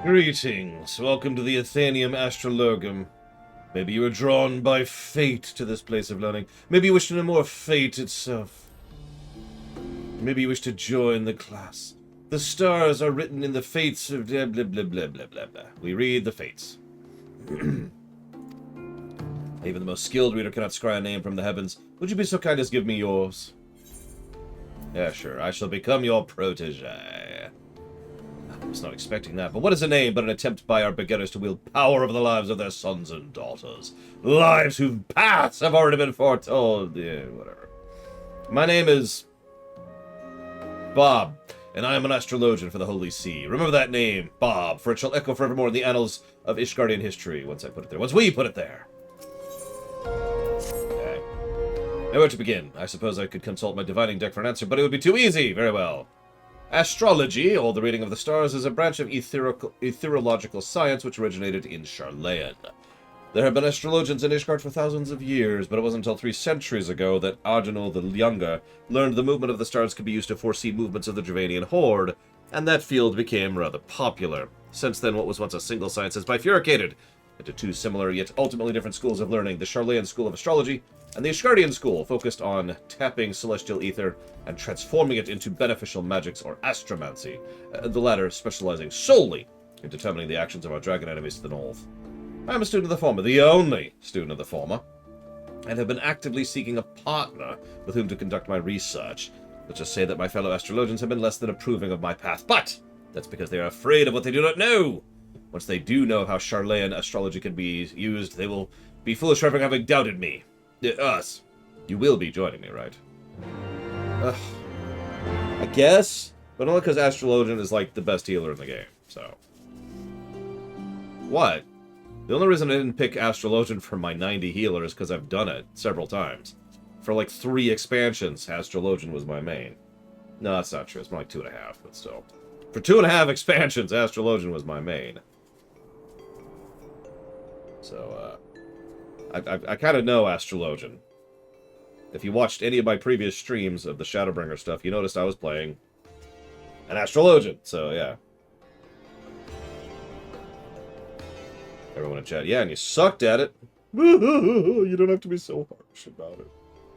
Greetings. Welcome to the Athenium Astrologum. Maybe you were drawn by fate to this place of learning. Maybe you wish to know more of fate itself. Maybe you wish to join the class. The stars are written in the fates of blah blah blah blah blah blah blah. We read the fates. Even the most skilled reader cannot scry a name from the heavens. Would you be so kind as give me yours? Yeah, sure. I shall become your protege. I was not expecting that, but what is a name but an attempt by our beginners to wield power over the lives of their sons and daughters? Lives whose paths have already been foretold. Yeah, whatever. My name is Bob, and I am an astrologian for the Holy See. Remember that name, Bob, for it shall echo forevermore in the annals of Ishgardian history once I put it there. Once we put it there. Okay. Now where to begin? I suppose I could consult my divining deck for an answer, but it would be too easy. Very well. Astrology, or the reading of the stars, is a branch of ethereological science which originated in Charlayan. There have been astrologians in Ishgard for thousands of years, but it wasn't until 3 centuries ago that Ardenal the Younger learned the movement of the stars could be used to foresee movements of the Dravanian horde, and that field became rather popular. Since then, what was once a single science has bifurcated into 2 similar yet ultimately different schools of learning, the Charlayan school of astrology and the Ishgardian school, focused on tapping celestial ether and transforming it into beneficial magics or astromancy, the latter specializing solely in determining the actions of our dragon enemies to the north. I am a student of the former, the only student of the former, and have been actively seeking a partner with whom to conduct my research. Let's just say that my fellow astrologians have been less than approving of my path, but that's because they are afraid of what they do not know. Once they do know how Charlayan astrology can be used, they will be foolish for having doubted me. Us. You will be joining me, right? I guess, but only because Astrologian is like the best healer in the game, so. What? The only reason I didn't pick Astrologian for my 90 healer is because I've done it several times. For like 3 expansions, Astrologian was my main. No, that's not true. It's more like 2.5, but still. For 2.5 expansions, Astrologian was my main. So, I kind of know Astrologian. If you watched any of my previous streams of the Shadowbringer stuff, you noticed I was playing an Astrologian, so yeah. Everyone in chat, yeah, and you sucked at it. You don't have to be so harsh about it.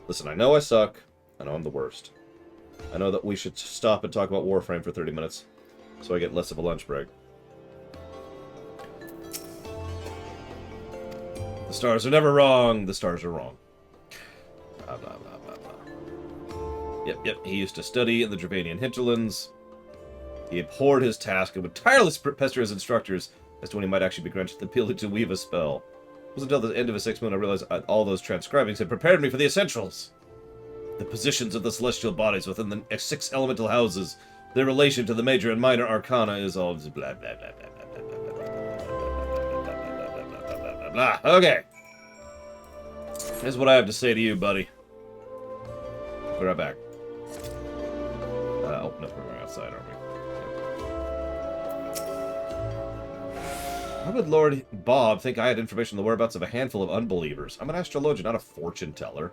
Listen, I know I suck. I know I'm the worst. I know that we should stop and talk about Warframe for 30 minutes, so I get less of a lunch break. The stars are never wrong. The stars are wrong. Blah, blah, blah, blah, blah. Yep. He used to study in the Dravanian hinterlands. He abhorred his task and would tirelessly pester his instructors as to when he might actually be granted the ability to weave a spell. It wasn't until the end of a 6th moon I realized all those transcribings had prepared me for the essentials. The positions of the celestial bodies within the 6 elemental houses, their relation to the major and minor arcana is all blah, blah, blah, blah, blah. Okay. Here's what I have to say to you, buddy. Be right back. Oh, no, we're going outside, aren't we? How would Lord Bob think I had information on the whereabouts of a handful of unbelievers? I'm an astrologian, not a fortune teller.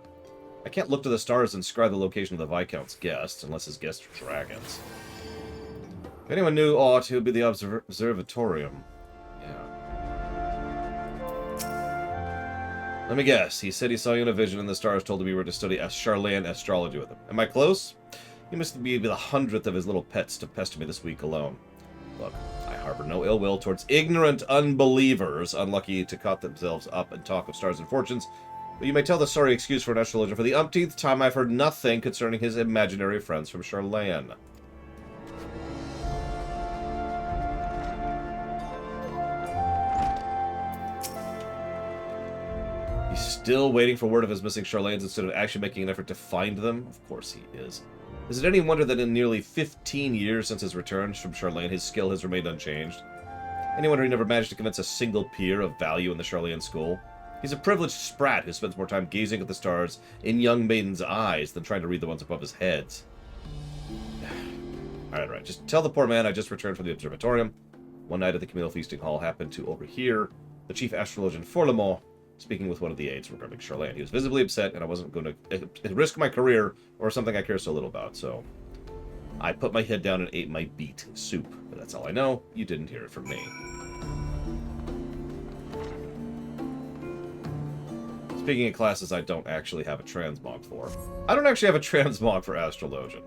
I can't look to the stars and scry the location of the Viscount's guests, unless his guests are dragons. If anyone knew aught, it would be the observatorium. Yeah. Let me guess. He said he saw you in a vision and the stars told him you were to study Charlayan astrology with him. Am I close? He must be the 100th of his little pets to pester me this week alone. Look, I harbor no ill will towards ignorant unbelievers, unlucky to caught themselves up and talk of stars and fortunes, but you may tell the sorry excuse for an astrologer for the umpteenth time I've heard nothing concerning his imaginary friends from Charlayan. Still waiting for word of his missing Charlayans instead of actually making an effort to find them? Of course he is. Is it any wonder that in nearly 15 years since his return from Charlayan, his skill has remained unchanged? Any wonder he never managed to convince a single peer of value in the Charlayan school? He's a privileged sprat who spends more time gazing at the stars in young maidens' eyes than trying to read the ones above his heads. Alright. Just tell the poor man I just returned from the observatorium. One night at the Camille Feasting Hall happened to overhear the chief astrologian Forlemont speaking with one of the aides regarding Charlayan. He was visibly upset, and I wasn't going to risk my career or something I care so little about, so I put my head down and ate my beet soup. But that's all I know. You didn't hear it from me. Speaking of classes I don't actually have a transmog for. I don't actually have a transmog for Astrologian.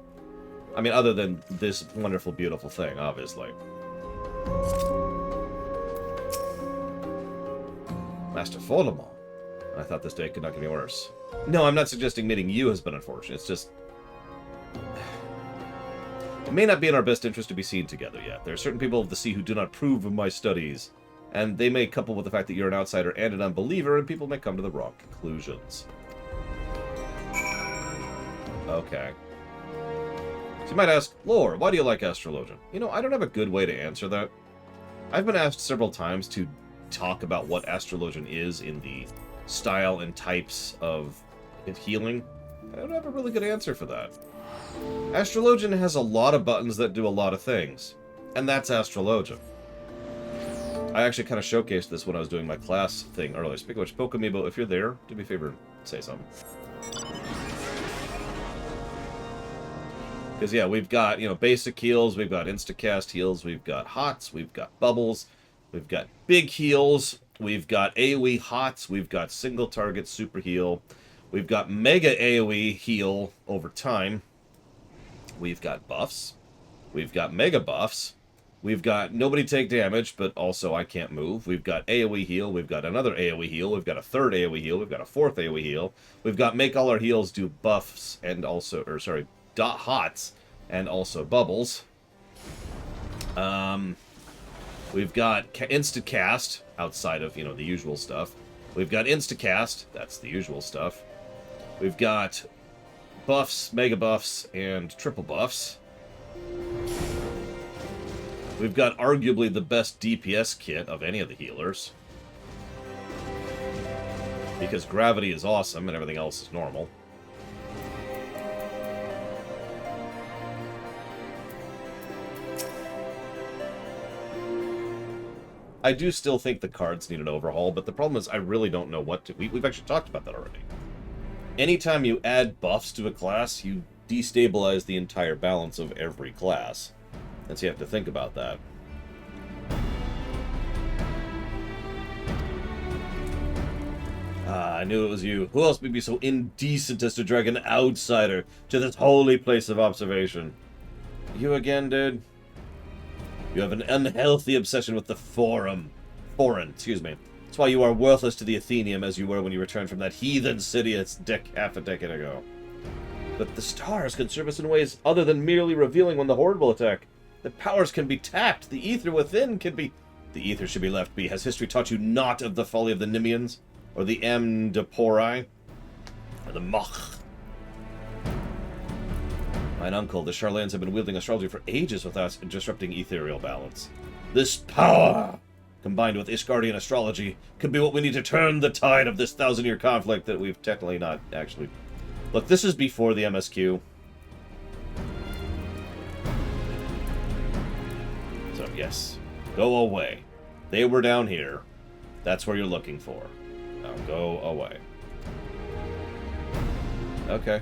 I mean, other than this wonderful, beautiful thing, obviously. Master Voldemort. I thought this day could not get any worse. No, I'm not suggesting meeting you has been unfortunate. It's just... It may not be in our best interest to be seen together yet. There are certain people of the sea who do not approve of my studies, and they may couple with the fact that you're an outsider and an unbeliever, and people may come to the wrong conclusions. Okay. So you might ask, Lore, why do you like Astrologian? You know, I don't have a good way to answer that. I've been asked several times to talk about what Astrologian is in the style and types of healing. I don't have a really good answer for that. Astrologian has a lot of buttons that do a lot of things, and that's Astrologian. I actually kind of showcased this when I was doing my class thing earlier. Speaking of which, Pokemiibo, if you're there, do me a favor, say something. Because, yeah, we've got, you know, basic heals, we've got instacast heals, we've got hots, we've got bubbles, we've got big heals, we've got AoE hots, we've got single target super heal, we've got mega AoE heal over time, we've got buffs, we've got mega buffs, we've got nobody take damage, but also I can't move, we've got AoE heal, we've got another AoE heal, we've got a third AoE heal, we've got a fourth AoE heal, we've got make all our heals do buffs and also, or sorry, hots and also bubbles. We've got insta-cast, outside of, you know, the usual stuff. We've got insta-cast, that's the usual stuff. We've got buffs, mega buffs, and triple buffs. We've got arguably the best DPS kit of any of the healers. Because gravity is awesome and everything else is normal. I do still think the cards need an overhaul, but the problem is I really don't know what to... We've actually talked about that already. Anytime you add buffs to a class, you destabilize the entire balance of every class. And so you have to think about that. Ah, I knew it was you. Who else would be so indecent as to drag an outsider to this holy place of observation? You again, dude? You have an unhealthy obsession with the foreign, excuse me. That's why you are worthless to the Athenium as you were when you returned from that heathen city half a decade ago. But the stars can serve us in ways other than merely revealing when the Horde will attack. The powers can be tapped. The ether within can be... The ether should be left be. Has history taught you not of the folly of the Nimians? Or the Depori? Or the Mach? Mine uncle, the Charlatans have been wielding astrology for ages without disrupting ethereal balance. This power, combined with Iscardian astrology, could be what we need to turn the tide of this 1,000-year conflict that we've technically not actually... Look, this is before the MSQ. So, yes. Go away. They were down here. That's where you're looking for. Now go away. Okay.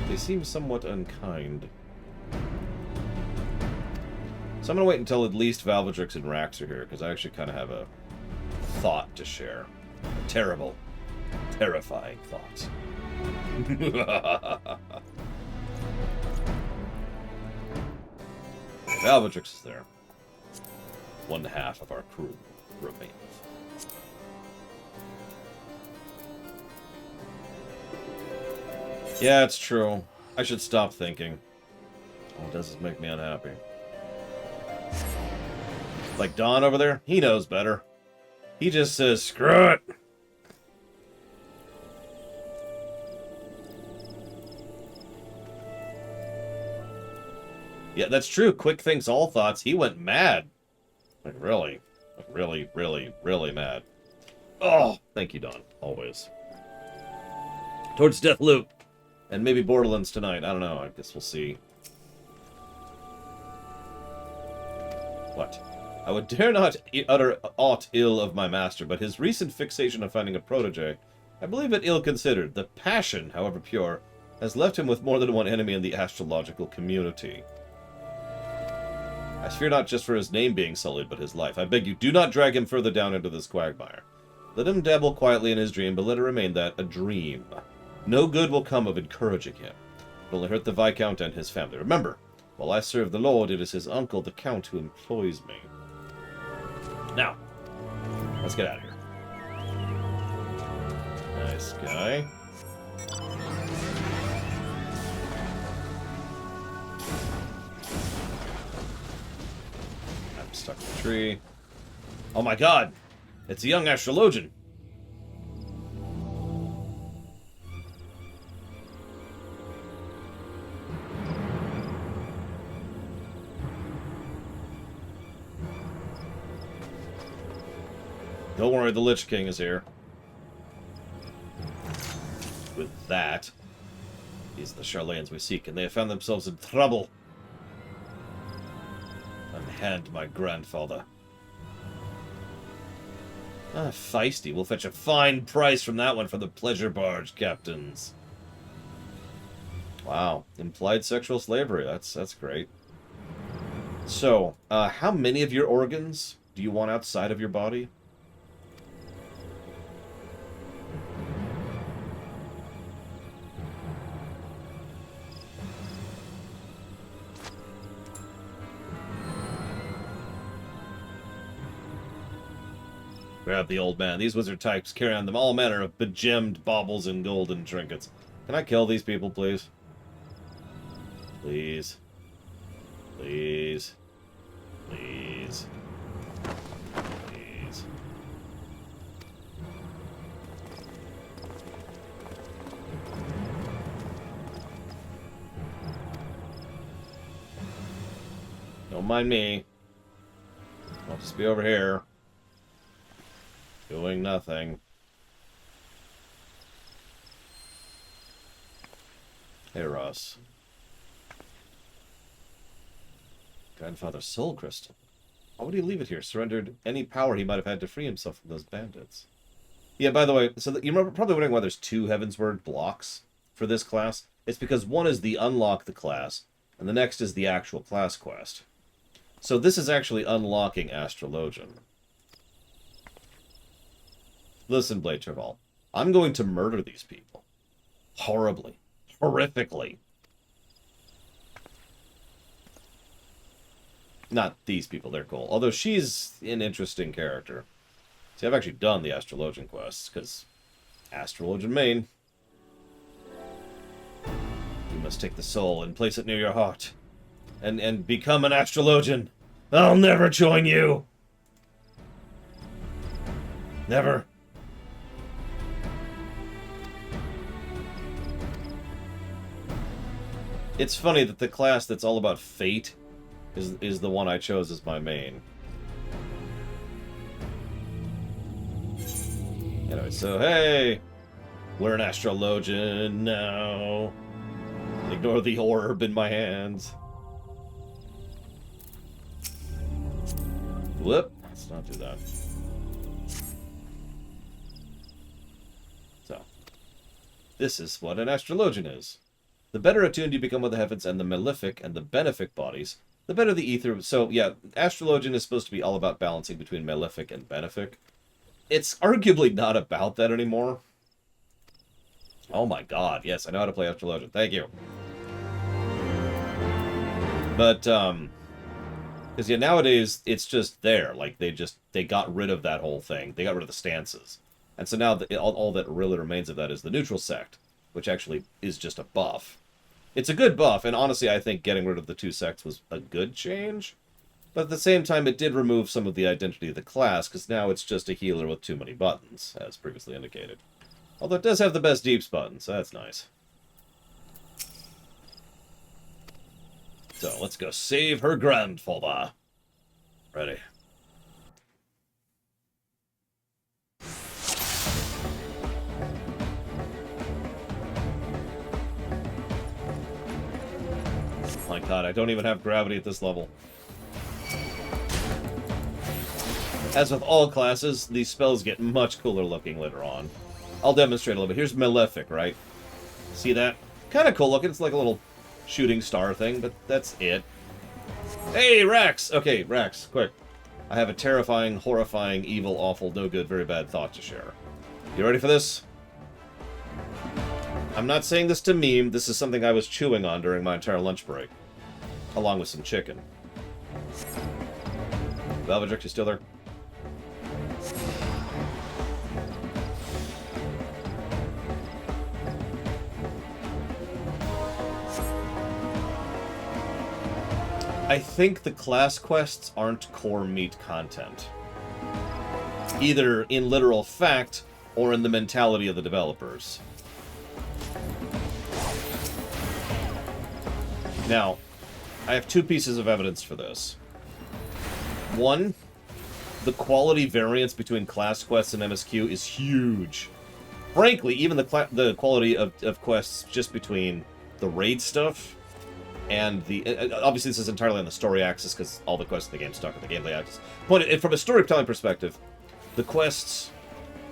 They seem somewhat unkind. So I'm going to wait until at least Valvedrix and Rax are here, because I actually kind of have a thought to share. A terrible, terrifying thought. Valvedrix is there. 1/2 of our crew remains. Yeah, it's true. I should stop thinking. All it does is make me unhappy. Like Don over there, he knows better. He just says, screw it! Yeah, that's true. Quick thinks all thoughts. He went mad. Like, really? Like, really, really, really mad. Oh, thank you, Don. Always. Towards Deathloop. And maybe Borderlands tonight. I don't know. I guess we'll see. What? I would dare not utter aught ill of my master, but his recent fixation of finding a protege I believe it ill-considered. The passion, however pure, has left him with more than one enemy in the astrological community. I fear not just for his name being sullied, but his life. I beg you, do not drag him further down into this quagmire. Let him dabble quietly in his dream, but let it remain that, a dream. No good will come of encouraging him. It will only hurt the Viscount and his family. Remember, while I serve the Lord, it is his uncle, the Count, who employs me. Now, let's get out of here. Nice guy. I'm stuck in the tree. Oh my god! It's a young Astrologian! Don't worry, the Lich King is here. With that, these are the Charlayans we seek, and they have found themselves in trouble. Unhand my grandfather. Ah, feisty. We'll fetch a fine price from that one for the pleasure barge captains. Wow. Implied sexual slavery. That's great. So, how many of your organs do you want outside of your body? Grab the old man. These wizard types carry on them all manner of begemmed baubles and golden trinkets. Can I kill these people, please? Please. Please. Please. Please. Don't mind me. I'll just be over here. Doing nothing. Hey, Ross. Grandfather's soul crystal. Why would he leave it here? Surrendered any power he might have had to free himself from those bandits. Yeah, by the way, so you remember probably wondering why there's 2 Heavensward blocks for this class. It's because one is the unlock the class, and the next is the actual class quest. So this is actually unlocking Astrologian. Listen, Blade Traval, I'm going to murder these people. Horribly. Horrifically. Not these people, they're cool. Although she's an interesting character. See, I've actually done the Astrologian quests, because Astrologian main. You must take the soul and place it near your heart. And become an Astrologian. I'll never join you! Never. It's funny that the class that's all about fate is the one I chose as my main. Anyway, so hey! We're an Astrologian now. Ignore the orb in my hands. Whoop. Let's not do that. So. This is what an Astrologian is. The better attuned you become with the heavens and the malefic and the benefic bodies, the better the ether. So, yeah, Astrologian is supposed to be all about balancing between malefic and benefic. It's arguably not about that anymore. Oh my god, yes, I know how to play Astrologian. Thank you. But, because, yeah, nowadays, it's just there. Like, they got rid of that whole thing. They got rid of the stances. And so now, all that really remains of that is the neutral sect, which actually is just a buff. It's a good buff, and honestly, I think getting rid of the 2 sects was a good change. But at the same time, it did remove some of the identity of the class, because now it's just a healer with too many buttons, as previously indicated. Although it does have the best deeps button, so that's nice. So, let's go save her grandfather. Ready. My god, I don't even have gravity at this level. As with all classes, these spells get much cooler looking later on. I'll demonstrate a little bit. Here's Malefic, right? See that? Kind of cool looking. It's like a little shooting star thing, but that's it. Hey, Rex! Okay, Rex, quick. I have a terrifying, horrifying, evil, awful, no good, very bad thought to share. You ready for this? I'm not saying this to meme. This is something I was chewing on during my entire lunch break. Along with some chicken. Valvedrick, you still there? I think the class quests aren't core meat content. Either in literal fact, or in the mentality of the developers. Now, I have two pieces of evidence for this. One, the quality variance between class quests and MSQ is huge. Frankly, even the quality of quests just between the raid stuff and the... obviously, this is entirely on the story axis, because all the quests in the game stuck on the gameplay axis. But from a storytelling perspective, the quests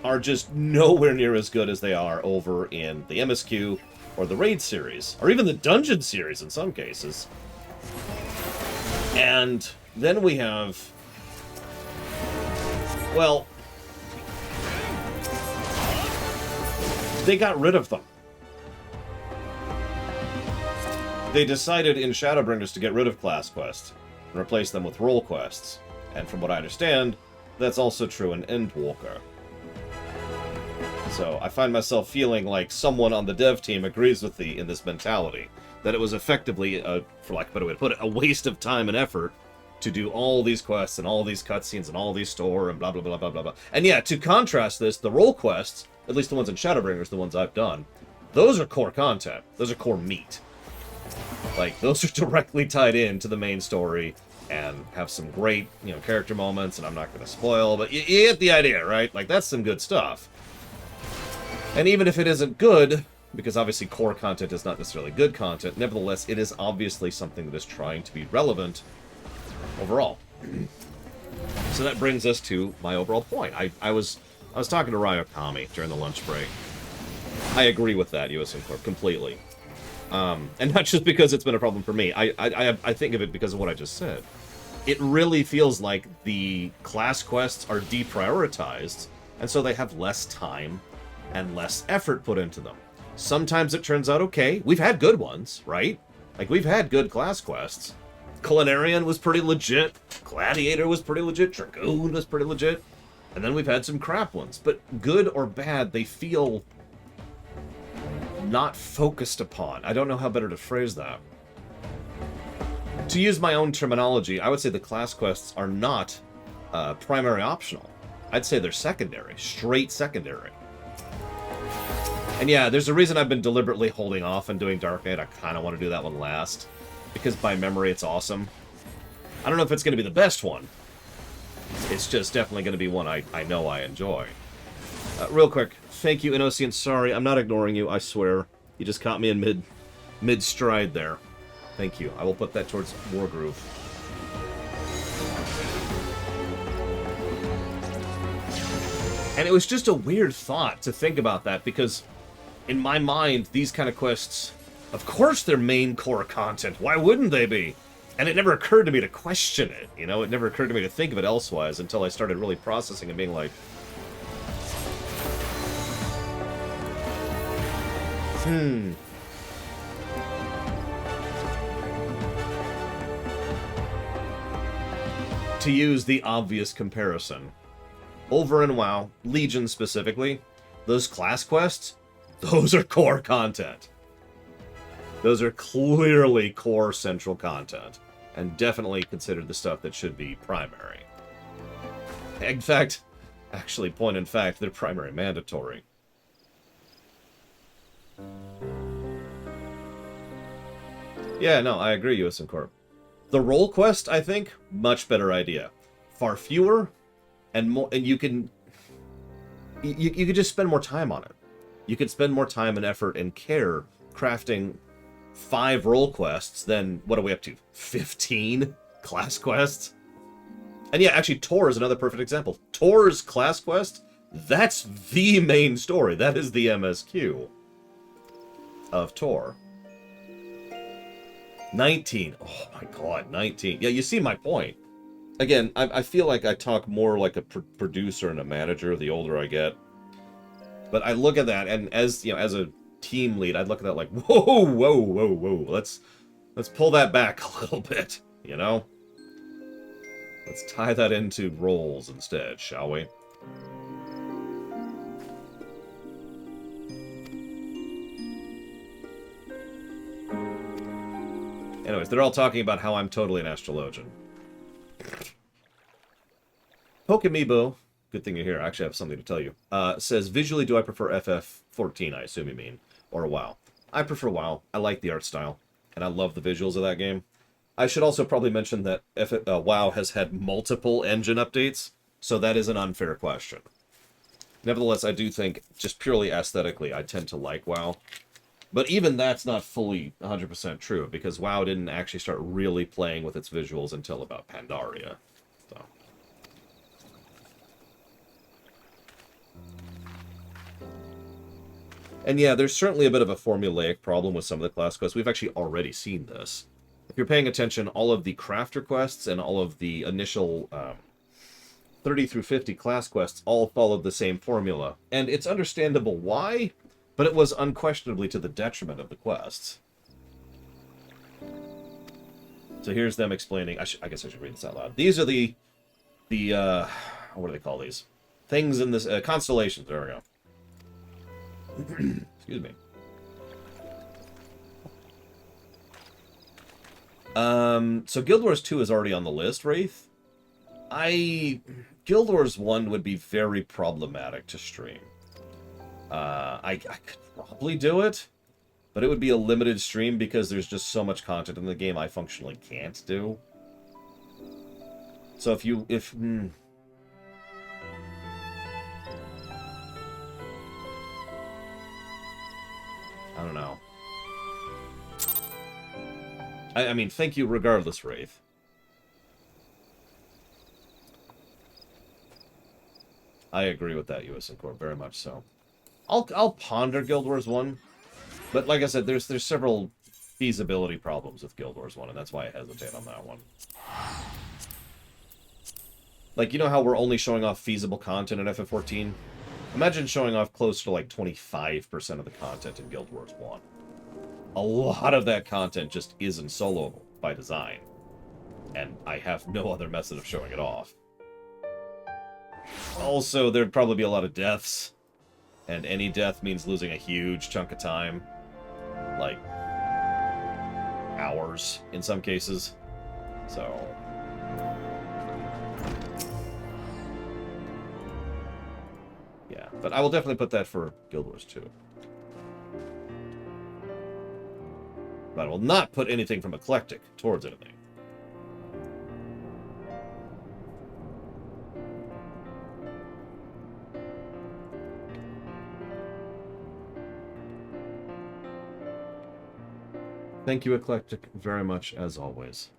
are just nowhere near as good as they are over in the MSQ or the raid series, or even the dungeon series in some cases. And then we have... well... they got rid of them. They decided in Shadowbringers to get rid of class quests and replace them with role quests. And from what I understand, that's also true in Endwalker. So I find myself feeling like someone on the dev team agrees with me in this mentality. That it was effectively, for lack of a better way to put it, a waste of time and effort to do all these quests and all these cutscenes and all these store and blah blah blah blah blah blah. And yeah, to contrast this, the role quests, at least the ones in Shadowbringers, the ones I've done, those are core content. Those are core meat. Like, those are directly tied in to the main story and have some great, character moments, and I'm not going to spoil, but you get the idea, right? Like, that's some good stuff. And even if it isn't good, because obviously core content is not necessarily good content, nevertheless, it is obviously something that is trying to be relevant overall. So that brings us to my overall point. I was talking to Ryokami during the lunch break. I agree with that, USM Corp, completely. And not just because it's been a problem for me. I think of it because of what I just said. It really feels like the class quests are deprioritized, and so they have less time and less effort put into them. Sometimes it turns out okay. We've had good ones, right? Like, we've had good class quests. Culinarian was pretty legit. Gladiator was pretty legit. Dragoon was pretty legit. And then we've had some crap ones. But good or bad, they feel not focused upon. I don't know how better to phrase that. To use my own terminology, I would say the class quests are not primary optional. I'd say they're secondary, straight secondary. And yeah, there's a reason I've been deliberately holding off on doing Dark Knight. I kind of want to do that one last, because by memory it's awesome. I don't know if it's going to be the best one. It's just definitely going to be one I know I enjoy. Real quick, thank you, Innocent. Sorry, I'm not ignoring you, I swear. You just caught me in mid-stride there. Thank you. I will put that towards Wargroove. And it was just a weird thought to think about that, because in my mind, these kind of quests, of course they're main core content. Why wouldn't they be? And it never occurred to me to question it, It never occurred to me to think of it elsewise until I started really processing and being like, To use the obvious comparison, over in WoW, Legion specifically, those class quests, those are core content. Those are clearly core central content, and definitely considered the stuff that should be primary. In fact, point in fact, they're primary mandatory. Yeah, no, I agree, USM Corp. The role quest, I think, much better idea. Far fewer, and more, and you can just spend more time on it. You could spend more time and effort and care crafting 5 role quests than, what are we up to, 15 class quests? And yeah, actually, Tor is another perfect example. Tor's class quest, That's the main story. That is the MSQ of Tor. 19. Oh my god, 19. Yeah, you see my point. Again, I feel like I talk more like a producer and a manager the older I get. But I look at that, and as a team lead, I'd look at that like, whoa, whoa, whoa, whoa. Let's pull that back a little bit, you know? Let's tie that into roles instead, shall we? Anyways, they're all talking about how I'm totally an Astrologian. Pokemibo, good thing you're here, I actually have something to tell you, says, visually, do I prefer FF14, I assume you mean, or WoW? I prefer WoW. I like the art style, and I love the visuals of that game. I should also probably mention that WoW has had multiple engine updates, so that is an unfair question. Nevertheless, I do think, just purely aesthetically, I tend to like WoW. But even that's not fully 100% true, because WoW didn't actually start really playing with its visuals until about Pandaria. So. And yeah, there's certainly a bit of a formulaic problem with some of the class quests. We've actually already seen this. If you're paying attention, all of the crafter quests and all of the initial 30 through 50 class quests all followed the same formula. And it's understandable why, but it was unquestionably to the detriment of the quests. So here's them explaining. I guess I should read this out loud. These are the what do they call these? Things in this constellations. There we go. Excuse me. So Guild Wars 2 is already on the list, Wraith. Guild Wars 1 would be very problematic to stream. I could probably do it, but it would be a limited stream because there's just so much content in the game I functionally can't do. So I don't know. I mean, thank you regardless, Wraith. I agree with that, USN Corp, very much so. I'll ponder Guild Wars 1, but like I said, there's several feasibility problems with Guild Wars 1, and that's why I hesitate on that one. Like, you know how we're only showing off feasible content in FF14? Imagine showing off close to like 25% of the content in Guild Wars 1. A lot of that content just isn't soloable by design, and I have no other method of showing it off. Also, there'd probably be a lot of deaths, and any death means losing a huge chunk of time, like hours in some cases. So yeah, but I will definitely put that for Guild Wars 2. But I will not put anything from Eclectic towards anything. Thank you, Eclectic, very much, as always.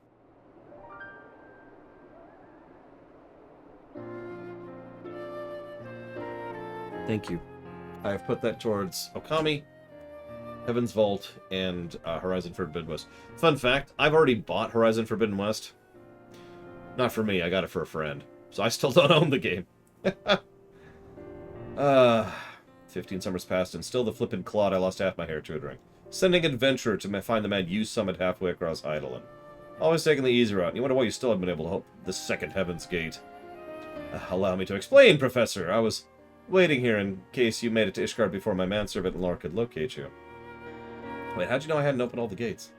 Thank you. I have put that towards Okami, Heaven's Vault, and Horizon Forbidden West. Fun fact, I've already bought Horizon Forbidden West. Not for me, I got it for a friend. So I still don't own the game. 15 summers passed, and still the flippin' clod I lost half my hair tutoring. Sending adventurer to find the man you summoned halfway across Eidolon. Always taking the easy route. You wonder why you still haven't been able to hope the second Heaven's Gate. Allow me to explain, Professor. I was waiting here in case you made it to Ishgard before my manservant and Laura could locate you. Wait, how'd you know I hadn't opened all the gates?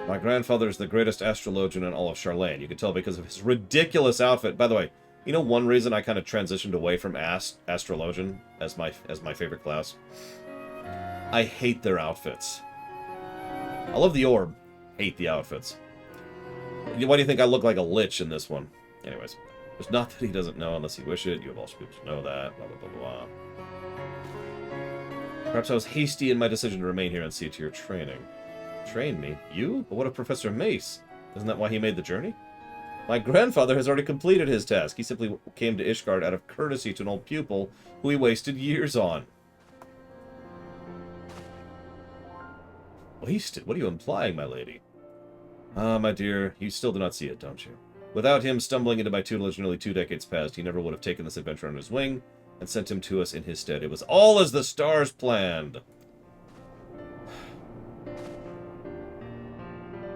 My grandfather is the greatest astrologian in all of Charlene. You can tell because of his ridiculous outfit. By the way, you know one reason I kind of transitioned away from Astrologian as my favorite class? I hate their outfits. I love the orb. Hate the outfits. Why do you think I look like a lich in this one? Anyways, there's not that he doesn't know unless he wish it. You have all people to know that. Blah, blah, blah, blah. Perhaps I was hasty in my decision to remain here and see to your training. Train me? You? But what of Professor Mace? Isn't that why he made the journey? My grandfather has already completed his task. He simply came to Ishgard out of courtesy to an old pupil who he wasted years on. Wasted? What are you implying, my lady? Ah, my dear, you still do not see it, don't you? Without him stumbling into my tutelage nearly 2 decades past, he never would have taken this adventure under his wing and sent him to us in his stead. It was all as the stars planned.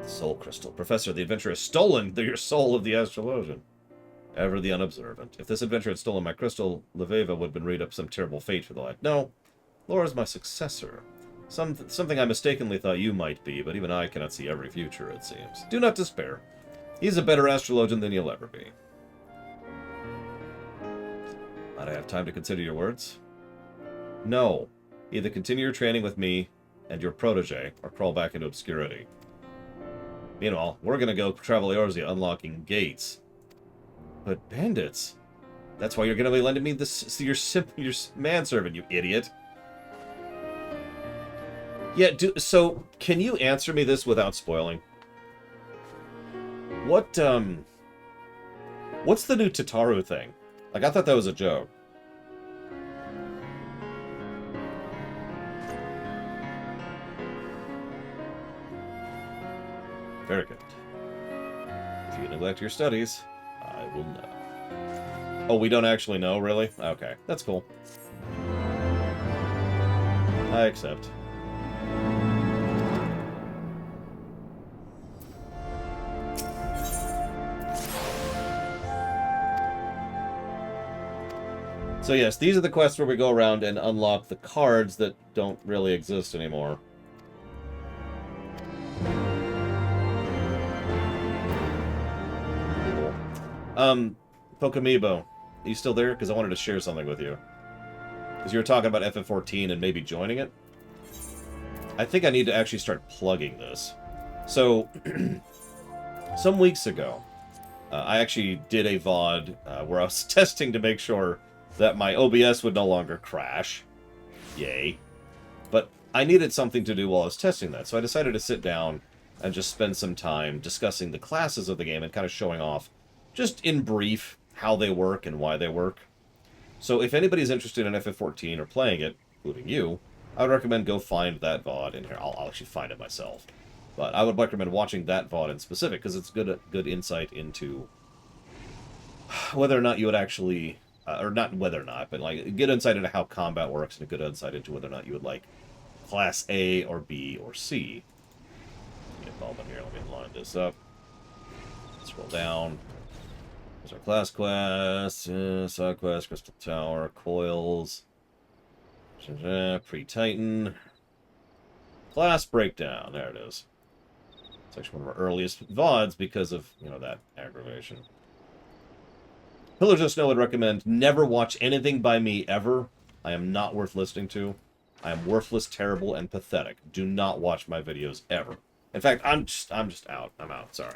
Soul crystal. Professor, the adventure has stolen your soul of the Astrologian. Ever the unobservant. If this adventure had stolen my crystal, Leveva would have been read up some terrible fate for the lad. No, Laura's my successor. Something I mistakenly thought you might be, but even I cannot see every future, it seems. Do not despair. He's a better Astrologian than you'll ever be. Might I have time to consider your words? No. Either continue your training with me and your protege, or crawl back into obscurity. Meanwhile, we're gonna go travel Eorzea, unlocking gates. But bandits? That's why you're gonna be lending me this, your manservant, you idiot. Yeah, so, can you answer me this without spoiling? What's the new Tataru thing? Like, I thought that was a joke. Very good. If you neglect your studies, I will know. Oh, we don't actually know, really? Okay, that's cool. I accept. So yes, these are the quests where we go around and unlock the cards that don't really exist anymore. Pokemibo, are you still there? Because I wanted to share something with you. Because you were talking about FF14 and maybe joining it. I think I need to actually start plugging this. So, some weeks ago, I actually did a VOD where I was testing to make sure that my OBS would no longer crash. Yay. But I needed something to do while I was testing that, so I decided to sit down and just spend some time discussing the classes of the game and kind of showing off, just in brief, how they work and why they work. So if anybody's interested in FF14 or playing it, including you, I would recommend go find that VOD in here. I'll actually find it myself. But I would recommend watching that VOD in specific, because it's good insight into whether or not you would actually... or not whether or not, but like good insight into how combat works and a good insight into whether or not you would like Class A or B or C. Get a moment here. Let me line this up. Scroll down. There's our class quest, side quest, Crystal Tower, Coils, Pre-Titan, class breakdown. There it is. It's actually one of our earliest VODs because of, you know, that aggravation. Pillager Snow would recommend never watch anything by me ever. I am not worth listening to. I am worthless, terrible, and pathetic. Do not watch my videos ever. In fact, I'm just out. I'm out. Sorry.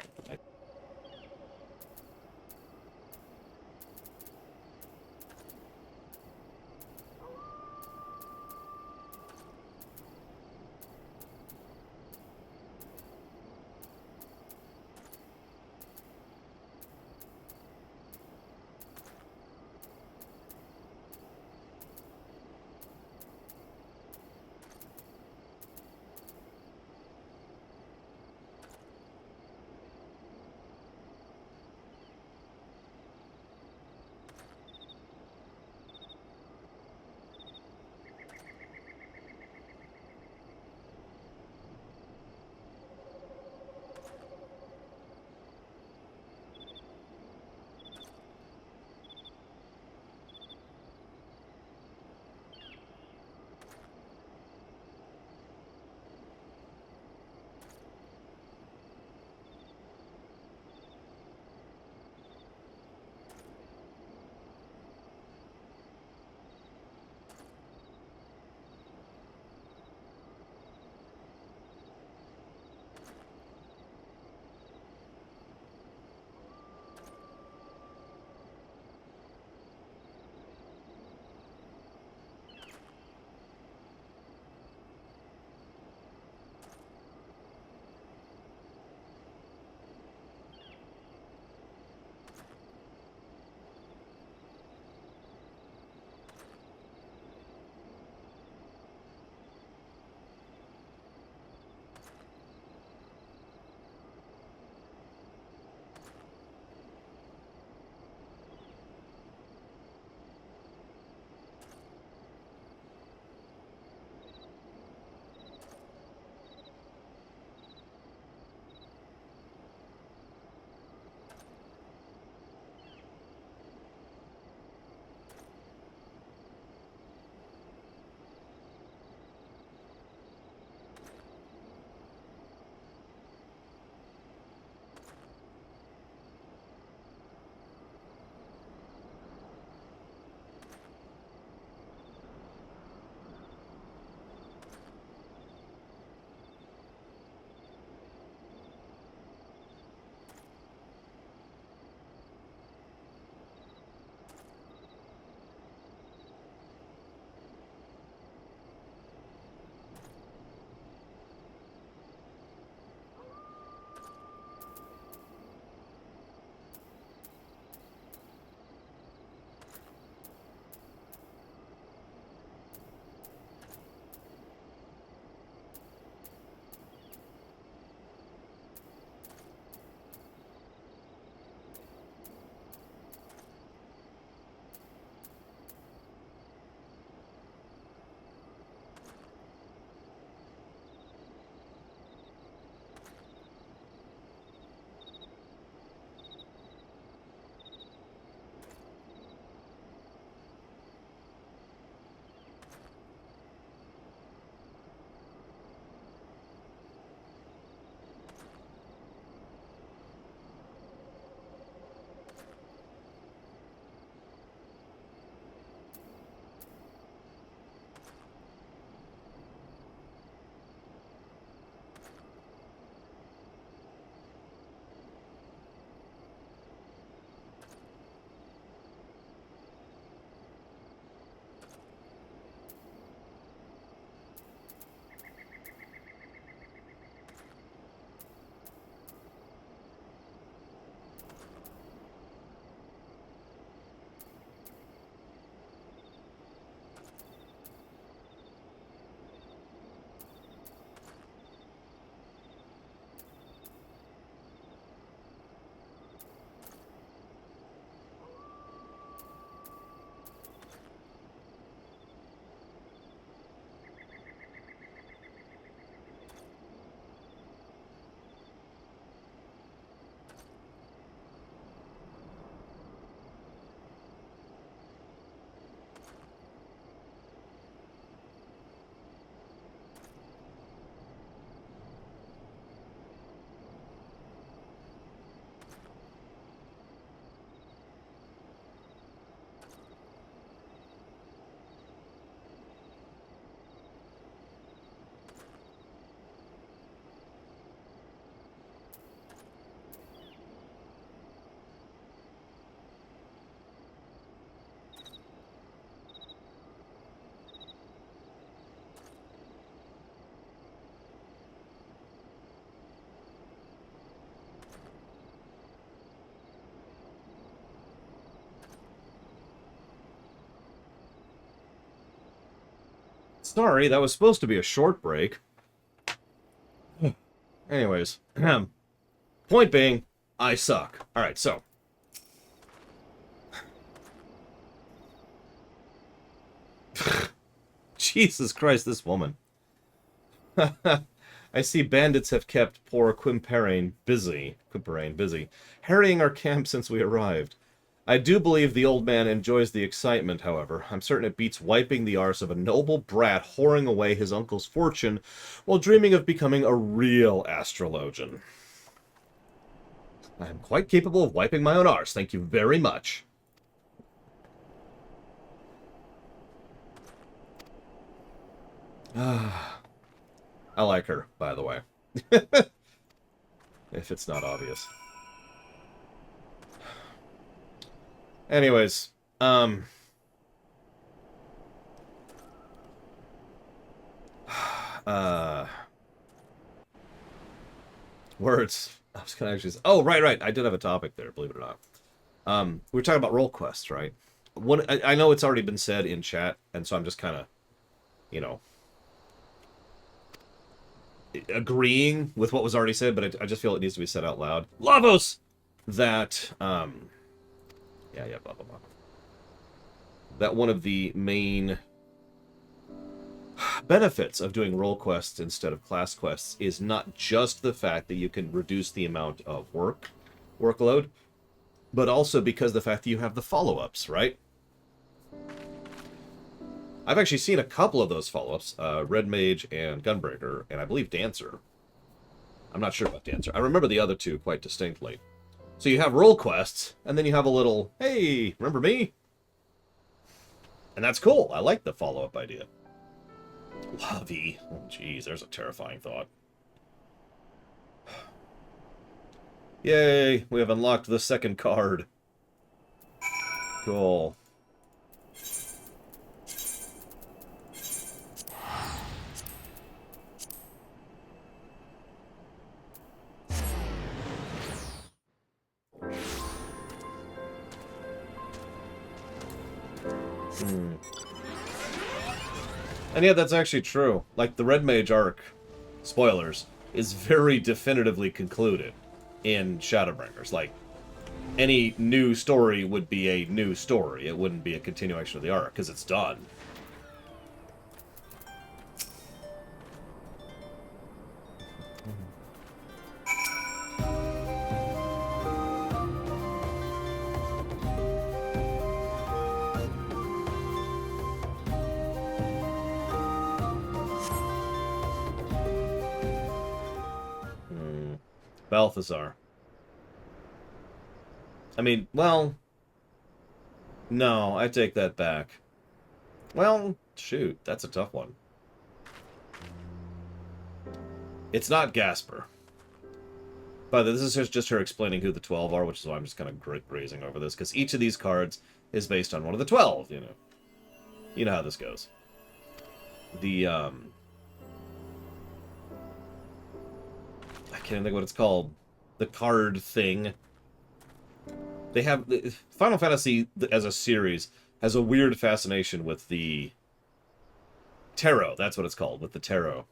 Sorry, that was supposed to be a short break. Anyways, point being, I suck. Alright, so. Jesus Christ, this woman. I see bandits have kept poor Quimperane busy, harrying our camp since we arrived. I do believe the old man enjoys the excitement, however. I'm certain it beats wiping the arse of a noble brat whoring away his uncle's fortune while dreaming of becoming a real astrologian. I am quite capable of wiping my own arse, thank you very much. I like her, by the way. If it's not obvious. Anyways, words. I was gonna actually. Oh, right. I did have a topic there. Believe it or not. We were talking about role quests, right? I know it's already been said in chat, and so I'm just kind of, you know, agreeing with what was already said, but I just feel it needs to be said out loud. Lavos! That, blah, blah, blah. That one of the main benefits of doing role quests instead of class quests is not just the fact that you can reduce the amount of workload, but also because the fact that you have the follow-ups, right? I've actually seen a couple of those follow-ups, Red Mage and Gunbreaker, and I believe Dancer. I'm not sure about Dancer. I remember the other two quite distinctly. So you have role quests, and then you have a little, hey, remember me? And that's cool. I like the follow-up idea. Lovey. Oh, jeez, there's a terrifying thought. Yay, we have unlocked the second card. Cool. And yeah, that's actually true. Like, the Red Mage arc, spoilers, is very definitively concluded in Shadowbringers. Like, any new story would be a new story. It wouldn't be a continuation of the arc, because it's done. Balthazar. I mean, well... No, I take that back. Well, shoot, that's a tough one. It's not Gasper. But this is just her explaining who the 12 are, which is why I'm just kind of grazing over this, because each of these cards is based on one of the 12, you know. You know how this goes. The, I can't think what it's called. The card thing. They have... Final Fantasy, as a series, has a weird fascination with the tarot. That's what it's called, with the tarot.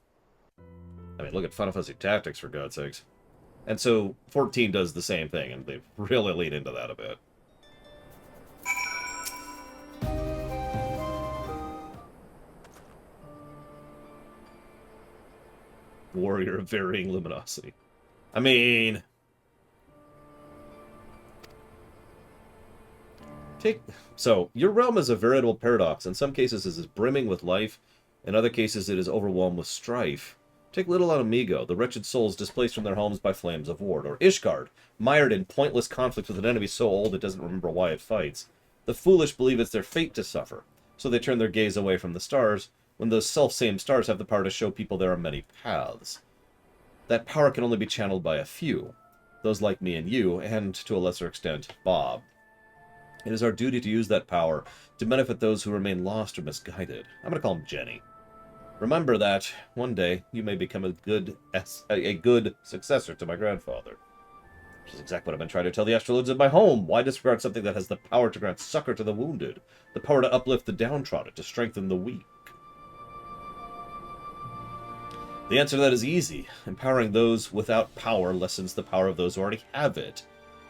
I mean, look at Final Fantasy Tactics, for God's sakes. And so, 14 does the same thing, and they really lean into that a bit. Warrior of Varying Luminosity. I mean... So, your realm is a veritable paradox. In some cases it is brimming with life, in other cases it is overwhelmed with strife. Take Little Amigo, the wretched souls displaced from their homes by flames of war, or Ishgard, mired in pointless conflict with an enemy so old it doesn't remember why it fights. The foolish believe it's their fate to suffer, so they turn their gaze away from the stars, when those self-same stars have the power to show people there are many paths. That power can only be channeled by a few, those like me and you, and, to a lesser extent, Bob. It is our duty to use that power to benefit those who remain lost or misguided. I'm going to call him Jenny. Remember that, one day, you may become a good successor to my grandfather. Which is exactly what I've been trying to tell the astrologians of my home. Why disregard something that has the power to grant succor to the wounded? The power to uplift the downtrodden, to strengthen the weak? The answer to that is easy. Empowering those without power lessens the power of those who already have it.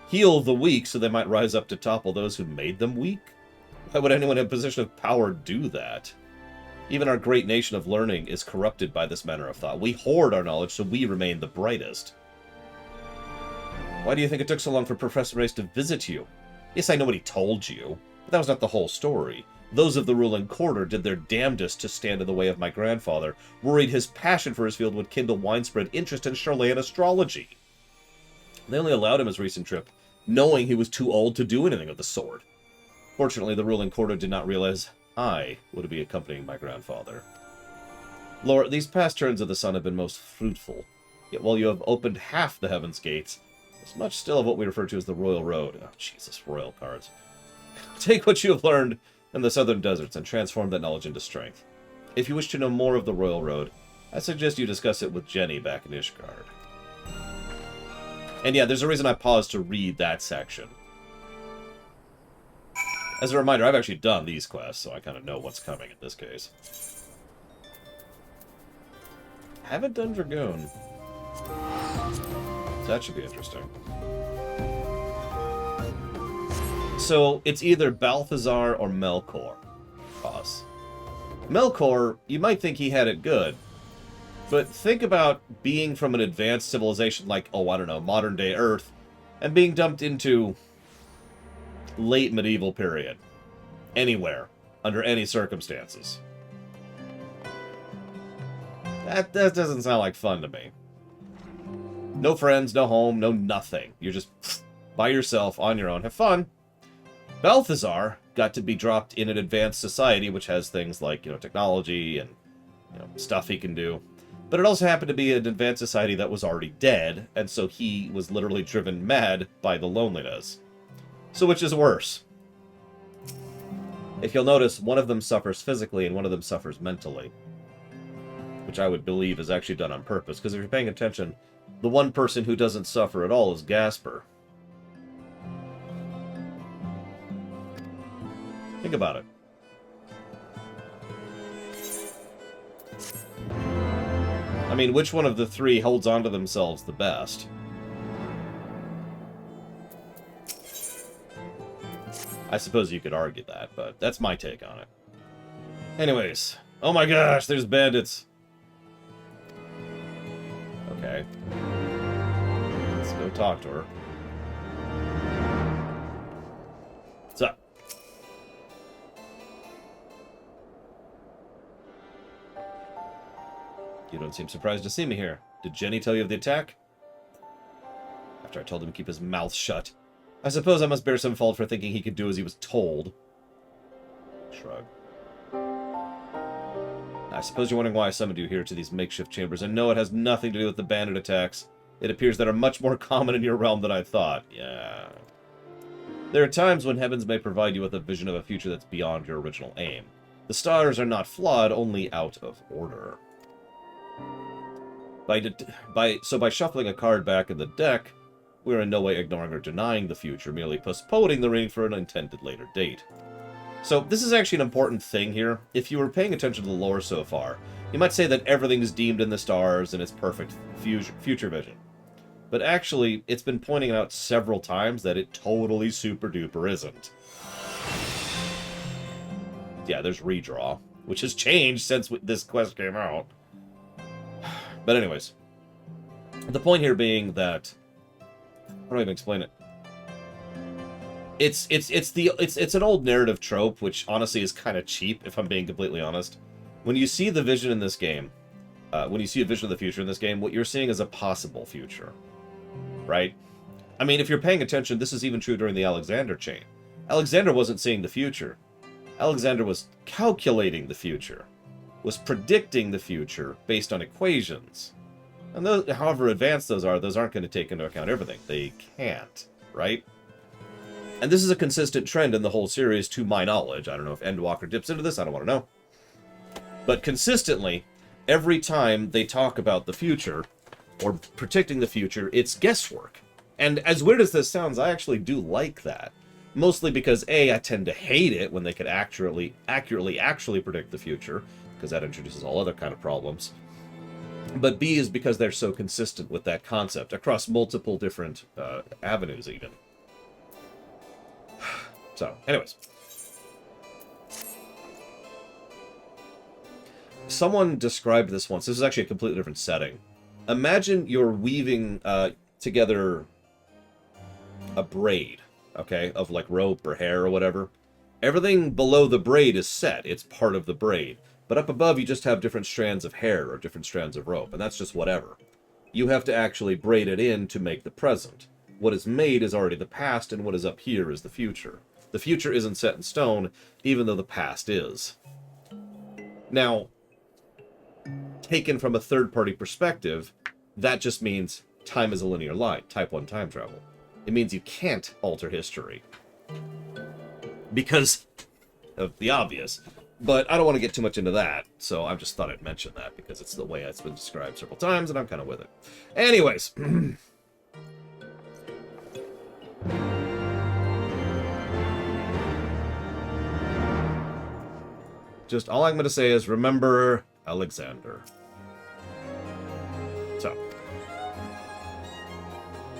Heal the weak so they might rise up to topple those who made them weak? Why would anyone in a position of power do that? Even our great nation of learning is corrupted by this manner of thought. We hoard our knowledge so we remain the brightest. Why do you think it took so long for Professor Race to visit you? Yes, I know what he told you, but that was not the whole story. Those of the ruling quarter did their damnedest to stand in the way of my grandfather, worried his passion for his field would kindle widespread interest in Charlayan astrology. They only allowed him his recent trip, knowing he was too old to do anything of the sort. Fortunately, the ruling quarter did not realize I would be accompanying my grandfather. Lord, these past turns of the sun have been most fruitful, yet while you have opened half the heaven's gates, there's much still of what we refer to as the royal road. Oh, Jesus, royal cards. Take what you have learned in the southern deserts and transform that knowledge into strength. If you wish to know more of the royal road, I suggest you discuss it with Jenny back in Ishgard. And yeah, there's a reason I paused to read that section. As a reminder, I've actually done these quests, so I kind of know what's coming in this case. Haven't done Dragoon. So that should be interesting. So, it's either Balthazar or Melkor. Boss. Melkor, you might think he had it good. But think about being from an advanced civilization like, oh, I don't know, modern-day Earth, and being dumped into late medieval period. Anywhere. Under any circumstances. That doesn't sound like fun to me. No friends, no home, no nothing. You're just by yourself, on your own. Have fun. Balthazar got to be dropped in an advanced society, which has things like, technology and, stuff he can do. But it also happened to be an advanced society that was already dead, and so he was literally driven mad by the loneliness. So which is worse? If you'll notice, one of them suffers physically and one of them suffers mentally. Which I would believe is actually done on purpose, because if you're paying attention, the one person who doesn't suffer at all is Gasper. Think about it. I mean, which one of the three holds on to themselves the best? I suppose you could argue that, but that's my take on it. Anyways. Oh my gosh, there's bandits. Okay. Let's go talk to her. What's up? You don't seem surprised to see me here. Did Jenny tell you of the attack? After I told him to keep his mouth shut. I suppose I must bear some fault for thinking he could do as he was told. Shrug. I suppose you're wondering why I summoned you here to these makeshift chambers, and no, it has nothing to do with the bandit attacks. It appears that are much more common in your realm than I thought. Yeah. There are times when heavens may provide you with a vision of a future that's beyond your original aim. The stars are not flawed, only out of order. By shuffling a card back in the deck, we're in no way ignoring or denying the future, merely postponing the reading for an intended later date. So, this is actually an important thing here. If you were paying attention to the lore so far, you might say that everything is deemed in the stars and it's perfect future vision. But actually, it's been pointing out several times that it totally super duper isn't. Yeah, there's redraw, which has changed since this quest came out. But anyways, the point here being that, how do I even explain it? It's an old narrative trope, which honestly is kind of cheap, if I'm being completely honest. When you see the vision in this game, when you see a vision of the future in this game, what you're seeing is a possible future, right? I mean, if you're paying attention, this is even true during the Alexander chain. Alexander wasn't seeing the future. Alexander was calculating the future, was predicting the future based on equations. And those, however advanced those aren't going to take into account everything. They can't, right? And this is a consistent trend in the whole series, to my knowledge. I don't know if Endwalker dips into this, I don't want to know. But consistently, every time they talk about the future, or predicting the future, it's guesswork. And as weird as this sounds, I actually do like that. Mostly because, A, I tend to hate it when they could accurately predict the future, because that introduces all other kind of problems. But B is because they're so consistent with that concept across multiple different avenues, even. So, anyways. Someone described this once. This is actually a completely different setting. Imagine you're weaving together a braid, okay, of like rope or hair or whatever. Everything below the braid is set. It's part of the braid. But up above, you just have different strands of hair or different strands of rope, and that's just whatever. You have to actually braid it in to make the present. What is made is already the past, and what is up here is the future. The future isn't set in stone, even though the past is. Now, taken from a third-party perspective, that just means time is a linear line, type 1 time travel. It means you can't alter history. Because of the obvious. But I don't want to get too much into that, so I just thought I'd mention that, because it's the way it's been described several times, and I'm kind of with it. Anyways. Just all I'm going to say is, remember Alexander. So.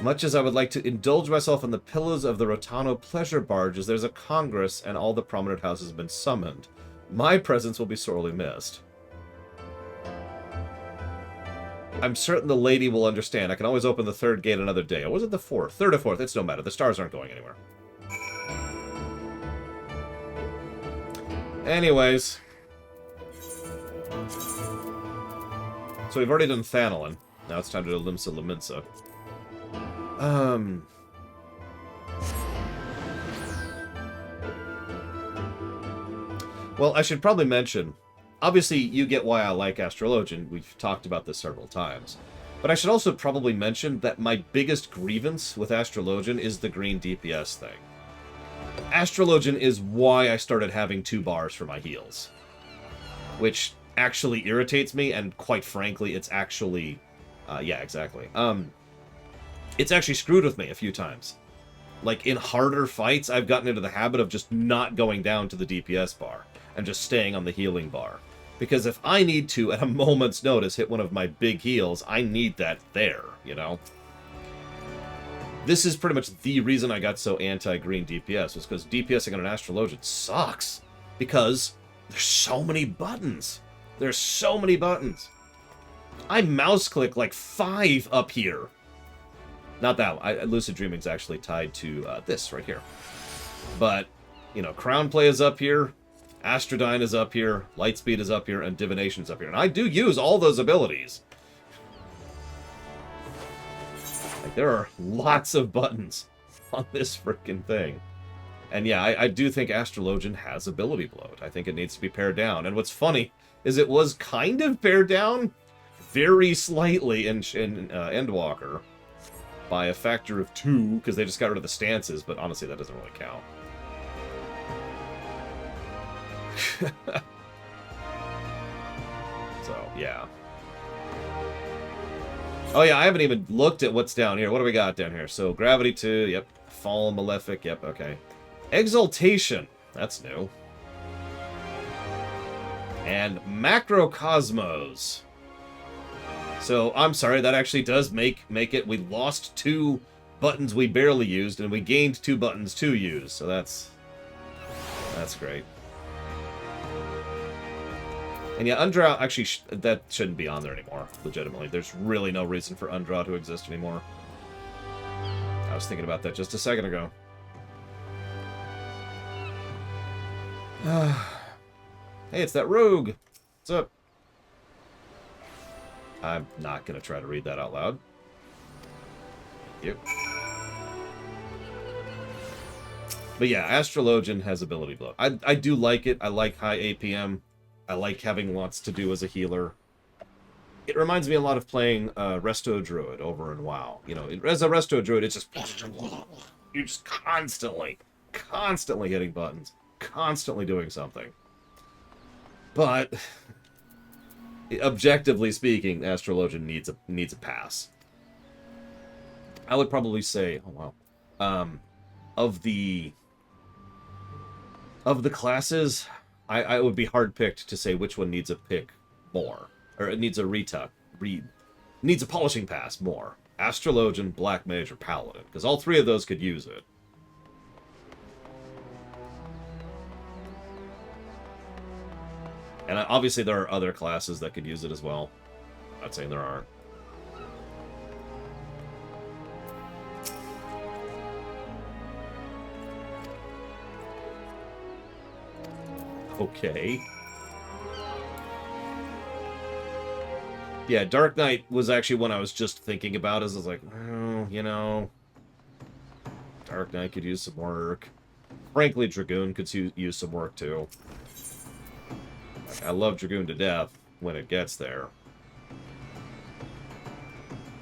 Much as I would like to indulge myself in the pillows of the Rotano pleasure barges, there's a congress, and all the prominent houses have been summoned. My presence will be sorely missed. I'm certain the lady will understand. I can always open the third gate another day. Or was it the fourth? Third or fourth, it's no matter. The stars aren't going anywhere. Anyways. So we've already done Thanolin. Now it's time to do Limsa Laminsa. Well, I should probably mention, obviously you get why I like Astrologian, we've talked about this several times, but I should also probably mention that my biggest grievance with Astrologian is the green DPS thing. Astrologian is why I started having 2 bars for my heals, which actually irritates me, and quite frankly, it's actually, yeah, exactly, it's actually screwed with me a few times. Like, in harder fights, I've gotten into the habit of just not going down to the DPS bar and just staying on the healing bar. Because if I need to, at a moment's notice, hit one of my big heals, I need that there, you know? This is pretty much the reason I got so anti-green DPS, was because DPSing on an Astrologian sucks. Because there's so many buttons. There's so many buttons. I mouse click like 5 up here. Not that one. Lucid Dreaming's actually tied to this right here. But, you know, Crown Play is up here, Astrodyne is up here, Lightspeed is up here, and Divination is up here. And I do use all those abilities. Like, there are lots of buttons on this freaking thing. And yeah, I do think Astrologian has ability bloat. I think it needs to be pared down. And what's funny is it was kind of pared down very slightly in Endwalker. By a factor of 2, because they just got rid of the stances, but honestly, that doesn't really count. So, yeah. Oh, yeah, I haven't even looked at what's down here. What do we got down here? So, Gravity 2, yep. Fall Malefic, yep, okay. Exaltation, that's new. And Macrocosmos. So, I'm sorry, that actually does make it. We lost 2 buttons we barely used, and we gained 2 buttons to use. So that's great. And yeah, Undra, actually, that shouldn't be on there anymore, legitimately. There's really no reason for Undra to exist anymore. I was thinking about that just a second ago. Hey, it's that rogue! What's up? I'm not going to try to read that out loud. Thank you. But yeah, Astrologian has ability bloat. I do like it. I like high APM. I like having lots to do as a healer. It reminds me a lot of playing Resto Druid over in WoW. You know, as a Resto Druid, it's just... You're just constantly hitting buttons. Constantly doing something. But... objectively speaking, Astrologian needs a pass. I would probably say, oh wow, of the classes, I would be hard picked to say which one needs a pick more, or it needs a retuck needs a polishing pass more. Astrologian, Black Mage, or Paladin, because all three of those could use it. And obviously there are other classes that could use it as well. I'm not saying there aren't. Okay. Yeah, Dark Knight was actually one I was just thinking about, as I was like, well, you know, Dark Knight could use some work. Frankly, Dragoon could use some work, too. Like, I love Dragoon to death when it gets there.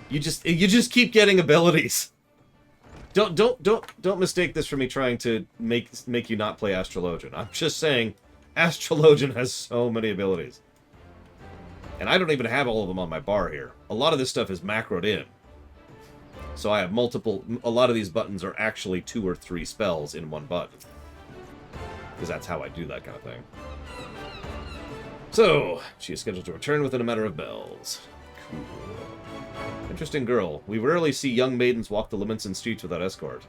You just keep getting abilities. Don't mistake this for me trying to make you not play Astrologian. I'm just saying, Astrologian has so many abilities. And I don't even have all of them on my bar here. A lot of this stuff is macroed in. So I have a lot of these buttons are actually 2 or 3 spells in one button. Because that's how I do that kind of thing. So, she is scheduled to return within a matter of bells. Cool. Interesting girl. We rarely see young maidens walk the Leminson streets without escort.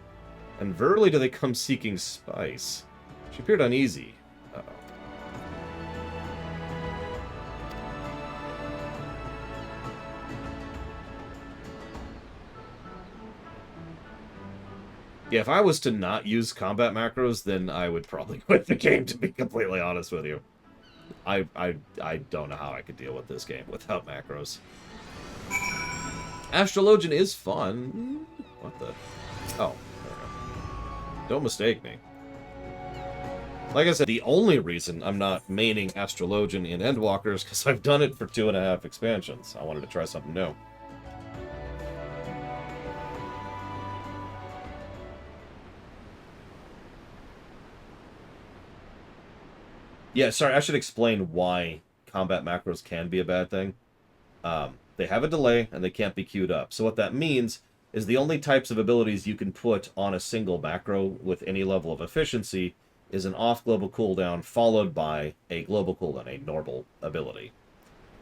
And rarely do they come seeking spice. She appeared uneasy. Uh-oh. Yeah, if I was to not use combat macros, then I would probably quit the game, to be completely honest with you. I don't know how I could deal with this game without macros. Astrologian is fun. What the? Oh, there we go. Don't mistake me. Like I said, the only reason I'm not maining Astrologian in Endwalker is because I've done it for 2.5 expansions. I wanted to try something new. Yeah, sorry, I should explain why combat macros can be a bad thing. They have a delay, and they can't be queued up. So what that means is the only types of abilities you can put on a single macro with any level of efficiency is an off-global cooldown followed by a global cooldown, a normal ability.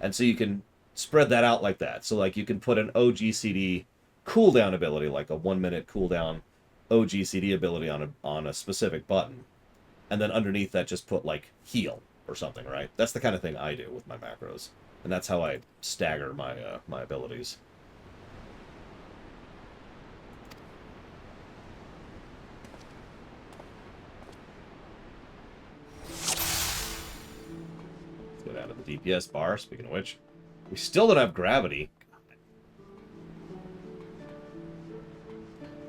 And so you can spread that out like that. So like you can put an OGCD cooldown ability, like a 1-minute cooldown OGCD ability on a specific button. And then underneath that just put like heal or something, right? That's the kind of thing I do with my macros. And that's how I stagger my my abilities. Let's go down to the DPS bar, speaking of which. We still don't have gravity.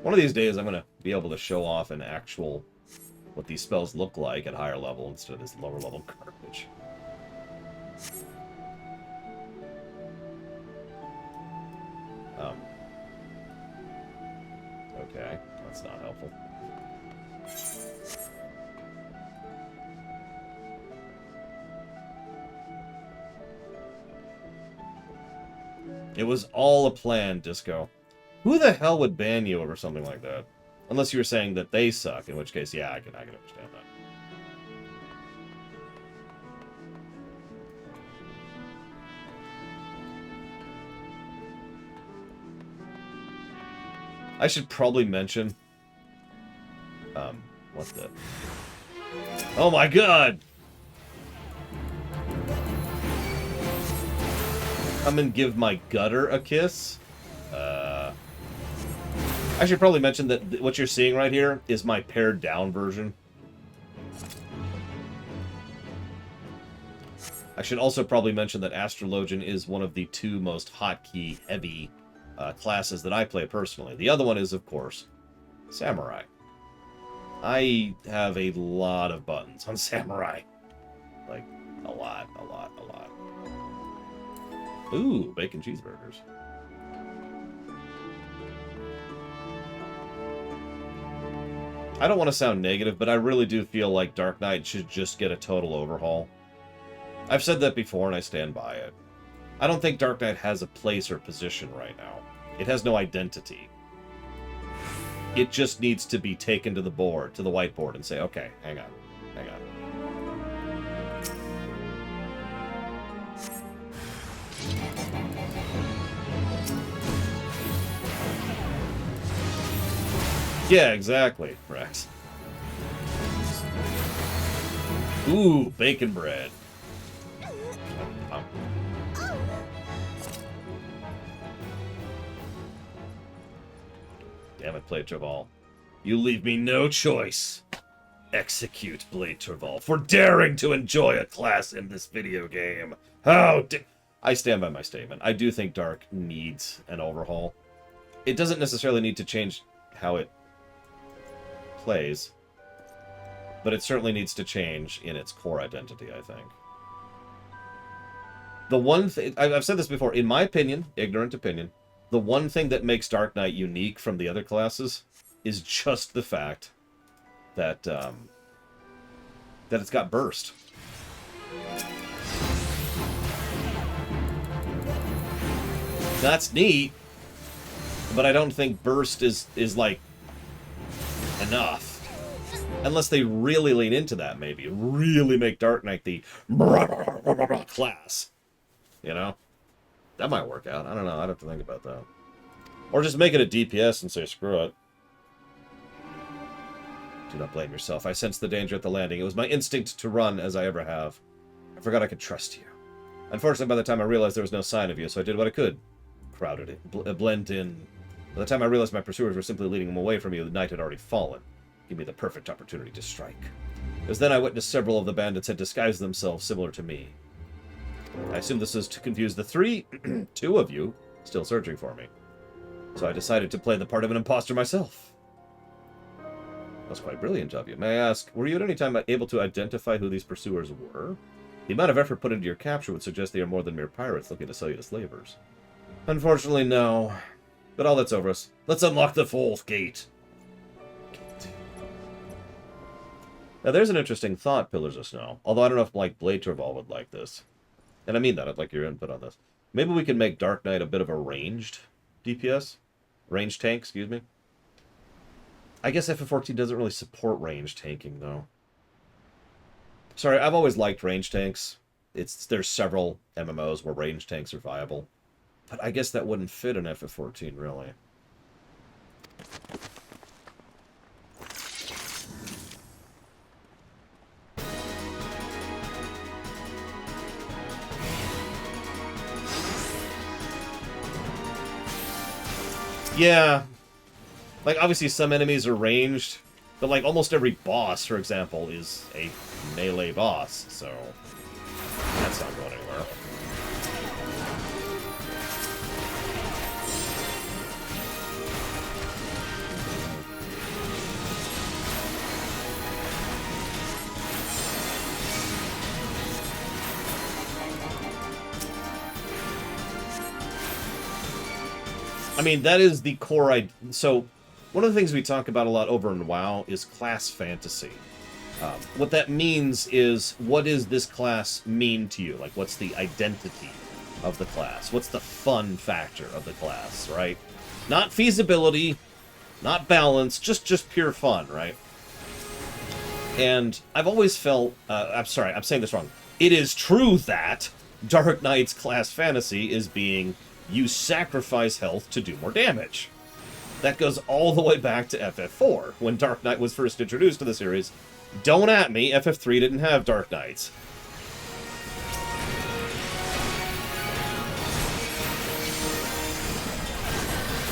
One of these days I'm going to be able to show off an actual what these spells look like at higher level instead of this lower level garbage. Okay, that's not helpful. It was all a plan, Disco. Who the hell would ban you over something like that? Unless you were saying that they suck, in which case, yeah, I can understand that. I should probably mention... what the... Oh my god! Come and give my gutter a kiss? I should probably mention that what you're seeing right here is my pared down version. I should also probably mention that Astrologian is one of the 2 most hotkey heavy classes that I play personally. The other one is, of course, Samurai. I have a lot of buttons on Samurai. Like, a lot. Ooh, bacon cheeseburgers. I don't want to sound negative, but I really do feel like Dark Knight should just get a total overhaul. I've said that before, and I stand by it. I don't think Dark Knight has a place or position right now. It has no identity. It just needs to be taken to the board, to the whiteboard, and say, okay, hang on. Yeah, exactly, Rex. Ooh, bacon bread. Damn it, Blade Traval. You leave me no choice. Execute Blade Traval for daring to enjoy a class in this video game. I stand by my statement. I do think Dark needs an overhaul. It doesn't necessarily need to change how it plays, but it certainly needs to change in its core identity, I think. The one thing, I've said this before, in my opinion, ignorant opinion, the one thing that makes Dark Knight unique from the other classes is just the fact that that it's got burst. That's neat, but I don't think burst is like enough. Unless they really lean into that, maybe. Really make Dark Knight the class. You know? That might work out. I don't know. I'd have to think about that. Or just make it a DPS and say, screw it. Do not blame yourself. I sensed the danger at the landing. It was my instinct to run, as I ever have. I forgot I could trust you. Unfortunately, by the time I realized there was no sign of you, so I did what I could. Crowded it. Blend in. By the time I realized my pursuers were simply leading him away from you, the night had already fallen. Give me the perfect opportunity to strike. It was then I witnessed several of the bandits had disguised themselves similar to me. I assumed this was to confuse the two of you, still searching for me. So I decided to play the part of an imposter myself. That was quite brilliant of you. May I ask, were you at any time able to identify who these pursuers were? The amount of effort put into your capture would suggest they are more than mere pirates looking to sell you to slavers. Unfortunately, no. But all that's over us. Let's unlock the fourth gate. Now, there's an interesting thought, Pillars of Snow. Although I don't know if, like, Blade Traval would like this. And I mean that. I'd like your input on this. Maybe we can make Dark Knight a bit of a ranged DPS? Ranged tank, excuse me. I guess FF14 doesn't really support ranged tanking, though. Sorry, I've always liked ranged tanks. There's several MMOs where ranged tanks are viable. But I guess that wouldn't fit in FF14, really. Yeah. Like, obviously some enemies are ranged, but, like, almost every boss, for example, is a melee boss, so that's not going anywhere. I mean, that is the core so one of the things we talk about a lot over in WoW is class fantasy. What that means is, what does this class mean to you? Like, what's the identity of the class? What's the fun factor of the class, right? Not feasibility, not balance, just pure fun, right? And I've always felt, I'm sorry, I'm saying this wrong. It is true that Dark Knight's class fantasy is being, you sacrifice health to do more damage. That goes all the way back to FF4, when Dark Knight was first introduced to the series. Don't at me, FF3 didn't have Dark Knights.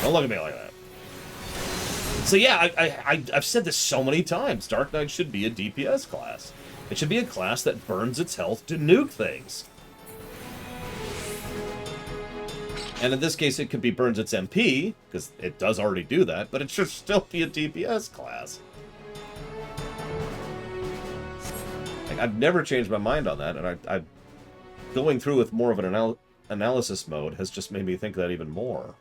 Don't look at me like that. So yeah, I've said this so many times. Dark Knight should be a DPS class. It should be a class that burns its health to nuke things. And in this case, it could be burns its MP, because it does already do that, but it should still be a DPS class. Like, I've never changed my mind on that, and I going through with more of an analysis mode has just made me think that even more.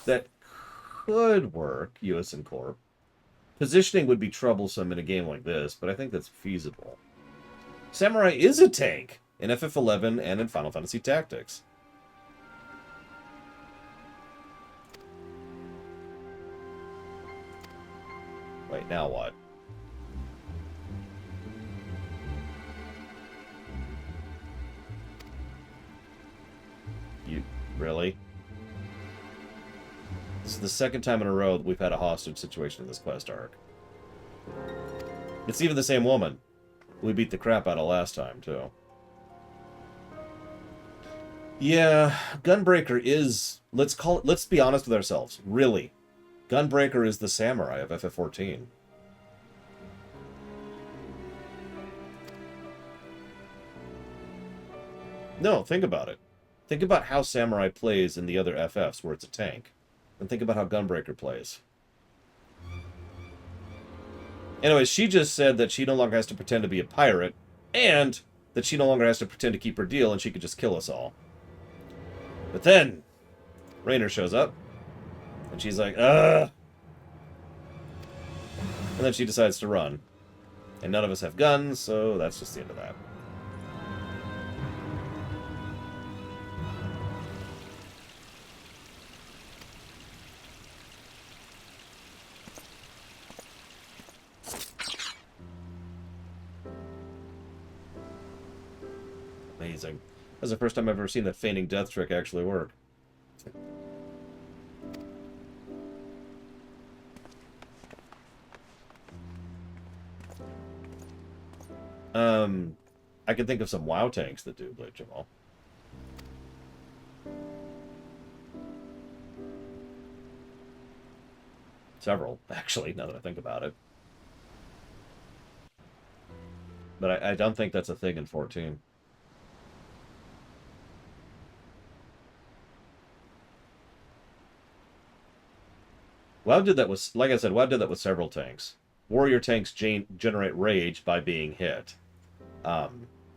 That could work, US and Corp. Positioning would be troublesome in a game like this, but I think that's feasible. Samurai is a tank in FF11 and in Final Fantasy Tactics. Wait, now what? You... really? This is the second time in a row that we've had a hostage situation in this quest arc. It's even the same woman. We beat the crap out of last time, too. Yeah, Gunbreaker is... let's be honest with ourselves. Really. Gunbreaker is the samurai of FF14. No, think about it. Think about how samurai plays in the other FFs where it's a tank. And think about how Gunbreaker plays. Anyways, she just said that she no longer has to pretend to be a pirate, and that she no longer has to pretend to keep her deal, and she could just kill us all. But then, Raynor shows up, and she's like, ugh! And then she decides to run. And none of us have guns, so that's just the end of that. Amazing. That's the first time I've ever seen that feigning death trick actually work. I can think of some WoW tanks that do Blade Jamal. Several, actually, now that I think about it. But I don't think that's a thing in 14. WoW did that with, like I said, WoW did that with several tanks. Warrior tanks generate rage by being hit.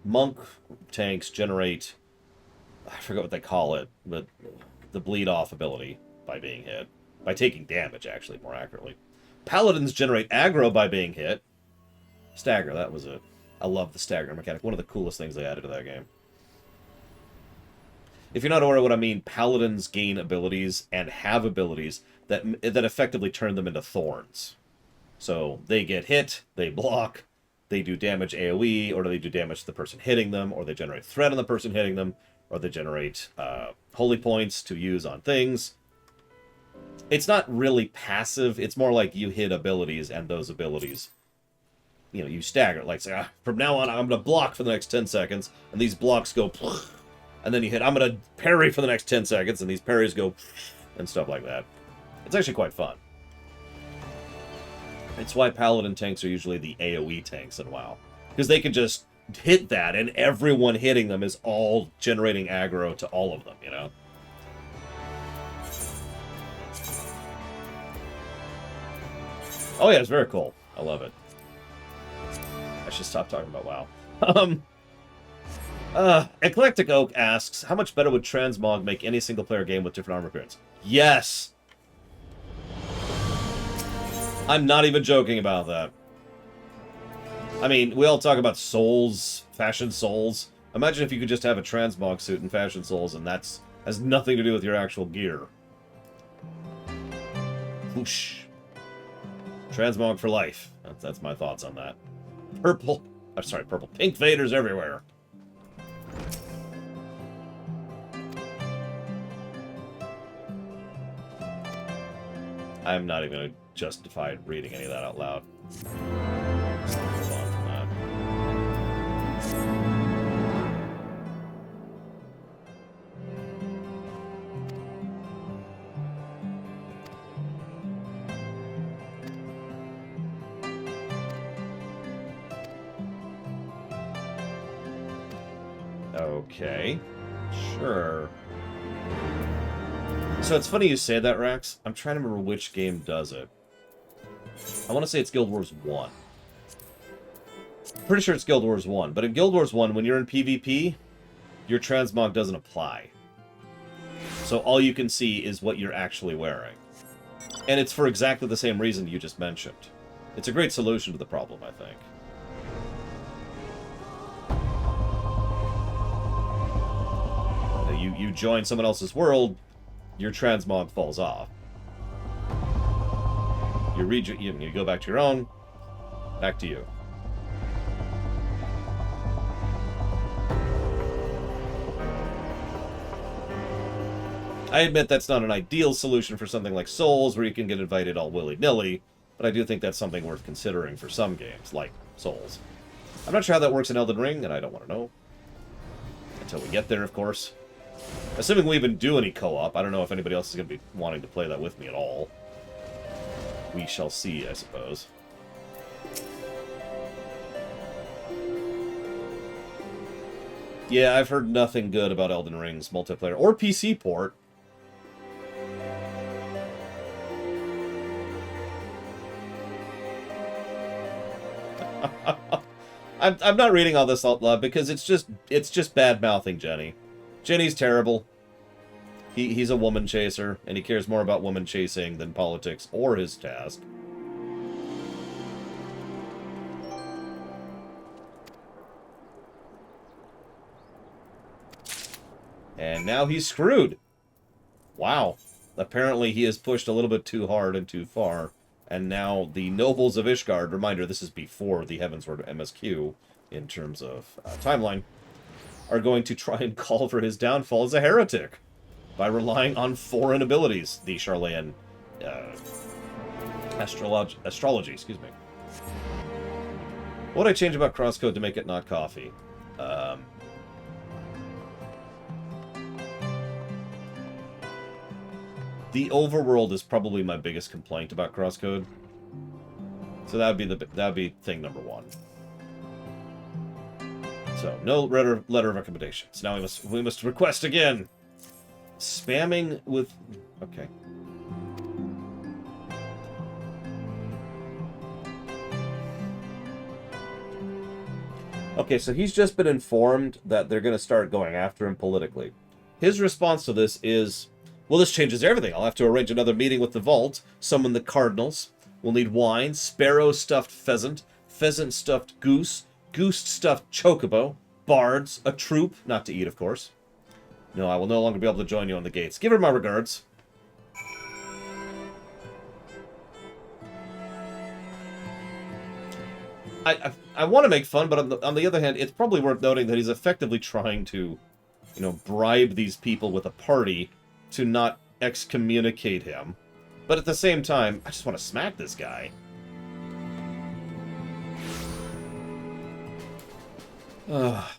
Monk tanks generate, I forget what they call it, but the bleed off ability by being hit. By taking damage, actually, more accurately. Paladins generate aggro by being hit. Stagger, that was it. I love the stagger mechanic. One of the coolest things they added to that game. If you're not aware of what I mean, Paladins gain abilities and have abilities that effectively turn them into thorns. So they get hit, they block, they do damage AoE, or they do damage to the person hitting them, or they generate threat on the person hitting them, or they generate holy points to use on things. It's not really passive, it's more like you hit abilities, and those abilities, you know, you stagger. Like, say, from now on, I'm going to block for the next 10 seconds, and these blocks go, and then you hit, I'm going to parry for the next 10 seconds, and these parries go, and stuff like that. It's actually quite fun. It's why Paladin tanks are usually the AoE tanks in WoW. Because they can just hit that, and everyone hitting them is all generating aggro to all of them, you know? Oh yeah, it's very cool. I love it. I should stop talking about WoW. Eclectic Oak asks, how much better would Transmog make any single-player game with different armor appearance? Yes! I'm not even joking about that. I mean, we all talk about souls, fashion souls. Imagine if you could just have a transmog suit and fashion souls, and that's has nothing to do with your actual gear. Whoosh. Transmog for life. That's my thoughts on that. Purple. I'm sorry, purple. Pink faders everywhere. I'm not even going to justify reading any of that out loud. Just move on from that. Okay. Sure. So it's funny you say that, Rax. I'm trying to remember which game does it. I want to say it's Guild Wars 1. Pretty sure it's Guild Wars 1. But in Guild Wars 1, when you're in PvP, your transmog doesn't apply. So all you can see is what you're actually wearing. And it's for exactly the same reason you just mentioned. It's a great solution to the problem, I think. You join someone else's world, your transmog falls off. You go back to your own. Back to you. I admit that's not an ideal solution for something like Souls, where you can get invited all willy-nilly, but I do think that's something worth considering for some games, like Souls. I'm not sure how that works in Elden Ring, and I don't want to know. Until we get there, of course. Assuming we even do any co-op, I don't know if anybody else is going to be wanting to play that with me at all. We shall see, I suppose. Yeah, I've heard nothing good about Elden Ring's multiplayer or PC port. I'm not reading all this out loud because it's just bad-mouthing Jenny. Jenny's terrible. He's a woman chaser, and he cares more about woman chasing than politics or his task. And now he's screwed. Wow. Apparently he has pushed a little bit too hard and too far. And now the nobles of Ishgard, reminder, this is before the Heavensward MSQ in terms of timeline, are going to try and call for his downfall as a heretic by relying on foreign abilities, the Charlayan astrology, excuse me. What would I change about Crosscode to make it not coffee? The overworld is probably my biggest complaint about Crosscode. So that'd be thing number one. So no letter of recommendations. Now we must request again. Spamming with okay. Okay, so he's just been informed that they're going to start going after him politically. His response to this is, well, this changes everything. I'll have to arrange another meeting with the Vault, summon the Cardinals. We'll need wine, sparrow-stuffed pheasant, pheasant-stuffed goose, goose-stuffed chocobo, bards, a troop, not to eat, of course. No, I will no longer be able to join you on the gates. Give her my regards. I want to make fun, but on the other hand, it's probably worth noting that he's effectively trying to, you know, bribe these people with a party to not excommunicate him. But at the same time, I just want to smack this guy. Ugh.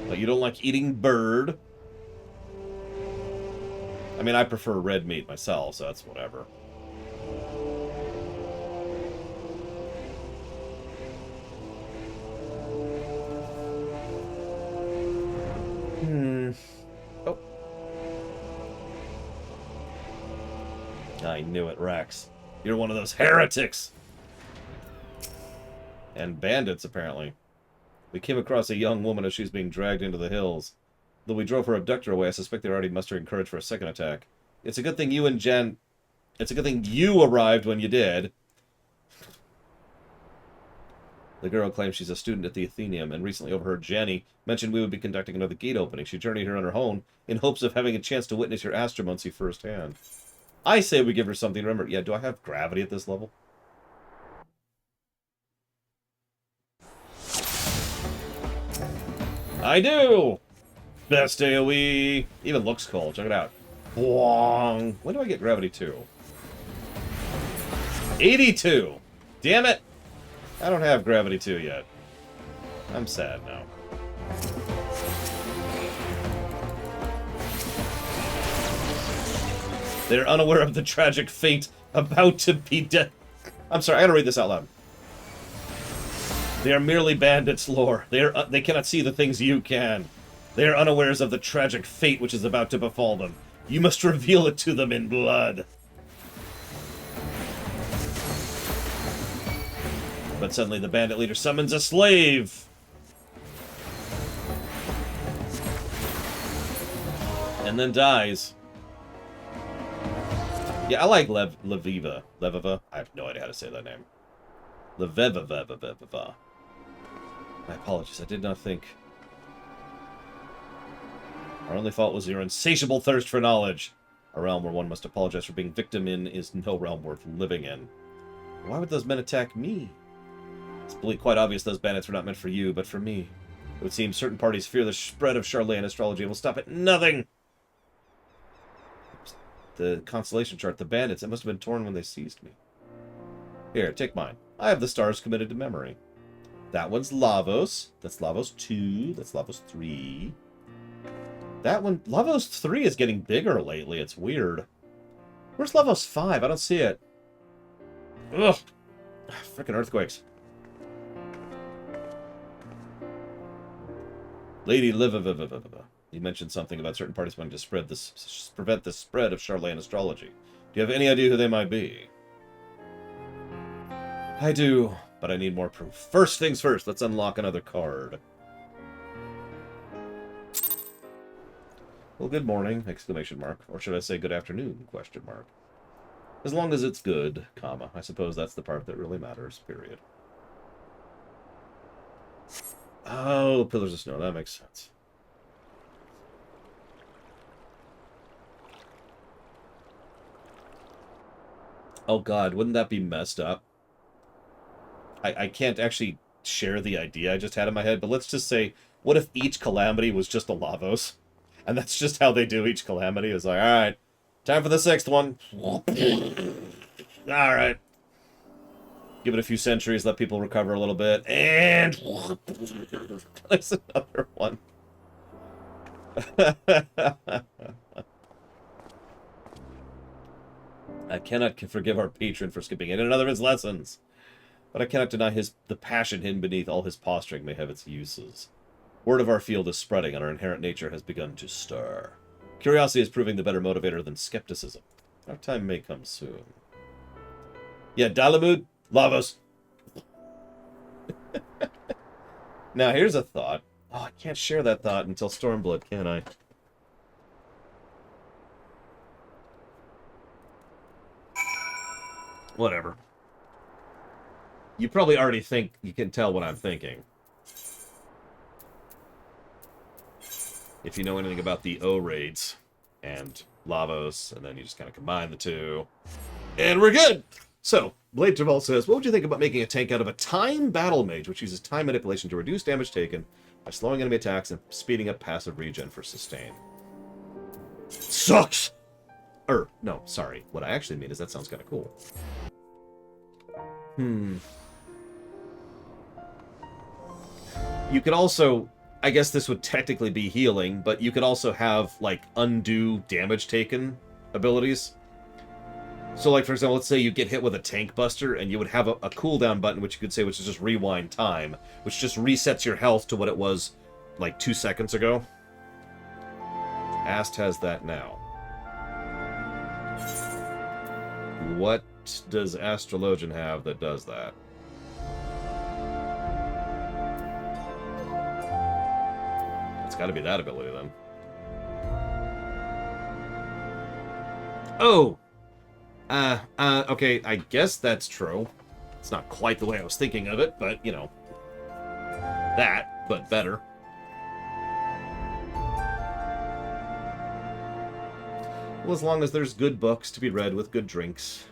But you don't like eating bird? I mean, I prefer red meat myself, so that's whatever. Oh. I knew it, Rex. You're one of those heretics! And bandits, apparently. We came across a young woman as she was being dragged into the hills. Though we drove her abductor away, I suspect they're already mustering courage for a second attack. It's a good thing you and Jen... It's a good thing you arrived when you did. The girl claims she's a student at the Athenaeum, and recently overheard Jenny mention we would be conducting another gate opening. She journeyed here on her own, in hopes of having a chance to witness your astromancy firsthand. I say we give her something to remember. Yeah, do I have gravity at this level? I do! Best AoE! Even looks cool. Check it out. Wong! When do I get gravity 2? 82! Damn it! I don't have gravity 2 yet. I'm sad now. They're unaware of the tragic fate about to be dead. I'm sorry, I gotta read this out loud. They are merely bandits, lore. They cannot see the things you can. They are unawares of the tragic fate which is about to befall them. You must reveal it to them in blood. But suddenly the bandit leader summons a slave. And then dies. Yeah, I like Leviva. I have no idea how to say that name. Leveveveveveva. My apologies, I did not think. Our only fault was your insatiable thirst for knowledge. A realm where one must apologize for being victim in is no realm worth living in. Why would those men attack me? It's quite obvious those bandits were not meant for you, but for me. It would seem certain parties fear the spread of Charlatan astrology and will stop at nothing. The constellation chart, the bandits, it must have been torn when they seized me. Here, take mine. I have the stars committed to memory. That one's Lavos. That's Lavos 2. That's Lavos 3. That one, Lavos 3 is getting bigger lately. It's weird. Where's Lavos 5? I don't see it. Ugh. Frickin' earthquakes. Lady Liva. You mentioned something about certain parties wanting to prevent the spread of Charlatan astrology. Do you have any idea who they might be? I do, but I need more proof. First things first, let's unlock another card. Well, good morning, exclamation mark. Or should I say good afternoon, question mark. As long as it's good, comma. I suppose that's the part that really matters, period. Oh, Pillars of Snow, that makes sense. Oh god, wouldn't that be messed up? I can't actually share the idea I just had in my head, but let's just say, what if each calamity was just a Lavos? And that's just how they do each calamity. It's like, alright, time for the 6th one. Alright. Give it a few centuries, let people recover a little bit, and there's another one. I cannot forgive our patron for skipping in another of his lessons, but I cannot deny the passion hidden beneath all his posturing may have its uses. Word of our field is spreading, and our inherent nature has begun to stir. Curiosity is proving the better motivator than skepticism. Our time may come soon. Yeah, Dalamud, Lavos. Now, here's a thought. Oh, I can't share that thought until Stormblood, can I? Whatever. You probably already think you can tell what I'm thinking. If you know anything about the O-Raids and Lavos, and then you just kind of combine the two. And we're good! So, Blade Travel says, what would you think about making a tank out of a time battle mage, which uses time manipulation to reduce damage taken by slowing enemy attacks and speeding up passive regen for sustain? Sucks! No, sorry. What I actually mean is that sounds kind of cool. You could also, I guess this would technically be healing, but you could also have, like, undo damage taken abilities. So, like, for example, let's say you get hit with a tank buster, and you would have a cooldown button, which you could say, which is just rewind time, which just resets your health to what it was, like, 2 seconds ago. AST has that now. What does Astrologian have that does that? It's got to be that ability, then. Oh! Okay, I guess that's true. It's not quite the way I was thinking of it, but, you know. That, but better. Well, as long as there's good books to be read with good drinks,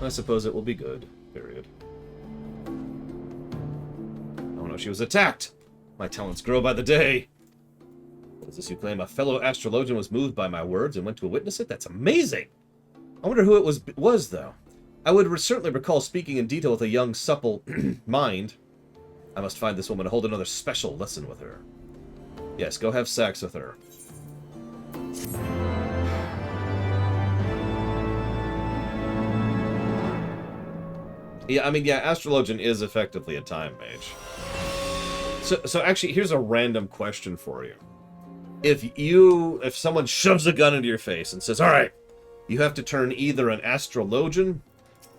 I suppose it will be good, period. Oh no, she was attacked! My talents grow by the day. What is this you claim? A fellow Astrologian was moved by my words and went to witness it? That's amazing! I wonder who it was though. I would certainly recall speaking in detail with a young, supple mind. I must find this woman and hold another special lesson with her. Yes, go have sex with her. Yeah, I mean, yeah, Astrologian is effectively a time mage. So actually, here's a random question for you. If someone shoves a gun into your face and says, alright, you have to turn either an Astrologian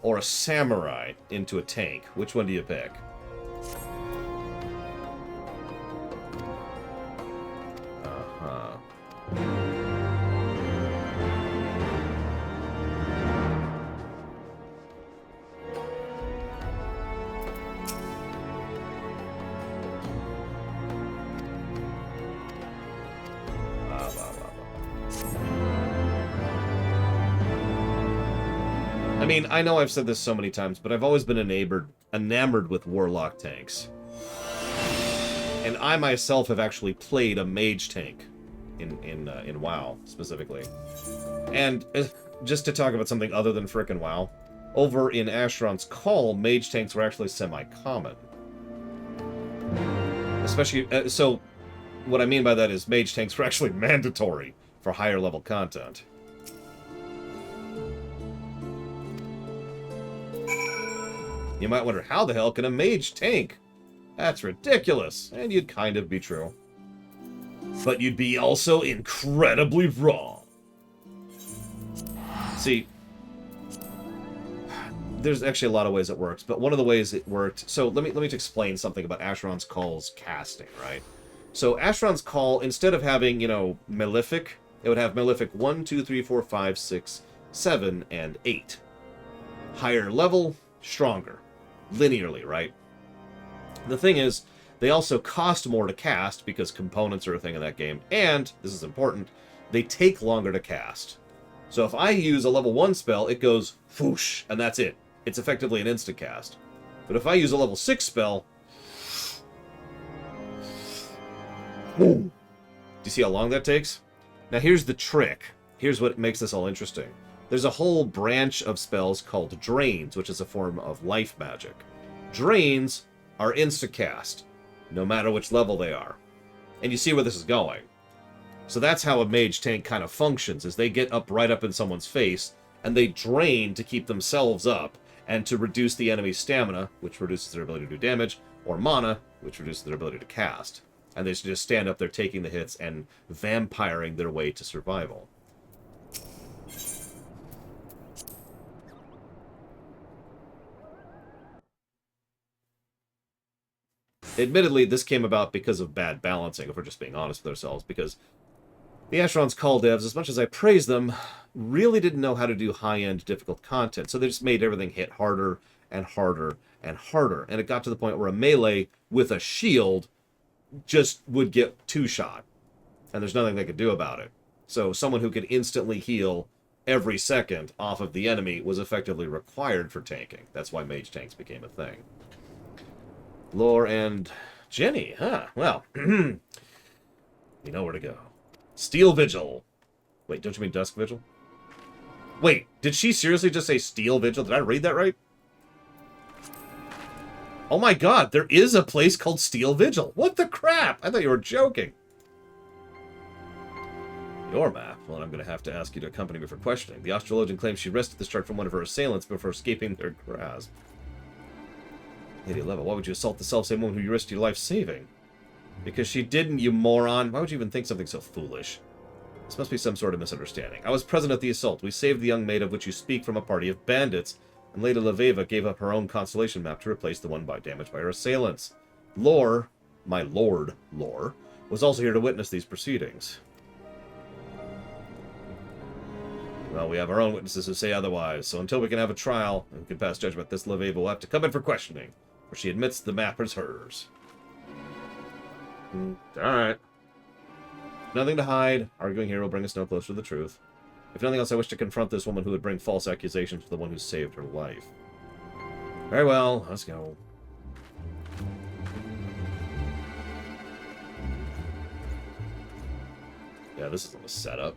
or a samurai into a tank, which one do you pick? Uh-huh. I mean, I know I've said this so many times, but I've always been enamored with Warlock tanks. And I myself have actually played a Mage tank in WoW, specifically. And just to talk about something other than frickin' WoW, over in Asheron's Call, Mage tanks were actually semi-common. Especially, so what I mean by that is Mage tanks were actually mandatory for higher level content. You might wonder, how the hell can a Mage tank? That's ridiculous. And you'd kind of be true. But you'd be also incredibly wrong. See, there's actually a lot of ways it works, but one of the ways it worked... So let me explain something about Asheron's Call's casting, right? So Asheron's Call, instead of having, you know, Malefic, it would have Malefic 1, 2, 3, 4, 5, 6, 7, and 8. Higher level, stronger. Linearly, right? The thing is, they also cost more to cast because components are a thing in that game, and, this is important, they take longer to cast. So if I use a level 1 spell, it goes whoosh, and that's it. It's effectively an instant cast. But if I use a level 6 spell... Boom. Do you see how long that takes? Now here's the trick. Here's what makes this all interesting. There's a whole branch of spells called Drains, which is a form of life magic. Drains are insta-cast, no matter which level they are. And you see where this is going. So that's how a Mage tank kind of functions, is they get up right up in someone's face, and they drain to keep themselves up, and to reduce the enemy's stamina, which reduces their ability to do damage, or mana, which reduces their ability to cast. And they just stand up there taking the hits and vampiring their way to survival. Admittedly, this came about because of bad balancing, if we're just being honest with ourselves, because the Asheron's Call devs, as much as I praise them, really didn't know how to do high-end, difficult content, so they just made everything hit harder and harder and harder, and it got to the point where a melee with a shield just would get two-shot, and there's nothing they could do about it. So someone who could instantly heal every second off of the enemy was effectively required for tanking. That's why Mage tanks became a thing. Lore and Jenny, huh? Well, you know where to go. Steel Vigil. Wait, don't you mean Dusk Vigil? Wait, did she seriously just say Steel Vigil? Did I read that right? Oh my god, there is a place called Steel Vigil. What the crap? I thought you were joking. Your map? Well, I'm going to have to ask you to accompany me for questioning. The Astrologian claims she wrested this chart from one of her assailants before escaping their grasp. Lady Leva, why would you assault the self-same woman who you risked your life saving? Because she didn't, you moron. Why would you even think something so foolish? This must be some sort of misunderstanding. I was present at the assault. We saved the young maid of which you speak from a party of bandits, and Lady Leveva gave up her own constellation map to replace the one damaged by her assailants. Lore, my lord, Lore, was also here to witness these proceedings. Well, we have our own witnesses who say otherwise, so until we can have a trial and we can pass judgment, this Leveva will have to come in for questioning, where she admits the map is hers. Alright. Nothing to hide. Arguing here will bring us no closer to the truth. If nothing else, I wish to confront this woman who would bring false accusations to the one who saved her life. Very well, let's go. Yeah, this isn't a setup.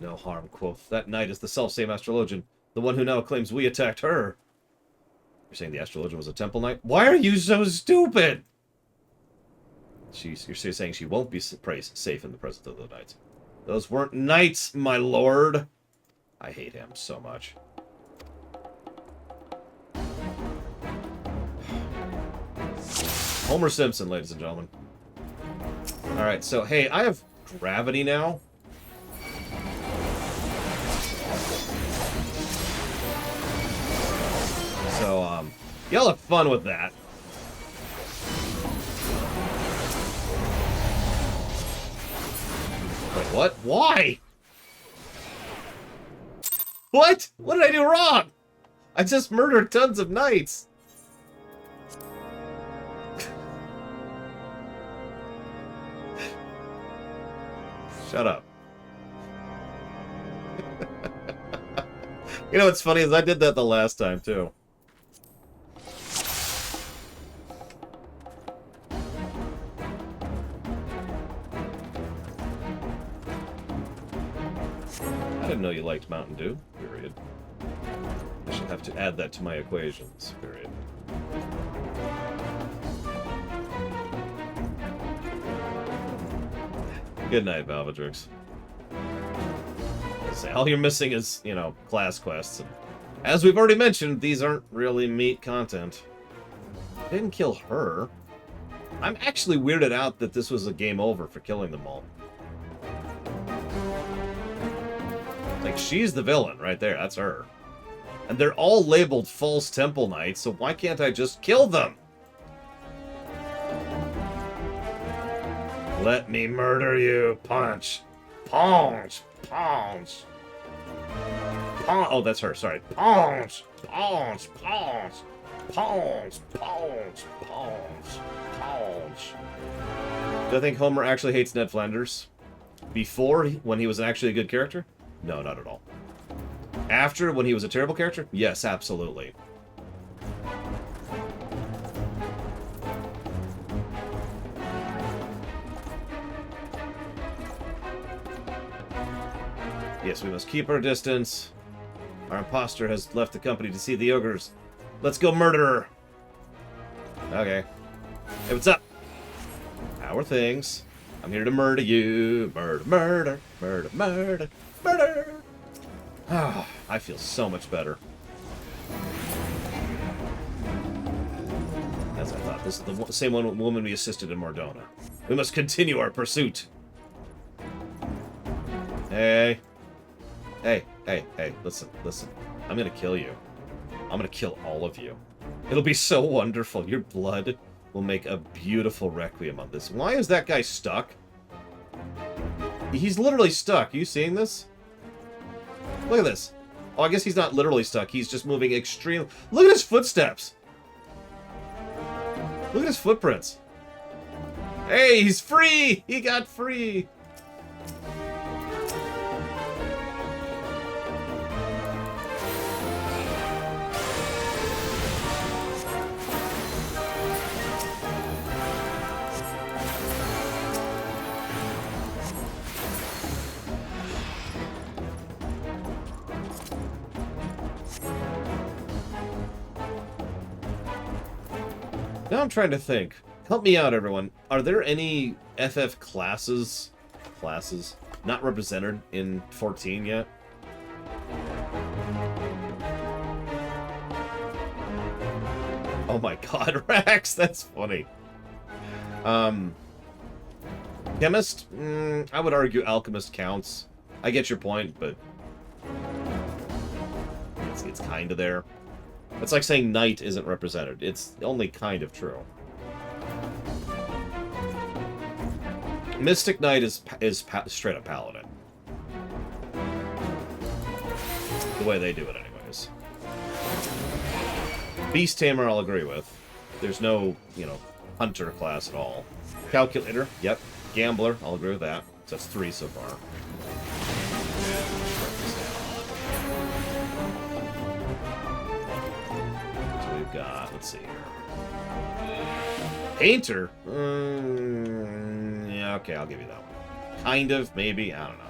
No harm, quoth. That knight is the self-same Astrologian, the one who now claims we attacked her. You're saying the Astrologian was a temple knight? Why are you so stupid? You're saying she won't be safe in the presence of the knights. Those weren't knights, my lord. I hate him so much. Homer Simpson, ladies and gentlemen. Alright, so, hey, I have gravity now. So, y'all have fun with that. Wait, what? Why? What? What did I do wrong? I just murdered tons of knights. Shut up. You know what's funny is I did that the last time, too. I didn't know you liked Mountain Dew, period. I should have to add that to my equations, period. Good night, Valvidrix. All you're missing is, you know, class quests. And as we've already mentioned, these aren't really meat content. I didn't kill her. I'm actually weirded out that this was a game over for killing them all. Like, she's the villain right there. That's her. And they're all labeled false temple knights, so why can't I just kill them? Let me murder you. Punch. Punch. Punch. Punch. Oh, that's her. Sorry. Punch. Punch. Punch. Punch. Punch. Punch. Punch. Do I think Homer actually hates Ned Flanders? Before, when he was actually a good character? No, not at all. After, when he was a terrible character? Yes, absolutely. Yes, we must keep our distance. Our imposter has left the company to see the ogres. Let's go murder her. Okay. Hey, what's up? How are things? I'm here to murder you. Murder, murder, murder, murder, murder. Ah, I feel so much better. As I thought, this is the same woman we assisted in Mordona. We must continue our pursuit. Hey. Hey, hey, hey, listen, listen. I'm gonna kill you. I'm gonna kill all of you. It'll be so wonderful. Your blood will make a beautiful requiem on this. Why is that guy stuck? He's literally stuck. Are you seeing this? Look at this. Oh, I guess he's not literally stuck. He's just moving extremely... Look at his footsteps. Look at his footprints. Hey, he's free! He got free! Now I'm trying to think. Help me out, everyone. Are there any FF classes not represented in 14 yet? Oh my god, Rax, that's funny. Chemist? I would argue Alchemist counts. I get your point, but it's kind of there. It's like saying Knight isn't represented. It's only kind of true. Mystic Knight is straight up Paladin. The way they do it, anyways. Beast Tamer, I'll agree with. There's no, you know, Hunter class at all. Calculator, yep. Gambler, I'll agree with that. So that's 3 so far. God, let's see here. Painter? Yeah, okay, I'll give you that one. Kind of, maybe, I don't know.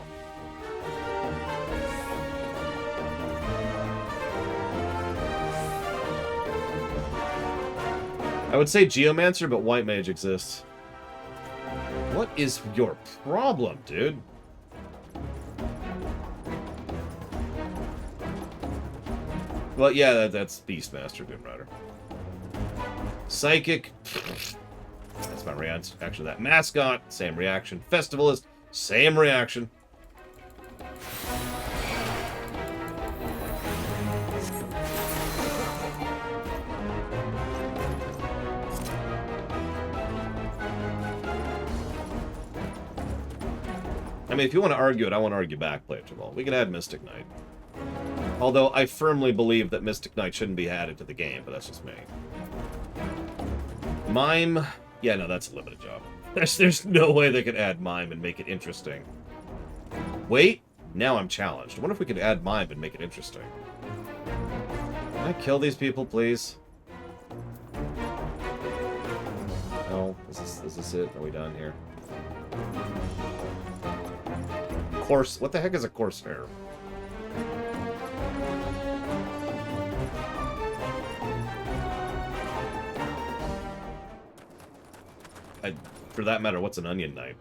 I would say Geomancer, but White Mage exists. What is your problem, dude? Well, yeah, that's Beastmaster, Doom Rider. Psychic. That's my reaction. Actually, that mascot, same reaction. Festivalist, same reaction. I mean, if you want to argue it, I want to argue back, play it too well. We can add Mystic Knight. Although I firmly believe that Mystic Knight shouldn't be added to the game, but that's just me. Mime, yeah, no, that's a limited job. There's no way they could add Mime and make it interesting. Wait, now I'm challenged. I wonder if we could add mime and make it interesting. Can I kill these people, please? No, is this it? Are we done here? Course, what the heck is a Corsair? For that matter, what's an onion knight?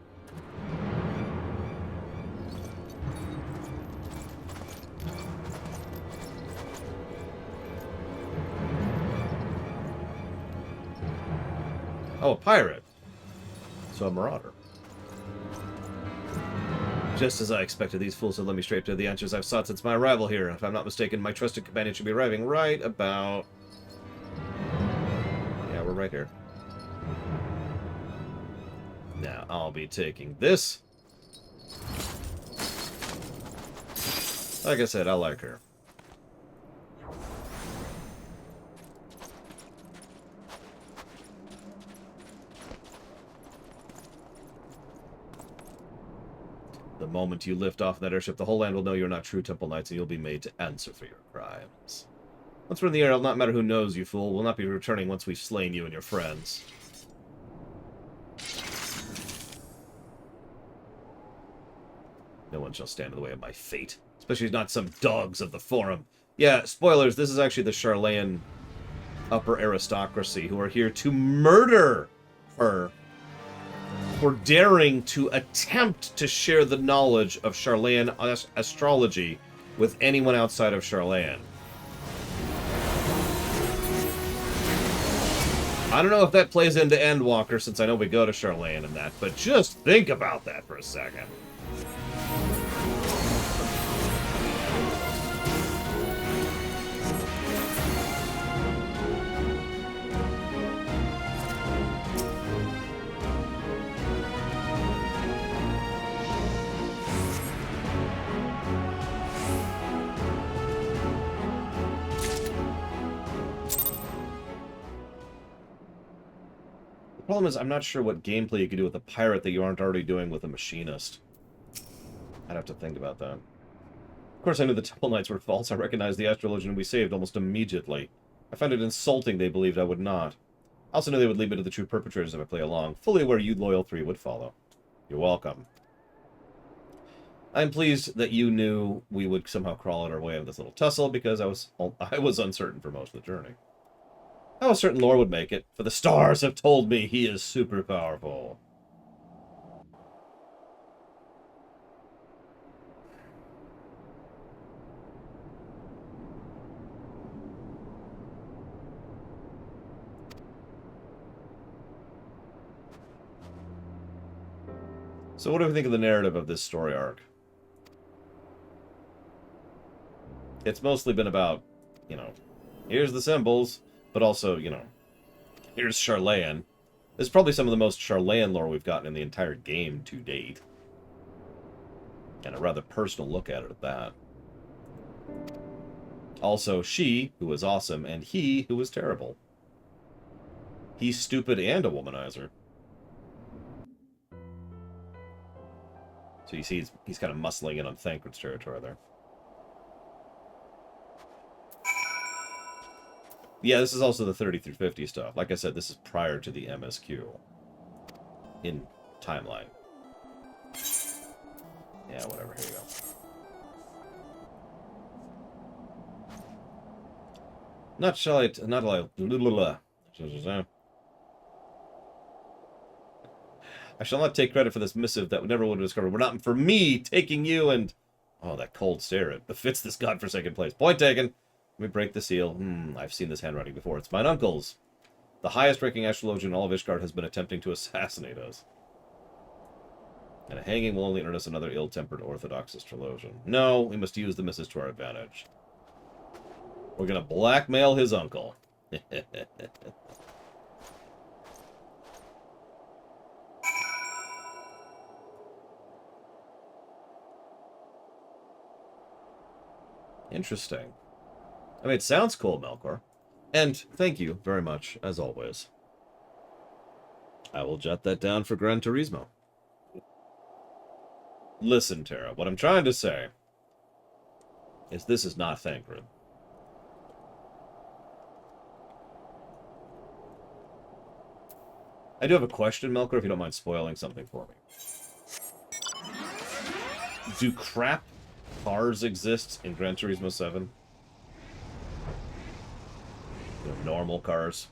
Oh, a pirate. So a marauder. Just as I expected, these fools have led me straight to the answers I've sought since my arrival here. If I'm not mistaken, my trusted companion should be arriving right about... Yeah, we're right here. Now, I'll be taking this. Like I said, I like her. The moment you lift off that airship, the whole land will know you're not true Temple Knights, and you'll be made to answer for your crimes. Once we're in the air, it'll not matter who knows you, fool. We'll not be returning once we've slain you and your friends. No one shall stand in the way of my fate. Especially not some dogs of the Forum. Yeah, spoilers, this is actually the Charlayan upper aristocracy who are here to murder her for daring to attempt to share the knowledge of Charlayan astrology with anyone outside of Charlayan. I don't know if that plays into Endwalker, since I know we go to Charlayan and that, but just think about that for a second. The problem is, I'm not sure what gameplay you could do with a pirate that you aren't already doing with a machinist. I'd have to think about that. Of course, I knew the Temple Knights were false. I recognized the Astrologian we saved almost immediately. I found it insulting they believed I would not. I also knew they would lead me to the true perpetrators if I play along, fully aware you loyal three would follow. You're welcome. I'm pleased that you knew we would somehow crawl out our way of this little tussle, because I was uncertain for most of the journey. I was certain Lore would make it, for the stars have told me he is super powerful. So what do we think of the narrative of this story arc? It's mostly been about, you know, here's the symbols, but also, you know, here's Charlayan. This is probably some of the most Charlayan lore we've gotten in the entire game to date. And a rather personal look at it at that. Also, she, who is awesome, and he, who is terrible. He's stupid and a womanizer. So you see, he's kind of muscling in on Thancred's territory there. Yeah, this is also the 30 through 50 stuff. Like I said, this is prior to the MSQ. In timeline. Yeah, whatever. Here you go. Not shall I... Not like... I shall not take credit for this missive that never would have discovered. Were not for me taking you and... Oh, that cold stare. It befits this godforsaken place. Point taken. Let me break the seal. I've seen this handwriting before. It's mine uncle's. The highest-ranking astrologian in all of Ishgard has been attempting to assassinate us. And a hanging will only earn us another ill-tempered Orthodox astrologian. No, we must use the missus to our advantage. We're gonna blackmail his uncle. Interesting. I mean, it sounds cool, Melkor. And thank you very much, as always. I will jot that down for Gran Turismo. Listen, Tara, what I'm trying to say is this is not Thancred. I do have a question, Melkor, if you don't mind spoiling something for me. Do crap cars exist in Gran Turismo 7? You know, normal cars?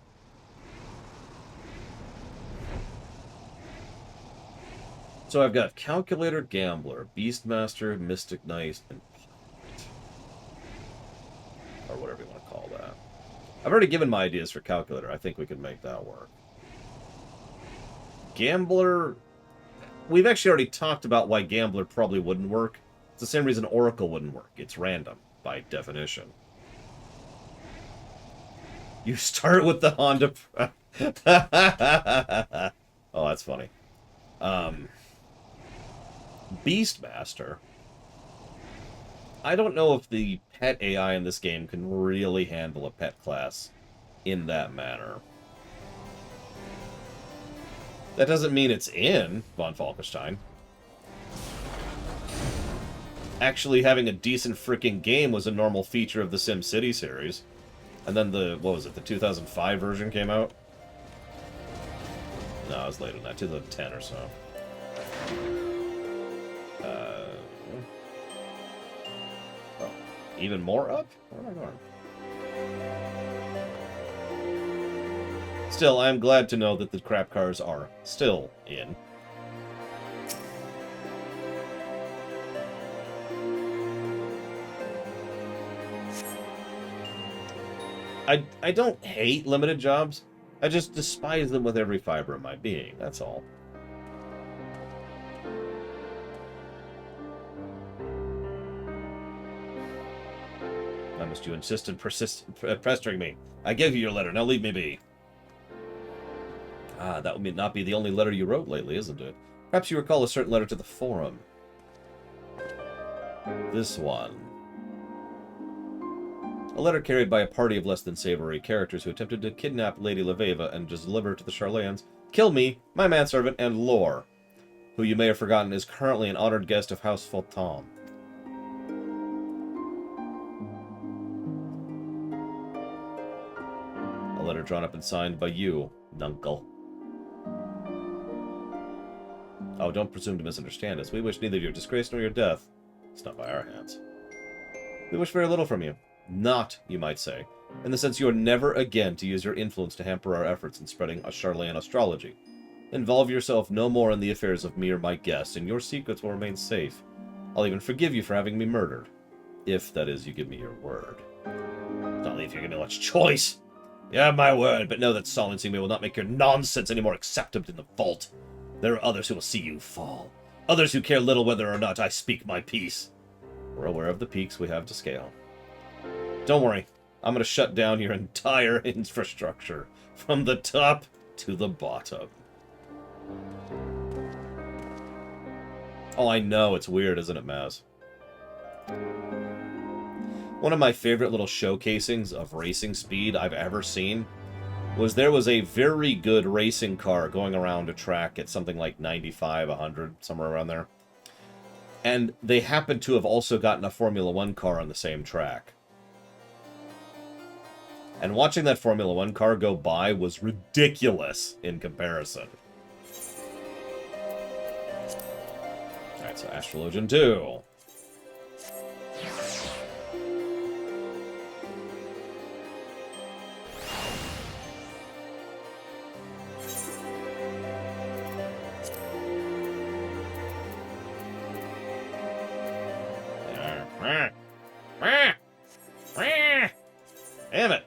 So I've got Calculator, Gambler, Beastmaster, Mystic Knight, and Pirate. Or whatever you want to call that. I've already given my ideas for Calculator. I think we could make that work. Gambler... We've actually already talked about why Gambler probably wouldn't work. It's the same reason Oracle wouldn't work. It's random, by definition. You start with the Honda... Oh, that's funny. Beastmaster. I don't know if the pet AI in this game can really handle a pet class in that manner. That doesn't mean it's in Von Falkenstein. Actually, having a decent freaking game was a normal feature of the SimCity series. And then the, what was it, the 2005 version came out? No, it was later than that, 2010 or so. Oh, even more up? Where am I going? Still, I'm glad to know that the crap cars are still in. I don't hate limited jobs. I just despise them with every fiber of my being, that's all. Why must you insist and pestering me? I gave you your letter, now leave me be. Ah, that would not be the only letter you wrote lately, isn't it? Perhaps you recall a certain letter to the Forum. This one. A letter carried by a party of less than savory characters who attempted to kidnap Lady Leveva and just deliver her to the Charlayans, kill me, my manservant, and Lore, who you may have forgotten is currently an honored guest of House Fulton. A letter drawn up and signed by you, Nuncle. Oh, don't presume to misunderstand us. We wish neither your disgrace nor your death. It's not by our hands. We wish very little from you. Not, you might say, in the sense you are never again to use your influence to hamper our efforts in spreading a Charlayan astrology. Involve yourself no more in the affairs of me or my guests, and your secrets will remain safe. I'll even forgive you for having me murdered. If, that is, you give me your word. Not if you give me much choice. You have my word, but know that silencing me will not make your nonsense any more accepted in the vault. There are others who will see you fall. Others who care little whether or not I speak my piece. We're aware of the peaks we have to scale. Don't worry, I'm going to shut down your entire infrastructure, from the top to the bottom. Oh, I know, it's weird, isn't it, Maz? One of my favorite little showcasings of racing speed I've ever seen was there was a very good racing car going around a track at something like 95, 100, somewhere around there. And they happened to have also gotten a Formula 1 car on the same track. And watching that Formula 1 car go by was ridiculous in comparison. Alright, so Astrologian 2. Damn it.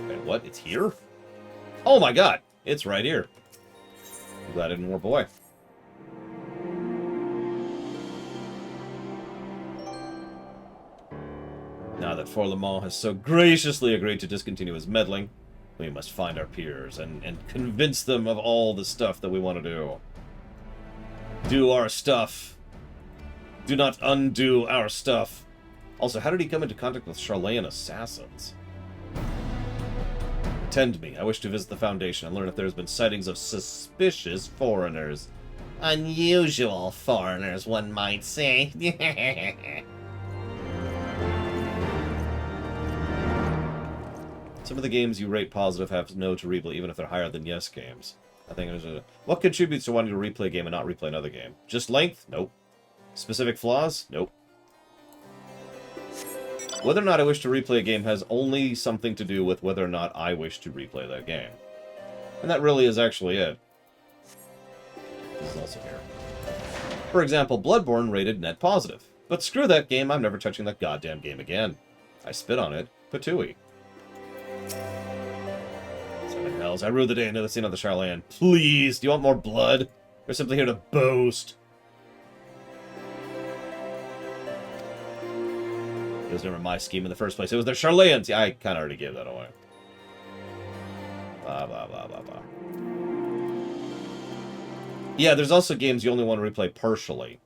Wait, what? It's here? Oh my god! It's right here. I'm glad I didn't warp away. Now that Forlemont has so graciously agreed to discontinue his meddling, we must find our peers and convince them of all the stuff that we want to do. Do our stuff. Do not undo our stuff. Also, how did he come into contact with Charlayan assassins? Attend me. I wish to visit the Foundation and learn if there has been sightings of suspicious foreigners. Unusual foreigners, one might say. Some of the games you rate positive have no to replay, even if they're higher than yes games. I think there's a... What contributes to wanting to replay a game and not replay another game? Just length? Nope. Specific flaws? Nope. Whether or not I wish to replay a game has only something to do with whether or not I wish to replay that game. And that really is actually it. This is also here. For example, Bloodborne rated net positive. But screw that game, I'm never touching that goddamn game again. I spit on it. Patooey. Seven hells. I rue the day another scene on the Charlatan. Please, do you want more blood? Or simply here to boast? It was never my scheme in the first place. It was their Charlatans. Yeah, I kind of already gave that away. Blah, blah, blah, blah, blah. Yeah, there's also games you only want to replay partially,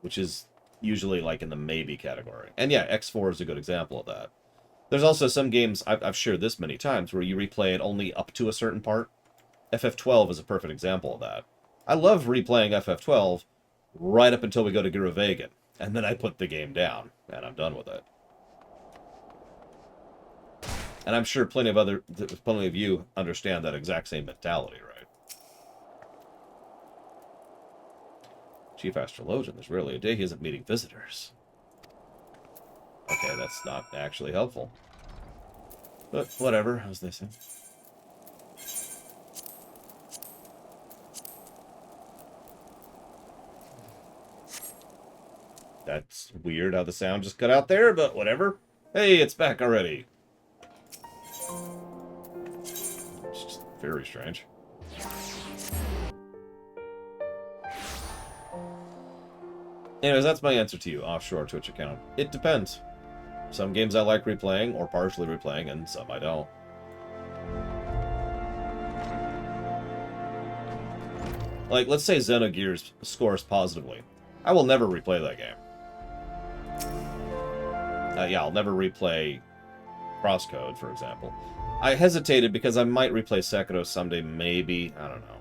which is usually like in the maybe category. And yeah, X4 is a good example of that. There's also some games, I've shared this many times, where you replay it only up to a certain part. FF12 is a perfect example of that. I love replaying FF12 right up until we go to Guru-Vegan, and then I put the game down, and I'm done with it. And I'm sure plenty of you understand that exact same mentality, right? Chief Astrologian, there's rarely a day he isn't meeting visitors. Okay, that's not actually helpful. But whatever, as they say. That's weird how the sound just cut out there, but whatever. Hey, it's back already. It's just very strange. Anyways, that's my answer to you, offshore Twitch account. It depends. Some games I like replaying, or partially replaying, and some I don't. Like, let's say Xenogears scores positively. I will never replay that game. Yeah, I'll never replay Crosscode, for example. I hesitated because I might replay Sekiro someday, maybe. I don't know.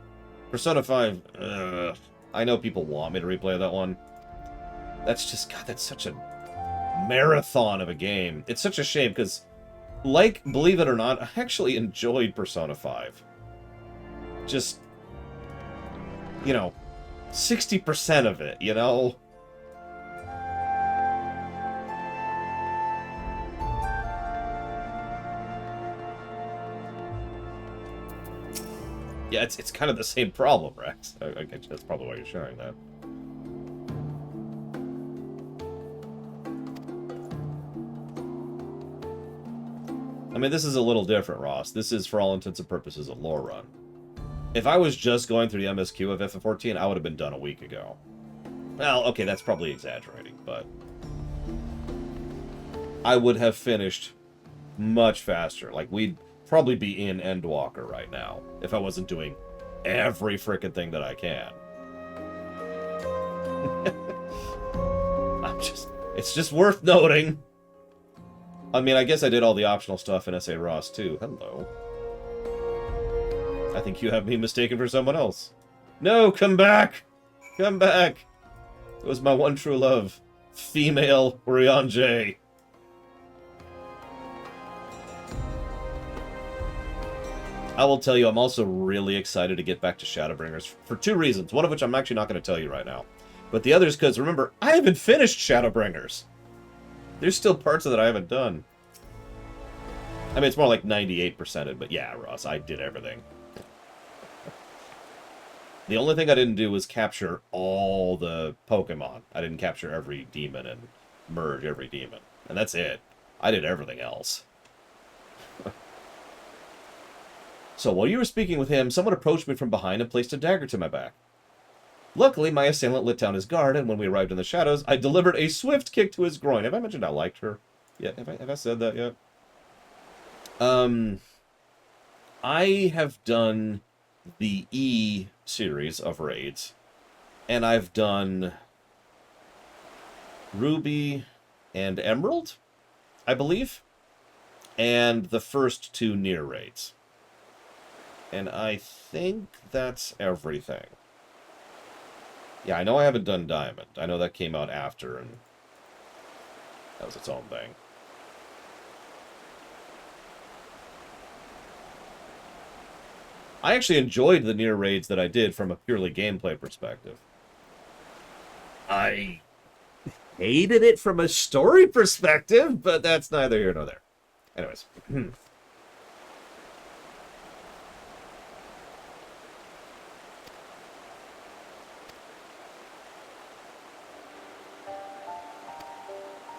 Persona 5, I know people want me to replay that one. That's just, God, that's such a marathon of a game. It's such a shame, because, like, believe it or not, I actually enjoyed Persona 5. Just, you know, 60% of it, you know? Yeah, it's kind of the same problem, Rex. I guess that's probably why you're sharing that. I mean, this is a little different, Ross. This is, for all intents and purposes, a lore run. If I was just going through the MSQ of FF14, I would have been done a week ago. Well, okay, that's probably exaggerating, but I would have finished much faster. Like, we'd probably be in Endwalker right now if I wasn't doing every frickin' thing that I can. It's just worth noting. I mean, I guess I did all the optional stuff in S.A. Ross, too. Hello. I think you have me mistaken for someone else. No, come back! Come back! It was my one true love. Female Ryanje. I will tell you, I'm also really excited to get back to Shadowbringers for two reasons. One of which I'm actually not going to tell you right now. But the other is because, remember, I haven't finished Shadowbringers. There's still parts of it I haven't done. I mean, it's more like 98%ed, but yeah, Ross, I did everything. The only thing I didn't do was capture all the Pokemon. I didn't capture every demon and merge every demon. And that's it. I did everything else. So while you were speaking with him, someone approached me from behind and placed a dagger to my back. Luckily, my assailant lit down his guard, and when we arrived in the shadows, I delivered a swift kick to his groin. Have I mentioned I liked her? Yeah, have I said that yet? I have done the E series of raids, and I've done Ruby and Emerald, I believe, and the first two Nier raids. And I think that's everything. Yeah, I know I haven't done Diamond. I know that came out after, and that was its own thing. I actually enjoyed the Nier raids that I did from a purely gameplay perspective. I hated it from a story perspective, but that's neither here nor there. Anyways.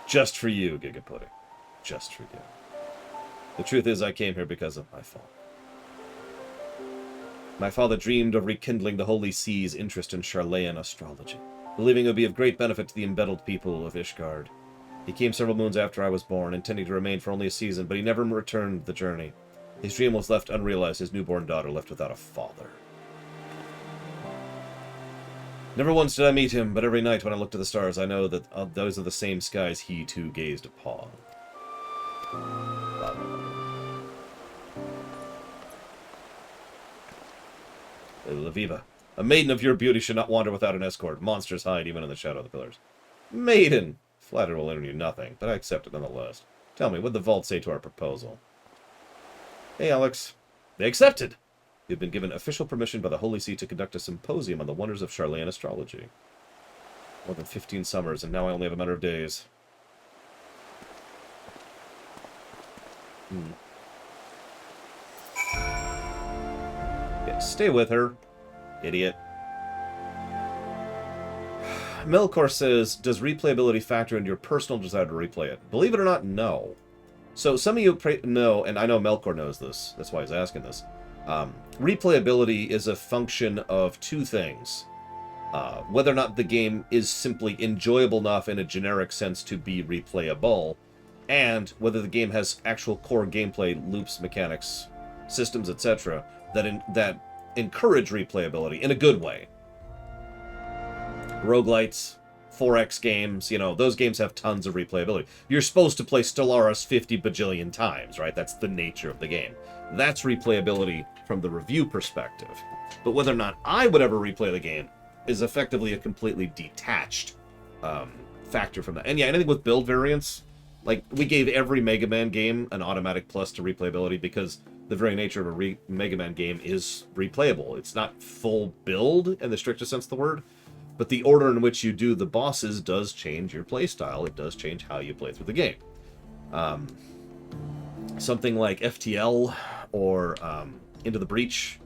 Just for you, Gigapudding. Just for you. The truth is, I came here because of my fault. My father dreamed of rekindling the Holy See's interest in Charlayan astrology, believing it would be of great benefit to the embattled people of Ishgard. He came several moons after I was born, intending to remain for only a season, but he never returned the journey. His dream was left unrealized, his newborn daughter left without a father. Never once did I meet him, but every night when I look to the stars, I know that those are the same skies he, too, gazed upon. Laviva, a maiden of your beauty should not wander without an escort. Monsters hide even in the shadow of the pillars. Maiden! Flattery will earn you nothing, but I accept it nonetheless. Tell me, what did the vault say to our proposal? Hey, Alex. They accepted! You've been given official permission by the Holy See to conduct a symposium on the wonders of Charlayan astrology. More than 15 summers, and now I only have a matter of days. Yeah, stay with her, idiot. Melkor says, does replayability factor into your personal desire to replay it? Believe it or not, no. So some of you know, and I know Melkor knows this, that's why he's asking this. Replayability is a function of two things. Whether or not the game is simply enjoyable enough in a generic sense to be replayable, and whether the game has actual core gameplay loops, mechanics, systems, etc. that encourage replayability in a good way. Roguelites, 4X games, you know, those games have tons of replayability. You're supposed to play Stellaris 50 bajillion times, right? That's the nature of the game. That's replayability from the review perspective. But whether or not I would ever replay the game is effectively a completely detached factor from that. And yeah, anything with build variants, like, we gave every Mega Man game an automatic plus to replayability because the very nature of a Mega Man game is replayable. It's not full build in the strictest sense of the word, but the order in which you do the bosses does change your playstyle. It does change how you play through the game. Something like FTL or Into the Breach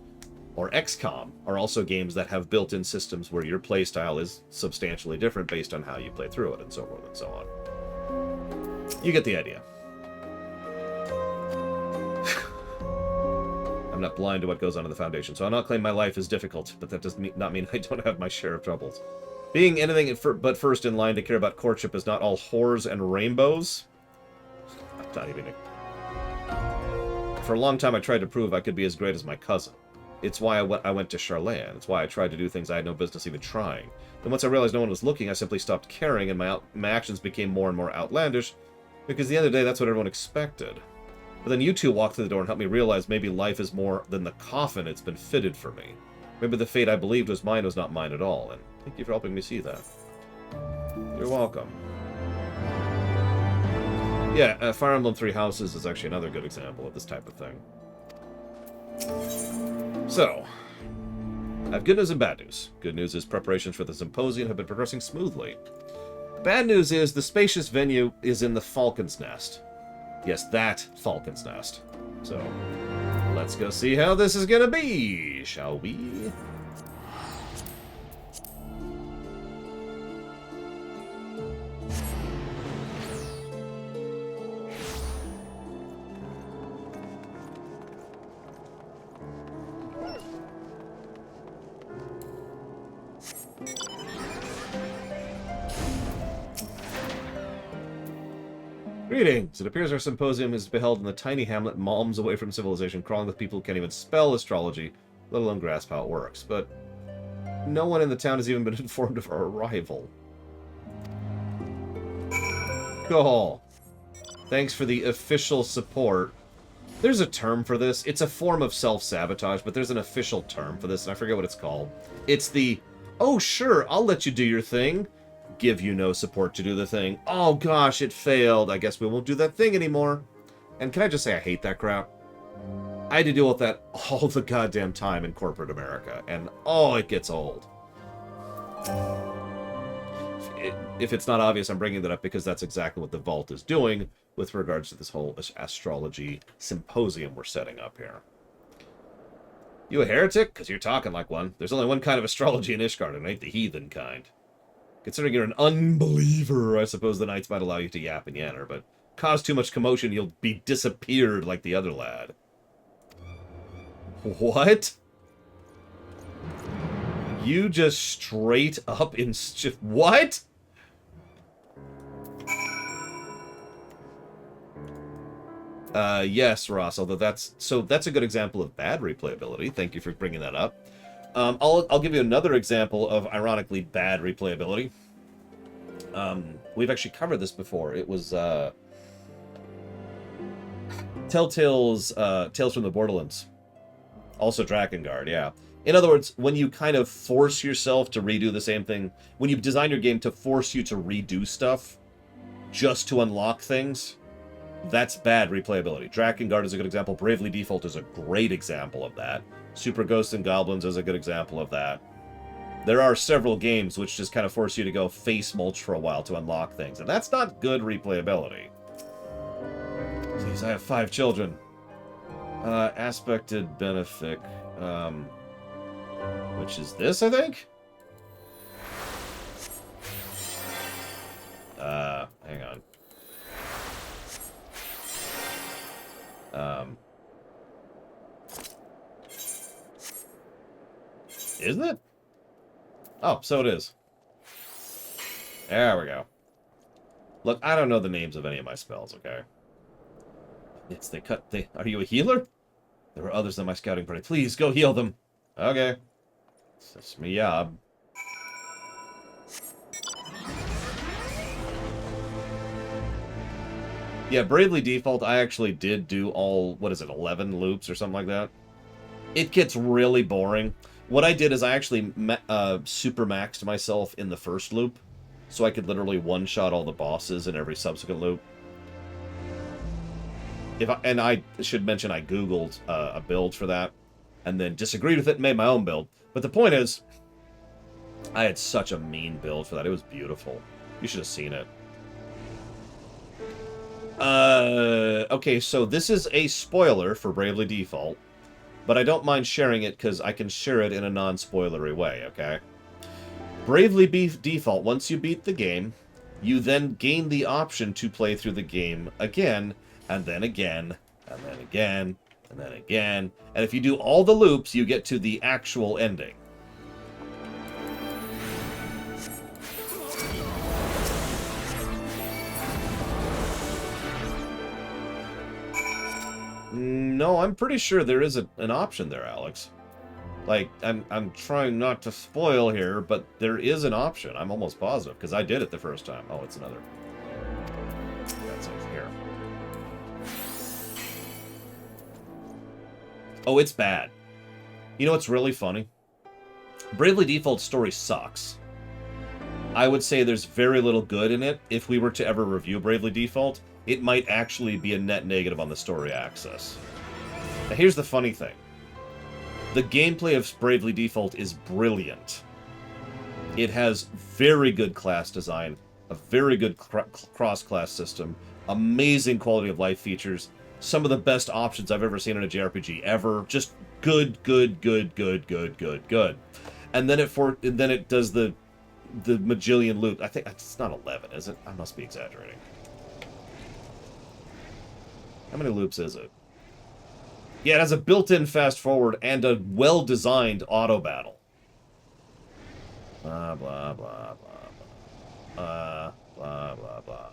or XCOM are also games that have built-in systems where your playstyle is substantially different based on how you play through it, and so forth and so on. You get the idea. I'm not blind to what goes on in the Foundation, so I'll not claim my life is difficult, but that does not mean I don't have my share of troubles. Being anything but first in line to care about courtship is not all whores and rainbows. I'm not even... For a long time I tried to prove I could be as great as my cousin. It's why I went to Charlayan. It's why I tried to do things I had no business even trying. Then once I realized no one was looking, I simply stopped caring, and my actions became more and more outlandish, because at the end of the day, that's what everyone expected. But then you two walked through the door and helped me realize maybe life is more than the coffin it's been fitted for me. Maybe the fate I believed was mine was not mine at all, and thank you for helping me see that. You're welcome. Yeah, Fire Emblem Three Houses is actually another good example of this type of thing. So, I have good news and bad news. Good news is preparations for the symposium have been progressing smoothly. Bad news is the spacious venue is in the Falcon's Nest. Yes, that Falcon's Nest. So, let's go see how this is gonna be, shall we? Greetings! It appears our symposium is to be held in the tiny hamlet malms away from civilization, crawling with people who can't even spell astrology, let alone grasp how it works. But no one in the town has even been informed of our arrival. Cool. Thanks for the official support. There's a term for this. It's a form of self-sabotage, but there's an official term for this, and I forget what it's called. It's the Oh, sure, I'll let you do your thing. Give you no support to do the thing. Oh, gosh, it failed. I guess we won't do that thing anymore. And can I just say I hate that crap? I had to deal with that all the goddamn time in corporate America, and oh, it gets old. If it's not obvious, I'm bringing that up because that's exactly what the Vault is doing with regards to this whole astrology symposium we're setting up here. You a heretic? Because you're talking like one. There's only one kind of astrology in Ishgard, and it ain't the heathen kind. Considering you're an unbeliever, I suppose the Knights might allow you to yap and yanner, but cause too much commotion, you'll be disappeared like the other lad. What? You just straight up in... What? Yes, Ross, although that's a good example of bad replayability. Thank you for bringing that up. I'll give you another example of ironically bad replayability. We've actually covered this before. It was Telltale's Tales from the Borderlands. Also Drakengard, yeah. In other words, when you kind of force yourself to redo the same thing, when you design your game to force you to redo stuff just to unlock things, that's bad replayability. Drakengard is a good example. Bravely Default is a great example of that. Super Ghosts and Goblins is a good example of that. There are several games which just kind of force you to go face mulch for a while to unlock things, and that's not good replayability. Please, I have 5 children. Aspected Benefic. Which is this, I think? Hang on. Isn't it? Oh, so it is. There we go. Look, I don't know the names of any of my spells, okay? Are you a healer? There were others in my scouting party. Please, go heal them. Okay. That's me job. Yeah, Bravely Default, I actually did do all, 11 loops or something like that? It gets really boring. What I did is I actually super maxed myself in the first loop, so I could literally one-shot all the bosses in every subsequent loop. And I should mention I Googled a build for that, and then disagreed with it and made my own build. But the point is, I had such a mean build for that. It was beautiful. You should have seen it. Okay, so this is a spoiler for Bravely Default, but I don't mind sharing it because I can share it in a non-spoilery way, okay? Bravely Default, once you beat the game, you then gain the option to play through the game again, and then again, and then again, and then again. And if you do all the loops, you get to the actual ending. No, I'm pretty sure there is an option there, Alex. Like, I'm trying not to spoil here, but there is an option. I'm almost positive, because I did it the first time. Oh, it's another. That's it here. Oh, it's bad. You know what's really funny? Bravely Default's story sucks. I would say there's very little good in it. If we were to ever review Bravely Default, it might actually be a net negative on the story axis. Now, here's the funny thing. The gameplay of Bravely Default is brilliant. It has very good class design, a very good cross-class system, amazing quality of life features, some of the best options I've ever seen in a JRPG ever. Just good. And then it does the majillion loop. I think it's not 11, is it? I must be exaggerating. How many loops is it? Yeah, it has a built-in fast forward and a well-designed auto battle. Blah blah blah blah blah blah blah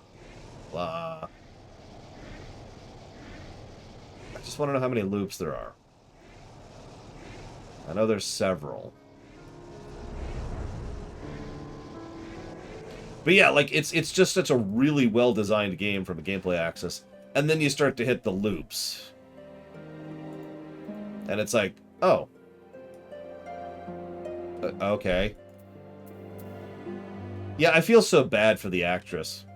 blah. I just want to know how many loops there are. I know there's several. But yeah, like it's just such a really well-designed game from a gameplay axis. And then you start to hit the loops. And it's like, oh. Okay. Yeah, I feel so bad for the actress.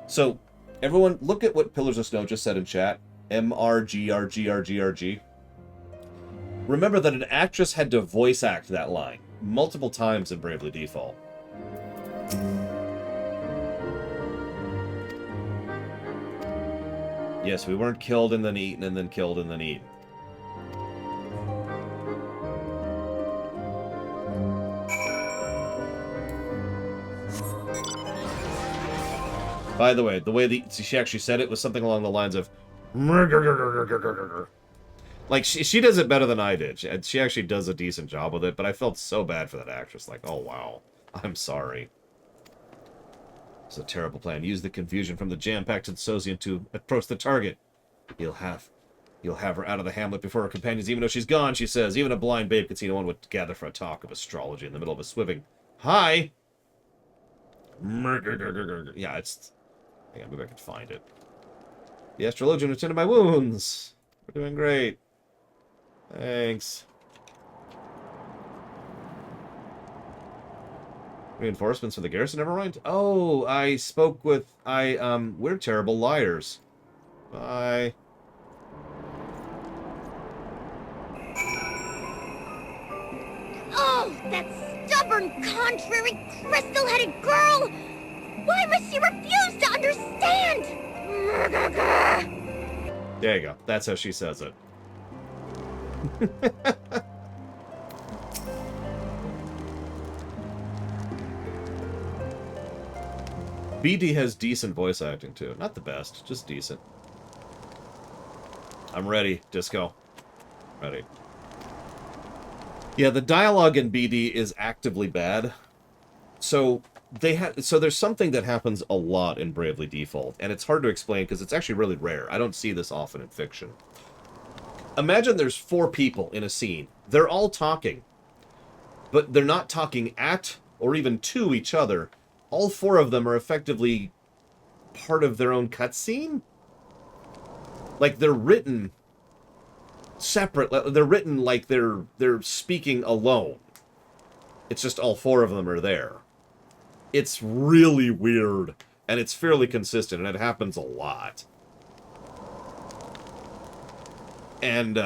So, everyone, look at what Pillars of Snow just said in chat. MRGRGRGRG. Remember that an actress had to voice act that line multiple times in Bravely Default. Yes, we weren't killed and then eaten and then killed and then eaten. By the way she actually said it was something along the lines of... Like, she does it better than I did. She actually does a decent job with it, but I felt so bad for that actress. Like, oh, wow. I'm sorry. It's a terrible plan. Use the confusion from the jam-packed Symposium to approach the target. You'll have her out of the hamlet before her companions, even though she's gone, she says. Even a blind babe could see no one would gather for a talk of astrology in the middle of a swimming. Hi! Yeah, it's... Hang on, maybe I can find it. The Astrologian attended my wounds. We're doing great. Thanks. Reinforcements for the garrison, never mind. Oh, I spoke with... we're terrible liars. Bye. Oh, that stubborn, contrary, crystal-headed girl! Why must she refuse to understand? There you go. That's how she says it. BD has decent voice acting, too. Not the best, just decent. I'm ready, Disco. Ready. Yeah, the dialogue in BD is actively bad. So there's something that happens a lot in Bravely Default, and it's hard to explain because it's actually really rare. I don't see this often in fiction. Imagine there's 4 people in a scene. They're all talking, but they're not talking at or even to each other. All 4 of them are effectively part of their own cutscene. Like, they're written separate. They're written like they're speaking alone. It's just all 4 of them are there. It's really weird, and it's fairly consistent, and it happens a lot. And,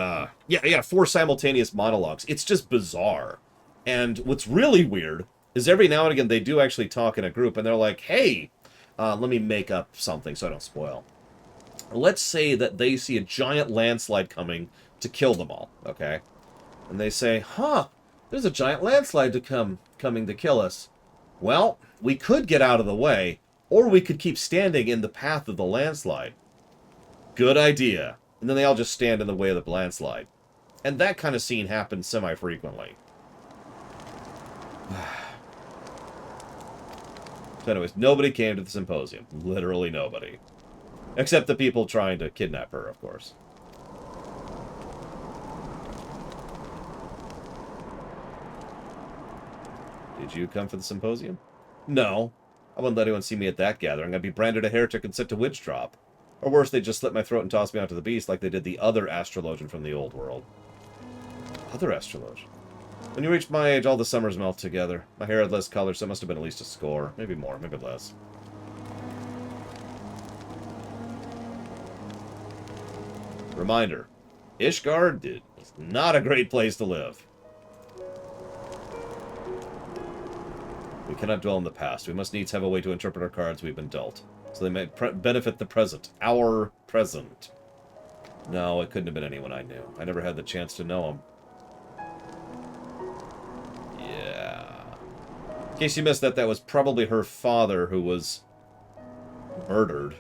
yeah, 4 simultaneous monologues. It's just bizarre. And what's really weird is every now and again they do actually talk in a group, and they're like, hey, let me make up something so I don't spoil. Let's say that they see a giant landslide coming to kill them all, okay? And they say, huh, there's a giant landslide coming to kill us. Well, we could get out of the way, or we could keep standing in the path of the landslide. Good idea. And then they all just stand in the way of the landslide. And that kind of scene happens semi-frequently. So anyways, nobody came to the symposium. Literally nobody. Except the people trying to kidnap her, of course. Did you come for the symposium? No. I wouldn't let anyone see me at that gathering. I'd be branded a heretic and sent to witch drop. Or worse, they'd just slit my throat and toss me onto the beast like they did the other Astrologian from the old world. Other Astrologian? When you reach my age, all the summers melt together. My hair had less color, so it must have been at least a score. Maybe more, maybe less. Reminder. Ishgard is not a great place to live. We cannot dwell in the past. We must needs have a way to interpret our cards we've been dealt, so they may benefit the present. Our present. No, it couldn't have been anyone I knew. I never had the chance to know him. Yeah. In case you missed that, that was probably her father who was murdered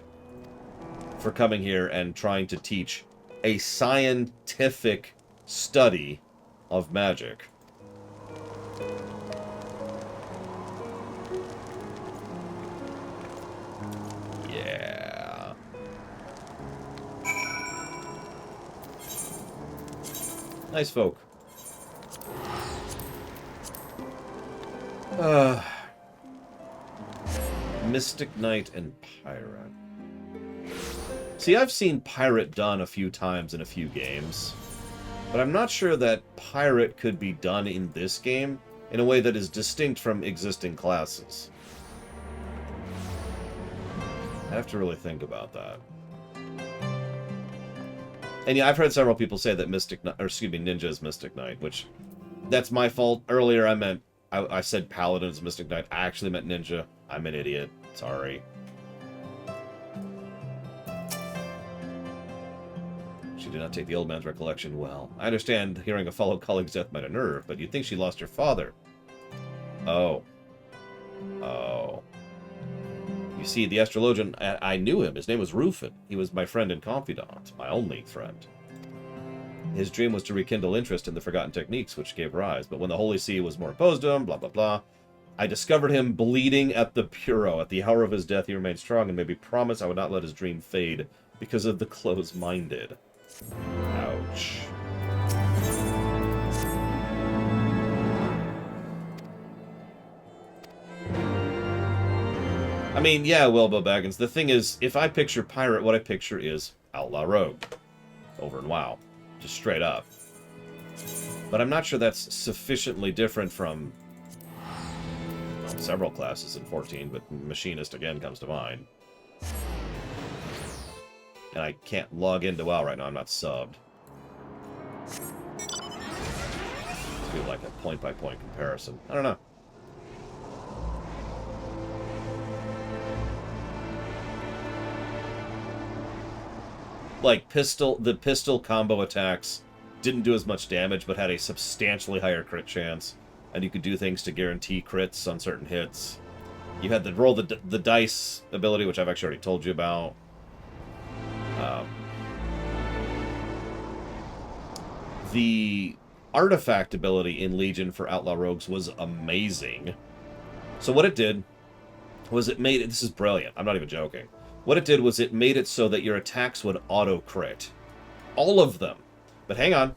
for coming here and trying to teach a scientific study of magic. Yeah. Nice folk. Mystic Knight and Pirate. See, I've seen Pirate done a few times in a few games, but I'm not sure that Pirate could be done in this game in a way that is distinct from existing classes. I have to really think about that. And yeah, I've heard several people say that Ninja is Mystic Knight, which, that's my fault. Earlier I said Paladin is Mystic Knight. I actually meant Ninja. I'm an idiot. Sorry. She did not take the old man's recollection well. I understand hearing a fellow colleague's death might unnerve, but you'd think she lost her father. Oh. Oh. You see, the Astrologian, I knew him. His name was Rufin. He was my friend and confidant, my only friend. His dream was to rekindle interest in the forgotten techniques which gave rise, but when the Holy See was more opposed to him, blah, blah, blah, I discovered him bleeding at the Bureau. At the hour of his death, he remained strong and made me promise I would not let his dream fade because of the close-minded. Ouch. I mean, yeah, Wilbo Baggins, the thing is, if I picture pirate, what I picture is outlaw rogue. Over in WoW. Just straight up. But I'm not sure that's sufficiently different from several classes in 14, but Machinist again comes to mind. And I can't log into WoW right now, I'm not subbed. Let's do like a point-by-point comparison. I don't know. Like, the pistol combo attacks didn't do as much damage, but had a substantially higher crit chance. And you could do things to guarantee crits on certain hits. You had the roll the dice ability, which I've actually already told you about. The artifact ability in Legion for Outlaw Rogues was amazing. So what it did was it made it... This is brilliant. I'm not even joking. What it did was it made it so that your attacks would auto-crit. All of them. But hang on.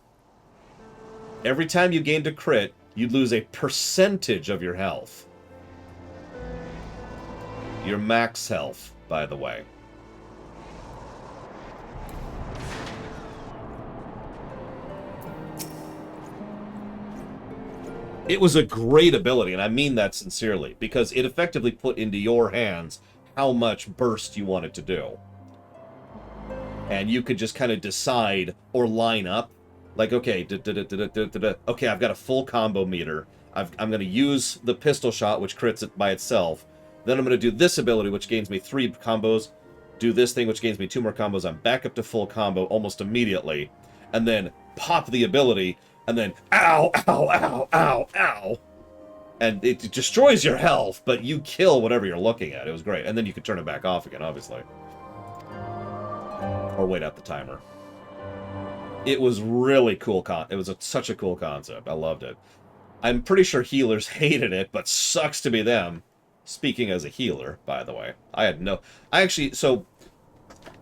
Every time you gained a crit, you'd lose a percentage of your health. Your max health, by the way. It was a great ability, and I mean that sincerely, because it effectively put into your hands how much burst you wanted to do. And you could just kind of decide or line up, like, okay, okay, I've got a full combo meter. I'm going to use the pistol shot, which crits it by itself. Then I'm going to do this ability, which gains me 3 combos. Do this thing, which gains me 2 more combos. I'm back up to full combo almost immediately. And then pop the ability, and then ow, ow, ow, ow, ow. And it destroys your health, but you kill whatever you're looking at. It was great. And then you could turn it back off again, obviously. Or wait out the timer. It was really cool. It was such a cool concept. I loved it. I'm pretty sure healers hated it, but sucks to be them. Speaking as a healer, by the way. So,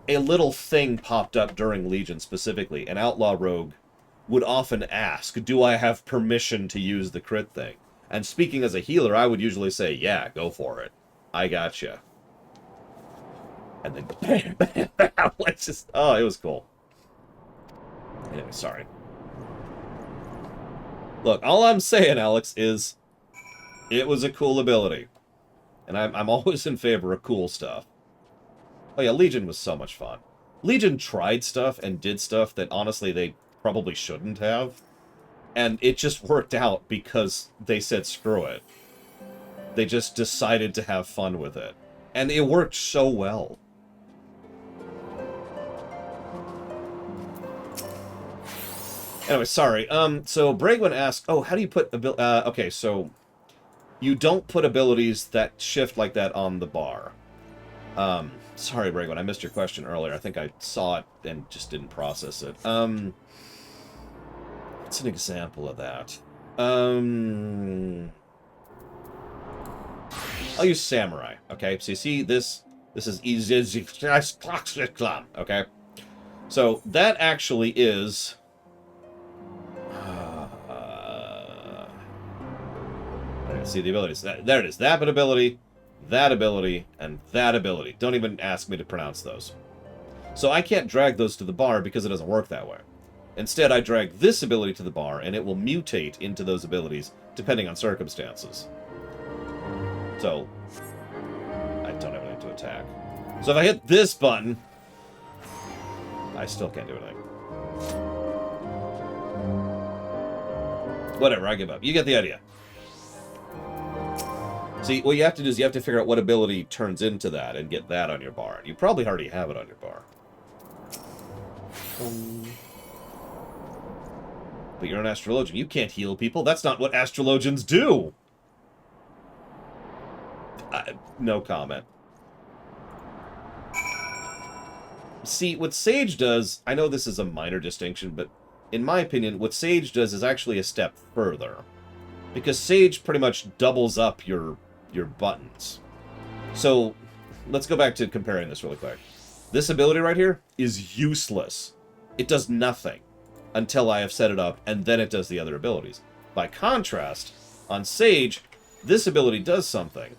a little thing popped up during Legion specifically. An Outlaw Rogue would often ask, do I have permission to use the crit thing? And speaking as a healer, I would usually say, yeah, go for it. I gotcha. And then, bam, bam, bam. Let's just... Oh, it was cool. Anyway, sorry. Look, all I'm saying, Alex, is it was a cool ability. And I'm always in favor of cool stuff. Oh yeah, Legion was so much fun. Legion tried stuff and did stuff that, honestly, they probably shouldn't have. And it just worked out because they said screw it. They just decided to have fun with it. And it worked so well. Anyway, sorry. So Bragwin asked, oh, how do you put... okay, so... You don't put abilities that shift like that on the bar. Sorry, Bragwin, I missed your question earlier. I think I saw it and just didn't process it. What's an example of that? I'll use Samurai, okay? So you see this is easy, okay? So that actually is... I didn't see the abilities. There it is. That ability, and that ability. Don't even ask me to pronounce those. So I can't drag those to the bar because it doesn't work that way. Instead, I drag this ability to the bar, and it will mutate into those abilities, depending on circumstances. So, I don't have anything to attack. So if I hit this button, I still can't do anything. Whatever, I give up. You get the idea. See, what you have to do is you have to figure out what ability turns into that and get that on your bar. You probably already have it on your bar. But you're an astrologian. You can't heal people. That's not what astrologians do. No comment. See, what Sage does, I know this is a minor distinction, but in my opinion, what Sage does is actually a step further. Because Sage pretty much doubles up your buttons. So, let's go back to comparing this really quick. This ability right here is useless. It does nothing until I have set it up, and then it does the other abilities. By contrast, on Sage, this ability does something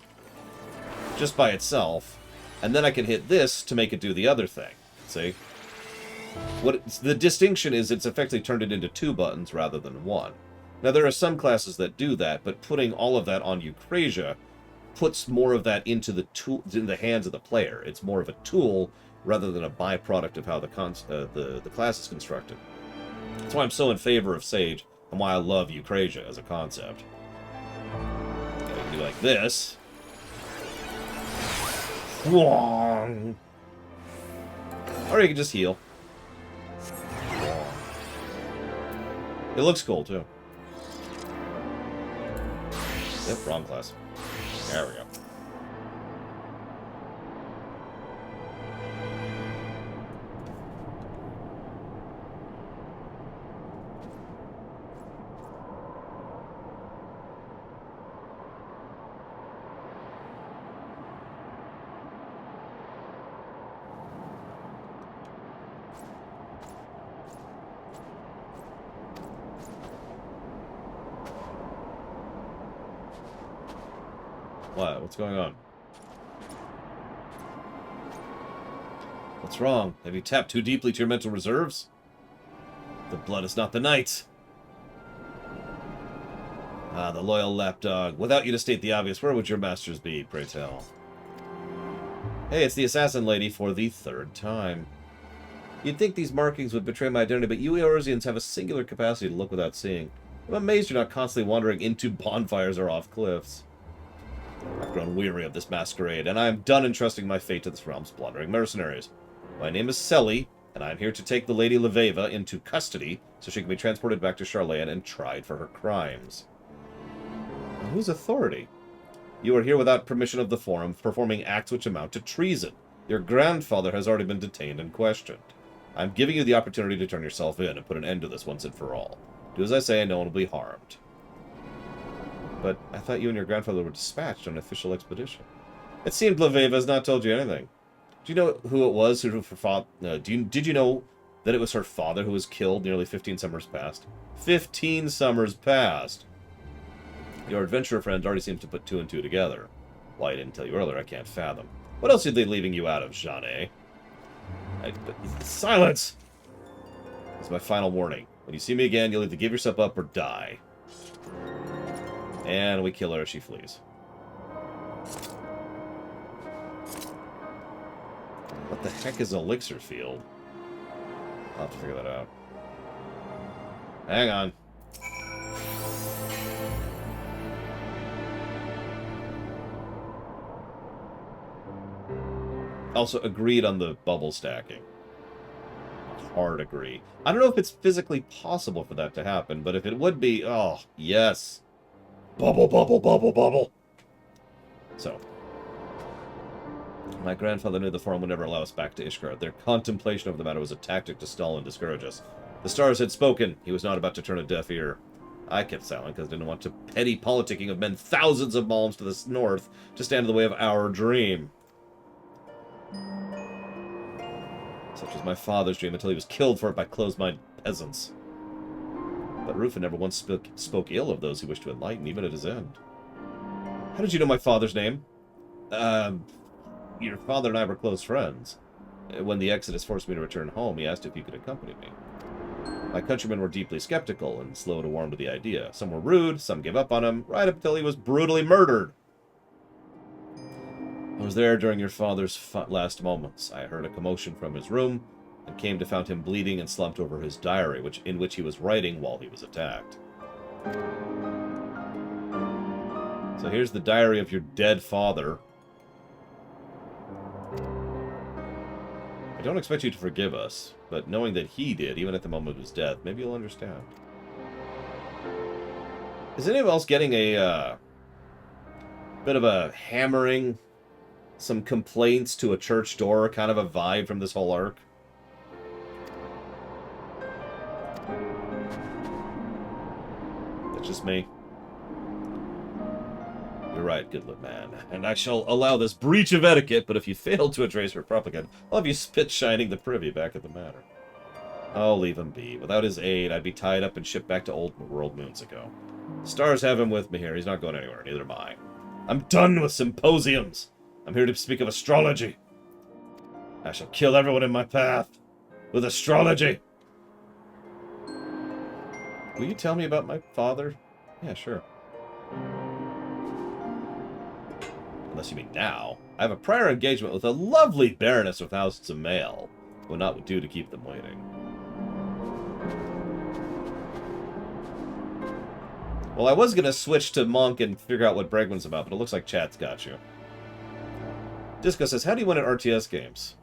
just by itself, and then I can hit this to make it do the other thing. See? The distinction is it's effectively turned it into 2 buttons rather than 1. Now, there are some classes that do that, but putting all of that on Eucrasia puts more of that into the hands of the player. It's more of a tool rather than a byproduct of how the class is constructed. That's why I'm so in favor of Sage, and why I love Eucrasia as a concept. Okay, we can do like this. Or you can just heal. It looks cool, too. Yep, wrong class. There we go. What? What's going on? What's wrong? Have you tapped too deeply to your mental reserves? The blood is not the night. Ah, the loyal lapdog. Without you to state the obvious, where would your masters be, pray tell? Hey, it's the assassin lady for the 3rd time. You'd think these markings would betray my identity, but you Eorzeans have a singular capacity to look without seeing. I'm amazed you're not constantly wandering into bonfires or off cliffs. I've grown weary of this masquerade, and I am done entrusting my fate to this realm's blundering mercenaries. My name is Selly, and I am here to take the Lady Leveva into custody so she can be transported back to Charlayan and tried for her crimes. On whose authority? You are here without permission of the Forum, performing acts which amount to treason. Your grandfather has already been detained and questioned. I am giving you the opportunity to turn yourself in and put an end to this once and for all. Do as I say, and no one will be harmed. But I thought you and your grandfather were dispatched on an official expedition. It seemed Leveva has not told you anything. Do you know who it was who did you know that it was her father who was killed nearly 15 summers past? 15 summers past! Your adventurer friend already seems to put 2 and 2 together. Why I didn't tell you earlier, I can't fathom. What else are they leaving you out of, Jeanne? Silence! This is my final warning. When you see me again, you'll either give yourself up or die. And we kill her as she flees. What the heck is Elixir Field? I'll have to figure that out. Hang on. Also, agreed on the bubble stacking. Hard agree. I don't know if it's physically possible for that to happen, but if it would be, oh, yes. Bubble, bubble, bubble, bubble. So, my grandfather knew the Forum would never allow us back to Ishgard. Their contemplation of the matter was a tactic to stall and discourage us. The stars had spoken. He was not about to turn a deaf ear. I kept silent because I didn't want to petty politicking of men thousands of malms to the north to stand in the way of our dream. Such was my father's dream until he was killed for it by closed-minded peasants. But Rufin never once spoke ill of those he wished to enlighten, even at his end. How did you know my father's name? Your father and I were close friends. When the Exodus forced me to return home, he asked if he could accompany me. My countrymen were deeply skeptical and slow to warm to the idea. Some were rude, some gave up on him, right up until he was brutally murdered. I was there during your father's last moments. I heard a commotion from his room and came to find him bleeding and slumped over his diary, in which he was writing while he was attacked. So here's the diary of your dead father. I don't expect you to forgive us, but knowing that he did, even at the moment of his death, maybe you'll understand. Is anyone else getting a bit of a hammering, some complaints to a church door kind of a vibe from this whole arc? That's just me. You're right, good man. And I shall allow this breach of etiquette, but if you fail to address her propaganda, I'll have you spit shining the privy back at the manor. I'll leave him be. Without his aid, I'd be tied up and shipped back to old world moons ago. Stars have him with me here. He's not going anywhere. Neither am I. I'm done with symposiums. I'm here to speak of astrology. I shall kill everyone in my path with astrology. Will you tell me about my father? Yeah, sure. Unless you mean now. I have a prior engagement with a lovely baroness with thousands of mail. It would not do to keep them waiting. Well, I was going to switch to Monk and figure out what Bregman's about, but it looks like chat's got you. Disco says, how do you win at RTS games?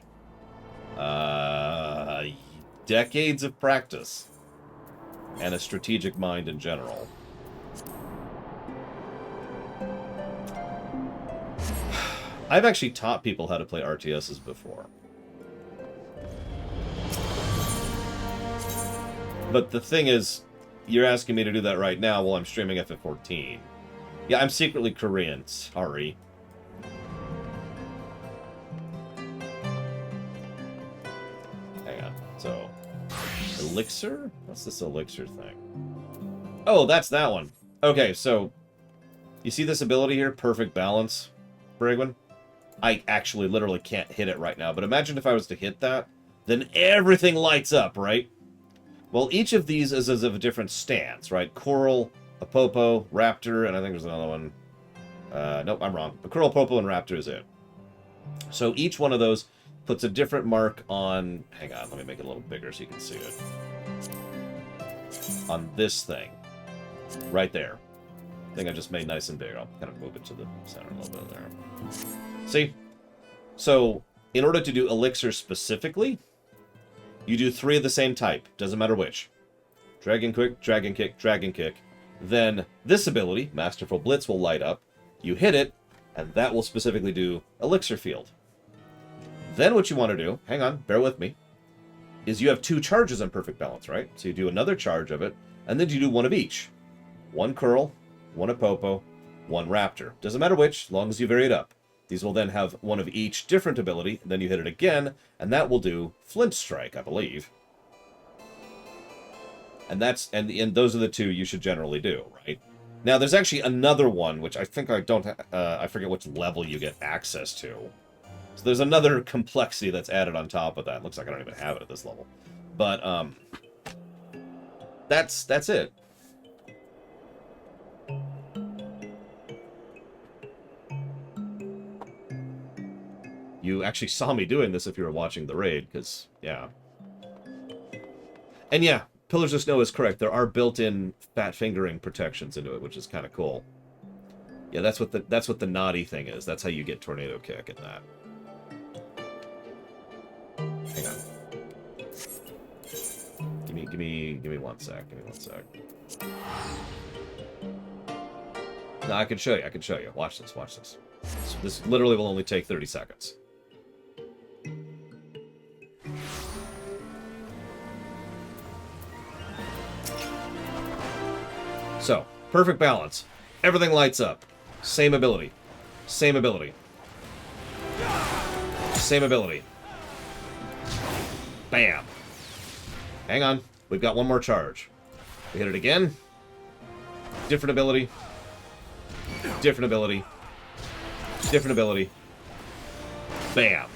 Decades of practice. And a strategic mind in general. I've actually taught people how to play RTSs before. But the thing is, you're asking me to do that right now while I'm streaming FF14. Yeah, I'm secretly Korean. Sorry. Hang on. So, elixir? What's this elixir thing? Oh, that's that one. Okay, so, you see this ability here? Perfect balance, Brigwin? I actually literally can't hit it right now, but imagine if I was to hit that, then everything lights up, right? Well, each of these is of a different stance, right? Coral, Apopo, Raptor, and I think there's another one. Nope, I'm wrong. But Coral, Apopo, and Raptor is it. So each one of those puts a different mark on... Hang on, let me make it a little bigger so you can see it. On this thing. Right there. I think I just made nice and big. I'll kind of move it to the center a little bit there. See? So, in order to do Elixir specifically, you do 3 of the same type. Doesn't matter which. Dragon Quick, Dragon Kick, Dragon Kick. Then this ability, Masterful Blitz, will light up. You hit it, and that will specifically do Elixir Field. Then what you want to do, hang on, bear with me, is you have 2 charges on Perfect Balance, right? So you do another charge of it, and then you do 1 of each. 1 Curl, 1 Apopo, 1 Raptor. Doesn't matter which, as long as you vary it up. These will then have 1 of each different ability, and then you hit it again, and that will do Flint Strike, I believe. And that's and those are the 2 you should generally do, right? Now, there's actually another one, which I think I don't... I forget which level you get access to. So there's another complexity that's added on top of that. Looks like I don't even have it at this level. But, that's it. You actually saw me doing this if you were watching the raid, because, yeah. And yeah, Pillars of Snow is correct. There are built-in fat fingering protections into it, which is kind of cool. Yeah, that's what the naughty thing is. That's how you get Tornado Kick in that. Hang on. Give me 1 sec. Give me 1 sec. No, I can show you. Watch this. So this literally will only take 30 seconds. So, Perfect Balance. Everything lights up. Same ability. Same ability. Same ability. Bam. Hang on. We've got 1 more charge. We hit it again. Different ability. Different ability. Different ability. Bam.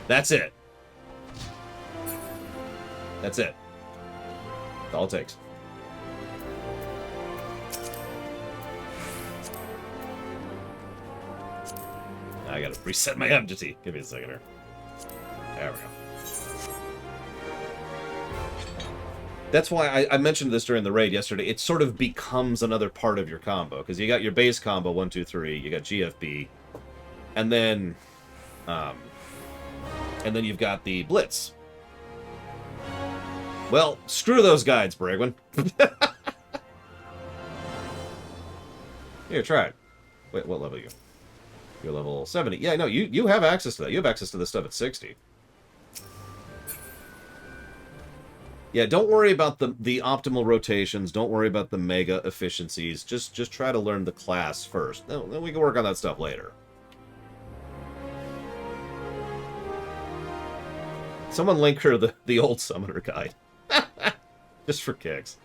That's it. That's it. That's all it takes. I gotta reset my entity. Give me a second here. There we go. That's why I mentioned this during the raid yesterday. It sort of becomes another part of your combo. Because you got your base combo, 1, 2, 3. You got GFB. And then you've got the Blitz. Well, screw those guides, Bragwin. Here, try it. Wait, what level are you? You're level 70. Yeah, no, you have access to that. You have access to this stuff at 60. Yeah, don't worry about the optimal rotations. Don't worry about the mega efficiencies. Just try to learn the class first. Then we can work on that stuff later. Someone link her the old summoner guide. Just for kicks.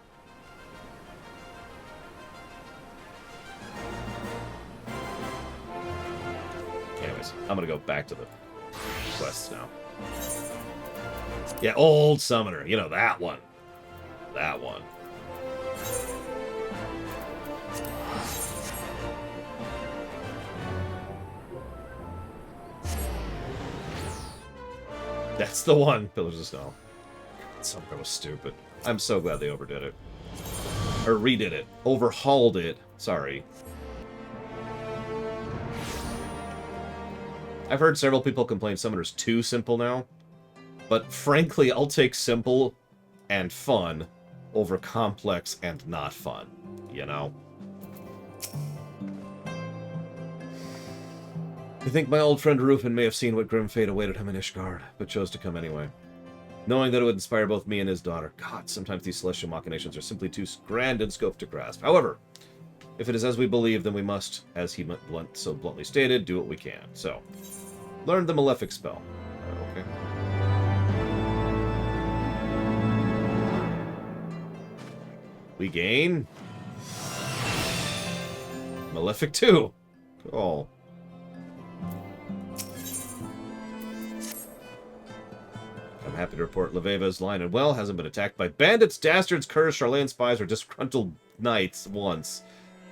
Anyways, I'm gonna go back to the quests now. Yeah, old summoner. You know, that one. That one. That's the one. Pillars of Snow. Summoner was stupid. I'm so glad they overdid it. Or redid it. Overhauled it. Sorry. I've heard several people complain Summoner's too simple now. But frankly, I'll take simple and fun over complex and not fun. You know? I think my old friend Rufin may have seen what grim fate awaited him in Ishgard, but chose to come anyway. Knowing that it would inspire both me and his daughter. God, sometimes these celestial machinations are simply too grand in scope to grasp. However, if it is as we believe, then we must, as he so bluntly stated, do what we can. So, learn the Malefic spell. Okay. We gain Malefic 2. Cool. I'm happy to report Leveva is alive and well, hasn't been attacked by bandits, dastards, curs, Charlayan spies, or disgruntled knights once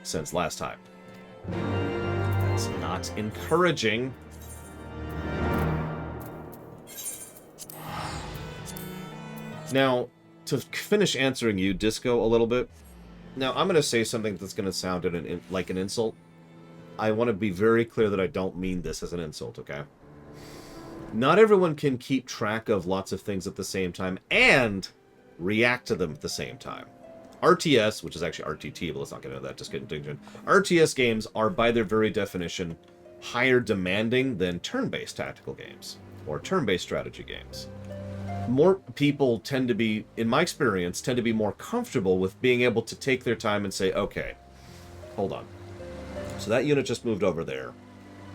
since last time. That's not encouraging. Now, to finish answering you, Disco, a little bit. Now, I'm going to say something that's going to sound like an insult. I want to be very clear that I don't mean this as an insult, okay? Not everyone can keep track of lots of things at the same time and react to them at the same time. RTS, which is actually RTT, but let's not get into that, just get into RTS games are, by their very definition, higher demanding than turn-based tactical games or turn-based strategy games. More people tend to be, in my experience, tend to be more comfortable with being able to take their time and say, okay, hold on. So that unit just moved over there,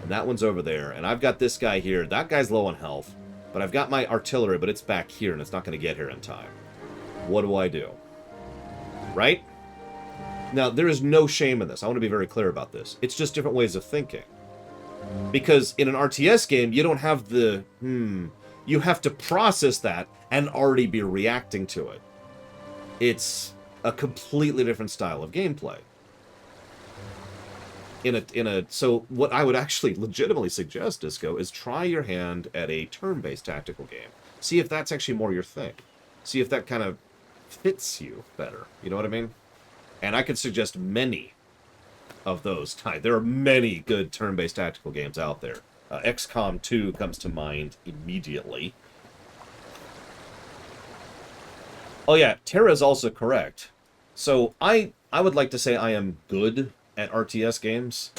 and that one's over there, and I've got this guy here. That guy's low on health, but I've got my artillery, but it's back here, and it's not going to get here in time. What do I do? Right? Now, there is no shame in this. I want to be very clear about this. It's just different ways of thinking. Because in an RTS game, you don't have the, you have to process that and already be reacting to it. It's a completely different style of gameplay. So what I would actually legitimately suggest, Disco, is try your hand at a turn-based tactical game. See if that's actually more your thing. See if that kind of fits you better. You know what I mean? And I could suggest many of those types. There are many good turn-based tactical games out there. XCOM 2 comes to mind immediately. Oh yeah, Tara's also correct. So I would like to say I am good at RTS games.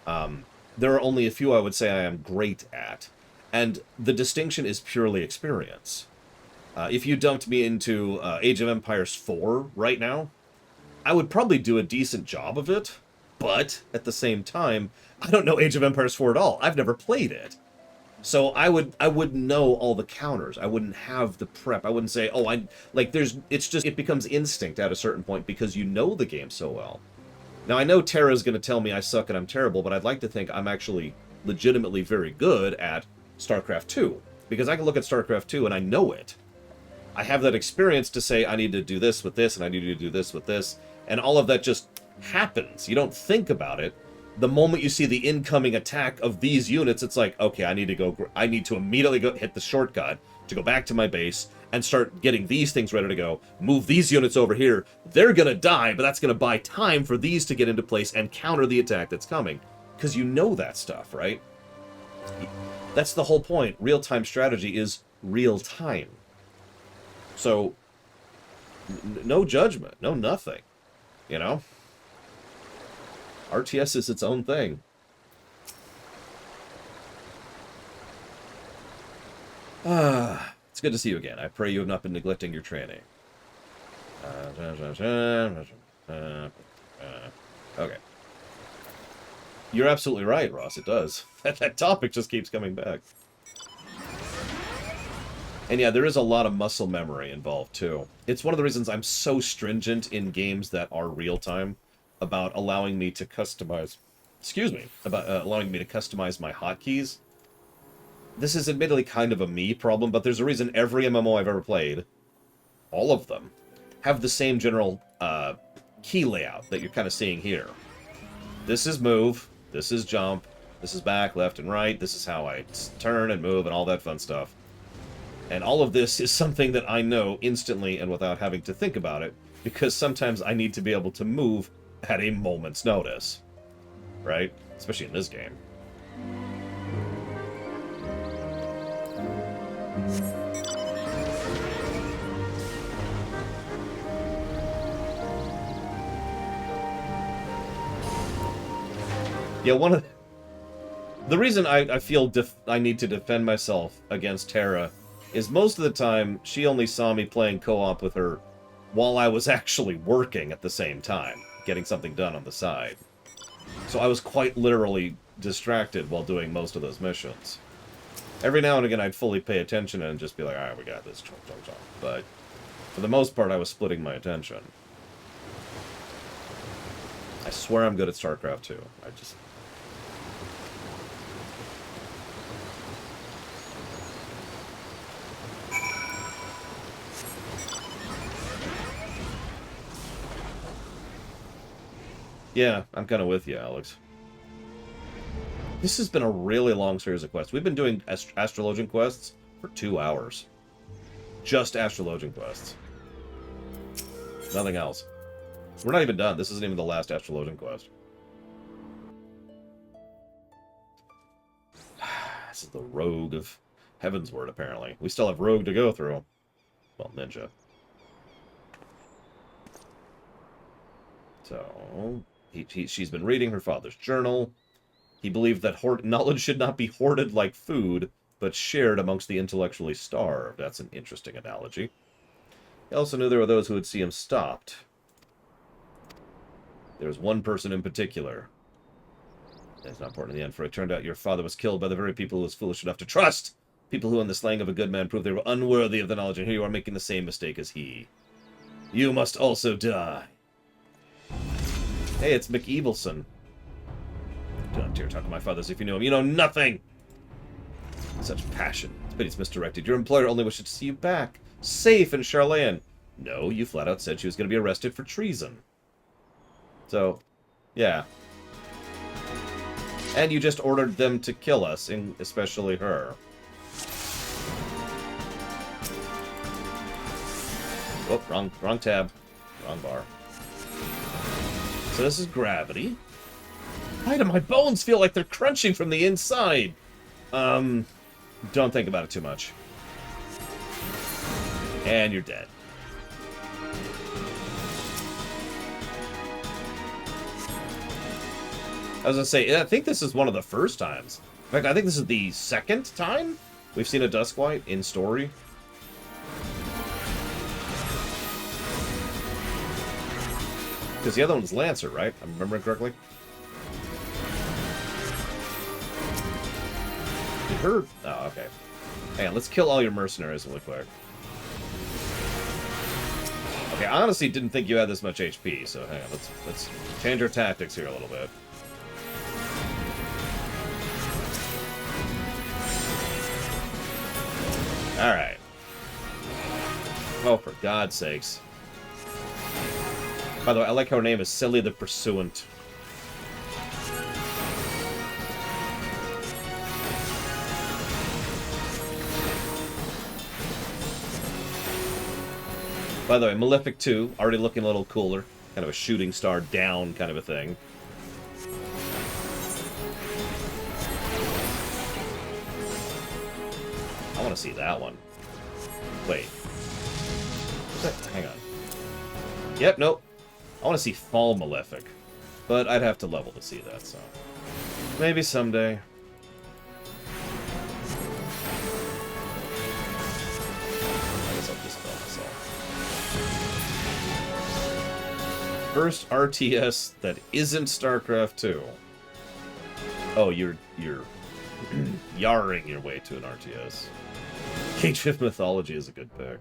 There are only a few I would say I am great at. And the distinction is purely experience. If you dumped me into Age of Empires 4 right now, I would probably do a decent job of it. But, at the same time, I don't know Age of Empires 4 at all. I've never played it. So I wouldn't know all the counters. I wouldn't have the prep. I wouldn't say, oh, it becomes instinct at a certain point because you know the game so well. Now, I know Tara's going to tell me I suck and I'm terrible, but I'd like to think I'm actually legitimately very good at StarCraft 2. Because I can look at StarCraft 2 and I know it. I have that experience to say I need to do this with this and I need to do this with this. And all of that just happens. You don't think about it, the moment you see the incoming attack of these units, it's like, okay, I need to immediately go hit the shortcut to go back to my base and start getting these things ready to go. Move these units over here. They're gonna die, but that's gonna buy time for these to get into place and counter the attack that's coming. Because you know that stuff, right? That's the whole point. Real-time strategy is real time. So, no judgment, no nothing, you know? RTS is its own thing. It's good to see you again. I pray you have not been neglecting your training. Okay. You're absolutely right, Ross. It does. That topic just keeps coming back. And yeah, there is a lot of muscle memory involved, too. It's one of the reasons I'm so stringent in games that are real-time about allowing me to customize... Excuse me. About allowing me to customize my hotkeys. This is admittedly kind of a me problem, but there's a reason every MMO I've ever played, all of them, have the same general key layout that you're kind of seeing here. This is move, this is jump, this is back, left, and right, this is how I turn and move and all that fun stuff. And all of this is something that I know instantly and without having to think about it, because sometimes I need to be able to move at a moment's notice. Right? Especially in this game. Yeah, one of the reason I feel I need to defend myself against Terra is most of the time she only saw me playing co-op with her while I was actually working at the same time, getting something done on the side. So I was quite literally distracted while doing most of those missions. Every now and again I'd fully pay attention and just be like, alright, we got this, chomp, chomp, chomp. But for the most part I was splitting my attention. I swear I'm good at StarCraft 2. I just... Yeah, I'm kind of with you, Alex. This has been a really long series of quests. We've been doing Astrologian quests for 2 hours. Just Astrologian quests. Nothing else. We're not even done. This isn't even the last Astrologian quest. This is the Rogue of Heavensward, apparently. We still have Rogue to go through. Well, Ninja. So... she's been reading her father's journal. He believed that knowledge should not be hoarded like food, but shared amongst the intellectually starved. That's an interesting analogy. He also knew there were those who would see him stopped. There was one person in particular. That's not important in the end, for it turned out your father was killed by the very people who was foolish enough to trust. People who, in the slang of a good man, proved they were unworthy of the knowledge, and here you are making the same mistake as he. You must also die. Hey, it's McEvilson. Do not dare talk to my father as if you knew him. You know nothing! Such passion. It's pity it's misdirected. Your employer only wishes to see you back. Safe in Charlayan. No, you flat out said she was going to be arrested for treason. So, yeah. And you just ordered them to kill us, especially her. Oh, wrong tab. Wrong bar. So this is gravity. Why do my bones feel like they're crunching from the inside? Don't think about it too much. And you're dead. I was gonna say, I think this is one of the first times. In fact, I think this is the second time we've seen a Duskwite in story. Because the other one's Lancer, right? I'm remembering correctly. You heard? Oh, okay. Hang on, let's kill all your mercenaries really quick. Okay, I honestly didn't think you had this much HP, so hang on, let's change our tactics here a little bit. Alright. Oh, for God's sakes. By the way, I like how her name is Silly the Pursuant. By the way, Malefic 2, already looking a little cooler. Kind of a shooting star down kind of a thing. I want to see that one. Wait. Hang on. Yep, nope. I want to see Fall Malefic. But I'd have to level to see that, so... maybe someday. I guess I'll dispel myself. First RTS that isn't StarCraft 2. Oh, you're yarring your way to an RTS. Age of Mythology is a good pick.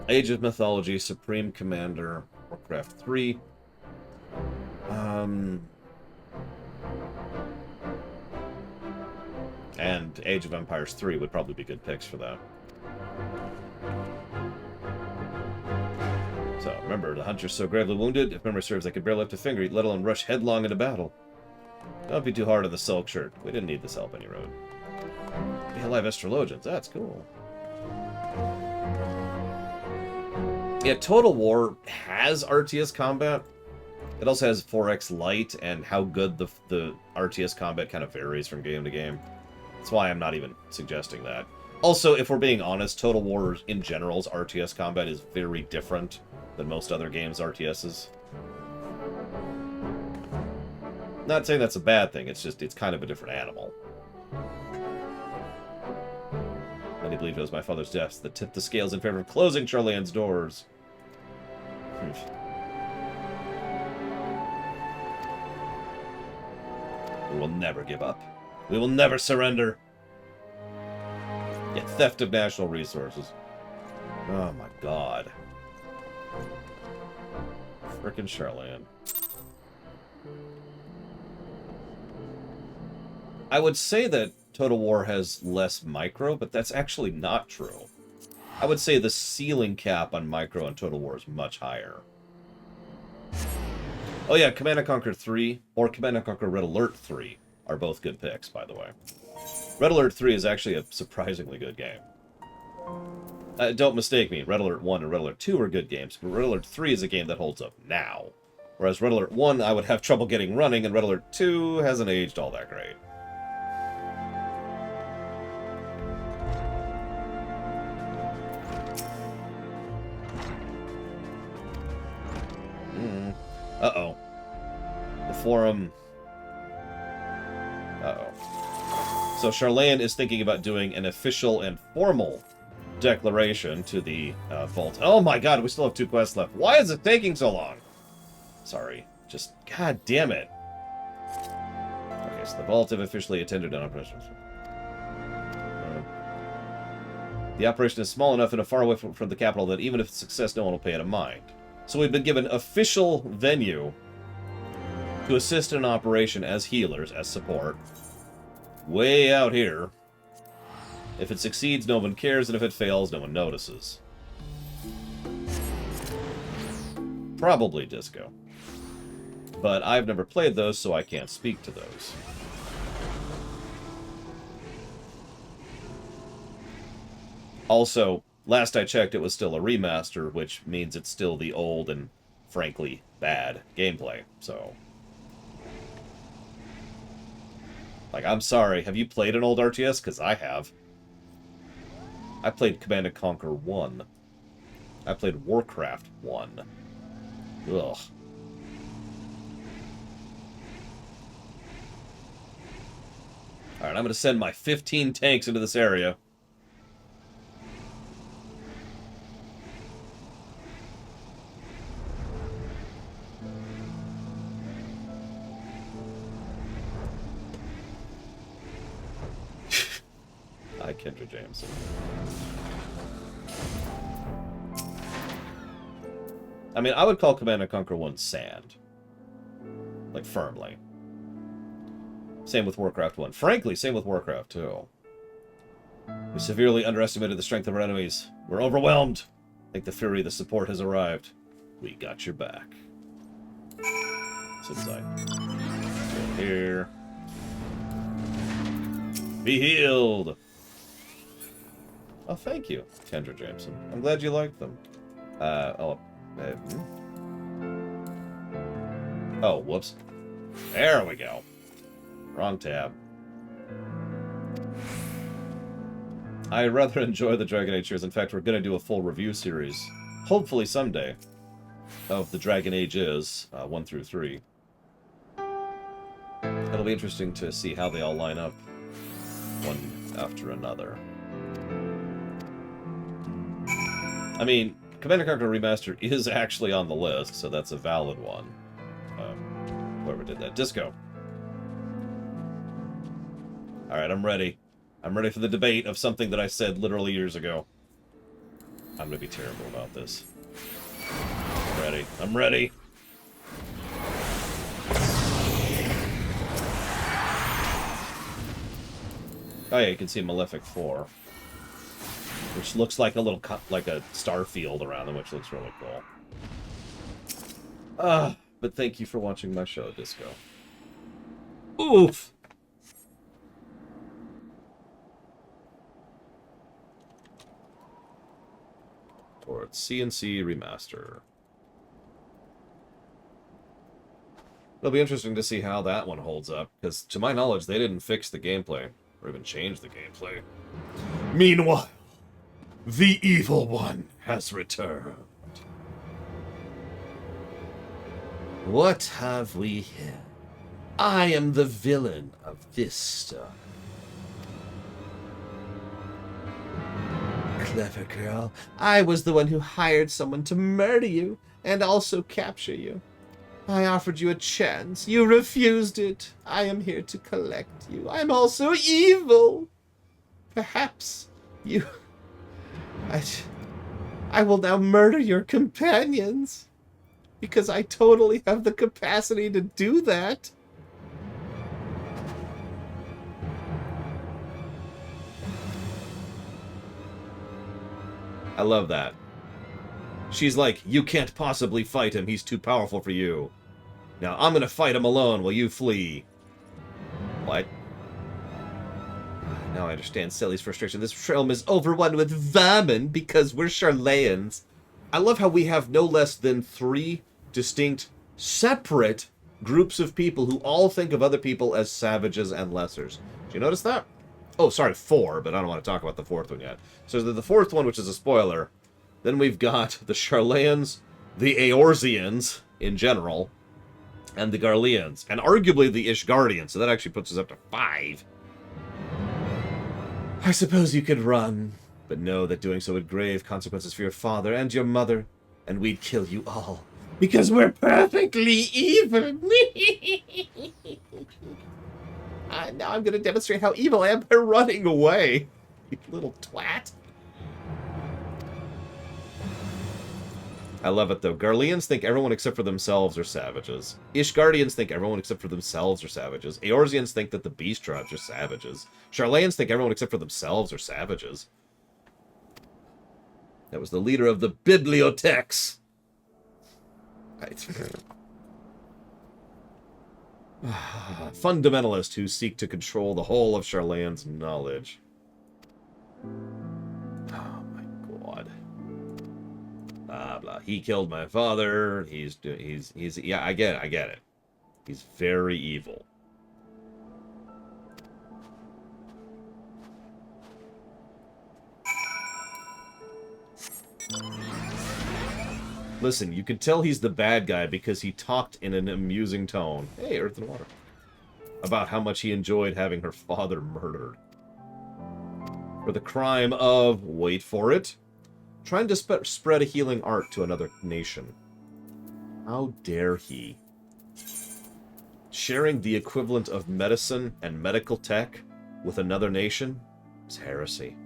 Age of Mythology, Supreme Commander, Warcraft 3. And Age of Empires 3 would probably be good picks for that. So, remember, the hunter's so gravely wounded, if memory serves, I could barely lift a finger, let alone rush headlong into battle. Don't be too hard on the silk shirt. We didn't need this help any road. Be alive Astrologians. That's cool. Yeah, Total War has RTS combat. It also has 4X light, and how good the RTS combat kind of varies from game to game. That's why I'm not even suggesting that. Also, if we're being honest, Total War in general's RTS combat is very different than most other games' RTSs. Not saying that's a bad thing, it's just, it's kind of a different animal. Many believe it was my father's death that tipped the scales in favor of closing Charlene's doors. We will never give up. We will never surrender. Yet theft of national resources. Oh my god. Frickin' Charlene. I would say that Total War has less micro, but that's actually not true. I would say the ceiling cap on micro in Total War is much higher. Oh yeah, Command & Conquer 3 or Command & Conquer Red Alert 3 are both good picks, by the way. Red Alert 3 is actually a surprisingly good game. Don't mistake me, Red Alert 1 and Red Alert 2 are good games, but Red Alert 3 is a game that holds up now. Whereas Red Alert 1 I would have trouble getting running, and Red Alert 2 hasn't aged all that great. Uh-oh. The forum... Uh-oh. So Charlene is thinking about doing an official and formal declaration to the vault. Oh my god, we still have 2 quests left. Why is it taking so long? Sorry. Just, god damn it. Okay, so the vault have officially attended an operation. The operation is small enough and far away from the capital that even if it's a success, no one will pay it a mind. So we've been given official venue to assist in an operation as healers, as support. Way out here. If it succeeds, no one cares, and if it fails, no one notices. Probably Disco. But I've never played those, so I can't speak to those. Also, last I checked, it was still a remaster, which means it's still the old and, frankly, bad gameplay, so... Like, I'm sorry, have you played an old RTS? Because I have. I played Command & Conquer 1. I played Warcraft 1. Ugh. Alright, I'm going to send my 15 tanks into this area. Hi, Kendra Jameson. I mean, I would call Command & Conquer 1 sand. Like, firmly. Same with Warcraft 1. Frankly, same with Warcraft 2. We severely underestimated the strength of our enemies. We're overwhelmed. I think the fury of the support has arrived. We got your back. What's inside? Go here. Be healed! Oh, thank you, Kendra Jameson. I'm glad you liked them. Oh, whoops. There we go. Wrong tab. I rather enjoy the Dragon Age series. In fact, we're going to do a full review series, hopefully someday, of the Dragon Ages 1 through 3. It'll be interesting to see how they all line up, one after another. I mean, Command & Conquer Remaster is actually on the list, so that's a valid one. Whoever did that. Disco. Alright, I'm ready. I'm ready for the debate of something that I said literally years ago. I'm gonna be terrible about this. I'm ready. I'm ready. Oh yeah, you can see Malefic 4. Which looks like a little, like a star field around them, which looks really cool. But thank you for watching my show, Disco. Oof! Towards CNC Remaster. It'll be interesting to see how that one holds up, because to my knowledge, they didn't fix the gameplay, or even change the gameplay. Meanwhile, the Evil One has returned. What have we here? I am the villain of this story. Clever girl, I was the one who hired someone to murder you and also capture you. I offered you a chance. You refused it. I am here to collect you. I'm also evil. Perhaps you... I will now murder your companions. Because I totally have the capacity to do that. I love that. She's like, you can't possibly fight him. He's too powerful for you. Now I'm gonna fight him alone while you flee. What? Now I understand Sally's frustration. This realm is overrun with vermin because we're Charlayans. I love how we have no less than 3 distinct, separate groups of people who all think of other people as savages and lessers. Did you notice that? Oh, sorry, 4, but I don't want to talk about the 4th one yet. So the 4th one, which is a spoiler, then we've got the Charlayans, the Eorzeans in general, and the Garleans, and arguably the Ishgardians, so that actually puts us up to 5. I suppose you could run, but know that doing so would grave consequences for your father and your mother, and we'd kill you all, because we're perfectly evil. Now I'm going to demonstrate how evil I am by running away, you little twat. I love it, though. Garleans think everyone except for themselves are savages. Ishgardians think everyone except for themselves are savages. Eorzeans think that the Beast Tribes are savages. Charlayans think everyone except for themselves are savages. That was the leader of the Bibliotheques. Fundamentalists who seek to control the whole of Charlayan's knowledge. Oh my god. Blah blah. He killed my father. He's yeah, I get it. He's very evil. Listen, you can tell he's the bad guy because he talked in an amusing tone. Hey, Earth and Water. About how much he enjoyed having her father murdered. For the crime of, wait for it, trying to spread a healing art to another nation. How dare he? Sharing the equivalent of medicine and medical tech with another nation is heresy.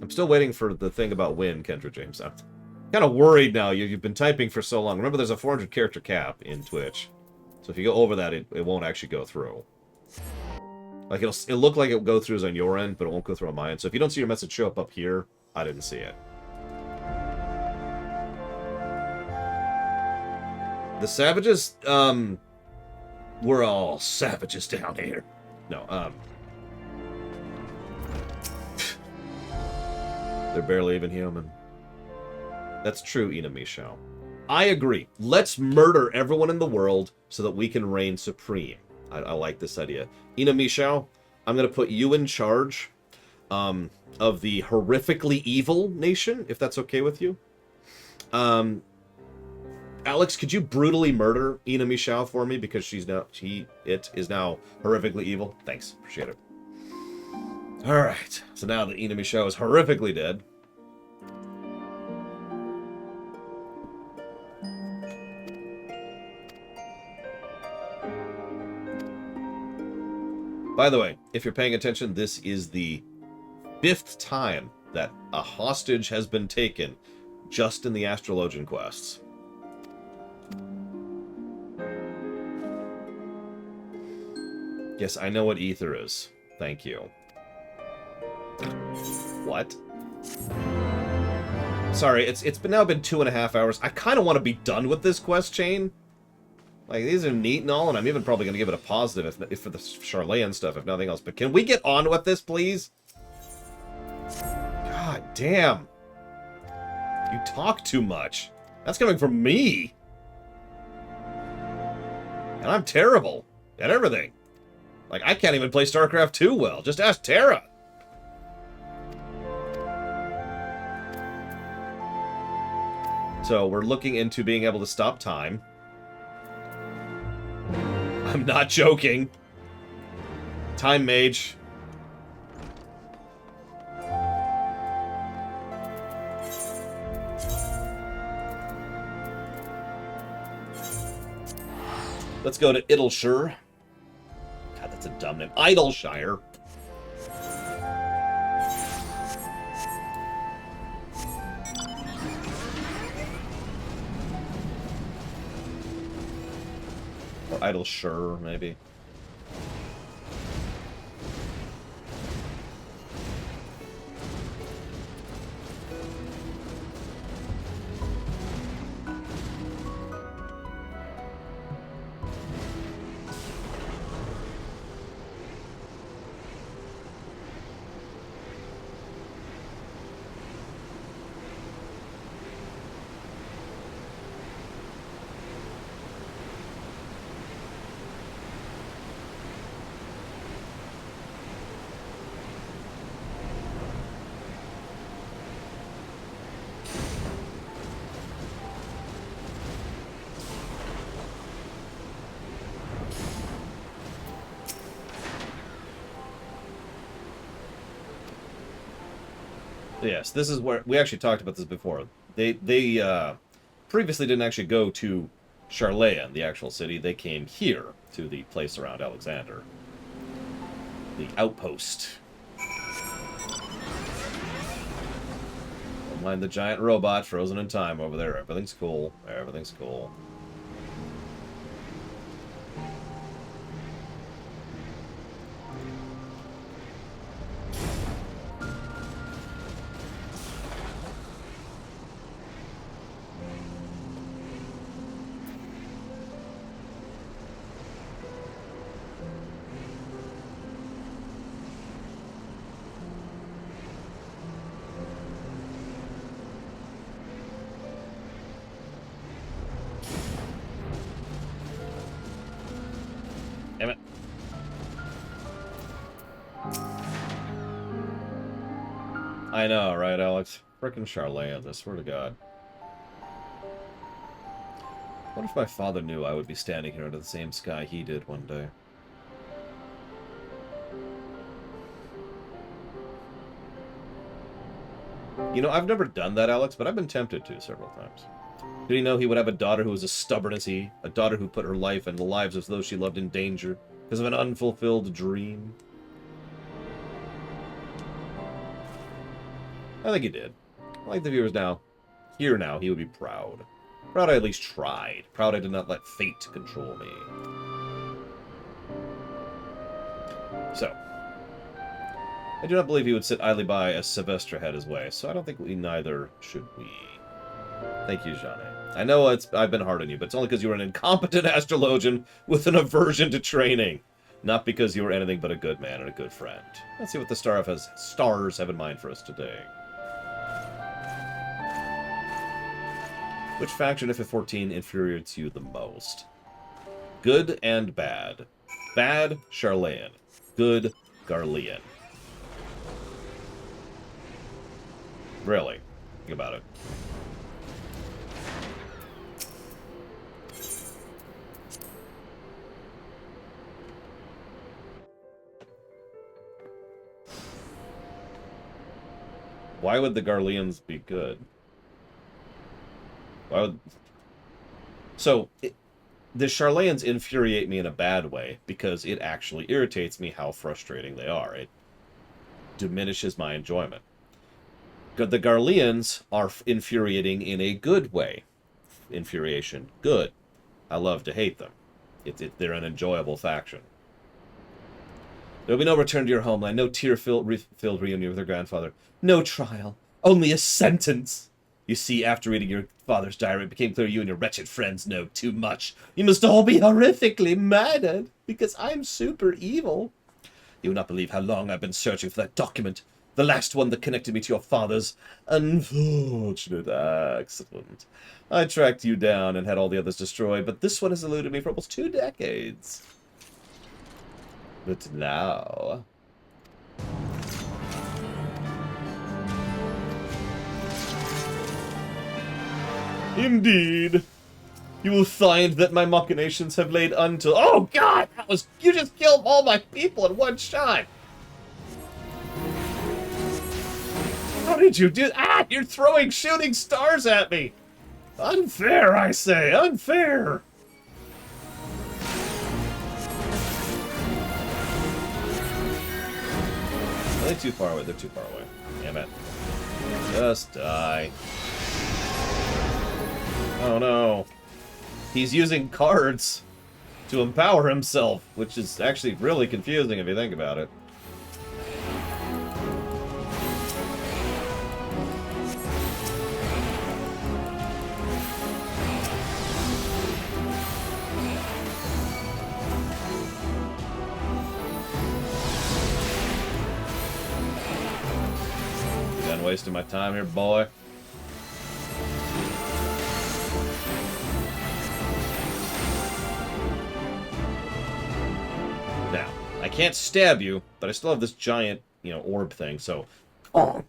I'm still waiting for the thing about Win, Kendra James. I'm kind of worried now. You've been typing for so long. Remember, there's a 400 character cap in Twitch. So if you go over that, it won't actually go through. Like, it'll look like it'll go through on your end, but it won't go through on my end. So if you don't see your message show up here, I didn't see it. The savages, we're all savages down here. No, They're barely even human. That's true, Ina Michelle. I agree. Let's murder everyone in the world so that we can reign supreme. I like this idea. Ina Michelle, I'm going to put you in charge of the horrifically evil nation, if that's okay with you. Alex, could you brutally murder Ina Michelle for me? Because it is now horrifically evil. Thanks. Appreciate it. Alright. So now that Ina Michelle is horrifically dead. By the way, if you're paying attention, this is the 5th time that a hostage has been taken just in the Astrologian quests. Yes, I know what ether is. Thank you. What? Sorry, it's now been 2.5 hours. I kind of want to be done with this quest chain. Like, these are neat and all, and I'm even probably going to give it a positive if for the Charlayan stuff, if nothing else. But can we get on with this, please? God damn. You talk too much. That's coming from me. And I'm terrible at everything. Like, I can't even play StarCraft 2 well. Just ask Terra. So, we're looking into being able to stop time. I'm not joking. Time Mage. Let's go to Idleshire. God, that's a dumb name. Idleshire. Or Idleshire, maybe. Yes, this is where we actually talked about this before. They previously didn't actually go to Charlayan, the actual city. They came here to the place around Alexander, the outpost. Don't mind the giant robot frozen in time over there. Everything's cool. Everything's cool. Damn it. I know, right, Alex? Frickin' Charlayan, I swear to God. What if my father knew I would be standing here under the same sky he did one day? You know, I've never done that, Alex, but I've been tempted to several times. Did he know he would have a daughter who was as stubborn as he? A daughter who put her life and the lives of those she loved in danger because of an unfulfilled dream? I think he did. I like the viewers now. Here now, he would be proud. Proud I at least tried. Proud I did not let fate control me. So. I do not believe he would sit idly by as Sylvester had his way, so I don't think neither should we. Thank you, Jeanne. I know I've been hard on you, but it's only because you were an incompetent astrologian with an aversion to training. Not because you were anything but a good man and a good friend. Let's see what the stars have in mind for us today. Which faction, if at 14, infuriates you the most? Good and bad. Bad, Charlayan. Good, Garlean. Really. Think about it. Why would the Garleans be good? Why would... So, the Charlayans infuriate me in a bad way, because it actually irritates me how frustrating they are. It diminishes my enjoyment. The Garleans are infuriating in a good way. Infuriation, good. I love to hate them. They're an enjoyable faction. There will be no return to your homeland, no tear-filled reunion with your grandfather, no trial, only a sentence. You see, after reading your father's diary, it became clear you and your wretched friends know too much. You must all be horrifically murdered, because I'm super evil. You will not believe how long I've been searching for that document, the last one that connected me to your father's unfortunate accident. I tracked you down and had all the others destroyed, but this one has eluded me for almost 2 decades. But now... Indeed. You will find that my machinations have laid until... Oh, God! That was... You just killed all my people in one shot! How did you do... Ah! You're throwing shooting stars at me! Unfair, I say! Unfair! Are they too far away? They're too far away. Damn it. Just die. Oh no. He's using cards to empower himself, which is actually really confusing if you think about it. You done wasting my time here, boy? I can't stab you, but I still have this giant, orb thing, so... I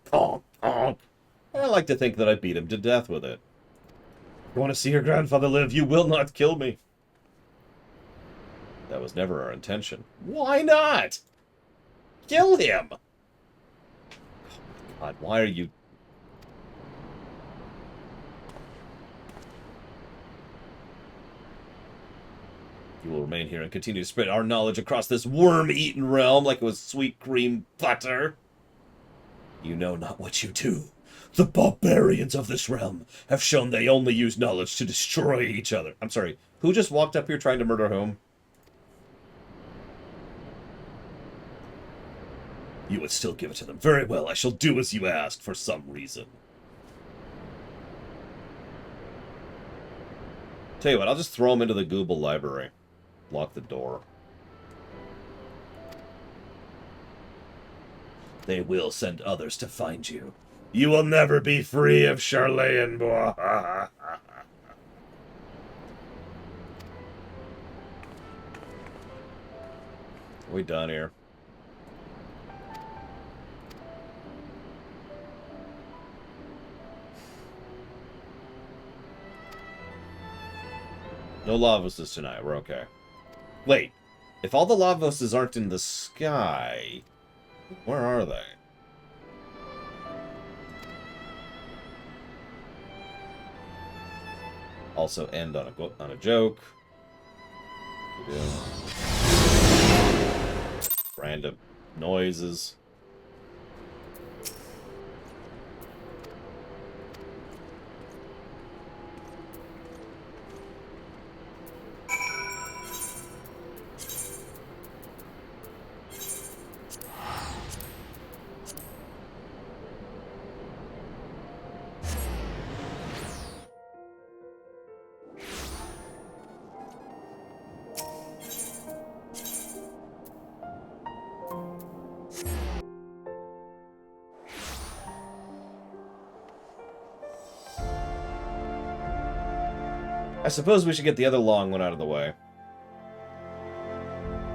like to think that I beat him to death with it. You want to see your grandfather live? You will not kill me. That was never our intention. Why not? Kill him! God, why are you... You will remain here and continue to spread our knowledge across this worm-eaten realm like it was sweet cream butter. You know not what you do. The barbarians of this realm have shown they only use knowledge to destroy each other. I'm sorry, who just walked up here trying to murder whom? You would still give it to them. Very well, I shall do as you asked for some reason. Tell you what, I'll just throw them into the Google library. Lock the door. They will send others to find you. You will never be free of Charlayan, boy. Are we done here? No Lavoses tonight, we're okay. Wait, if all the Lavoses aren't in the sky, where are they? Also end on a joke. Random noises. I suppose we should get the other long one out of the way.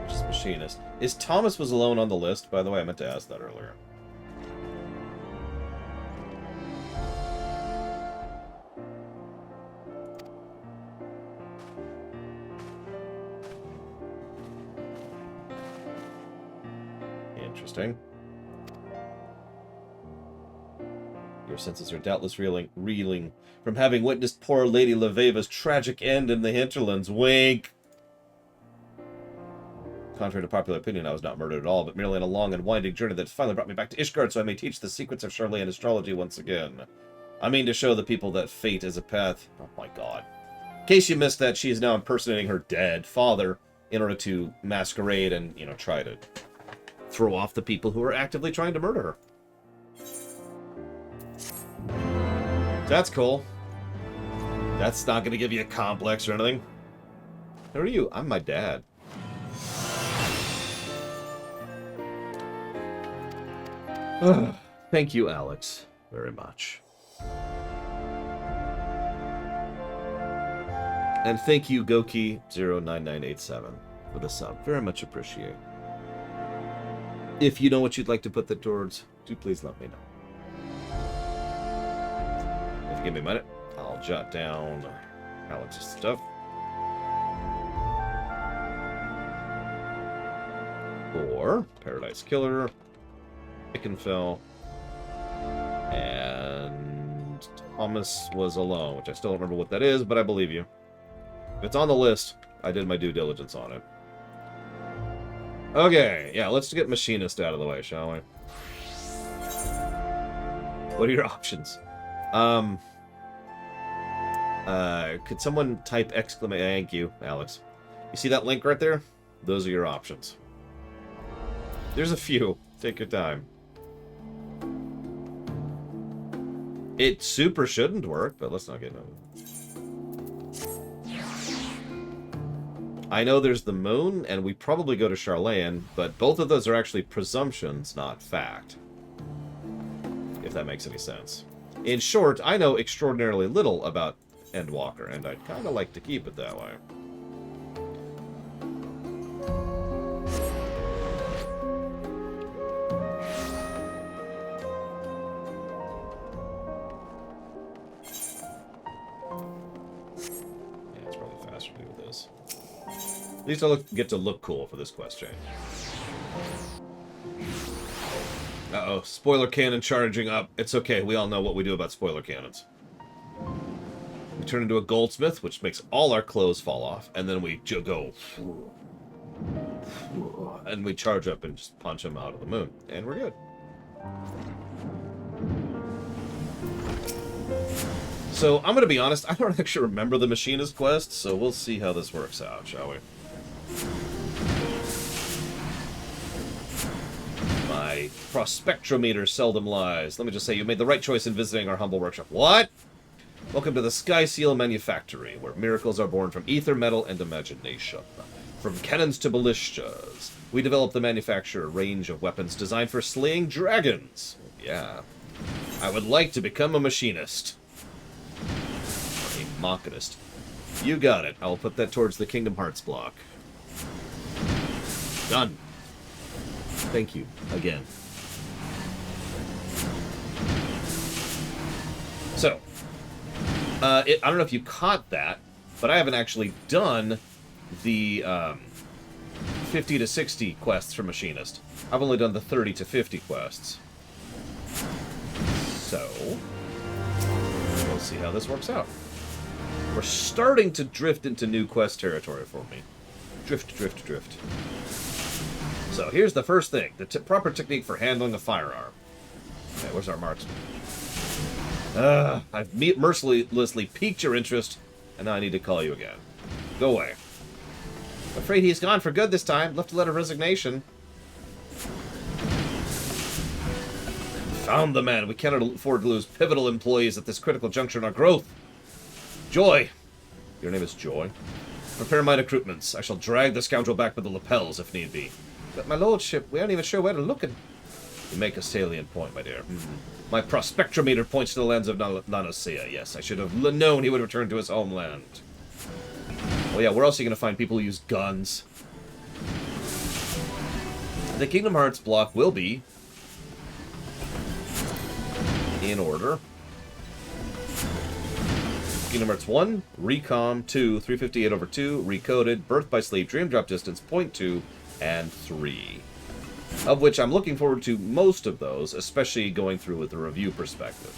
Which is Machinist. Is Thomas was alone on the list? By the way, I meant to ask that earlier. Interesting. Your senses are doubtless reeling from having witnessed poor Lady Leveva's tragic end in the hinterlands. Wink! Contrary to popular opinion, I was not murdered at all, but merely on a long and winding journey that finally brought me back to Ishgard, so I may teach the secrets of Charlayan astrology once again. I mean to show the people that fate is a path. Oh my god. In case you missed that, she is now impersonating her dead father in order to masquerade and, you know, try to throw off the people who are actively trying to murder her. That's cool. That's not going to give you a complex or anything. Who are you? I'm my dad. Thank you, Alex, very much. And thank you, Goki09987, for the sub. Very much appreciate. If you know what you'd like to put that towards, do please let me know. If you give me a minute, I'll jot down Alex's stuff. Or Paradise Killer, Ickenfell, and Thomas was alone, which I still don't remember what that is, but I believe you. If it's on the list, I did my due diligence on it. Okay, yeah, let's get Machinist out of the way, shall we? What are your options? Could someone type exclamation? Thank you, Alex. You see that link right there? Those are your options. There's a few. Take your time. It super shouldn't work, but let's not get into it. I know there's the moon, and we probably go to Charlayan, but both of those are actually presumptions, not fact. If that makes any sense. In short, I know extraordinarily little about Endwalker, and I'd kind of like to keep it that way. Yeah, it's probably faster to do this. At least I'll get to look cool for this quest change. Uh-oh, spoiler cannon charging up. It's okay, we all know what we do about spoiler cannons. We turn into a goldsmith, which makes all our clothes fall off, and then we go... and we charge up and just punch them out of the moon. And we're good. So, I'm gonna be honest, I don't actually remember the Machinist quest, so we'll see how this works out, shall we? My prospectrometer seldom lies. Let me just say, you made the right choice in visiting our humble workshop. What? Welcome to the Sky Seal Manufactory, where miracles are born from ether, metal, and imagination. From cannons to ballistas, we develop the manufacture a range of weapons designed for slaying dragons. Yeah. I would like to become a machinist. Or a machinist. You got it. I'll put that towards the Kingdom Hearts block. Done. Thank you again. So, I don't know if you caught that, but I haven't actually done the 50 to 60 quests for Machinist. I've only done the 30 to 50 quests. So, we'll see how this works out. We're starting to drift into new quest territory for me. Drift, drift, drift. So here's the first thing, the proper technique for handling a firearm. Okay, where's our marksman? I've mercilessly piqued your interest, and now I need to call you again. Go away. I'm afraid he's gone for good this time. Left a letter of resignation. Found the man. We cannot afford to lose pivotal employees at this critical juncture in our growth. Joy. Your name is Joy. Prepare my recruitments. I shall drag the scoundrel back with the lapels if need be. But my lordship, we aren't even sure where to look. You make a salient point, my dear. My prospectrometer points to the lands of Nanosea. Yes, I should have known he would return to his homeland. Oh yeah, where else are you going to find people who use guns? The Kingdom Hearts block will be in order. Kingdom Hearts 1, Recom, 2, 358/2, Recoded, Birth by Sleep, Dream Drop Distance, Point 2, and 3. Of which I'm looking forward to most of those, especially going through with a review perspective.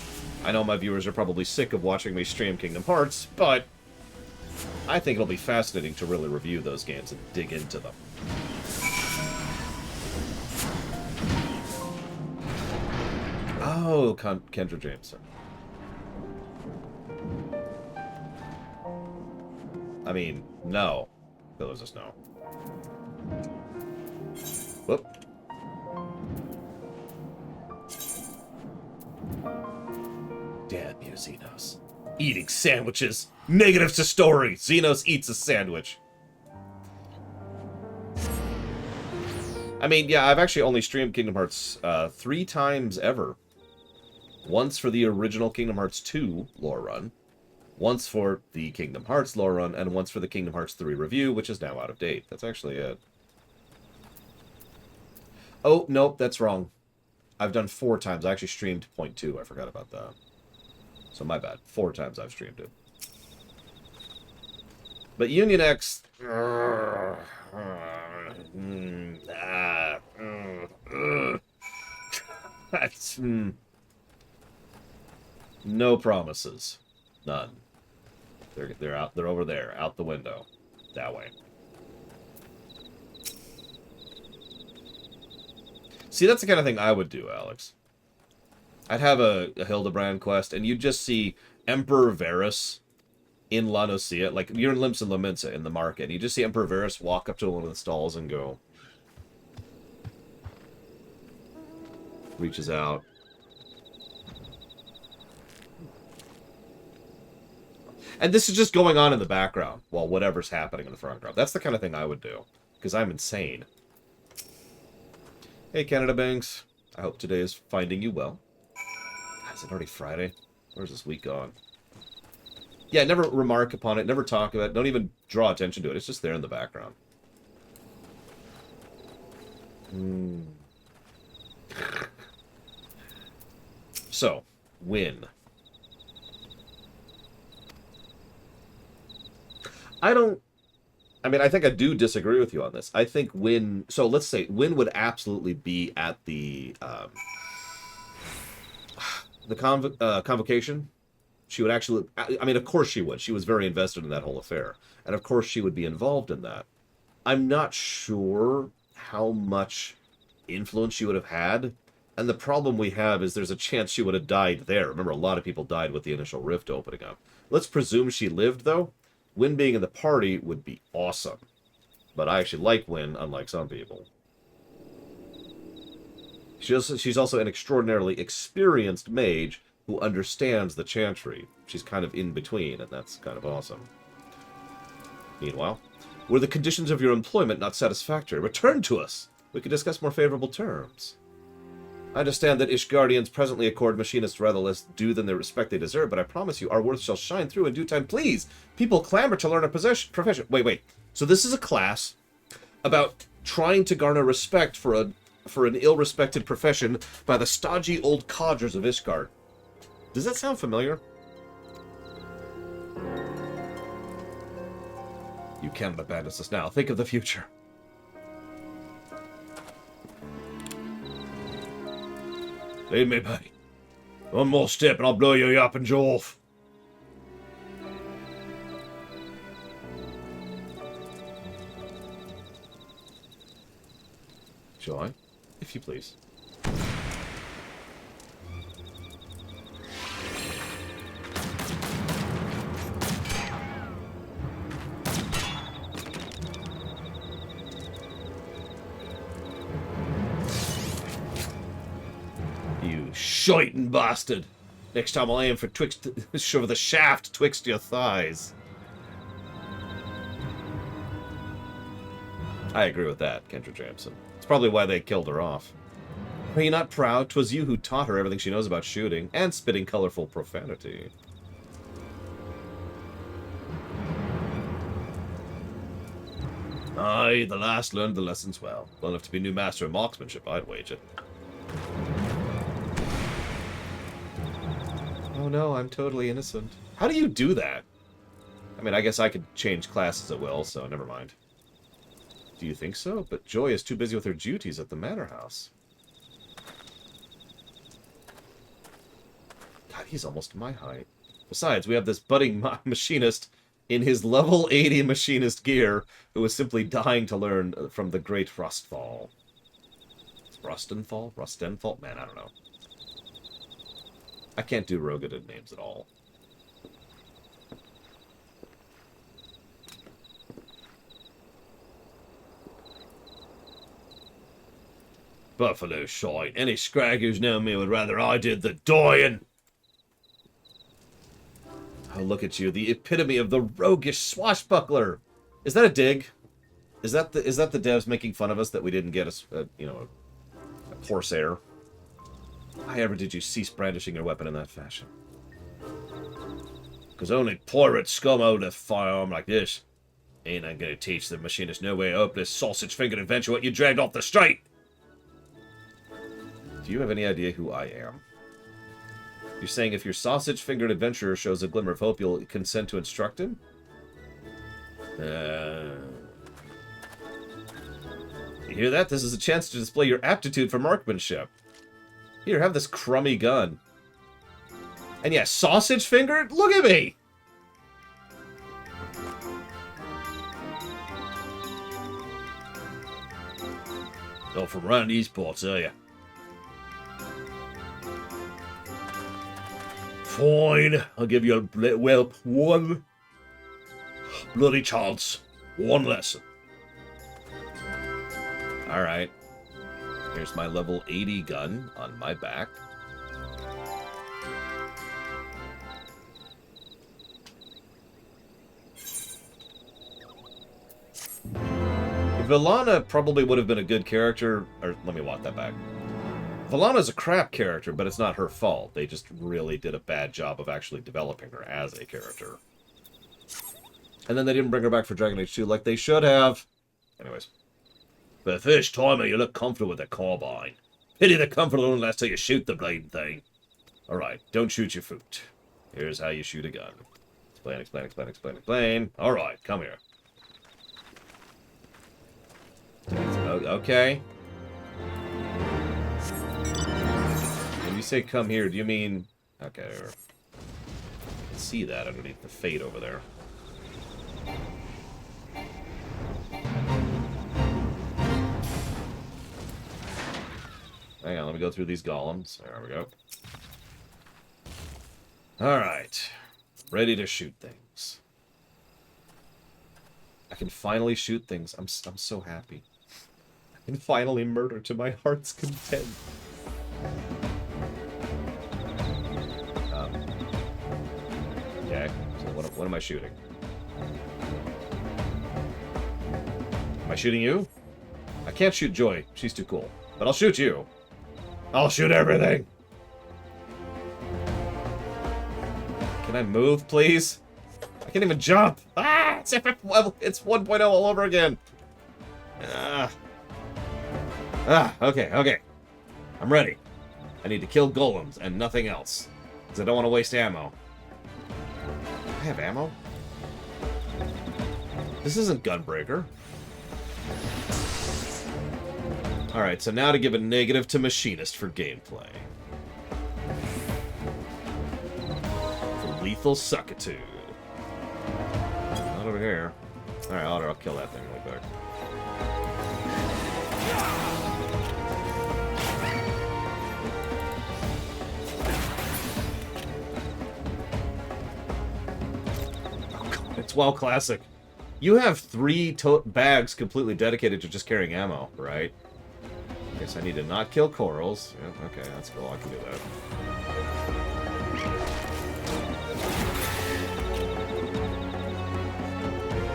I know my viewers are probably sick of watching me stream Kingdom Hearts, but I think it'll be fascinating to really review those games and dig into them. Oh, Kendra Jameson. I mean, no. There's just no. Whoop. Damn you, Xenos. Eating sandwiches. Negative to story. Xenos eats a sandwich. I mean, yeah, I've actually only streamed Kingdom Hearts 3 times ever. Once for the original Kingdom Hearts 2 lore run, once for the Kingdom Hearts lore run, and once for the Kingdom Hearts 3 review, which is now out of date. That's actually it. Oh, nope, that's wrong. I've done 4 times. I actually streamed Point 2. I forgot about that. So my bad. 4 times I've streamed it. But Union X... That's... No promises. None. They're out. They're over there, out the window, that way. See, that's the kind of thing I would do, Alex. I'd have a Hildebrand quest, and you'd just see Emperor Varus in La Nocia. Like, you're in Limsa Lominsa in the market, and you just see Emperor Varus walk up to one of the stalls and go... Reaches out. And this is just going on in the background while whatever's happening in the front ground. That's the kind of thing I would do, because I'm insane. Hey, Canada Banks. I hope today is finding you well. God, is it already Friday? Where's this week gone? Yeah, never remark upon it, never talk about it, don't even draw attention to it. It's just there in the background. So, win. I mean, I think I do disagree with you on this. I think Wynn... So, let's say Wynn would absolutely be at the convocation. She would actually... I mean, of course she would. She was very invested in that whole affair. And of course she would be involved in that. I'm not sure how much influence she would have had. And the problem we have is there's a chance she would have died there. Remember, a lot of people died with the initial rift opening up. Let's presume she lived, though. Wynn being in the party would be awesome. But I actually like Wynn, unlike some people. She's also an extraordinarily experienced mage who understands the Chantry. She's kind of in between, and that's kind of awesome. Meanwhile, were the conditions of your employment not satisfactory? Return to us! We can discuss more favorable terms. I understand that Ishgardians presently accord machinists rather less due than the respect they deserve, but I promise you our worth shall shine through in due time. Please! People clamor to learn a profession. Wait. So this is a class about trying to garner respect for an ill-respected profession by the stodgy old codgers of Ishgard. Does that sound familiar? You cannot abandon us now. Think of the future. Leave me be. One more step and I'll blow your yapping jaw off. Shall I? If you please. Shiting bastard! Next time I'll aim for shove the shaft twixt your thighs. I agree with that, Kendra Jameson. It's probably why they killed her off. Are you not proud? 'Twas you who taught her everything she knows about shooting, and spitting colorful profanity. Aye, the last learned the lessons well. Well enough to be new master of marksmanship, I'd wager. Oh no, I'm totally innocent. How do you do that? I mean, I guess I could change classes at will, so never mind. Do you think so? But Joy is too busy with her duties at the manor house. God, he's almost my height. Besides, we have this budding machinist in his level 80 machinist gear who is simply dying to learn from the great Rustfall. Rustenfall? Rustenfall? Man, I don't know. I can't do Rogadin names at all. Buffalo shite. Any scrag who's known me would rather I did the dying. Oh, look at you, the epitome of the roguish swashbuckler. Is that a dig? Is that the devs making fun of us that we didn't get a corsair? Why ever did you cease brandishing your weapon in that fashion? Because only pirate scum hold a firearm like this. Ain't I gonna teach the machinist no way up this sausage-fingered adventure what you dragged off the street? Do you have any idea who I am? You're saying if your sausage-fingered adventurer shows a glimmer of hope, you'll consent to instruct him? You hear that? This is a chance to display your aptitude for marksmanship. Here, have this crummy gun. And yeah, sausage-fingered? Look at me! Not from round these parts, are you? Fine, I'll give you a whelp one bloody chance. One lesson. Alright. Here's my level 80 gun on my back. Villana probably would have been a good character. Or, let me walk that back. Villana's a crap character, but it's not her fault. They just really did a bad job of actually developing her as a character. And then they didn't bring her back for Dragon Age 2 like they should have. Anyways. For the first timer, you look comfortable with a carbine. Pity the comfort only lasts till you shoot the blade thing. Alright, don't shoot your foot. Here's how you shoot a gun. Explain. Alright, come here. Okay. When you say come here, do you mean... Okay, or... I can see that underneath the fade over there. Hang on, let me go through these golems. There we go. Alright. Ready to shoot things. I can finally shoot things. I'm so happy. I can finally murder to my heart's content. Okay, so what am I shooting? Am I shooting you? I can't shoot Joy. She's too cool. But I'll shoot you. I'll shoot everything! Can I move, please? I can't even jump! Ah! It's 1.0 all over again! Okay. I'm ready. I need to kill golems and nothing else. Because I don't want to waste ammo. I have ammo? This isn't Gunbreaker. Alright, so now to give a negative to Machinist for gameplay. For lethal suckitude. Not over here. Alright, I'll kill that thing really quick. Oh, it's WoW Classic. You have 3 bags completely dedicated to just carrying ammo, right? Guess I need to not kill corals. Yeah, okay, that's cool. I can do that.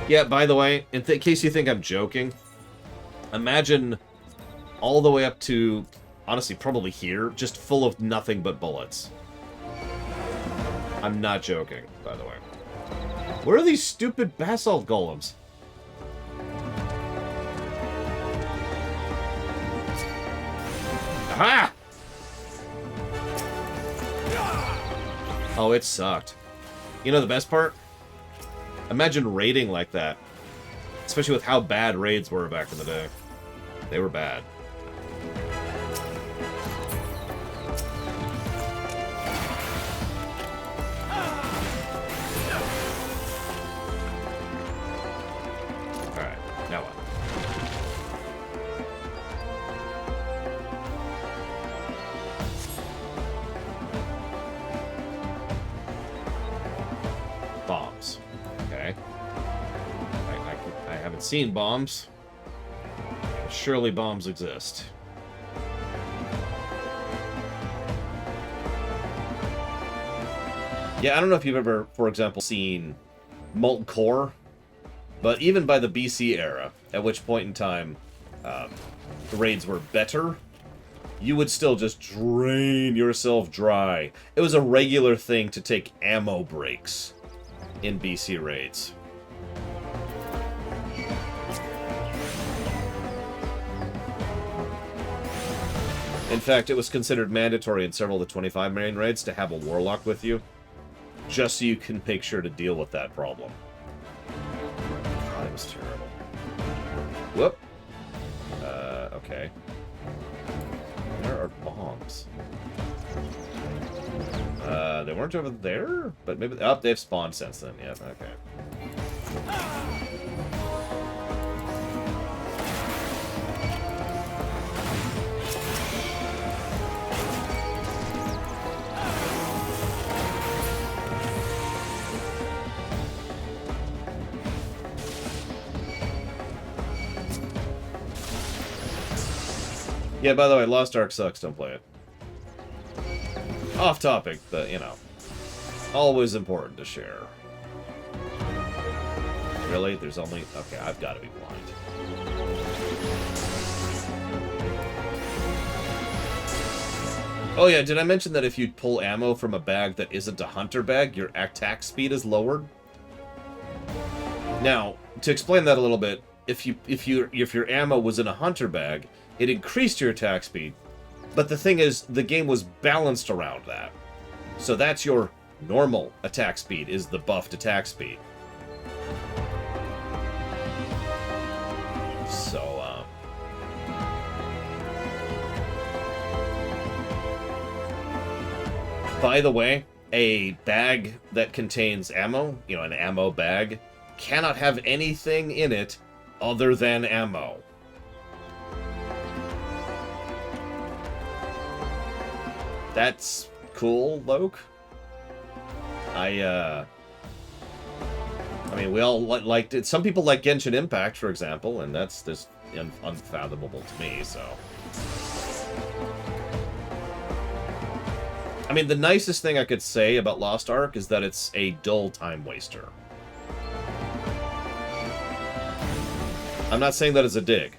Yeah, by the way, in case you think I'm joking, imagine all the way up to, honestly, probably here, just full of nothing but bullets. I'm not joking, by the way. Where are these stupid basalt golems? Aha! Oh, it sucked. You know the best part? Imagine raiding like that. Especially with how bad raids were back in the day. They were bad. Alright, now what? Bombs. Okay. I haven't seen bombs. Surely bombs exist. Yeah, I don't know if you've ever, for example, seen Molten Core, but even by the BC era, at which point in time the raids were better, you would still just drain yourself dry. It was a regular thing to take ammo breaks in BC raids. In fact, it was considered mandatory in several of the 25 main raids to have a warlock with you, just so you can make sure to deal with that problem. That was terrible. Whoop. Okay. Where are bombs? They weren't over there? But maybe... Oh, they've spawned since then. Yeah, okay. Yeah, by the way, Lost Ark sucks, don't play it. Off topic, but, you know, always important to share. Really? There's only... Okay, I've got to be blind. Oh yeah, did I mention that if you pull ammo from a bag that isn't a hunter bag, your attack speed is lowered? Now, to explain that a little bit, if your ammo was in a hunter bag, it increased your attack speed, but the thing is, the game was balanced around that. So that's your normal attack speed, is the buffed attack speed. So, by the way, a bag that contains ammo, you know, an ammo bag, cannot have anything in it other than ammo. That's cool, Loke. I mean, we all liked it. Some people like Genshin Impact, for example, and that's just unfathomable to me, so... I mean, the nicest thing I could say about Lost Ark is that it's a dull time waster. I'm not saying that as a dig.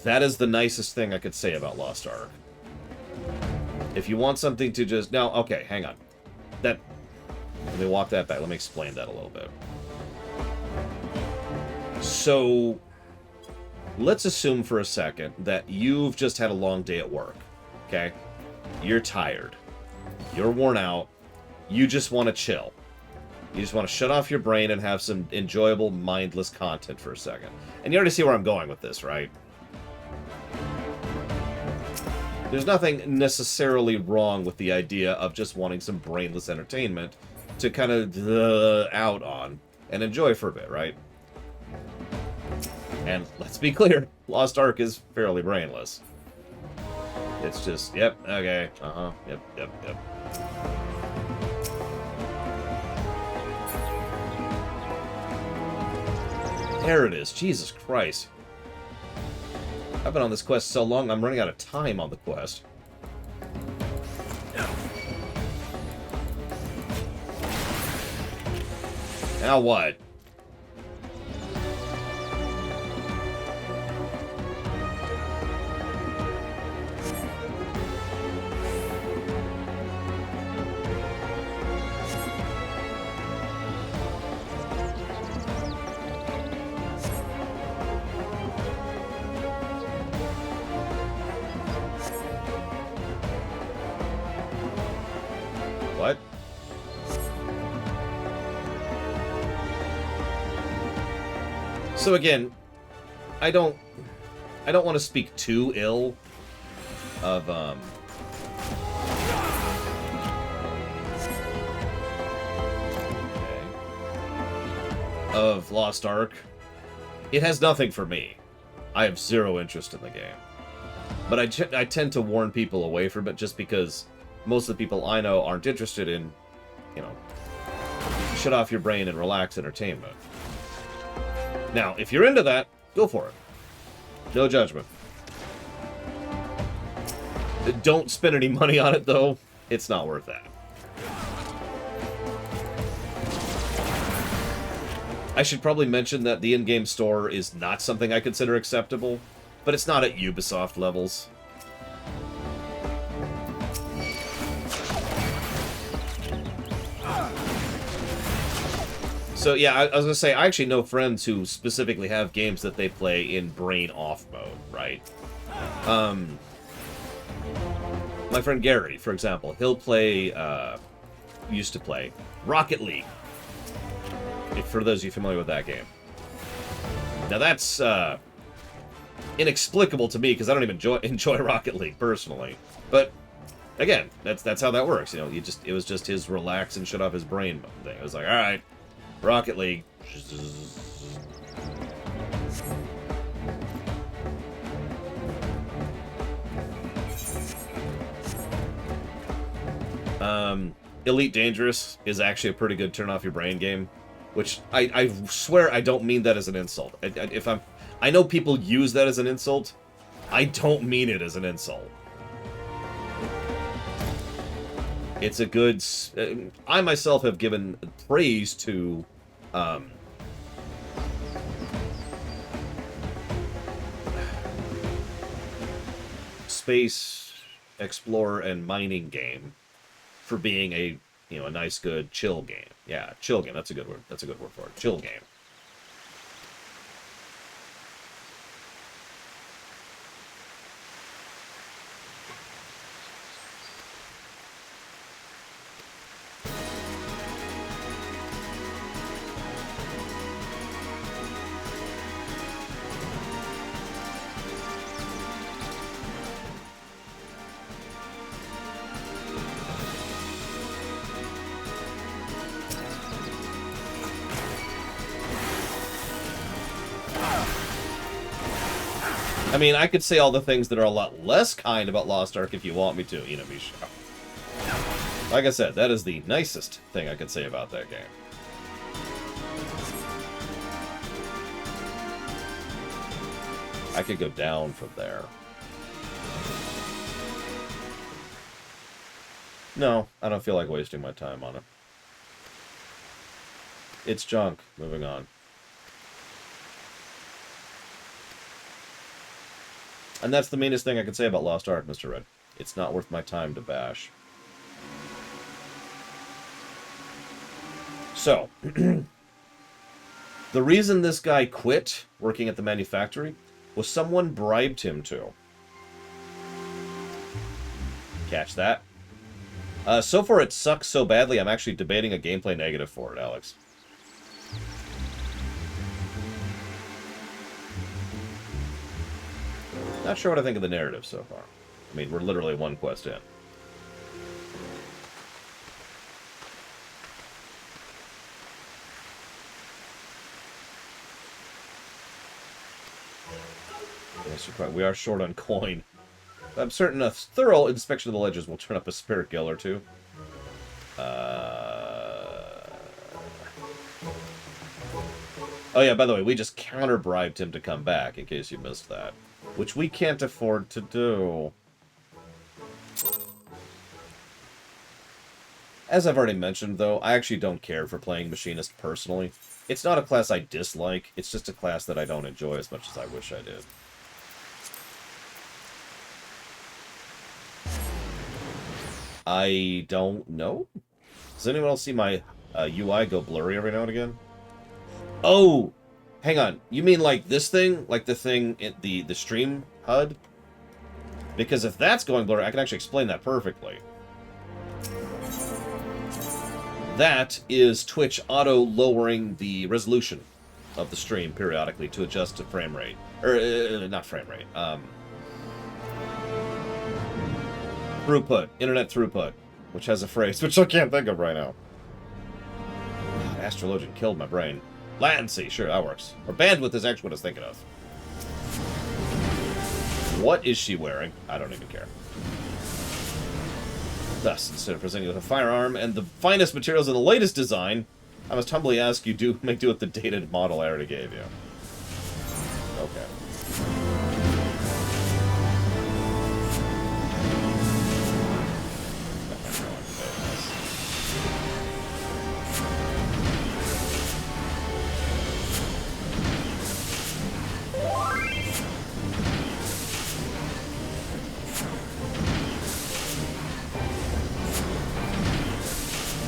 That is the nicest thing I could say about Lost Ark. If you want something to just... Now, okay, hang on. Let me walk that back. Let me explain that a little bit. So, let's assume for a second that you've just had a long day at work. Okay? You're tired. You're worn out. You just want to chill. You just want to shut off your brain and have some enjoyable, mindless content for a second. And you already see where I'm going with this, right? There's nothing necessarily wrong with the idea of just wanting some brainless entertainment to kind of out on and enjoy for a bit, right? And let's be clear, Lost Ark is fairly brainless. It's just, yep, okay, yep. There it is, Jesus Christ. I've been on this quest so long, I'm running out of time on the quest. Now what? So again, I don't want to speak too ill of of Lost Ark. It has nothing for me. I have zero interest in the game. But I tend to warn people away from it just because most of the people I know aren't interested in, you know, shut off your brain and relax entertainment. Now, if you're into that, go for it. No judgment. Don't spend any money on it, though. It's not worth that. I should probably mention that the in-game store is not something I consider acceptable, but it's not at Ubisoft levels. So yeah, I was gonna say, I actually know friends who specifically have games that they play in brain-off mode, right? My friend Gary, for example, he'll play, used to play, Rocket League. For those of you familiar with that game. Now that's inexplicable to me because I don't even enjoy Rocket League personally. But again, that's how that works. You know, it was just his relax and shut off his brain thing. It was like, all right, Rocket League. Elite Dangerous is actually a pretty good turn off your brain game. Which, I swear I don't mean that as an insult. I know people use that as an insult. I don't mean it as an insult. It's a good... I myself have given praise to... space explorer and mining game for being a... you know, a nice, good, chill game. Yeah, chill game. That's a good word. That's a good word for it. Chill game. I mean, I could say all the things that are a lot less kind about Lost Ark if you want me to, you know, Misha. Like I said, that is the nicest thing I could say about that game. I could go down from there. No, I don't feel like wasting my time on it. It's junk. Moving on. And that's the meanest thing I can say about Lost Ark, Mr. Red. It's not worth my time to bash. So, the reason this guy quit working at the manufactory was someone bribed him to. Catch that? So far it sucks so badly, I'm actually debating a gameplay negative for it, Alex. Not sure what I think of the narrative so far. I mean, we're literally one quest in. Yes, you're quite. We are short on coin. I'm certain a thorough inspection of the ledgers will turn up a spirit gill or two. Oh yeah, by the way, we just counter-bribed him to come back, in case you missed that. Which we can't afford to do. As I've already mentioned, though, I actually don't care for playing Machinist personally. It's not a class I dislike, it's just a class that I don't enjoy as much as I wish I did. I don't know? Does anyone else see my UI go blurry every now and again? Oh! Hang on. You mean like this thing? Like the thing in the stream HUD? Because if that's going blurry, I can actually explain that perfectly. That is Twitch auto-lowering the resolution of the stream periodically to adjust to frame rate. Or, not frame rate. Throughput. Internet throughput. Which has a phrase, which I can't think of right now. God, Astrologian killed my brain. Latency, sure, that works. Or bandwidth is actually what I was thinking of. What is she wearing? I don't even care. Thus, instead of presenting you with a firearm and the finest materials in the latest design, I must humbly ask you to make do with the dated model I already gave you. Okay.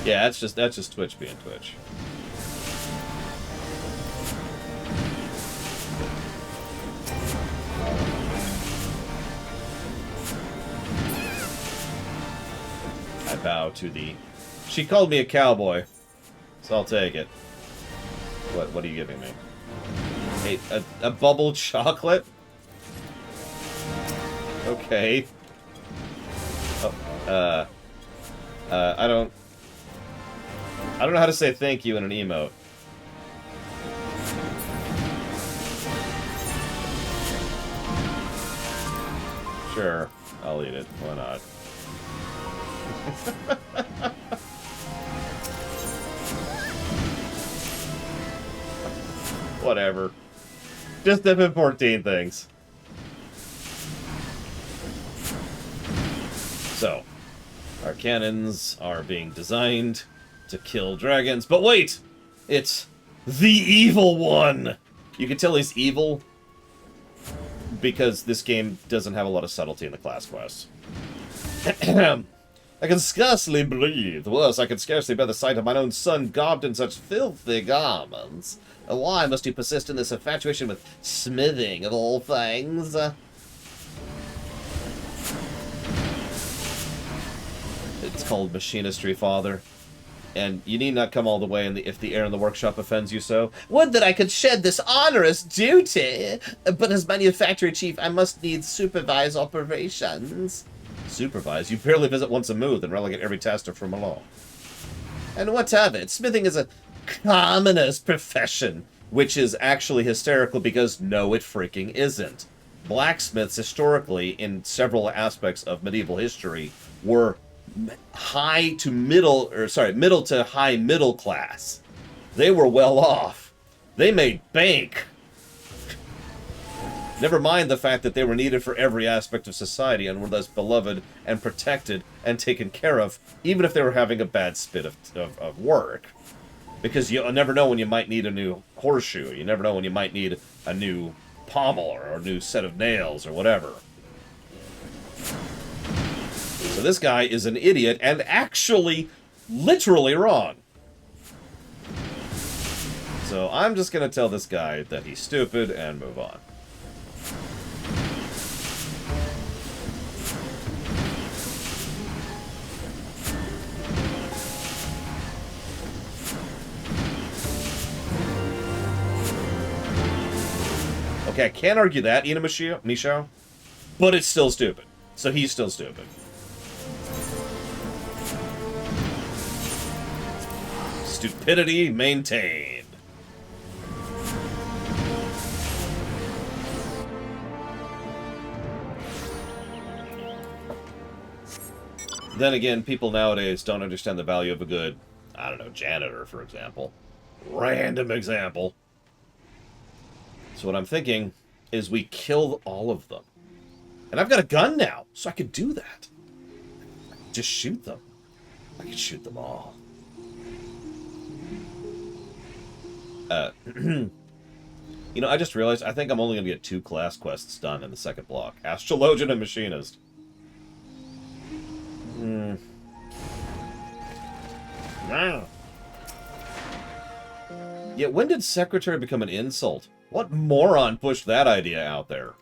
Yeah, that's just Twitch being Twitch. I bow to thee. She called me a cowboy, so I'll take it. What are you giving me? A bubble chocolate? Okay. Oh, I don't know how to say thank you in an emote. Sure, I'll eat it. Why not? Whatever. Just FM14 things. So, our cannons are being designed to kill dragons. But wait! It's the evil one! You can tell he's evil because this game doesn't have a lot of subtlety in the class quests. I can scarcely breathe. Worse, I can scarcely bear the sight of my own son garbed in such filthy garments. Why must you persist in this infatuation with smithing, of all things? It's called machinistry, father. And you need not come all the way if the air in the workshop offends you so. Would that I could shed this onerous duty! But as manufactory chief, I must needs supervise operations. Supervise? You barely visit once a month and relegate every task to from along. And what of it? Smithing is a commoner's profession, which is actually hysterical because no, it freaking isn't. Blacksmiths, historically, in several aspects of medieval history, were middle to high middle class. They were well off. They made bank. Never mind the fact that they were needed for every aspect of society and were thus beloved and protected and taken care of, even if they were having a bad spit of work. Because you never know when you might need a new horseshoe. You never know when you might need a new pommel or a new set of nails or whatever. So this guy is an idiot and actually literally wrong. So I'm just going to tell this guy that he's stupid and move on. Okay, I can't argue that, Ina Michelle, but it's still stupid. So he's still stupid. Stupidity maintained. Then again, people nowadays don't understand the value of a good, I don't know, janitor, for example. Random example. So what I'm thinking is we kill all of them. And I've got a gun now, so I could do that. Just shoot them. I could shoot them all. You know, I just realized I think I'm only going to get 2 class quests done in the second block. Astrologian and Machinist. Yeah, when did Secretary become an insult? What moron pushed that idea out there?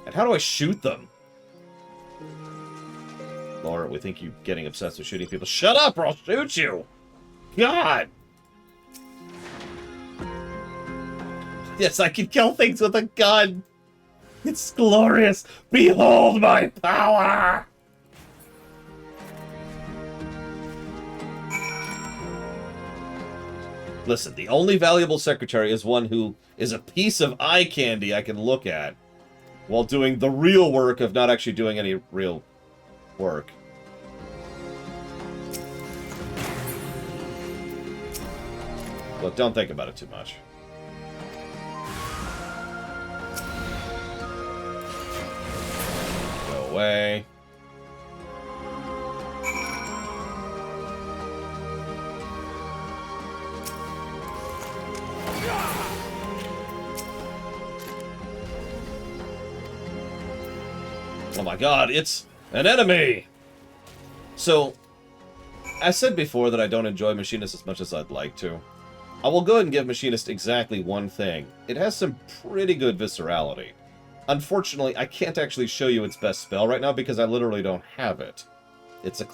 And how do I shoot them? Laura, we think you're getting obsessed with shooting people. Shut up or I'll shoot you! God! Yes, I can kill things with a gun. It's glorious. Behold my power. Listen, the only valuable secretary is one who is a piece of eye candy I can look at while doing the real work of not actually doing any real work. Look, don't think about it too much. Go away. Oh my god, it's an enemy! So, I said before that I don't enjoy Machinist as much as I'd like to. I will go ahead and give Machinist exactly one thing. It has some pretty good viscerality. Unfortunately, I can't actually show you its best spell right now because I literally don't have it. It's a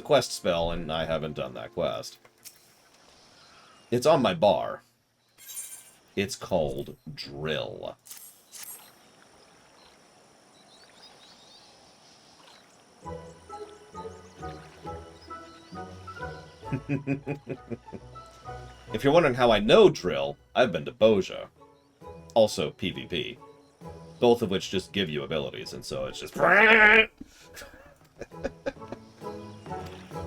quest spell, and I haven't done that quest. It's on my bar. It's called Drill. If you're wondering how I know Drill, I've been to Boja. Also PvP. Both of which just give you abilities, and so it's just...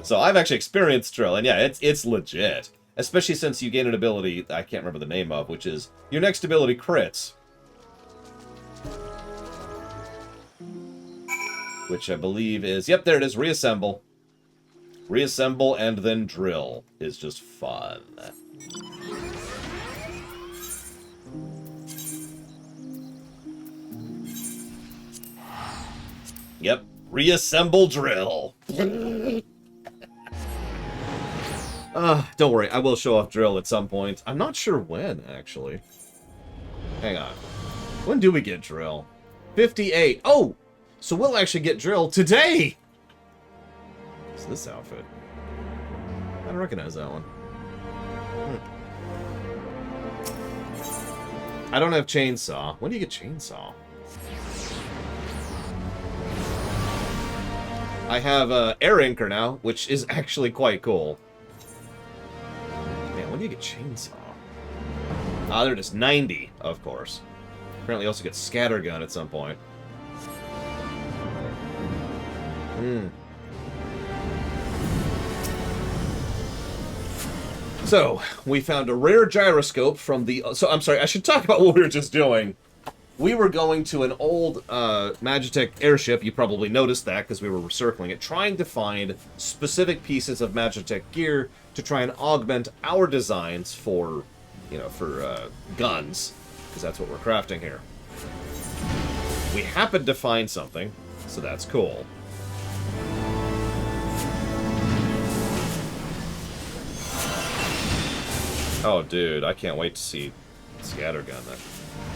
So I've actually experienced Drill, and yeah, it's legit. Especially since you gain an ability I can't remember the name of, which is your next ability crits. Which I believe is... Yep, there it is, Reassemble. Reassemble and then Drill is just fun. Yep, Reassemble Drill. Don't worry, I will show off Drill at some point. I'm not sure when, actually. Hang on. When do we get Drill? 58. Oh! So we'll actually get Drill today! What's this outfit? I don't recognize that one. I don't have Chainsaw. When do you get Chainsaw? I have Air Inker now, which is actually quite cool. Man, when do you get Chainsaw? Ah, there it is. 90, of course. Apparently also get Scattergun at some point. So, we found a rare gyroscope from the... So, I'm sorry, I should talk about what we were just doing. We were going to an old Magitech airship, you probably noticed that because we were circling it, trying to find specific pieces of Magitech gear to try and augment our designs for, you know, for guns, because that's what we're crafting here. We happened to find something, so that's cool. Oh, dude, I can't wait to see Scattergun then.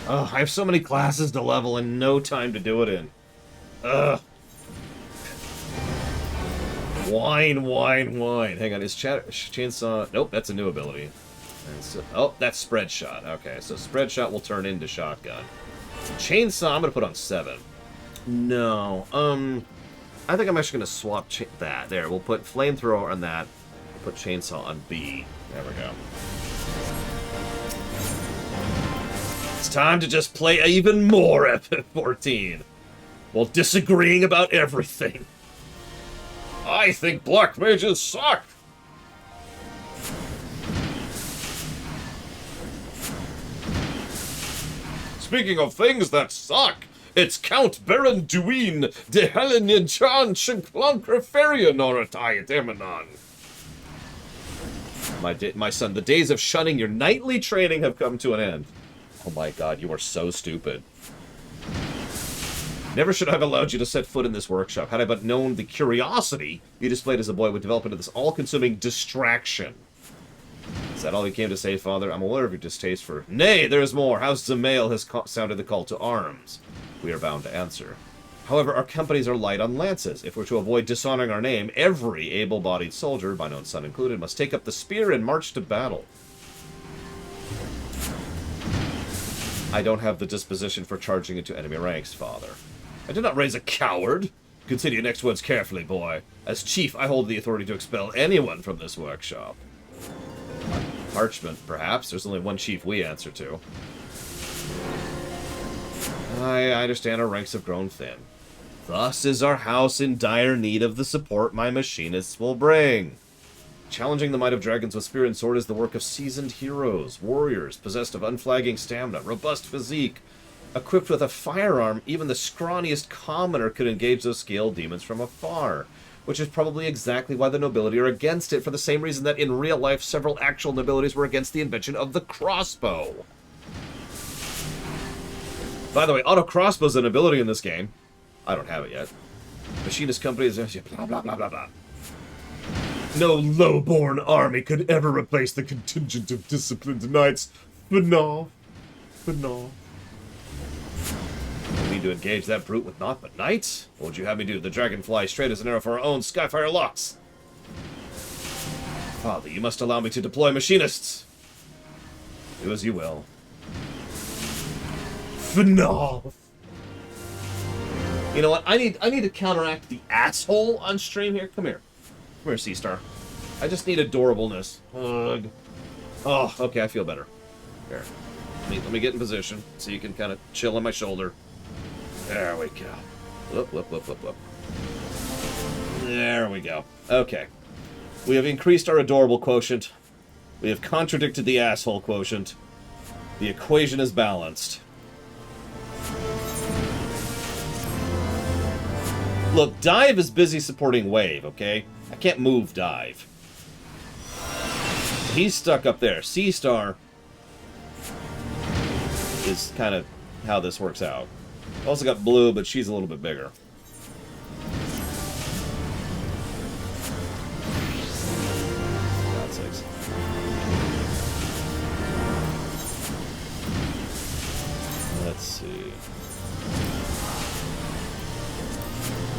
Oh, I have so many classes to level and no time to do it in. Ugh. Whine, whine, whine. Hang on, is Chainsaw... Nope, that's a new ability. Oh, that's Spread Shot. Okay, so Spread Shot will turn into Shotgun. Chainsaw, I'm going to put on 7. No, I think I'm actually going to swap that. There, we'll put Flamethrower on that. We'll put Chainsaw on B. There we go. It's time to just play even more FF14 while disagreeing about everything. I think Black Mages suck! Speaking of things that suck, it's Count Baron Duin de Helenian Chan Shinklonkreferia Noratai Demonon. My son, the days of shunning your knightly training have come to an end. Oh my god, you are so stupid. Never should I have allowed you to set foot in this workshop. Had I but known the curiosity you displayed as a boy would develop into this all-consuming distraction. Is that all you came to say, Father? I'm aware of your distaste for... Nay, there is more! House Zamail has sounded the call to arms. We are bound to answer. However, our companies are light on lances. If we're to avoid dishonoring our name, every able-bodied soldier, mine own son included, must take up the spear and march to battle. I don't have the disposition for charging into enemy ranks, Father. I did not raise a coward. Consider your next words carefully, boy. As chief, I hold the authority to expel anyone from this workshop. Parchment, perhaps. There's only one chief we answer to. I understand our ranks have grown thin. Thus is our house in dire need of the support my machinists will bring. Challenging the might of dragons with spear and sword is the work of seasoned heroes, warriors, possessed of unflagging stamina, robust physique. Equipped with a firearm, even the scrawniest commoner could engage those scaled demons from afar. Which is probably exactly why the nobility are against it, for the same reason that in real life several actual nobilities were against the invention of the crossbow. By the way, auto crossbow's an ability in this game. I don't have it yet. Machinist company is blah blah blah blah blah. No low-born army could ever replace the contingent of disciplined knights. But no. But no. We need to engage that brute with naught but knights? What would you have me do? The dragon flies straight as an arrow for our own Skyfire locks. Father, you must allow me to deploy machinists. Do as you will. Phenomenal. You know what? I need to counteract the asshole on stream here. Come here. Come here, Sea-Star. I just need adorableness. Ugh. Oh, okay, I feel better. Here. Let me get in position so you can kind of chill on my shoulder. There we go. Whoop, whoop, whoop, whoop, whoop. There we go. Okay. We have increased our adorable quotient. We have contradicted the asshole quotient. The equation is balanced. Look, Dive is busy supporting Wave, okay? I can't move Dive. He's stuck up there. Sea-Star is kind of how this works out. Also got Blue, but she's a little bit bigger. God sakes. Let's see.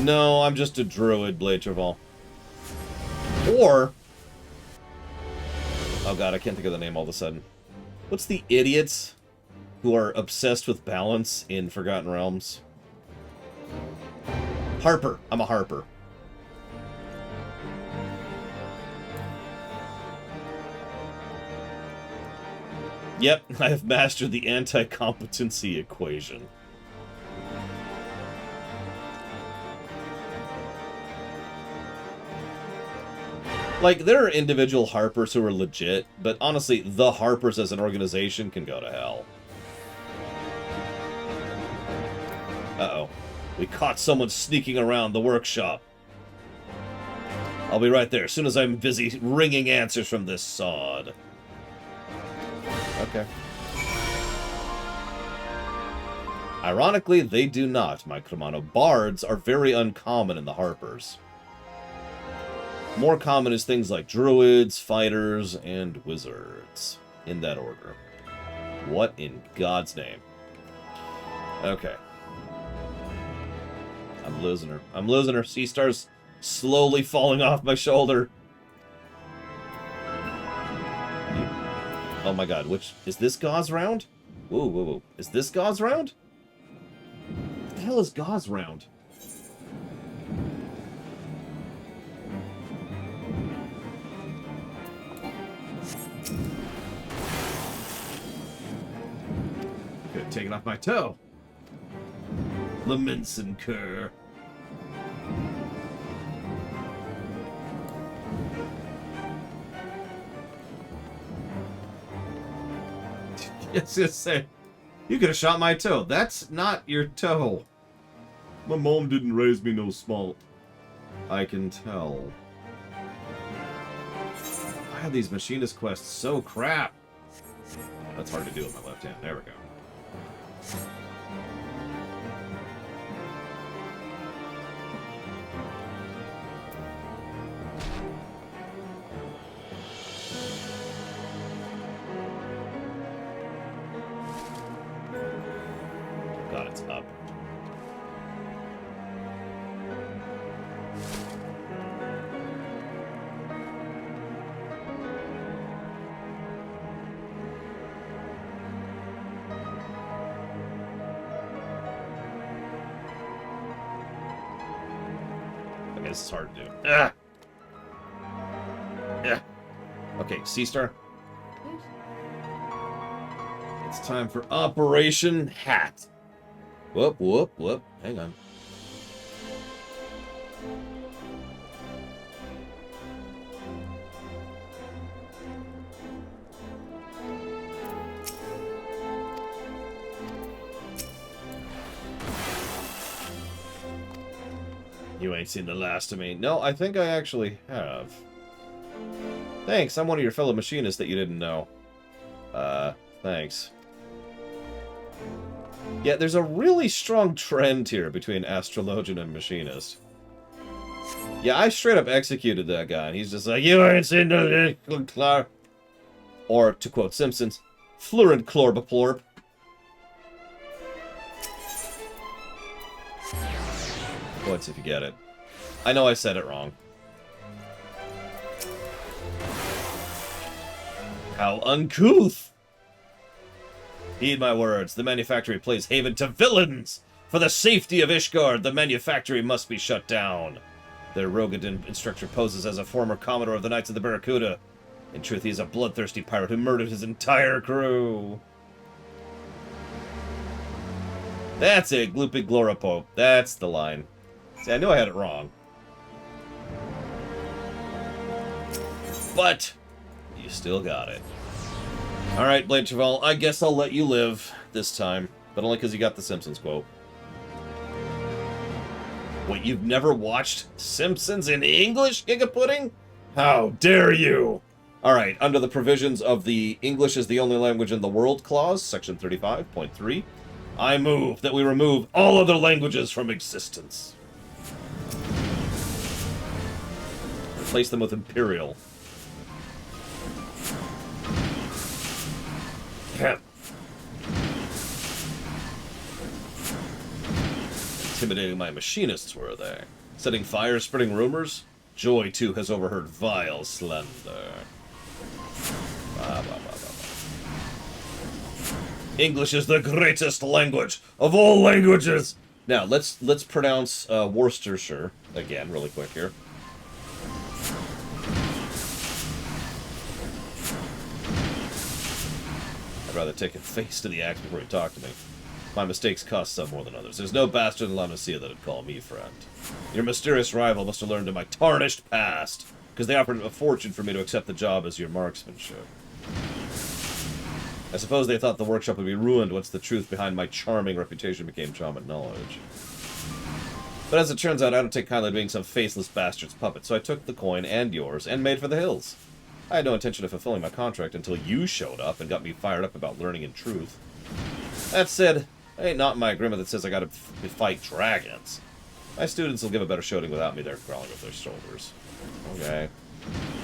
No, I'm just a druid, Blade Traval. Or... oh god, I can't think of the name all of a sudden. What's the idiots who are obsessed with balance in Forgotten Realms? Harper. I'm a Harper. Yep, I have mastered the anti-competency equation. Like, there are individual Harpers who are legit, but honestly, the Harpers as an organization can go to hell. Uh-oh. We caught someone sneaking around the workshop. I'll be right there as soon as I'm busy wringing answers from this sod. Okay. Ironically, they do not, my Cromano. Bards are very uncommon in the Harpers. More common is things like druids, fighters, and wizards. In that order. What in God's name? Okay. I'm losing her. I'm losing her. Sea-Star's slowly falling off my shoulder. Oh my god, which... is this Gauze round? Whoa, whoa, whoa. Is this Gauze round? What the hell is Gauze round? Could have taken off my toe. Laments and cur. Yes, say. You could have shot my toe. That's not your toe. My mom didn't raise me no small. I can tell. Why are these machinist quests so crap? That's hard to do with my left hand. There we go. God, it's up. this is hard to do. Ah! Yeah. Okay, C-Star. It's time for Operation Hat. Whoop, whoop, whoop. Hang on. You ain't seen the last of me. No, I think I actually have. Thanks, I'm one of your fellow machinists that you didn't know. Thanks. Yeah, there's a really strong trend here between Astrologian and Machinist. Yeah, I straight up executed that guy, and he's just like, you ain't seen the Clar. Or, to quote Simpsons, Fluorent Chlorbaplorp. Points if you get it. I know I said it wrong. How uncouth! Heed my words. The manufactory plays haven to villains! For the safety of Ishgard, the manufactory must be shut down. Their Rogadin instructor poses as a former commodore of the Knights of the Barracuda. In truth, he is a bloodthirsty pirate who murdered his entire crew. That's it, Gloopy Gloropope. That's the line. See, I knew I had it wrong. But you still got it. Alright, Blade Cheval, I guess I'll let you live this time. But only because you got the Simpsons quote. Wait, you've never watched Simpsons in English, Gigapudding? How dare you! Alright, under the provisions of the English is the only language in the world clause, section 35.3, I move that we remove all other languages from existence. Replace them with Imperial. Intimidating my machinists, were they? Setting fire, spreading rumors? Joy, too, has overheard vile slander. English is the greatest language of all languages! Now, let's pronounce Worcestershire again, really quick here. I'd rather take a face to the axe before you talk to me. My mistakes cost some more than others. There's no bastard in La Masia that'd call me friend. Your mysterious rival must have learned of my tarnished past, because they offered a fortune for me to accept the job as your marksmanship. I suppose they thought the workshop would be ruined once the truth behind my charming reputation became common knowledge. But as it turns out, I don't take kindly to being some faceless bastard's puppet, so I took the coin and yours and made for the hills. I had no intention of fulfilling my contract until you showed up and got me fired up about learning in truth. That said, I ain't not in my agreement that says I gotta fight dragons. My students will give a better showing without me there crawling over their shoulders. Okay.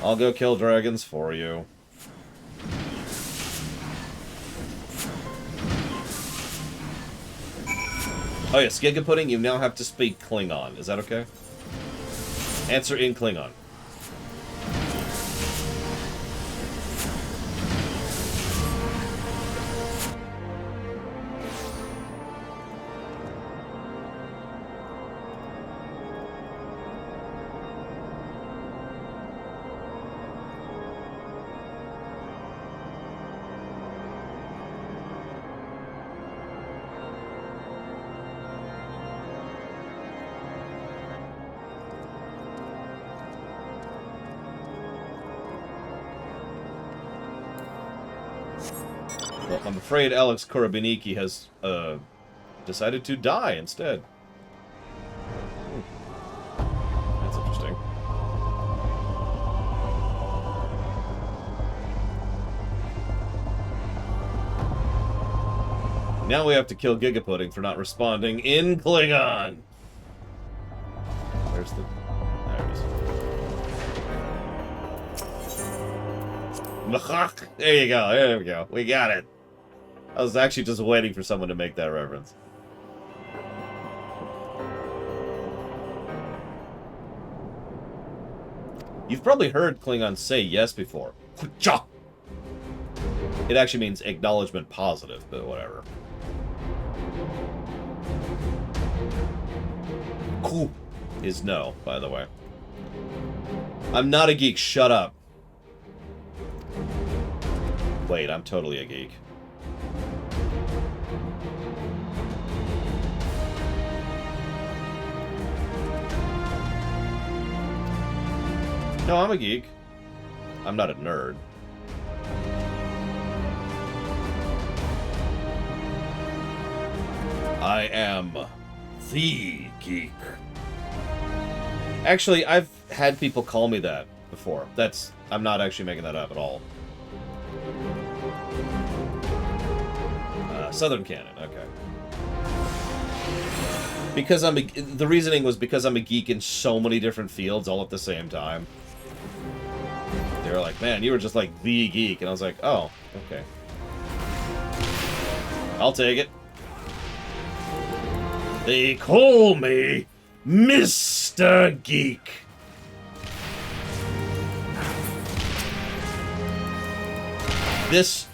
I'll go kill dragons for you. Oh yes, Gigapudding, you now have to speak Klingon. Is that okay? Answer in Klingon. Well, I'm afraid Alex Korobiniki has, decided to die instead. That's interesting. Now we have to kill Gigapudding for not responding in Klingon! Where's the... There it is. There you go, there we go. We got it. I was actually just waiting for someone to make that reference. You've probably heard Klingons say yes before. It actually means acknowledgement positive, but whatever. Cool. is no, by the way. I'm not a geek. Shut up. Wait, I'm totally a geek. No, I'm a geek. I'm not a nerd. I am the geek. Actually, I've had people call me that before. I'm not actually making that up at all. Southern Canon, okay. Because the reasoning was because I'm a geek in so many different fields all at the same time. They were like, man, you were just like the geek. And I was like, oh, okay. I'll take it. They call me Mr. Geek.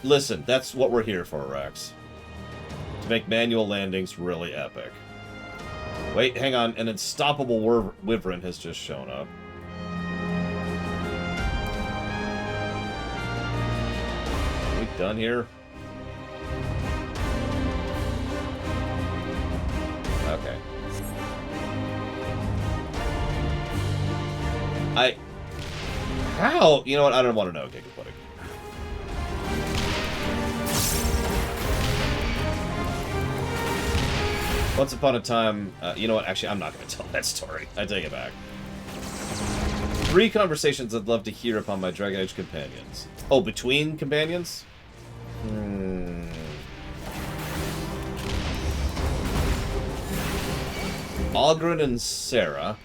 Listen, that's what we're here for, Rex. To make manual landings really epic. Wait, hang on, an unstoppable wyvern has just shown up. Are we done here? Okay. How? You know what? I don't want to know, Giga Pudding. Once upon a time, you know what? Actually, I'm not going to tell that story. I take it back. 3 conversations I'd love to hear upon my Dragon Age companions. Oh, between companions? Ogren and Sarah.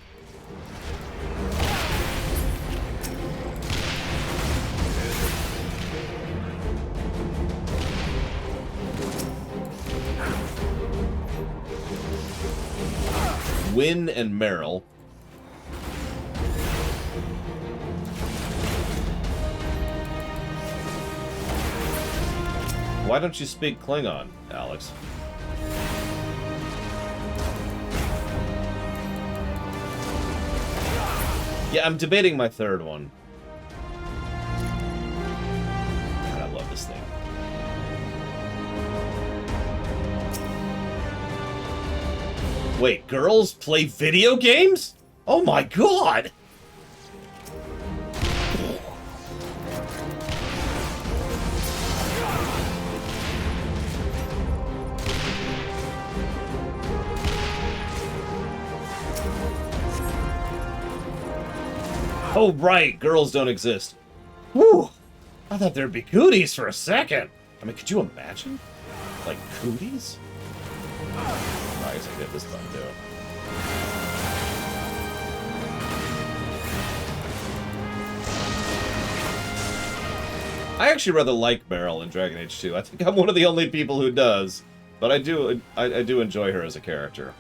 Wynn and Meryl. Why don't you speak Klingon, Alex? Yeah, I'm debating my third one. God, I love this thing. Wait, girls play video games? Oh my god! Oh right, girls don't exist. Whew! I thought there'd be cooties for a second. I mean, could you imagine? Like, cooties? I guess I get this done, too. I actually rather like Meryl in Dragon Age 2. I think I'm one of the only people who does. But I do enjoy her as a character.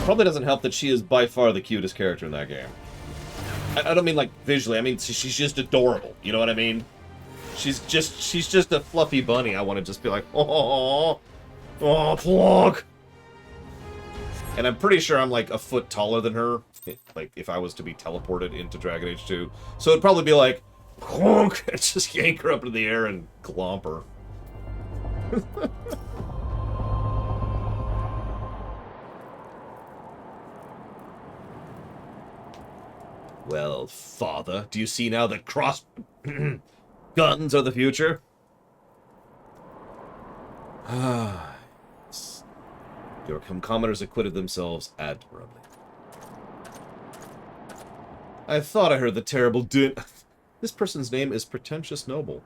Probably doesn't help that she is by far the cutest character in that game. I don't mean like visually, I mean she's just adorable, you know what I mean? She's just a fluffy bunny. I want to just be like, oh, plug. And I'm pretty sure I'm like a foot taller than her, like if I was to be teleported into Dragon Age 2. So it'd probably be like, honk, and just yank her up into the air and glomp her. Well, father, do you see now that cross guns are the future? Your commoners acquitted themselves admirably. I thought I heard the terrible din. This person's name is Pretentious Noble.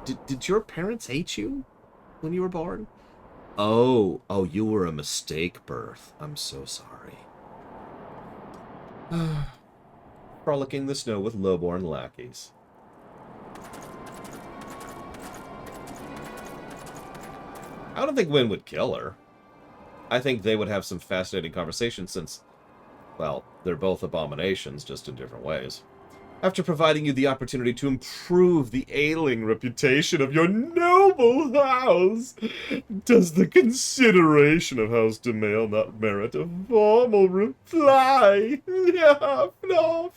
Did your parents hate you when you were born? Oh, you were a mistake birth. I'm so sorry. Frolicking the snow with lowborn lackeys. I don't think Wynn would kill her. I think they would have some fascinating conversations since, well, they're both abominations, just in different ways. after providing you the opportunity to improve the ailing reputation of your noble house. Does the consideration of House DeMail not merit a formal reply? No.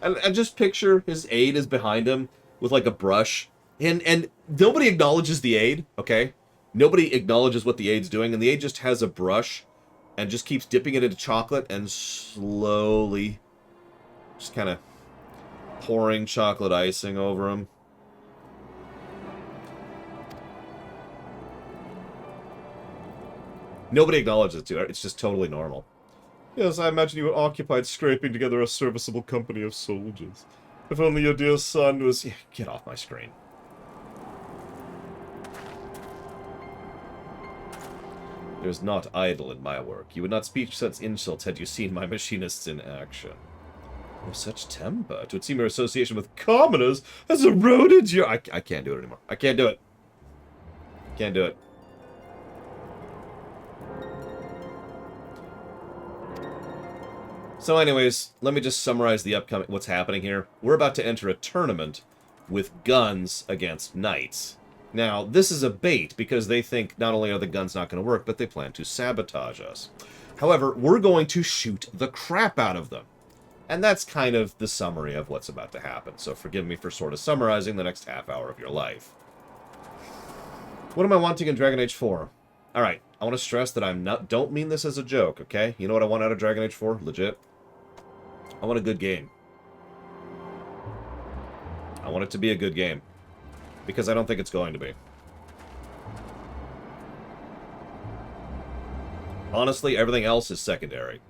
And just picture his aide is behind him with like a brush. And nobody acknowledges the aide, okay? Nobody acknowledges what the aide's doing, and the aide just has a brush and just keeps dipping it into chocolate and slowly just kind of pouring chocolate icing over him. Nobody acknowledges it, too. It's just totally normal. Yes, I imagine you were occupied scraping together a serviceable company of soldiers. If only your dear son was... Yeah, get off my screen. There's not idle in my work. You would not speak such insults had you seen my machinists in action. Oh, such temper. It would seem your association with commoners has eroded your... I can't do it anymore. I can't do it. Can't do it. So anyways, let me just summarize the upcoming... what's happening here. We're about to enter a tournament with guns against knights. Now, this is a bait because they think not only are the guns not going to work, but they plan to sabotage us. However, we're going to shoot the crap out of them. And that's kind of the summary of what's about to happen. So forgive me for sort of summarizing the next half hour of your life. What am I wanting in Dragon Age 4? Alright, I want to stress that don't mean this as a joke, okay? You know what I want out of Dragon Age 4? Legit. I want a good game. I want it to be a good game. Because I don't think it's going to be. Honestly, everything else is secondary.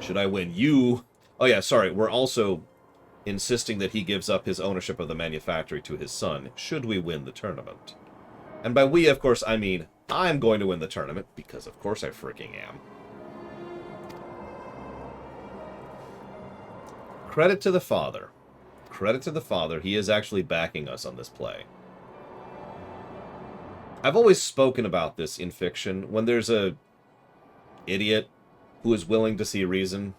Should I win? You... Oh yeah, sorry. We're also insisting that he gives up his ownership of the manufactory to his son, should we win the tournament. And by we, of course, I mean I'm going to win the tournament, because of course I freaking am. Credit to the father. Credit to the father, he is actually backing us on this play. I've always spoken about this in fiction. When there's a idiot who is willing to see reason,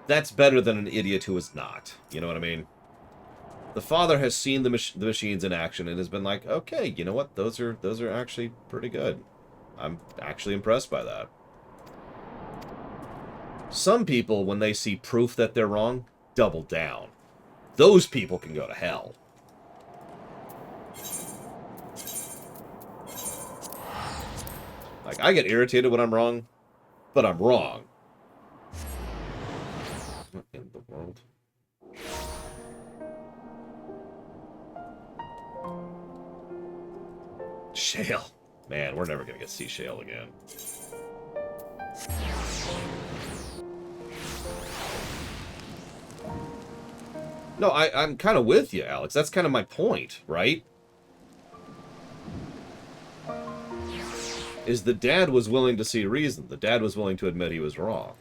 that's better than an idiot who is not. You know what I mean? The father has seen the machines in action and has been like, okay, you know what? Those are actually pretty good. I'm actually impressed by that. Some people, when they see proof that they're wrong, double down. Those people can go to hell. Like, I get irritated when I'm wrong, but I'm wrong. What in the world? Shale. Man, we're never gonna get to see Shale again. No, I'm kind of with you, Alex. That's kind of my point, right? Is the dad was willing to see reason. The dad was willing to admit he was wrong.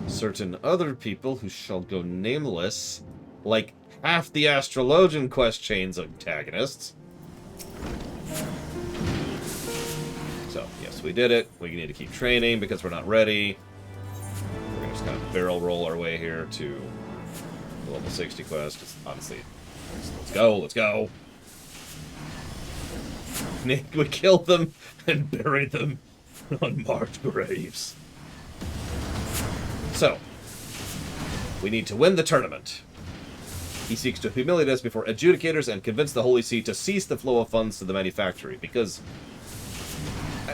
Certain other people who shall go nameless, like half the Astrologian quest chain's antagonists. So, yes, we did it. We need to keep training because we're not ready. We're going to just kind of barrel roll our way here to the level 60 quest. Just, honestly, let's go, let's go. We killed them and buried them on marked graves. So, we need to win the tournament. He seeks to humiliate us before adjudicators and convince the Holy See to cease the flow of funds to the manufactory, because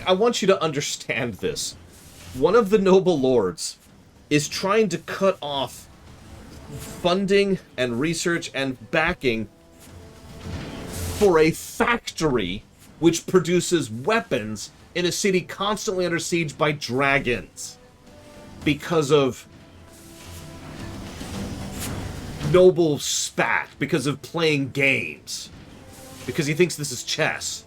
I want you to understand this. One of the noble lords is trying to cut off funding and research and backing for a factory which produces weapons in a city constantly under siege by dragons because of noble spat, because of playing games, because he thinks this is chess.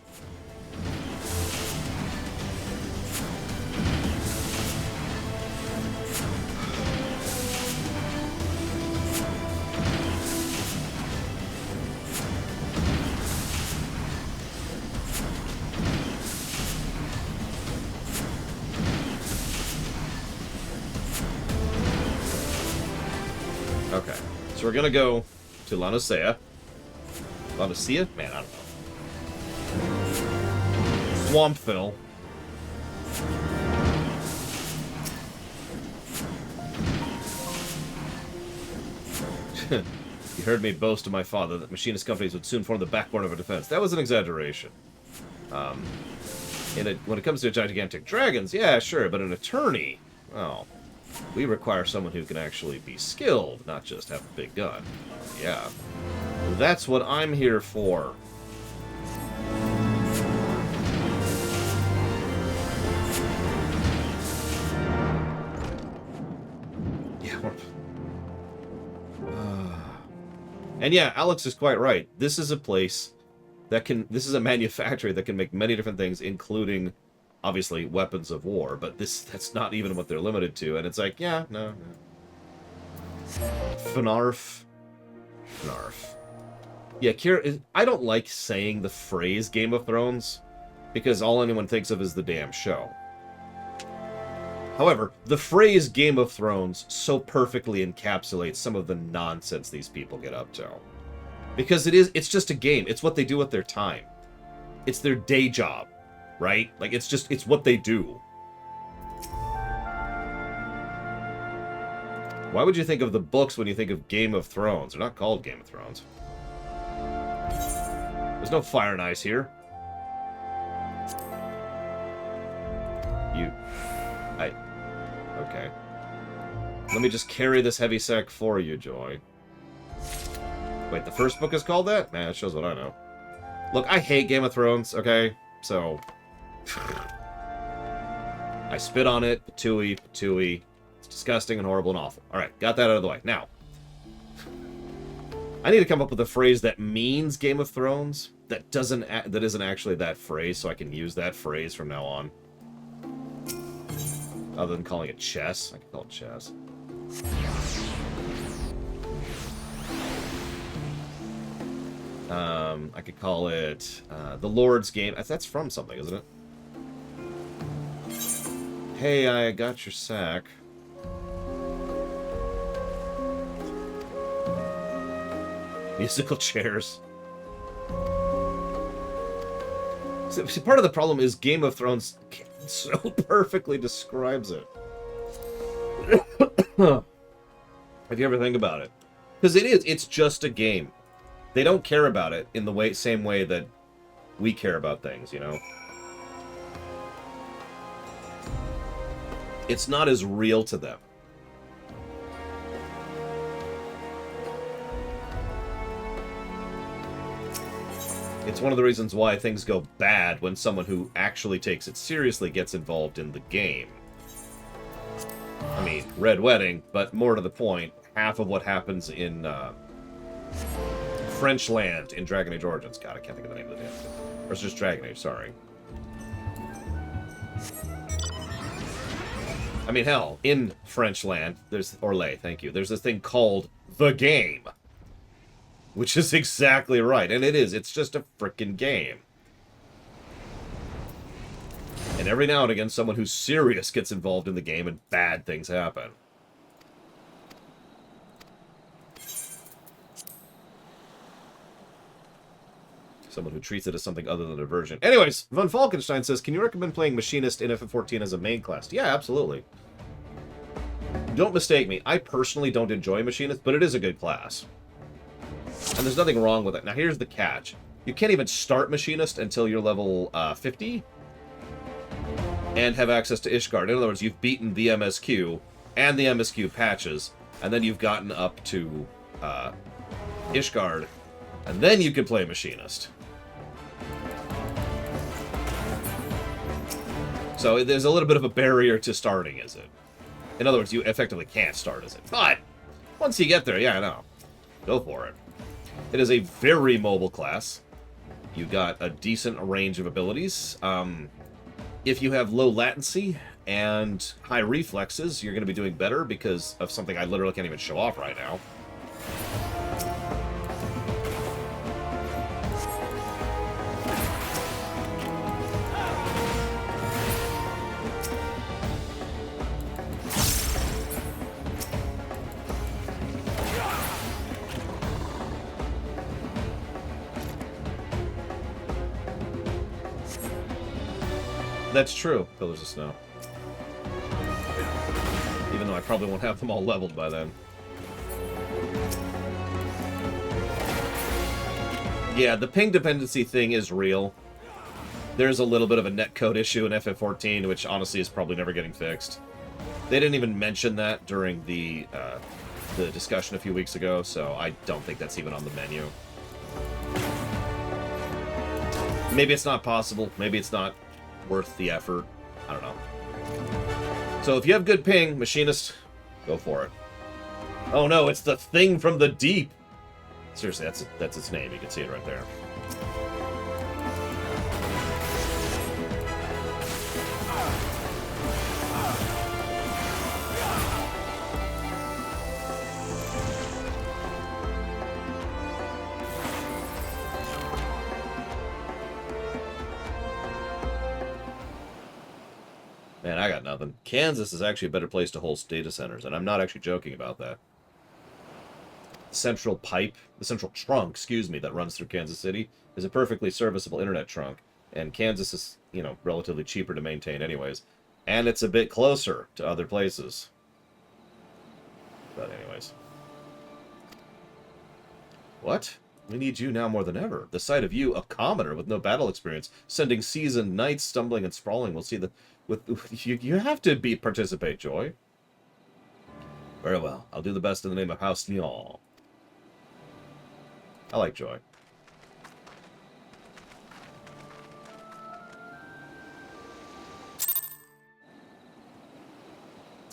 Okay. So we're gonna go to Lanosea. Lanosea? Man, I don't know. Swampville. You heard me boast to my father that machinist companies would soon form the backbone of our defense. That was an exaggeration. When it comes to gigantic dragons, yeah, sure, but an attorney, well, we require someone who can actually be skilled, not just have a big gun. Yeah. That's what I'm here for. Yeah. And yeah, Alex is quite right. This is a place that can... This is a manufacturer that can make many different things, including, obviously, weapons of war. But that's not even what they're limited to. And it's like, yeah, no. Fnarf. Yeah, Kira... I don't like saying the phrase Game of Thrones, because all anyone thinks of is the damn show. However, the phrase Game of Thrones so perfectly encapsulates some of the nonsense these people get up to. Because it's just a game. It's what they do with their time. It's their day job, right? Like, it's what they do. Why would you think of the books when you think of Game of Thrones? They're not called Game of Thrones. There's no fire and ice here. Okay. Let me just carry this heavy sack for you, Joy. Wait, the first book is called that? Man, that shows what I know. Look, I hate Game of Thrones, okay? So... I spit on it, patooey. It's disgusting and horrible and awful. Alright, got that out of the way. Now, I need to come up with a phrase that means Game of Thrones, that isn't actually that phrase, so I can use that phrase from now on. Other than calling it chess. I can call it chess. I could call it the Lord's Game. That's from something, isn't it? Hey, I got your sack. Musical chairs. See, part of the problem is Game of Thrones so perfectly describes it. If you ever think about it. Because it's just a game. They don't care about it in the same way that we care about things, you know? It's not as real to them. It's one of the reasons why things go bad when someone who actually takes it seriously gets involved in the game. I mean, Red Wedding, but more to the point, half of what happens in French land in Dragon Age Origins. God, I can't think of the name of the damn thing. Or it's just Dragon Age, sorry. I mean, hell, in French land, there's... Orlais, thank you. There's this thing called The Game. Which is exactly right. And it is. It's just a frickin' game. And every now and again, someone who's serious gets involved in the game and bad things happen. Someone who treats it as something other than a version. Anyways, Von Falkenstein says, can you recommend playing Machinist in FF14 as a main class? Yeah, absolutely. Don't mistake me. I personally don't enjoy Machinist, but it is a good class. And there's nothing wrong with it. Now, here's the catch. You can't even start Machinist until you're level 50 and have access to Ishgard. In other words, you've beaten the MSQ and the MSQ patches, and then you've gotten up to Ishgard, and then you can play Machinist. So there's a little bit of a barrier to starting, is it? In other words, you effectively can't start as it. But once you get there, yeah, I know. Go for it. It is a very mobile class. You got a decent range of abilities. If you have low latency and high reflexes, you're going to be doing better because of something I literally can't even show off right now. That's true. Pillars of Snow. Even though I probably won't have them all leveled by then. Yeah, the ping dependency thing is real. There's a little bit of a netcode issue in FF14, which honestly is probably never getting fixed. They didn't even mention that during the discussion a few weeks ago, so I don't think that's even on the menu. Maybe it's not possible. Maybe it's not worth the effort. I don't know. So if you have good ping, Machinist, go for it. Oh no, it's the thing from the deep! Seriously, that's its name. You can see it right there. Man, I got nothing. Kansas is actually a better place to host data centers, and I'm not actually joking about that. Central pipe, the central trunk, excuse me, that runs through Kansas City is a perfectly serviceable internet trunk, and Kansas is, you know, relatively cheaper to maintain anyways, and it's a bit closer to other places. But anyways. What? We need you now more than ever. The sight of you, a commoner with no battle experience, sending seasoned knights stumbling and sprawling, will see the... You have to participate, Joy. Very well. I'll do the best in the name of House Lyon. I like Joy.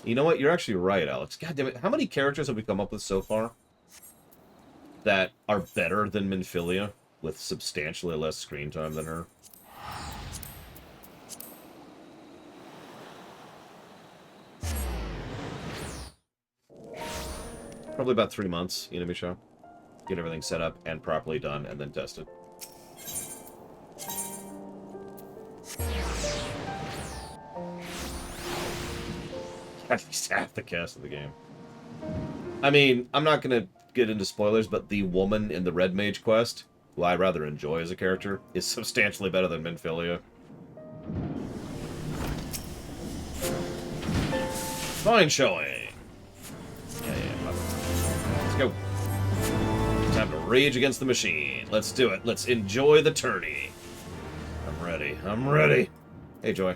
You know what? You're actually right, Alex. God damn it. How many characters have we come up with so far that are better than Minfilia with substantially less screen time than her? Probably about 3 months, Enemy Show. Get everything set up and properly done, and then test it. At least half the cast of the game. I mean, I'm not going to get into spoilers, but the woman in the Red Mage quest, who I rather enjoy as a character, is substantially better than Minfilia. Fine showing! Let's go. Time to rage against the machine. Let's do it. Let's enjoy the tourney. I'm ready. I'm ready. Hey, Joy.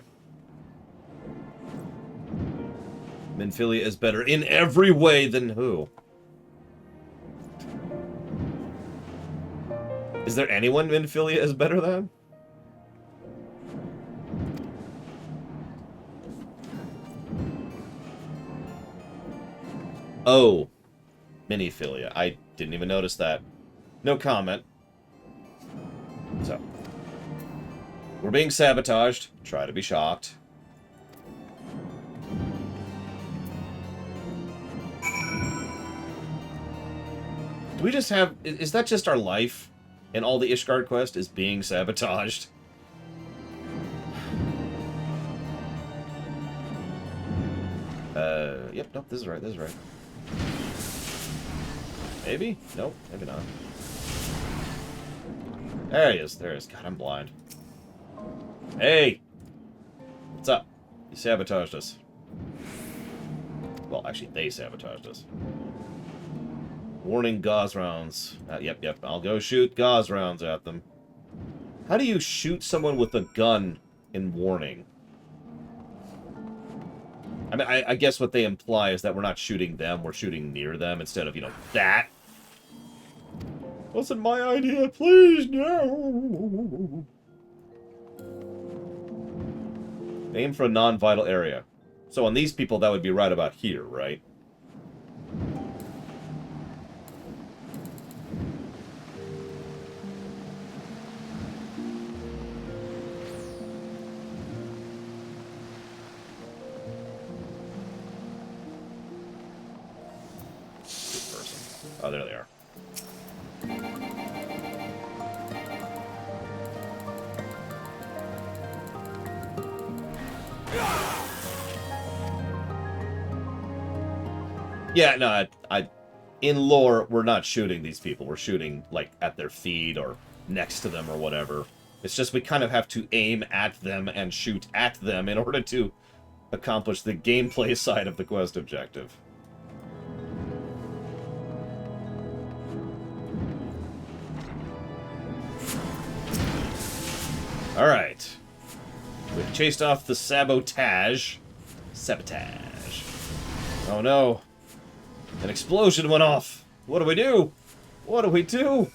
Minfilia is better in every way than who? Is there anyone Minfilia is better than? Oh. Miniphilia. I didn't even notice that. No comment. So. We're being sabotaged. Try to be shocked. Do we just have... Is that just our life? And all the Ishgard quest is being sabotaged? Yep, nope, this is right, this is right. Maybe? Nope, maybe not. There he is, there he is. God, I'm blind. Hey! What's up? You sabotaged us. Well, actually, they sabotaged us. Warning gauze rounds. Yep, I'll go shoot gauze rounds at them. How do you shoot someone with a gun in warning? I mean, I guess what they imply is that we're not shooting them, we're shooting near them instead of, you know, that. Wasn't my idea, please, no. Aim for a non-vital area. So on these people, that would be right about here, right? Oh, there they are. Yeah, no, in lore, we're not shooting these people. We're shooting, like, at their feet or next to them or whatever. It's just we kind of have to aim at them and shoot at them in order to accomplish the gameplay side of the quest objective. Alright. We've chased off the sabotage. Sabotage. Oh no. An explosion went off. What do we do? What do we do?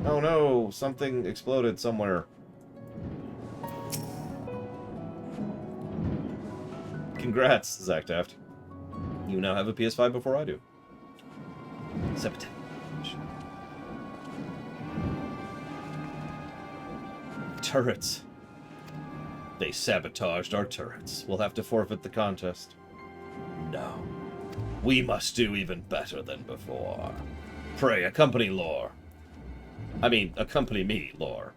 Oh no, something exploded somewhere. Congrats, Zactaft. You now have a PS5 before I do. Sabotage. Turrets. They sabotaged our turrets. We'll have to forfeit the contest. No. We must do even better than before. Pray, accompany Lore. I mean, accompany me, Lore.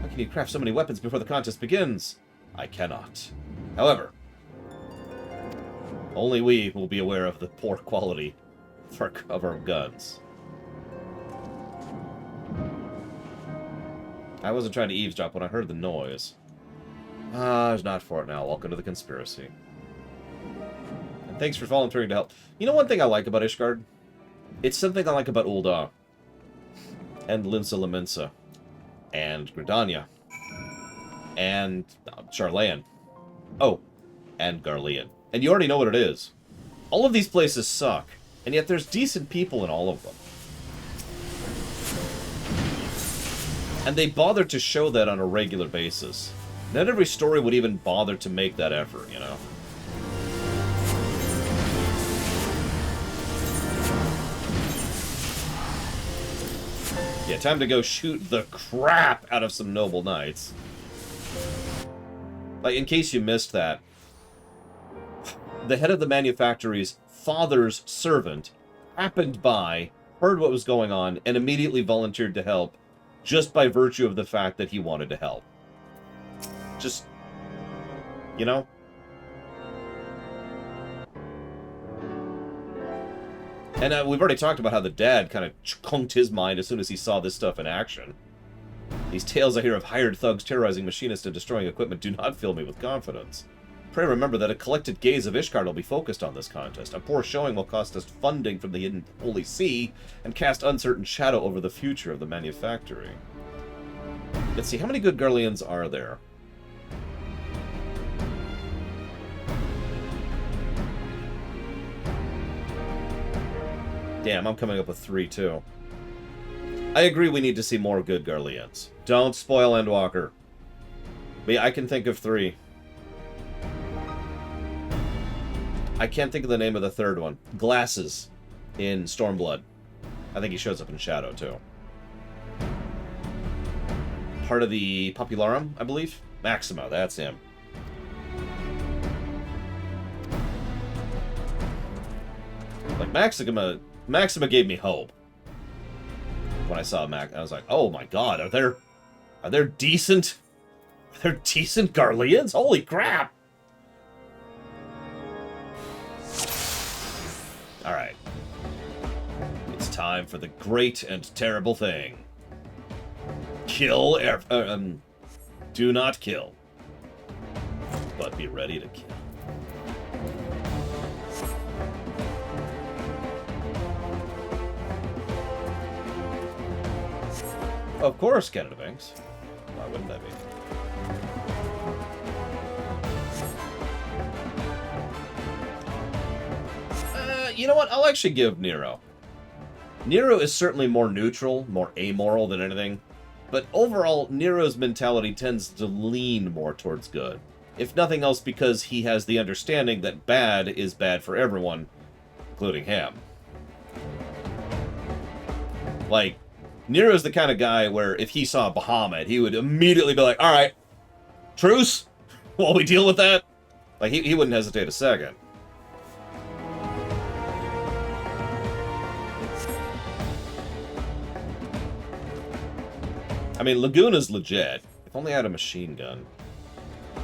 How can you craft so many weapons before the contest begins? I cannot. However, only we will be aware of the poor quality of our guns. I wasn't trying to eavesdrop when I heard the noise. Ah, there's not for it now. Welcome to the conspiracy. And thanks for volunteering to help. You know one thing I like about Ishgard? It's something I like about Ul'dah. And Limsa Lominsa. And Gridania. And Charlayan. Oh, and Garlean. And you already know what it is. All of these places suck. And yet there's decent people in all of them. And they bother to show that on a regular basis. Not every story would even bother to make that effort, you know? Yeah, time to go shoot the crap out of some noble knights. Like, in case you missed that, the head of the manufactory's father's servant happened by, heard what was going on, and immediately volunteered to help, just by virtue of the fact that he wanted to help. Just, you know? And we've already talked about how the dad kind of chunked his mind as soon as he saw this stuff in action. These tales I hear of hired thugs terrorizing machinists and destroying equipment do not fill me with confidence. Pray remember that a collected gaze of Ishgard will be focused on this contest. A poor showing will cost us funding from the hidden Holy See and cast uncertain shadow over the future of the manufactory. Let's see, how many good Garleans are there? Damn, I'm coming up with 3, too. I agree we need to see more good Garleans. Don't spoil Endwalker. I can think of 3. I can't think of the name of the third one. Glasses in Stormblood. I think he shows up in Shadow, too. Part of the Popularum, I believe? Maxima, that's him. Like, Maxima gave me hope. When I saw Mac, I was like, oh my god, are there decent Garleans? Holy crap! Alright. It's time for the great and terrible thing. Do not kill. But be ready to kill. Of course, Canada Banks. Why wouldn't that be? You know what? I'll actually give Nero. Nero is certainly more neutral, more amoral than anything. But overall, Nero's mentality tends to lean more towards good. If nothing else because he has the understanding that bad is bad for everyone, including him. Like, Nero's the kind of guy where if he saw Bahamut, he would immediately be like, alright, truce, while we deal with that. Like, he wouldn't hesitate a second. I mean, Laguna's legit. If only I had a machine gun.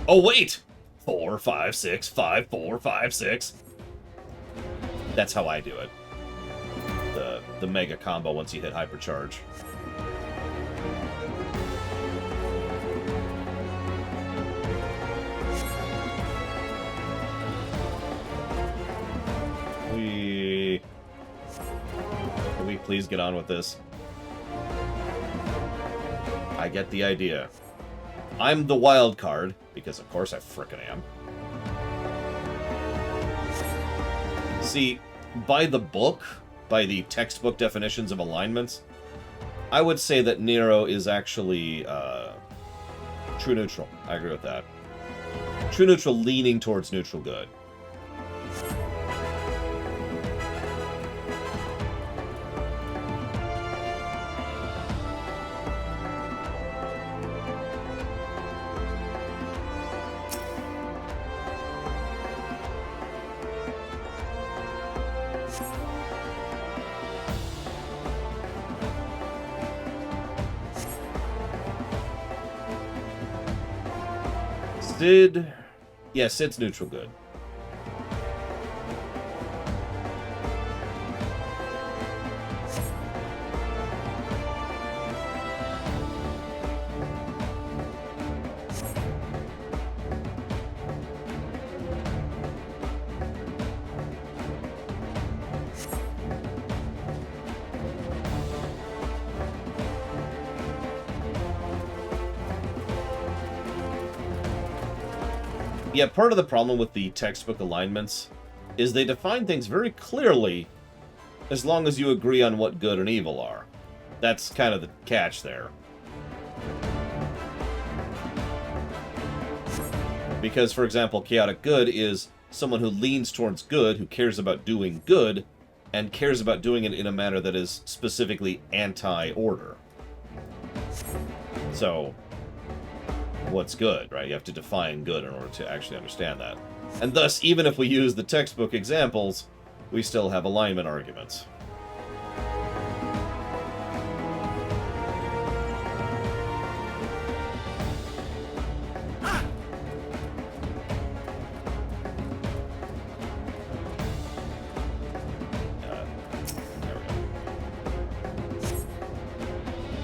Oh, wait! 4, 5, 6, 5, 4, 5, 6. That's how I do it. The mega combo once you hit hypercharge. please get on with this? I get the idea. I'm the wild card, because of course I frickin' am. See, by the book, by the textbook definitions of alignments, I would say that Nero is actually true neutral. I agree with that. True neutral leaning towards neutral good. Sid... Yeah, Sid's neutral good. Yeah, part of the problem with the textbook alignments is they define things very clearly as long as you agree on what good and evil are. That's kind of the catch there. Because, for example, chaotic good is someone who leans towards good, who cares about doing good, and cares about doing it in a manner that is specifically anti-order. So, what's good, right? You have to define good in order to actually understand that. And thus, even if we use the textbook examples, we still have alignment arguments.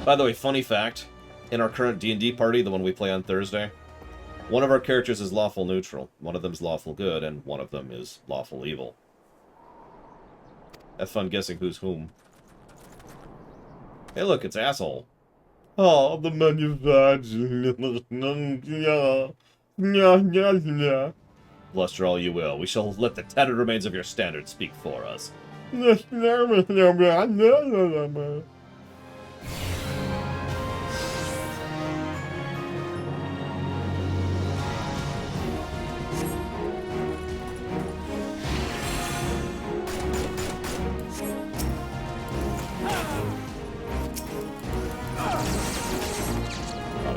By the way, funny fact, in our current D&D party, the one we play on Thursday, one of our characters is lawful neutral, one of them is lawful good, and one of them is lawful evil. Have fun guessing who's whom. Hey look, it's asshole. Oh, the manufacturer. Bluster all you will. We shall let the tattered remains of your standard speak for us.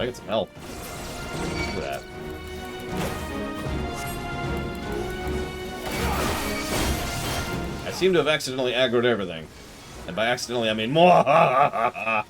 I get some help. Look at that. I seem to have accidentally aggroed everything. And by accidentally, I mean more.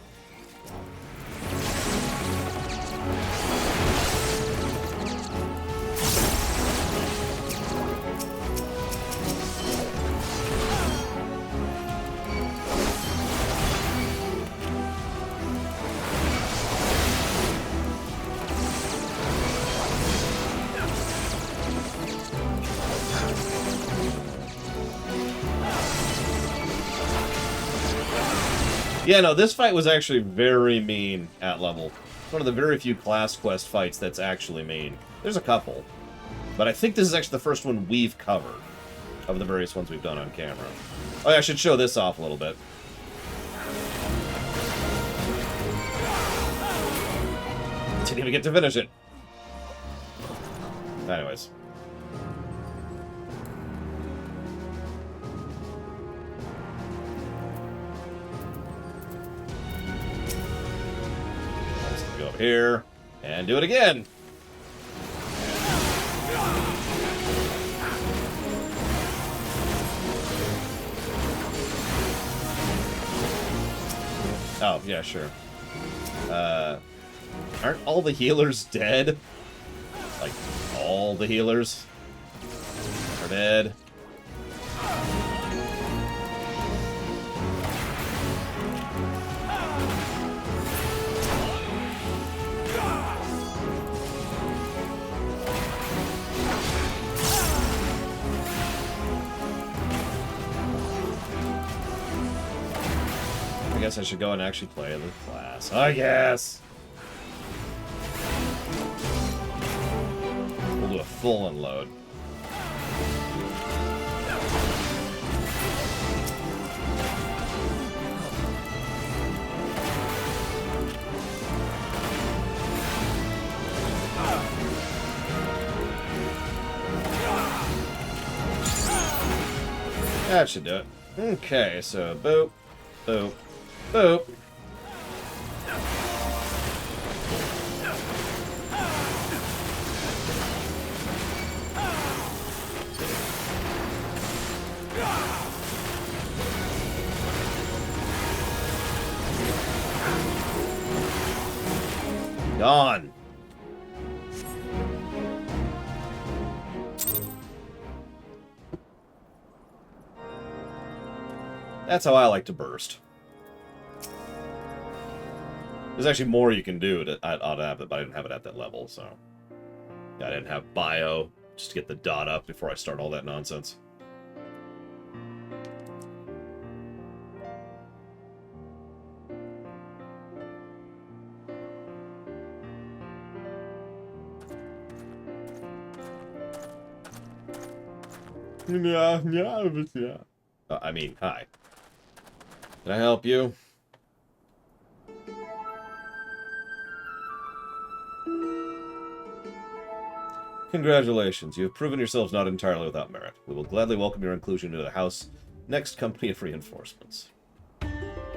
Yeah, no, this fight was actually very mean at level. It's one of the very few class quest fights that's actually mean. There's a couple. But I think this is actually the first one we've covered of the various ones we've done on camera. Oh yeah, I should show this off a little bit. Didn't even get to finish it. Anyways. Here, and do it again. Oh, yeah, sure. Aren't all the healers dead? Like, all the healers are dead. I guess I should go and actually play the class. I guess! We'll do a full unload. That should do it. Okay, so boop, boop, boop. Gone. That's how I like to burst. There's actually more you can do to have it, but I didn't have it at that level, so... Yeah, I didn't have bio, just to get the dot up before I start all that nonsense. Yeah. I mean, hi. Can I help you? Congratulations, you have proven yourselves not entirely without merit. We will gladly welcome your inclusion into the House next company of reinforcements.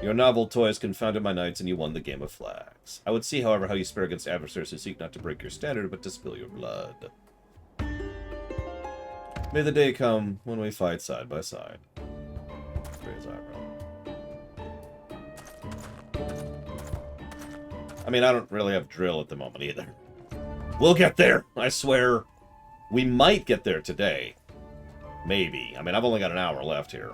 Your novel toys confounded my knights, and you won the game of flags. I would see, however, how you spare against adversaries who seek not to break your standard, but to spill your blood. May the day come when we fight side by side. Raise eyebrow. I mean, I don't really have drill at the moment either. We'll get there, I swear. We might get there today. Maybe. I mean, I've only got an hour left here.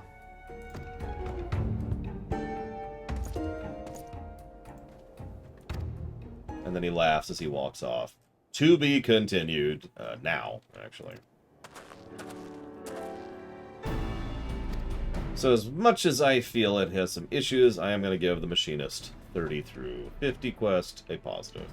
And then he laughs as he walks off. To be continued. Now, actually. So as much as I feel it has some issues, I am going to give the Machinist 30 through 50 quest a positive.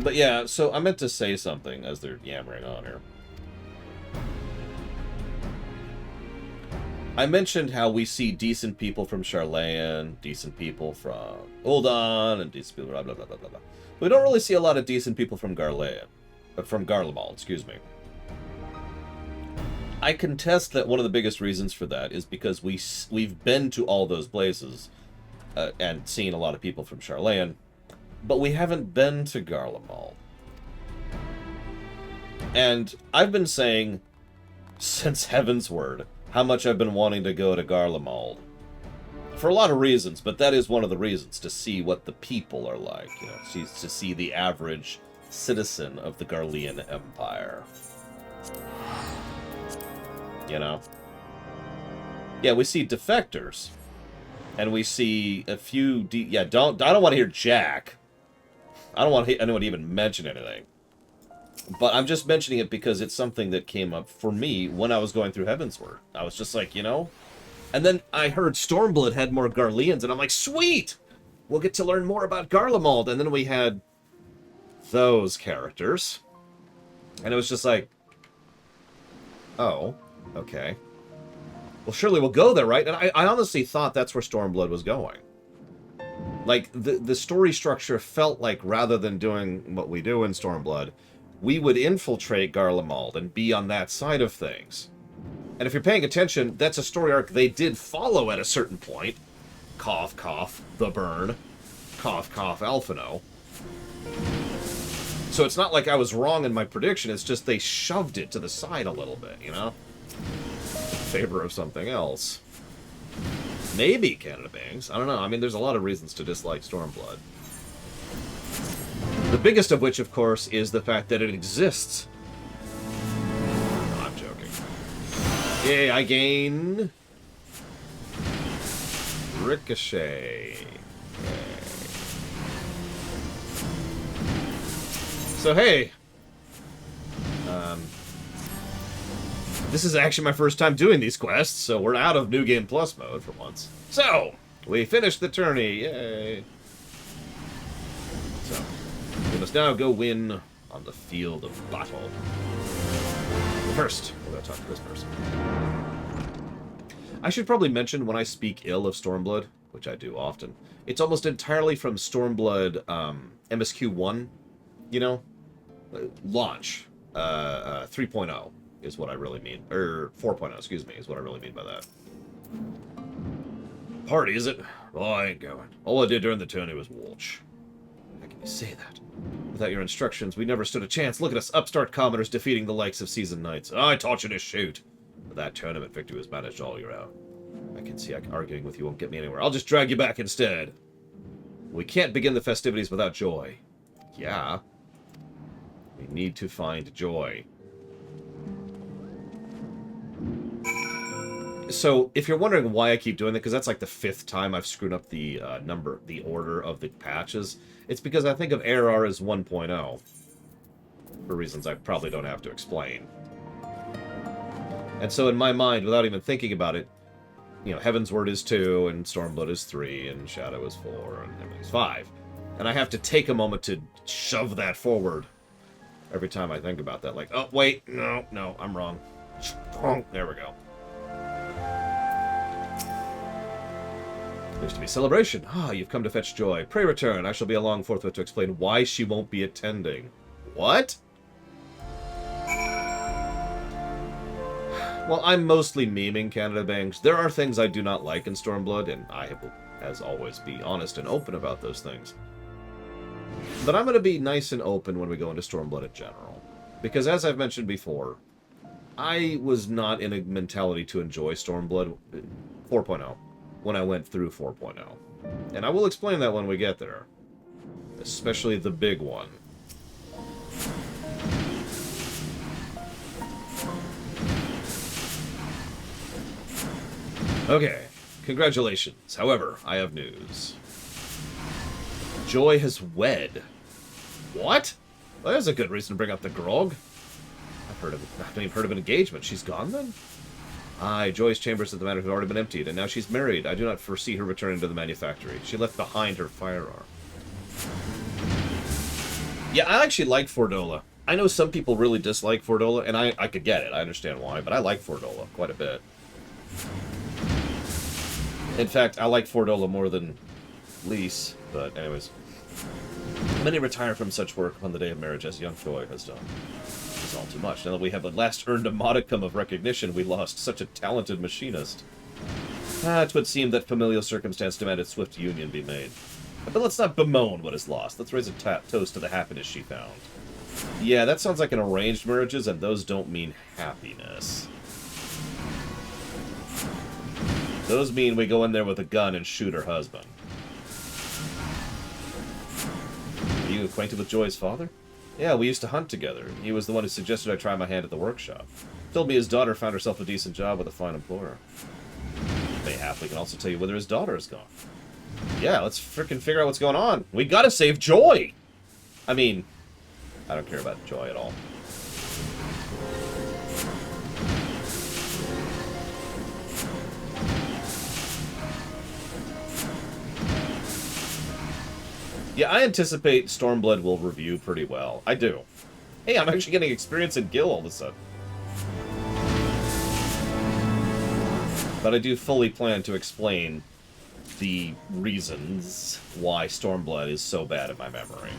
But yeah, so I meant to say something as they're yammering on here. I mentioned how we see decent people from Charlayan, decent people from Ul'dan, and decent people blah blah blah blah blah. We don't really see a lot of decent people from Garlean, from Garlemald, excuse me. I contest that one of the biggest reasons for that is because we've been to all those places and seen a lot of people from Charlayan, but we haven't been to Garlemald. And I've been saying since Heaven's Word how much I've been wanting to go to Garlemald. For a lot of reasons, but that is one of the reasons, to see what the people are like, you know, to see the average citizen of the Garlean Empire. You know? Yeah, we see defectors. And we see a few I don't want to hear Jack. I don't want anyone to even mention anything. But I'm just mentioning it because it's something that came up for me when I was going through Heavensward. I was just like, you know? And then I heard Stormblood had more Garleans, and I'm like, sweet! We'll get to learn more about Garlemald. And then we had those characters. And it was just like, oh, okay. Well, surely we'll go there, right? And I honestly thought that's where Stormblood was going. Like, the story structure felt like, rather than doing what we do in Stormblood, we would infiltrate Garlemald and be on that side of things. And if you're paying attention, that's a story arc they did follow at a certain point. Cough, cough, the burn. Cough, cough, Alphino. So it's not like I was wrong in my prediction, it's just they shoved it to the side a little bit, you know? In favor of something else. Maybe Canada Bangs. I don't know. I mean, there's a lot of reasons to dislike Stormblood. The biggest of which, of course, is the fact that it exists. No, I'm joking. Yay, I gain... Ricochet. So, hey. This is actually my first time doing these quests, so we're out of New Game Plus mode for once. So, we finished the tourney. Yay. So, we must now go win on the field of battle. First, we're going to talk to this person. I should probably mention when I speak ill of Stormblood, which I do often, it's almost entirely from Stormblood MSQ1, you know? Launch. 3.0 is what I really mean. Or 4.0, excuse me, is what I really mean by that. Party, is it? Well, I ain't going. All I did during the tourney was watch. How can you say that? Without your instructions, we never stood a chance. Look at us, upstart commoners defeating the likes of Seasoned Knights. I taught you to shoot. But that tournament victory was managed all year out. I can see arguing with you won't get me anywhere. I'll just drag you back instead. We can't begin the festivities without joy. Yeah. We need to find joy. So, if you're wondering why I keep doing that, because that's like the 5th time I've screwed up the the order of the patches, it's because I think of ARR as 1.0. For reasons I probably don't have to explain. And so in my mind, without even thinking about it, you know, Heaven's Word is 2, and Stormblood is 3, and Shadow is 4, and everything's 5. And I have to take a moment to shove that forward every time I think about that. Like, oh, wait, no, I'm wrong. There we go. There's to be celebration. Ah, you've come to fetch joy. Pray return. I shall be along forthwith to explain why she won't be attending. What? Well, I'm mostly memeing Canada Banks. There are things I do not like in Stormblood, and I will, as always, be honest and open about those things. But I'm going to be nice and open when we go into Stormblood in general. Because as I've mentioned before, I was not in a mentality to enjoy Stormblood 4.0 when I went through 4.0. And I will explain that when we get there. Especially the big one. Okay, congratulations. However, I have news. Joy has wed. What? Well, there's a good reason to bring up the grog. I haven't even heard of an engagement. She's gone then? Aye, Joy's chambers at the manor have already been emptied, and now she's married. I do not foresee her returning to the manufactory. She left behind her firearm. Yeah, I actually like Fordola. I know some people really dislike Fordola, and I could get it. I understand why, but I like Fordola quite a bit. In fact, I like Fordola more than Lise, but anyways. Many retire from such work on the day of marriage, as young Joy has done. It's all too much. Now that we have at last earned a modicum of recognition, we lost such a talented machinist. It would seem that familial circumstance demanded swift union be made. But let's not bemoan what is lost. Let's raise a toast to the happiness she found. Yeah, that sounds like an arranged marriages, and those don't mean happiness. Those mean we go in there with a gun and shoot her husband. Are you acquainted with Joy's father? Yeah, we used to hunt together. He was the one who suggested I try my hand at the workshop. Told me his daughter found herself a decent job with a fine employer. Mayhap we can also tell you whether his daughter is gone. Yeah, let's frickin' figure out what's going on. We gotta save Joy! I mean, I don't care about Joy at all. Yeah, I anticipate Stormblood will review pretty well. I do. Hey, I'm actually getting experience in Gil all of a sudden. But I do fully plan to explain the reasons why Stormblood is so bad in my memory.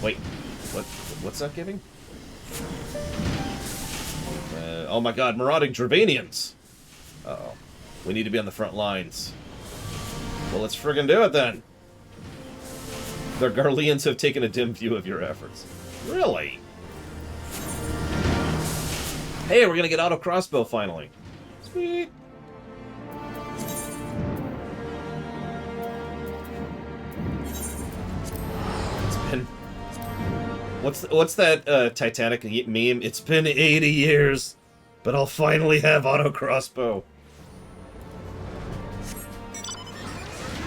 Wait, what's that giving? Oh my god, marauding Dravanians! Uh-oh. We need to be on the front lines. Well, let's friggin' do it then! The Garleans have taken a dim view of your efforts. Really? Hey, we're gonna get auto crossbow finally. Sweet. It's been... What's that Titanic meme? It's been 80 years, but I'll finally have auto crossbow.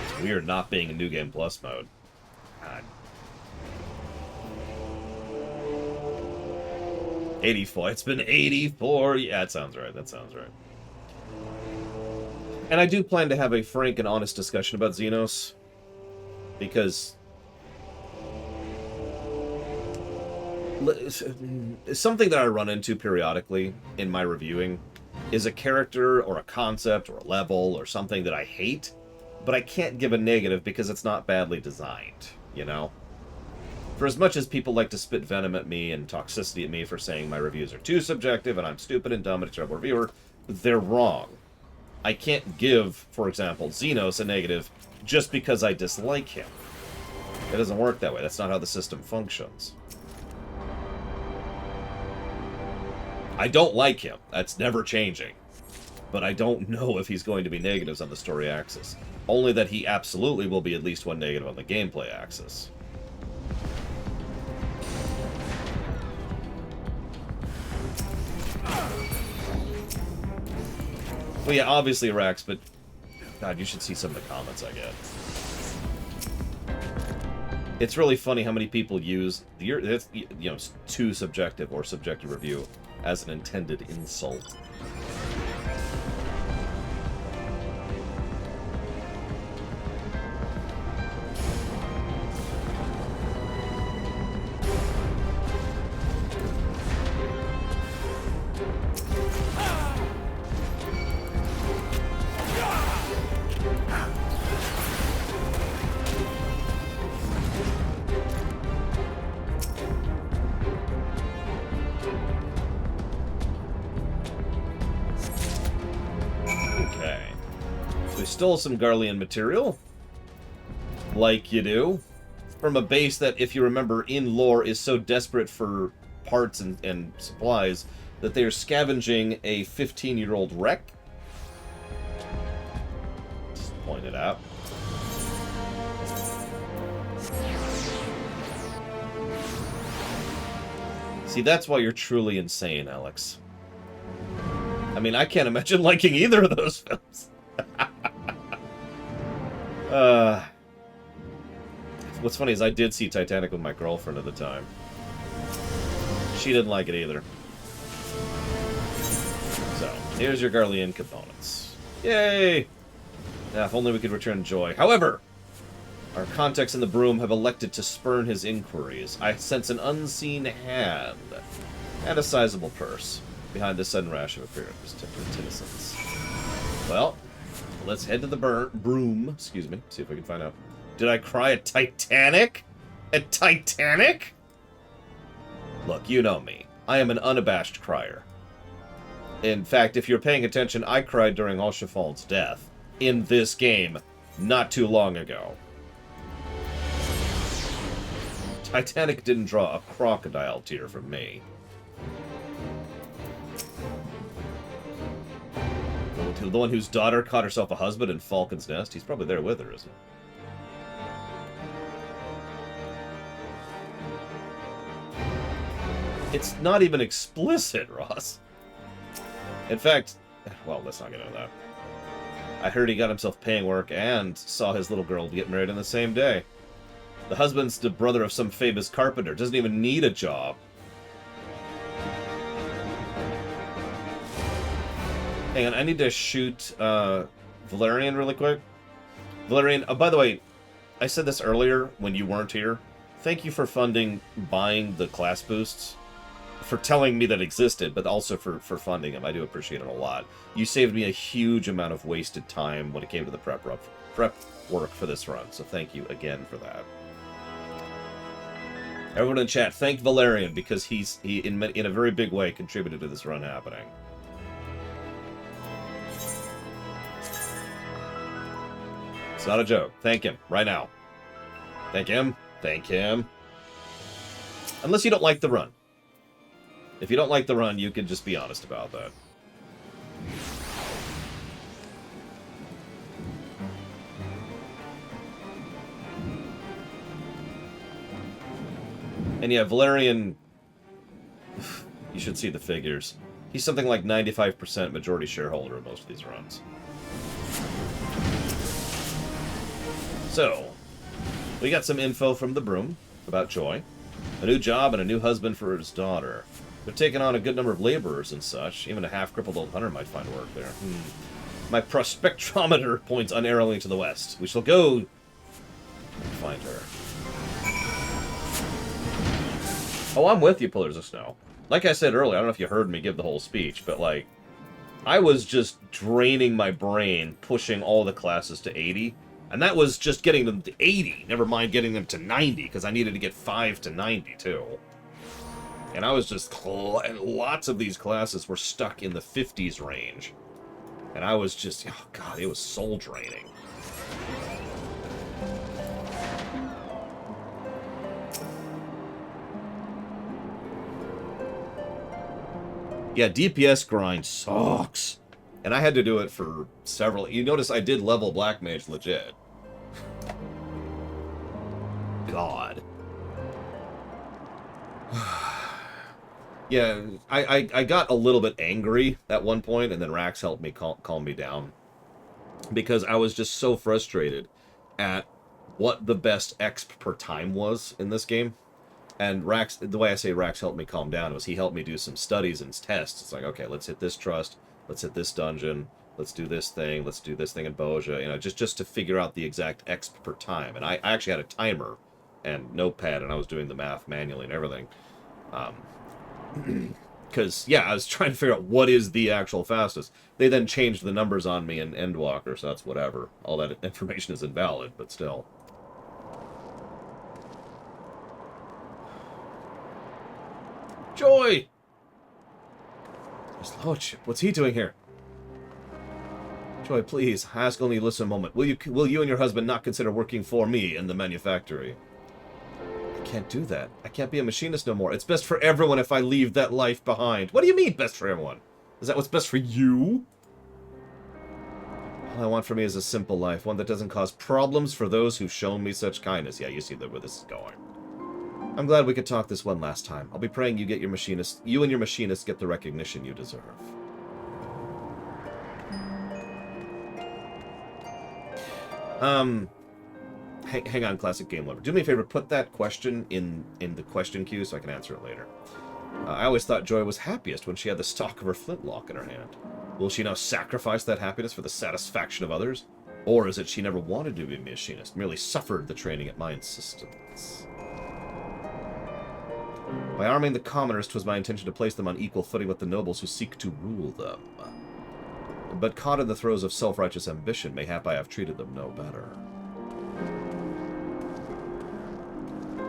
It's weird not being in New Game Plus mode. God. 84. It's been 84. Yeah, that sounds right. That sounds right. And I do plan to have a frank and honest discussion about Xenos. Because something that I run into periodically in my reviewing is a character or a concept or a level or something that I hate, but I can't give a negative because it's not badly designed, you know? For as much as people like to spit venom at me and toxicity at me for saying my reviews are too subjective and I'm stupid and dumb and a terrible reviewer, they're wrong. I can't give, for example, Xenos a negative just because I dislike him. It doesn't work that way. That's not how the system functions. I don't like him. That's never changing. But I don't know if he's going to be negatives on the story axis. Only that he absolutely will be at least one negative on the gameplay axis. Well, yeah, obviously Rex, but God, you should see some of the comments I get. It's really funny how many people use the, you know, too subjective or subjective review as an intended insult. Stole some Garlean material, like you do, from a base that, if you remember, in lore is so desperate for parts and supplies that they are scavenging a 15-year-old wreck. Just point it out. See, that's why you're truly insane, Alex. I mean, I can't imagine liking either of those films. What's funny is I did see Titanic with my girlfriend at the time. She didn't like it either. So, here's your Garlean components. Yay! Yeah, if only we could return joy. However, our contacts in the broom have elected to spurn his inquiries. I sense an unseen hand and a sizable purse behind the sudden rash of appearance. Well, let's head to the broom. Excuse me. See if we can find out. Did I cry at Titanic? At Titanic? Look, you know me. I am an unabashed crier. In fact, if you're paying attention, I cried during Alshafal's death in this game not too long ago. Titanic didn't draw a crocodile tear from me. The one whose daughter caught herself a husband in Falcon's Nest. He's probably there with her, isn't he? It's not even explicit, Ross. In fact, well, let's not get into that. I heard he got himself paying work and saw his little girl get married on the same day. The husband's the brother of some famous carpenter. Doesn't even need a job. Hang on, I need to shoot Valerian really quick. Valerian, oh, by the way, I said this earlier when you weren't here. Thank you for funding buying the class boosts. For telling me that existed, but also for funding them. I do appreciate it a lot. You saved me a huge amount of wasted time when it came to the prep work for this run, so thank you again for that. Everyone in chat, thank Valerian, because he in a very big way contributed to this run happening. It's not a joke. Thank him, right now. Thank him. Thank him. Unless you don't like the run. If you don't like the run, you can just be honest about that. And yeah, Valerian... You should see the figures. He's something like 95% majority shareholder of most of these runs. So, we got some info from the Broom about Joy. A new job and a new husband for his daughter. They're taking on a good number of laborers and such. Even a half-crippled old hunter might find work there. My prospectrometer points unerringly to the west. We shall go and find her. Oh, I'm with you, Pillars of Snow. Like I said earlier, I don't know if you heard me give the whole speech, but, like, I was just draining my brain, pushing all the classes to 80. And that was just getting them to 80, never mind getting them to 90, because I needed to get 5 to 90, too. And I was just... And lots of these classes were stuck in the 50s range. And I was just... Oh, God, it was soul-draining. Yeah, DPS grind sucks. And I had to do it for several... You notice I did level Black Mage legit. God. Yeah, I got a little bit angry at one point, and then Rax helped me calm me down. Because I was just so frustrated at what the best exp per time was in this game. And Rax, the way I say Rax helped me calm down was he helped me do some studies and tests. It's like, okay, let's hit this trust, let's hit this dungeon, let's do this thing in Boja, you know, just to figure out the exact exp per time. And I actually had a timer and notepad, and I was doing the math manually and everything. Because, yeah, I was trying to figure out what is the actual fastest. They then changed the numbers on me in Endwalker, so that's whatever. All that information is invalid, but still. Joy! His Lordship, what's he doing here? Joy, please, I ask only listen a moment. Will you and your husband not consider working for me in the manufactory? I can't do that. I can't be a machinist no more. It's best for everyone if I leave that life behind. What do you mean, best for everyone? Is that what's best for you? All I want for me is a simple life, one that doesn't cause problems for those who've shown me such kindness. Yeah, you see where this is going. I'm glad we could talk this one last time. I'll be praying you and your machinist get the recognition you deserve. Hang on, Classic Game Lover. Do me a favor, put that question in the question queue so I can answer it later. I always thought Joy was happiest when she had the stock of her flintlock in her hand. Will she now sacrifice that happiness for the satisfaction of others? Or is it she never wanted to be a machinist, merely suffered the training at my insistence? By arming the commoners, 'twas my intention to place them on equal footing with the nobles who seek to rule them. But caught in the throes of self-righteous ambition, mayhap I have treated them no better.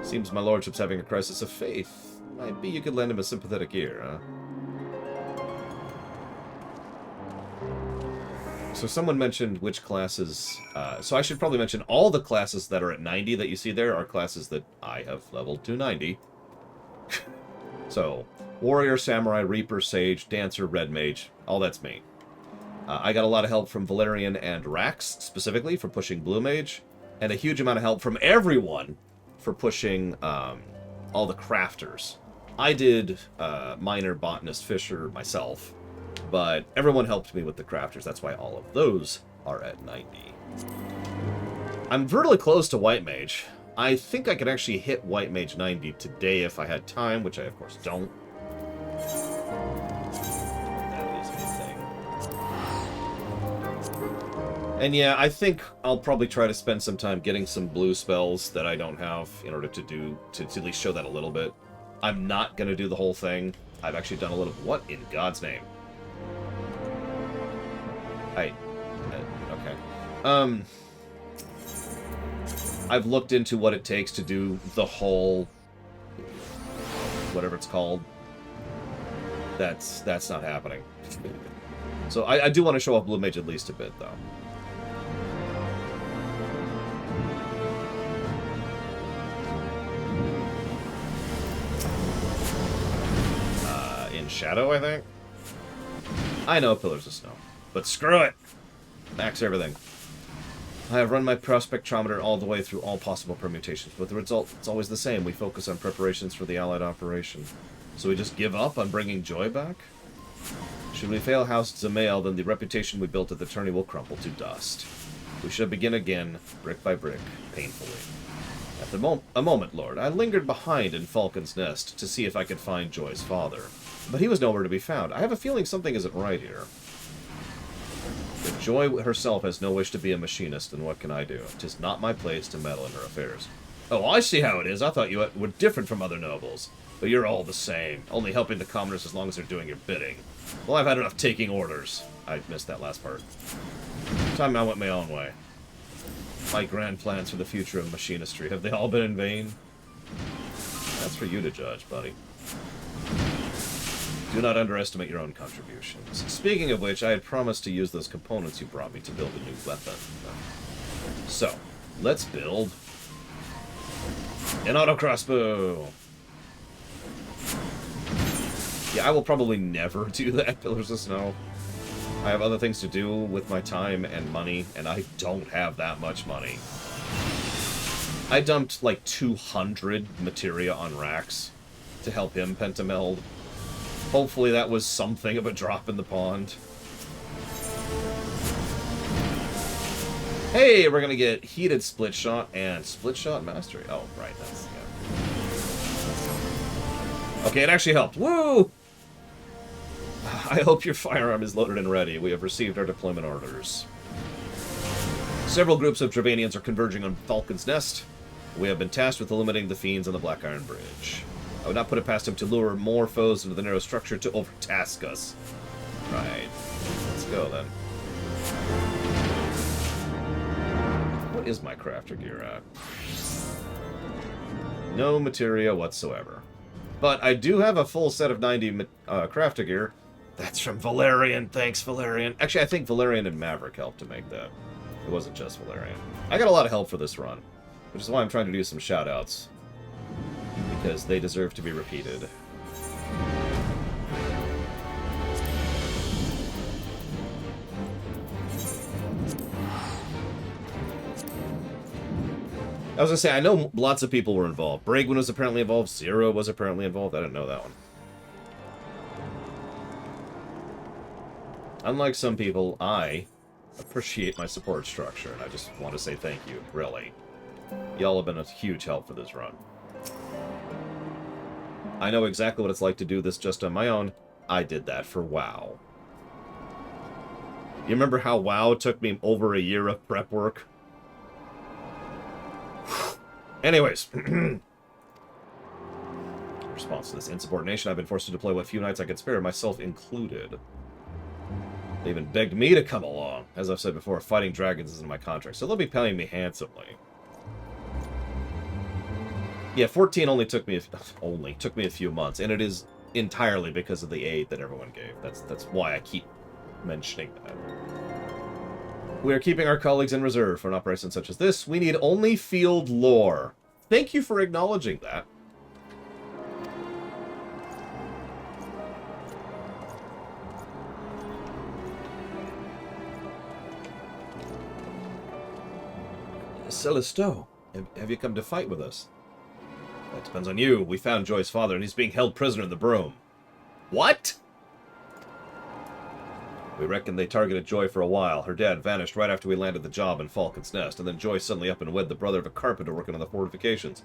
Seems my lordship's having a crisis of faith. Might be you could lend him a sympathetic ear, huh? So someone mentioned which classes... so I should probably mention all the classes that are at 90 that you see there are classes that I have leveled to 90. So, Warrior, Samurai, Reaper, Sage, Dancer, Red Mage, all that's me. I got a lot of help from Valerian and Rax, specifically, for pushing Blue Mage, and a huge amount of help from everyone for pushing all the crafters. I did Miner, Botanist, Fisher myself, but everyone helped me with the crafters. That's why all of those are at 90. I'm really close to White Mage. I think I could actually hit White Mage 90 today if I had time, which I, of course, don't. That is a thing. And yeah, I think I'll probably try to spend some time getting some blue spells that I don't have in order to at least show that a little bit. I'm not going to do the whole thing. I've actually done a little... What in God's name? Okay. I've looked into what it takes to do the whole... whatever it's called. That's not happening. So I do want to show off Blue Mage at least a bit, though. In Shadow, I think? I know Pillars of Snow. But screw it! Max everything. I have run my prospectrometer all the way through all possible permutations, but the result is always the same. We focus on preparations for the Allied operation. So we just give up on bringing Joy back? Should we fail House Zamael, then the reputation we built at the tourney will crumble to dust. We shall begin again, brick by brick, painfully. At a moment, Lord, I lingered behind in Falcon's Nest to see if I could find Joy's father. But he was nowhere to be found. I have a feeling something isn't right here. If Joy herself has no wish to be a machinist, then what can I do? 'Tis not my place to meddle in her affairs. Oh, I see how it is. I thought you were different from other nobles. But you're all the same, only helping the commoners as long as they're doing your bidding. Well, I've had enough taking orders. I missed that last part. Time I went my own way. My grand plans for the future of machinistry, have they all been in vain? That's for you to judge, buddy. Do not underestimate your own contributions. Speaking of which, I had promised to use those components you brought me to build a new weapon. So, let's build an auto crossbow. Yeah, I will probably never do that, Pillars of Snow. I have other things to do with my time and money, and I don't have that much money. I dumped like 200 materia on Rax to help him pentameld. Hopefully that was something of a drop in the pond. Hey, we're gonna get heated split shot and split shot mastery. Oh, right, that's, yeah. Okay, it actually helped. Woo! I hope your firearm is loaded and ready. We have received our deployment orders. Several groups of Dravanians are converging on Falcon's Nest. We have been tasked with eliminating the fiends on the Black Iron Bridge. I would not put it past him to lure more foes into the narrow structure to overtask us. Right. Let's go, then. What is my crafter gear at? No materia whatsoever. But I do have a full set of 90 crafter gear. That's from Valerian. Thanks, Valerian. Actually, I think Valerian and Maverick helped to make that. It wasn't just Valerian. I got a lot of help for this run, which is why I'm trying to do some shout-outs. Because they deserve to be repeated. I was gonna say, I know lots of people were involved. Bragwin was apparently involved. Zero was apparently involved. I didn't know that one. Unlike some people, I appreciate my support structure, and I just want to say thank you, really. Y'all have been a huge help for this run. I know exactly what it's like to do this just on my own. I did that for WoW. You remember how WoW took me over a year of prep work? Anyways. Response to this insubordination, I've been forced to deploy what few nights I could spare, myself included. They even begged me to come along. As I've said before, fighting dragons is in my contract, so they'll be paying me handsomely. Yeah, 14 only took me a few months, and it is entirely because of the aid that everyone gave. That's why I keep mentioning that. We are keeping our colleagues in reserve for an operation such as this. We need only field lore. Thank you for acknowledging that. Celisto, have you come to fight with us? That depends on you. We found Joy's father, and he's being held prisoner in the Broom. What? We reckon they targeted Joy for a while. Her dad vanished right after we landed the job in Falcon's Nest, and then Joy suddenly up and wed the brother of a carpenter working on the fortifications.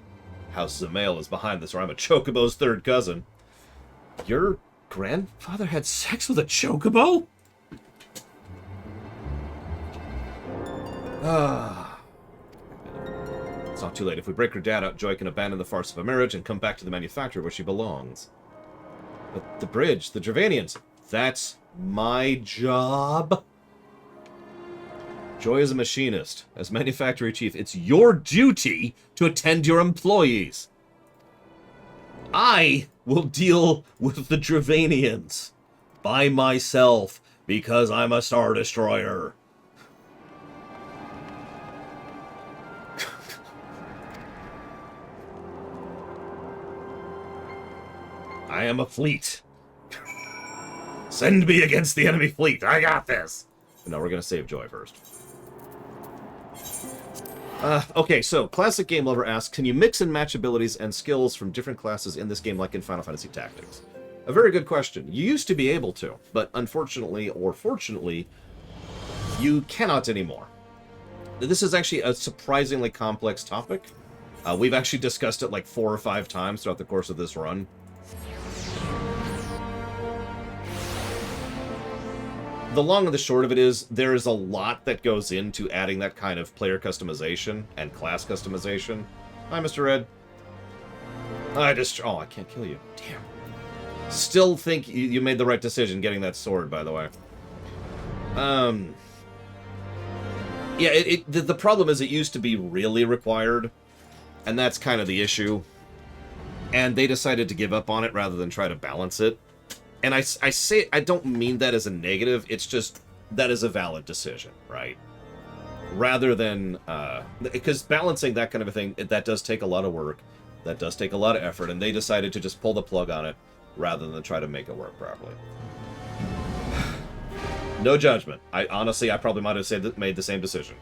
House Zamail is behind this, or I'm a Chocobo's third cousin. Your grandfather had sex with a Chocobo? It's not too late. If we break her dad out, Joy can abandon the farce of a marriage and come back to the manufactory where she belongs. But the bridge, the Dravanians, that's my job. Joy is a machinist. As manufactory chief, it's your duty to attend your employees. I will deal with the Dravanians by myself because I'm a Star Destroyer. I am a fleet. Send me against the enemy fleet. I got this. No, we're going to save Joy first. Okay, so Classic Game Lover asks, can you mix and match abilities and skills from different classes in this game like in Final Fantasy Tactics? A very good question. You used to be able to, but unfortunately, or fortunately, you cannot anymore. This is actually a surprisingly complex topic. We've actually discussed it like 4 or 5 times throughout the course of this run. The long and the short of it is, there is a lot that goes into adding that kind of player customization and class customization. Hi, Mr. Red. Oh, I can't kill you. Damn. Still think you made the right decision getting that sword, by the way. Yeah, the problem is it used to be really required, and that's kind of the issue. And they decided to give up on it rather than try to balance it. And I say, I don't mean that as a negative, it's just, that is a valid decision, right? Rather than, because balancing that kind of a thing, that does take a lot of work, that does take a lot of effort, and they decided to just pull the plug on it rather than try to make it work properly. No judgment. Honestly, I probably might have made the same decision.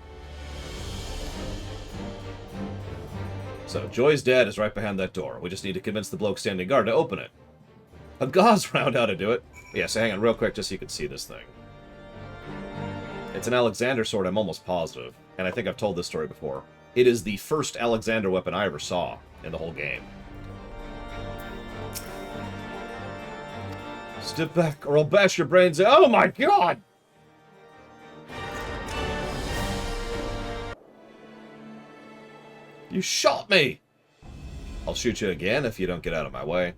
So, Joy's dad is right behind that door. We just need to convince the bloke standing guard to open it. A gauze round how to do it. Yeah, so hang on real quick just so you can see this thing. It's an Alexander sword, I'm almost positive. And I think I've told this story before. It is the first Alexander weapon I ever saw in the whole game. Step back or I'll bash your brains in. Oh my god! You shot me! I'll shoot you again if you don't get out of my way.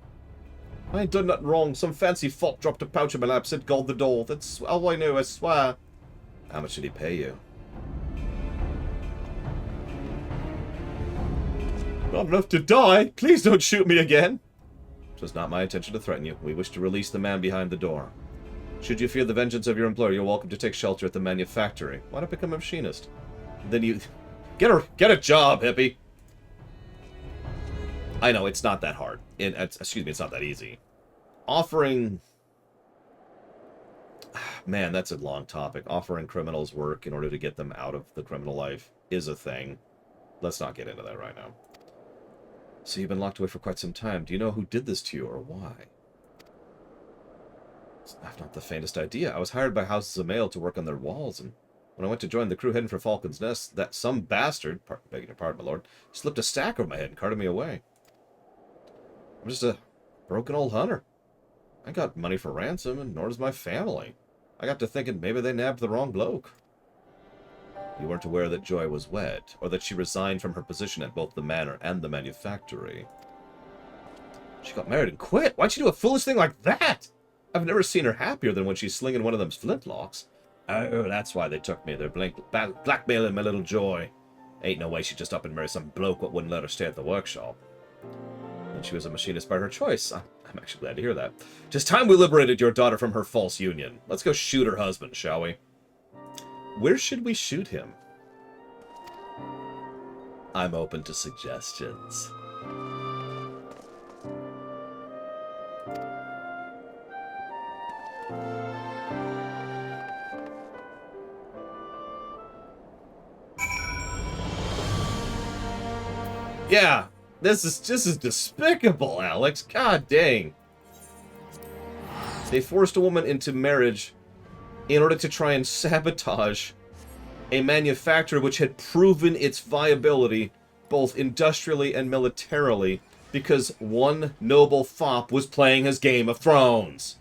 I ain't done nothing wrong. Some fancy fop dropped a pouch in my lap, said guard the door. That's all I knew, I swear. How much did he pay you? Not enough to die. Please don't shoot me again. It was not my intention to threaten you. We wish to release the man behind the door. Should you fear the vengeance of your employer, you're welcome to take shelter at the manufactory. Why not become a machinist? Then you... Get a job, hippie! I know, it's not that hard. Excuse me, it's not that easy. Offering... Man, that's a long topic. Offering criminals work in order to get them out of the criminal life is a thing. Let's not get into that right now. So you've been locked away for quite some time. Do you know who did this to you, or why? I've not the faintest idea. I was hired by houses of mail to work on their walls, and when I went to join the crew heading for Falcon's Nest, that some bastard, begging your pardon, my lord, slipped a stack over my head and carted me away. I'm just a broken old hunter. I got money for ransom, and nor does my family. I got to thinking maybe they nabbed the wrong bloke. You weren't aware that Joy was wed, or that she resigned from her position at both the manor and the manufactory. She got married and quit? Why'd she do a foolish thing like that? I've never seen her happier than when she's slinging one of them flintlocks. Oh, that's why they took me. They're blackmailing my little Joy. Ain't no way she'd just up and marry some bloke what wouldn't let her stay at the workshop. And she was a machinist by her choice. I'm actually glad to hear that. Just time we liberated your daughter from her false union. Let's go shoot her husband, shall we? Where should we shoot him? I'm open to suggestions. Yeah, this is despicable, Alex. God dang. They forced a woman into marriage in order to try and sabotage a manufacturer which had proven its viability both industrially and militarily because one noble fop was playing his Game of Thrones.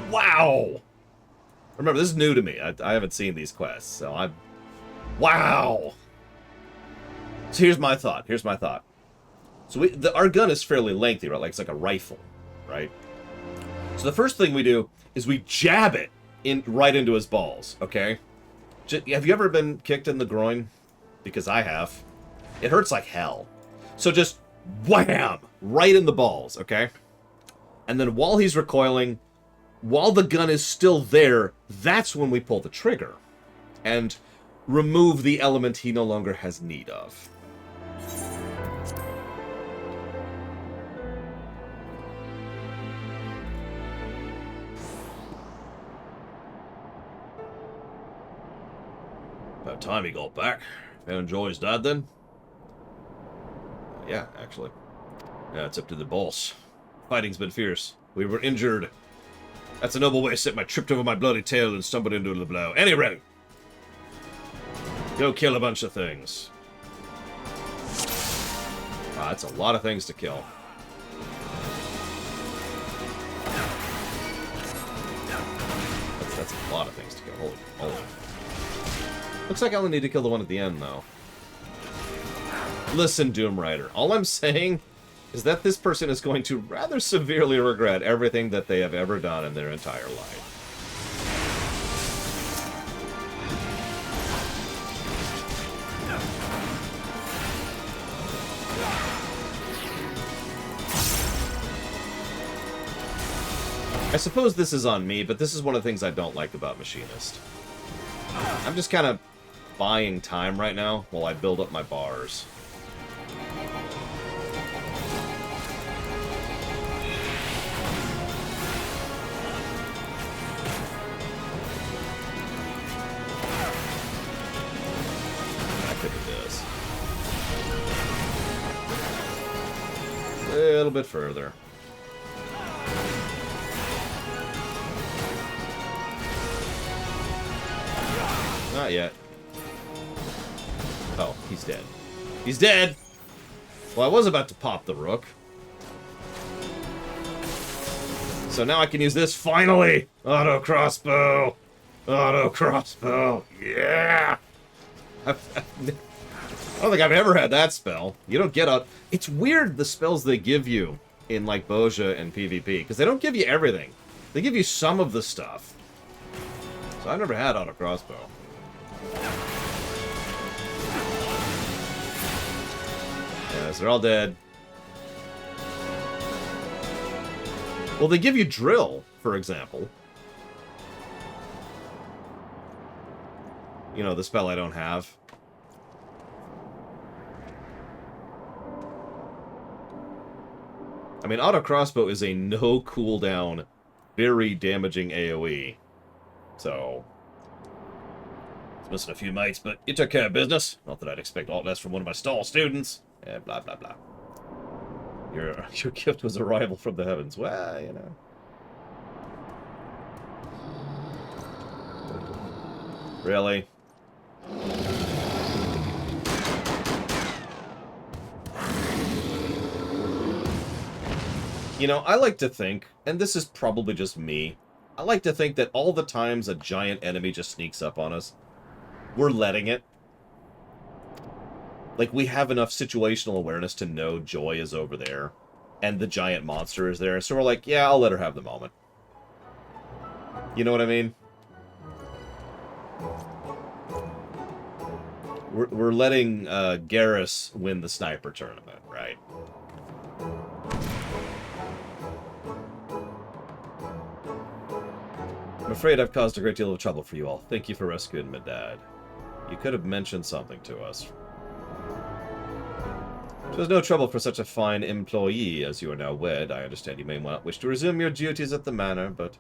Wow! Remember, this is new to me. I haven't seen these quests, so I'm... Wow! So here's my thought. So our gun is fairly lengthy, right? Like it's like a rifle, right? So the first thing we do is we jab it right into his balls, okay? Have you ever been kicked in the groin? Because I have. It hurts like hell. So just wham! Right in the balls, okay? And then while he's recoiling, while the gun is still there, that's when we pull the trigger. And remove the element he no longer has need of. About time he got back. Found Joy's dad then? Yeah, actually. Yeah, it's up to the boss. Fighting's been fierce. We were injured. That's a noble way to set my tripped over my bloody tail and stumbled into the blow. Anyway, go kill a bunch of things. Wow, that's a lot of things to kill. A lot of things to kill. Holy moly. Looks like I only need to kill the one at the end, though. Listen, Doom Rider. All I'm saying is that this person is going to rather severely regret everything that they have ever done in their entire life. I suppose this is on me, but this is one of the things I don't like about Machinist. I'm just kind of buying time right now while I build up my bars. I could do this. A little bit further. Not yet. Oh, he's dead. He's dead! Well, I was about to pop the rook. So now I can use this, finally! Auto crossbow! Auto crossbow! Yeah! I don't think I've ever had that spell. You don't get a... It's weird, the spells they give you in, like, Boja and PvP, because they don't give you everything. They give you some of the stuff. So I've never had auto crossbow. Yes, they're all dead. Well, they give you drill, for example. You know, the spell I don't have. I mean, auto crossbow is a no cooldown, very damaging AoE. So... it's missing a few mates, but you took care of business. Not that I'd expect all less from one of my stall students. Yeah, blah, blah, blah. Your gift was a rival from the heavens. Well, you know. Really? You know, I like to think, and this is probably just me, I like to think that all the times a giant enemy just sneaks up on us, we're letting it. Like, we have enough situational awareness to know Joy is over there, and the giant monster is there, so we're like, yeah, I'll let her have the moment. You know what I mean? We're letting Garrus win the sniper tournament, right? I'm afraid I've caused a great deal of trouble for you all. Thank you for rescuing my dad. You could have mentioned something to us. It was no trouble for such a fine employee. As you are now wed, I understand you may not wish to resume your duties at the manor, but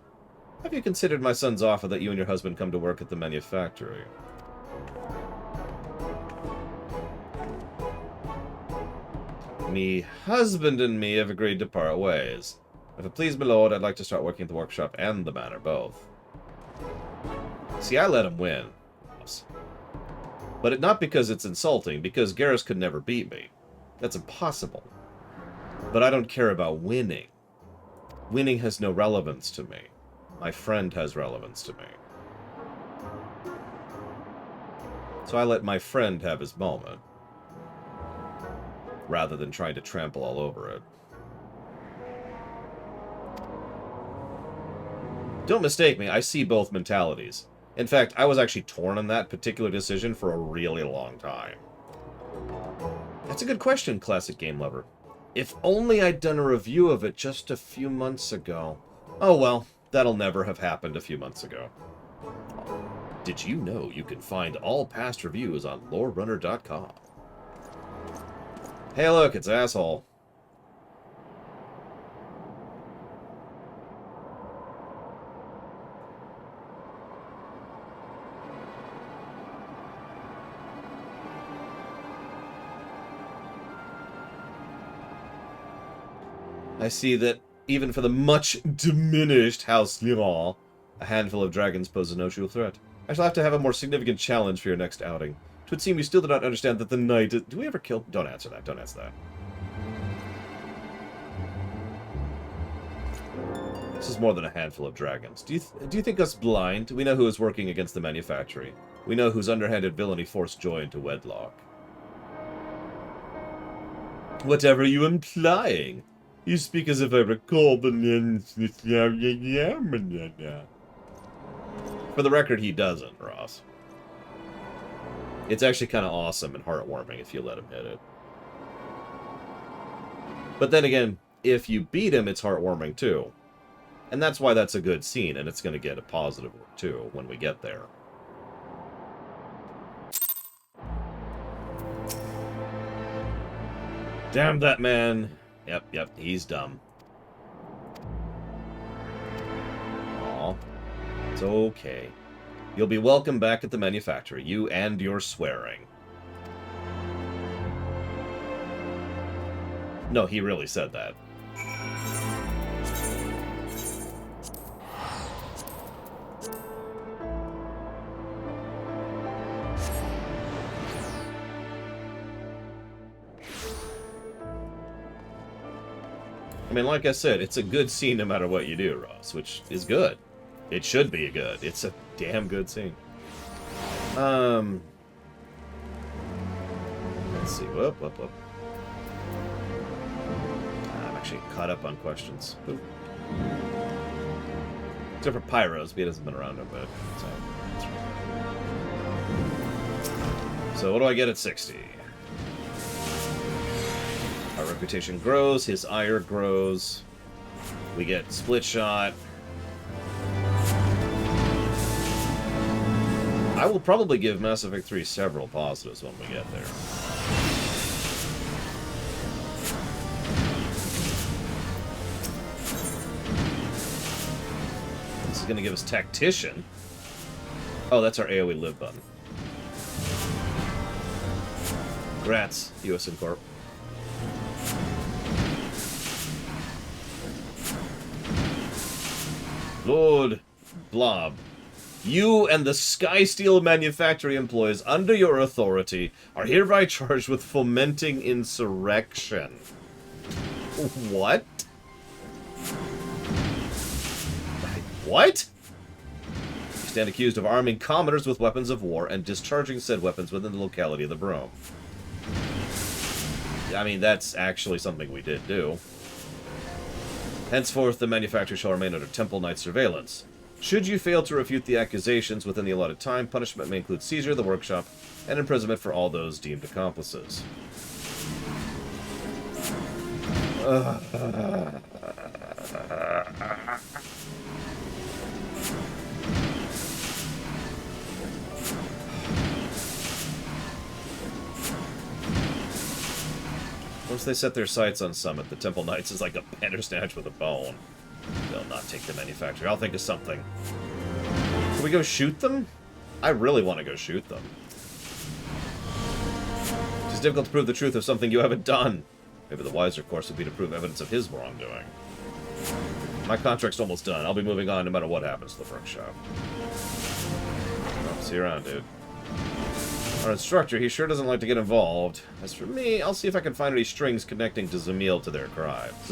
have you considered my son's offer that you and your husband come to work at the manufactory? Me husband and me have agreed to part ways. If it please my lord, I'd like to start working at the workshop and the manor, both. See, I let him win. But not because it's insulting, because Garrus could never beat me. That's impossible. But I don't care about winning. Winning has no relevance to me. My friend has relevance to me. So I let my friend have his moment, rather than trying to trample all over it. Don't mistake me, I see both mentalities. In fact, I was actually torn on that particular decision for a really long time. That's a good question, Classic Game Lover. If only I'd done a review of it just a few months ago. Oh well, that'll never have happened a few months ago. Did you know you can find all past reviews on lorerunner.com? Hey look, it's Asshole. I see that, even for the much diminished House Liron, a handful of dragons poses no true threat. I shall have to have a more significant challenge for your next outing. It would seem you still do not understand that the knight... Do we ever kill... Don't answer that, don't answer that. This is more than a handful of dragons. Do you think us blind? We know who is working against the manufactory. We know whose underhanded villainy forced Joy into wedlock. Whatever are you implying? You speak as if I recall the... For the record, he doesn't, Ross. It's actually kind of awesome and heartwarming if you let him hit it. But then again, if you beat him, it's heartwarming too. And that's why that's a good scene, and it's going to get a positive one too when we get there. Damn that man. Yep, he's dumb. Aw. It's okay. You'll be welcome back at the manufactory, you and your swearing. No, he really said that. I mean, like I said, it's a good scene no matter what you do, Ross, which is good. It should be good. It's a damn good scene. Let's see. Whoop. I'm actually caught up on questions. Oop. Except for Pyros, but he hasn't been around in a bit. So what do I get at 60? Our reputation grows, his ire grows. We get split shot. I will probably give Mass Effect 3 several positives when we get there. This is going to give us Tactician. Oh, that's our AoE live button. Grats, USM Corp. Lord Blob, you and the Skysteel Manufactory employees under your authority are hereby charged with fomenting insurrection. What? What? You stand accused of arming commoners with weapons of war and discharging said weapons within the locality of the Brome. I mean, that's actually something we did do. Henceforth, the manufacturer shall remain under Temple Knight surveillance. Should you fail to refute the accusations within the allotted time, punishment may include seizure of the workshop and imprisonment for all those deemed accomplices. Once they set their sights on Summit, the Temple Knights is like a bandersnatch with a bone. They'll not take the manufactory. I'll think of something. Can we go shoot them? I really want to go shoot them. It's difficult to prove the truth of something you haven't done. Maybe the wiser course would be to prove evidence of his wrongdoing. My contract's almost done. I'll be moving on no matter what happens to the workshop. Well, see you around, dude. Our instructor, he sure doesn't like to get involved. As for me, I'll see if I can find any strings connecting to Zamail to their crimes.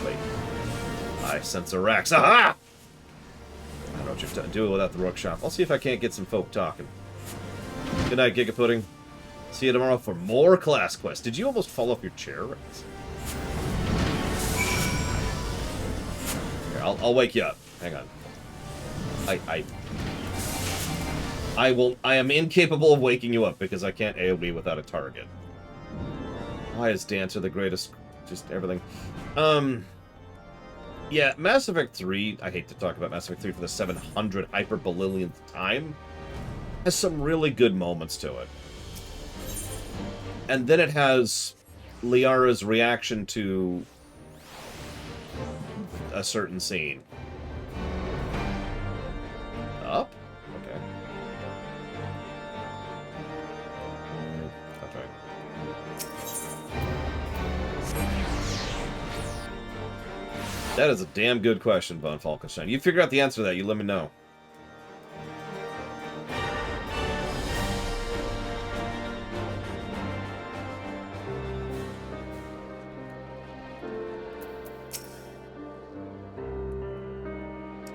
Wait. I sense a Rax. Aha! I don't know what you're doing without the workshop. I'll see if I can't get some folk talking. Good night, Giga Pudding. See you tomorrow for more class quests. Did you almost fall off your chair, Rex? Here, I'll wake you up. Hang on. I am incapable of waking you up because I can't AoE without a target. Why is Dancer the greatest? Just everything. Yeah, Mass Effect 3, I hate to talk about Mass Effect 3 for the 700 hyper-billionth time, has some really good moments to it. And then it has Liara's reaction to a certain scene. Up? Okay. Okay. That is a damn good question, Von Falkenstein. You figure out the answer to that, you let me know.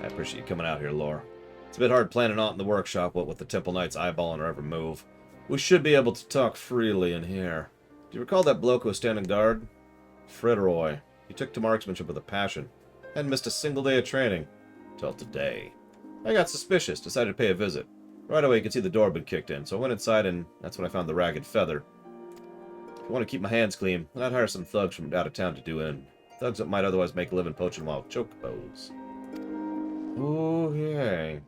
I appreciate you coming out here, Lore. It's a bit hard planning out in the workshop what with the Temple Knights eyeballing our every move. We should be able to talk freely in here. Do you recall that bloke who was standing guard? Fritteroy. He took to marksmanship with a passion. Hadn't missed a single day of training. Till today. I got suspicious, decided to pay a visit. Right away you could see the door had been kicked in, so I went inside and that's when I found the ragged feather. If I want to keep my hands clean, then I'd hire some thugs from out of town to do in. Thugs that might otherwise make a living poaching wild chocobos. Okay.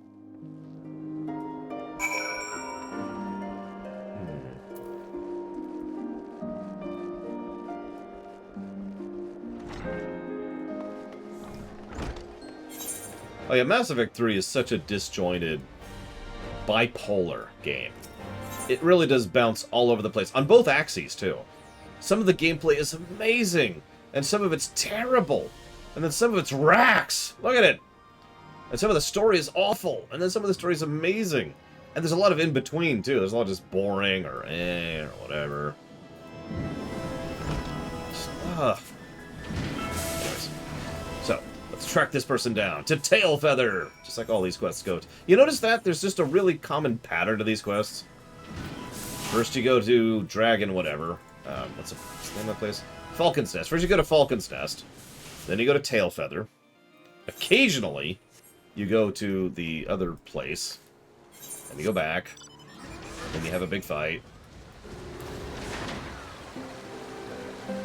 Oh yeah, Mass Effect 3 is such a disjointed, bipolar game. It really does bounce all over the place, on both axes, too. Some of the gameplay is amazing, and some of it's terrible, and then some of it's racks. Look at it! And some of the story is awful, and then some of the story is amazing. And there's a lot of in-between, too. There's a lot of just boring, or or whatever. Ugh. Anyways. So, let's track this person down to Tailfeather! Just like all these quests go. You notice that? There's just a really common pattern to these quests. First you go to Dragon whatever. What's the name of that place? Falcon's Nest. First you go to Falcon's Nest. Then you go to Tailfeather. Occasionally, you go to the other place. And you go back. Then you have a big fight.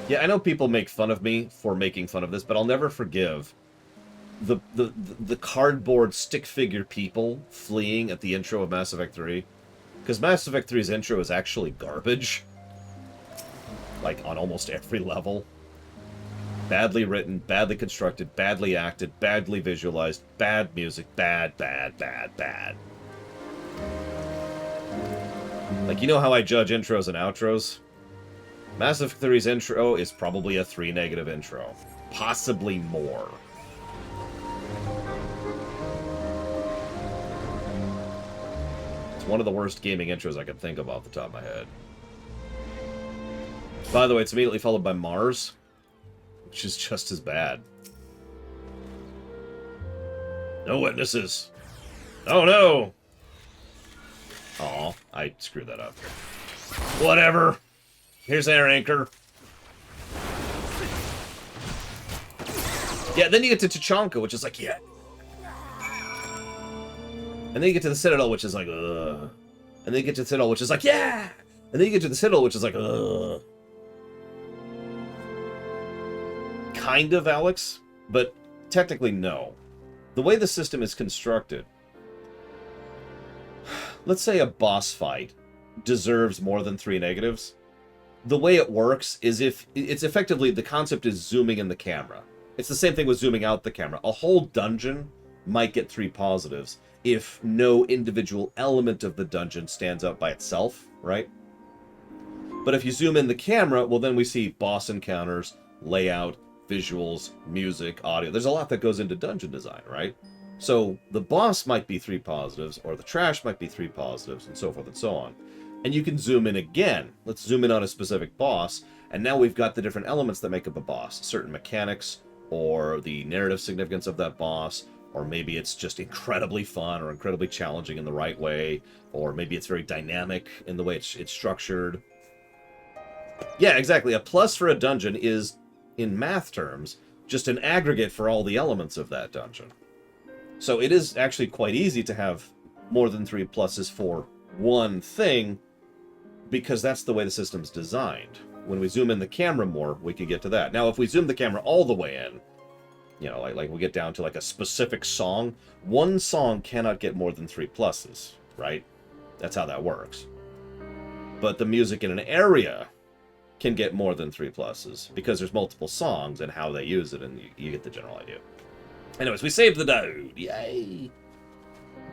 Yeah, I know people make fun of me for making fun of this, but I'll never forgive the cardboard stick figure people fleeing at the intro of Mass Effect 3. Because Mass Effect 3's intro is actually garbage. Like, on almost every level. Badly written, badly constructed, badly acted, badly visualized, bad music, bad. Like, you know how I judge intros and outros? Mass Effect 3's intro is probably a 3 negative intro. Possibly more. It's one of the worst gaming intros I can think of off the top of my head. By the way, it's immediately followed by Mars, which is just as bad. No witnesses. Oh no! Aw, I screwed that up. Whatever. Here's Air Anchor. Yeah, then you get to Tachanka, which is like, yeah. And then you get to the Citadel, which is like, ugh. And then you get to the Citadel, which is like, yeah! And then you get to the Citadel, which is like, ugh. Kind of, Alex, but technically no. The way the system is constructed, let's say a boss fight deserves more than 3 negatives. The way it works is if it's effectively, the concept is zooming in the camera. It's the same thing with zooming out the camera. A whole dungeon might get 3 positives if no individual element of the dungeon stands out by itself, right? But if you zoom in the camera, well, then we see boss encounters, layout, visuals, music, audio. There's a lot that goes into dungeon design, right? So the boss might be 3 positives, or the trash might be 3 positives, and so forth and so on. And you can zoom in again. Let's zoom in on a specific boss, and now we've got the different elements that make up a boss. Certain mechanics, or the narrative significance of that boss, or maybe it's just incredibly fun or incredibly challenging in the right way, or maybe it's very dynamic in the way it's structured. Yeah, exactly. A plus for a dungeon is, in math terms, just an aggregate for all the elements of that dungeon. So it is actually quite easy to have more than 3 pluses for one thing, because that's the way the system's designed. When we zoom in the camera more, we can get to that. Now, if we zoom the camera all the way in, you know, like we get down to like a specific song, one song cannot get more than 3 pluses, right? That's how that works. But the music in an area can get more than 3 pluses, because there's multiple songs and how they use it, and you get the general idea. Anyways, we saved the dude. Yay!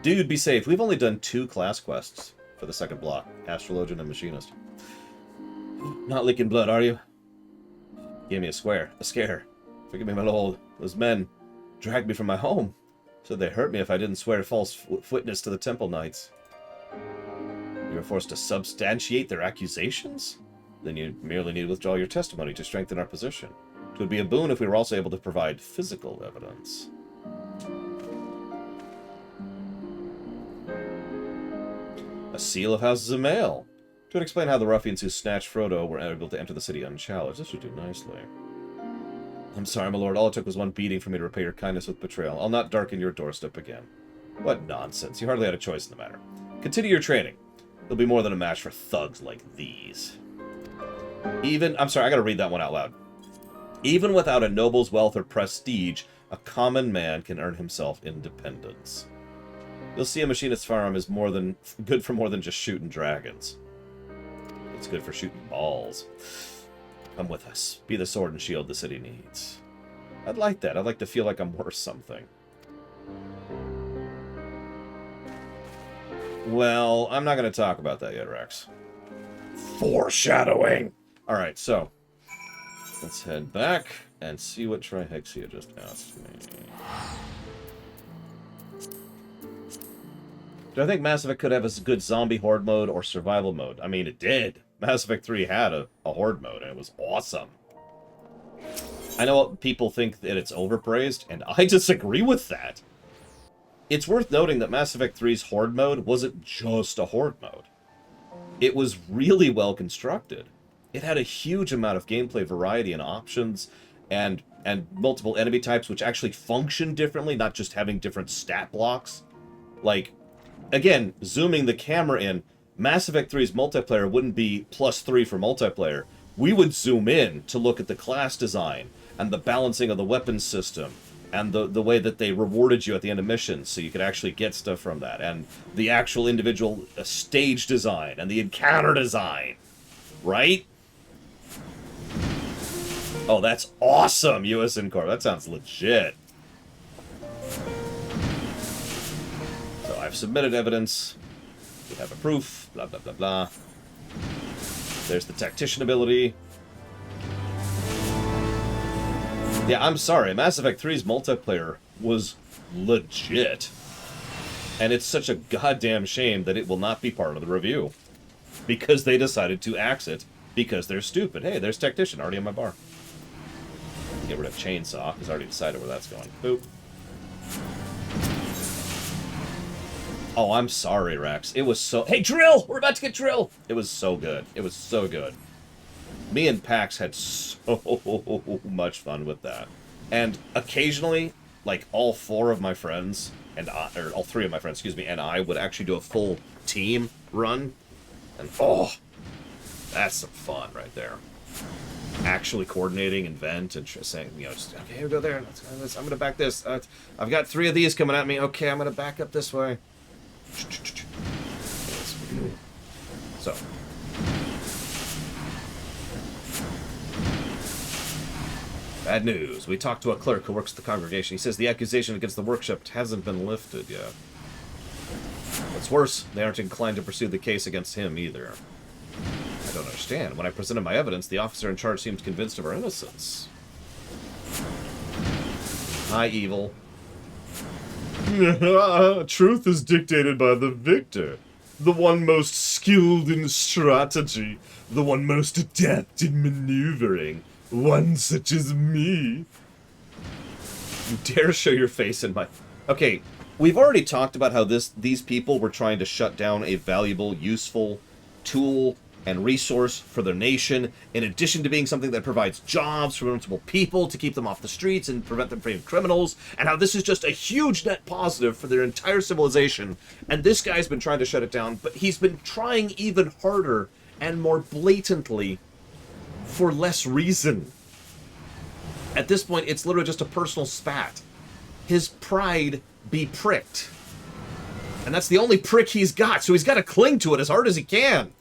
Dude, be safe. We've only done 2 class quests for the second block. Astrologian and Machinist. Not leaking blood, are you? Give me a scare. Forgive me, my lord. Those men dragged me from my home. Said they hurt me if I didn't swear false witness to the Temple Knights. You were forced to substantiate their accusations? Then you merely need to withdraw your testimony to strengthen our position. It would be a boon if we were also able to provide physical evidence. A seal of houses of mail. It would explain how the ruffians who snatched Frodo were able to enter the city unchallenged. This would do nicely. I'm sorry, my lord. All it took was one beating for me to repay your kindness with betrayal. I'll not darken your doorstep again. What nonsense. You hardly had a choice in the matter. Continue your training. There'll be more than a match for thugs like these. I'm sorry, I gotta read that one out loud. Even without a noble's wealth or prestige, a common man can earn himself independence. You'll see a machinist's firearm is good for more than just shooting dragons. It's good for shooting balls. Come with us. Be the sword and shield the city needs. I'd like that. I'd like to feel like I'm worth something. Well, I'm not going to talk about that yet, Rex. Foreshadowing! Alright, so let's head back and see what Trihexia just asked me. Do I think Mass Effect could have a good zombie horde mode or survival mode? I mean, it did. Mass Effect 3 had a horde mode, and it was awesome. I know people think that it's overpraised, and I disagree with that. It's worth noting that Mass Effect 3's horde mode wasn't just a horde mode. It was really well constructed. It had a huge amount of gameplay variety and options, and multiple enemy types which actually function differently, not just having different stat blocks. Like, again, zooming the camera in, Mass Effect 3's multiplayer wouldn't be +3 for multiplayer. We would zoom in to look at the class design and the balancing of the weapons system and the way that they rewarded you at the end of missions so you could actually get stuff from that, and the actual individual stage design and the encounter design. Right? Oh, that's awesome, USN Corp. That sounds legit. So I've submitted evidence. We have a proof. Blah, blah, blah, blah. There's the tactician ability. Yeah, I'm sorry. Mass Effect 3's multiplayer was legit. And it's such a goddamn shame that it will not be part of the review. Because they decided to axe it because they're stupid. Hey, there's tactician already on my bar. Get rid of chainsaw, because I already decided where that's going. Boop. Oh, I'm sorry, Rex. It was so... Hey, drill! We're about to get drill! It was so good. It was so good. Me and Pax had so much fun with that. And occasionally, like, all four of my friends, or all three of my friends, excuse me, and I would actually do a full team run. And, oh, that's some fun right there. Actually coordinating and vent and saying, you know, just, okay, we'll go there. Let's go this. I'm going to back this. I've got 3 of these coming at me. Okay, I'm going to back up this way. So. Bad news. We talked to a clerk who works at the congregation. He says the accusation against the workshop hasn't been lifted yet. What's worse, they aren't inclined to pursue the case against him either. I don't understand. When I presented my evidence, the officer in charge seemed convinced of our innocence. Hi, evil. Truth is dictated by the victor. The one most skilled in strategy. The one most adept in maneuvering. One such as me. You dare show your face in my... Okay, we've already talked about how these people were trying to shut down a valuable, useful tool and resource for their nation, in addition to being something that provides jobs for multiple people to keep them off the streets and prevent them from being criminals, and how this is just a huge net positive for their entire civilization. And this guy's been trying to shut it down, but he's been trying even harder and more blatantly for less reason. At this point, it's literally just a personal spat. His pride be pricked. And that's the only prick he's got, so he's got to cling to it as hard as he can.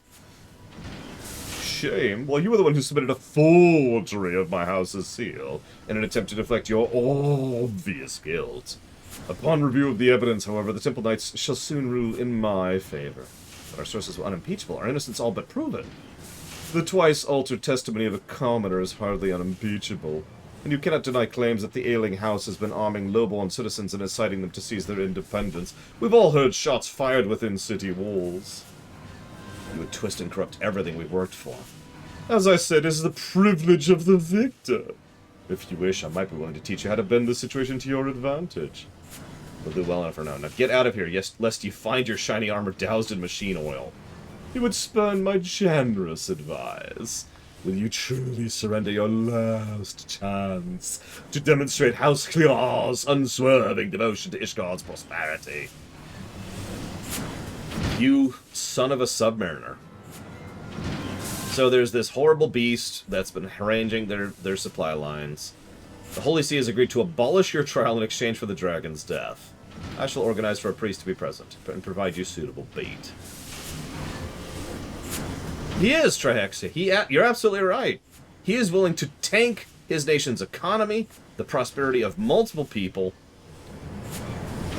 Shame. Well, you were the one who submitted a forgery of my house's seal in an attempt to deflect your obvious guilt. Upon review of the evidence, however, the Temple Knights shall soon rule in my favor. But our sources were unimpeachable, our innocence all but proven. The twice-altered testimony of a commoner is hardly unimpeachable, and you cannot deny claims that the ailing house has been arming lowborn citizens and inciting them to seize their independence. We've all heard shots fired within city walls. You would twist and corrupt everything we've worked for. As I said, it is the privilege of the victor. If you wish, I might be willing to teach you how to bend the situation to your advantage. We'll do well enough for now. Now get out of here, yes, lest you find your shiny armor doused in machine oil. You would spurn my generous advice. Will you truly surrender your last chance to demonstrate House Clear's unswerving devotion to Ishgar's prosperity? You son of a submariner. So there's this horrible beast that's been arranging their supply lines. The Holy See has agreed to abolish your trial in exchange for the dragon's death. I shall organize for a priest to be present and provide you suitable bait. He is, Trihexia. You're absolutely right. He is willing to tank his nation's economy, the prosperity of multiple people,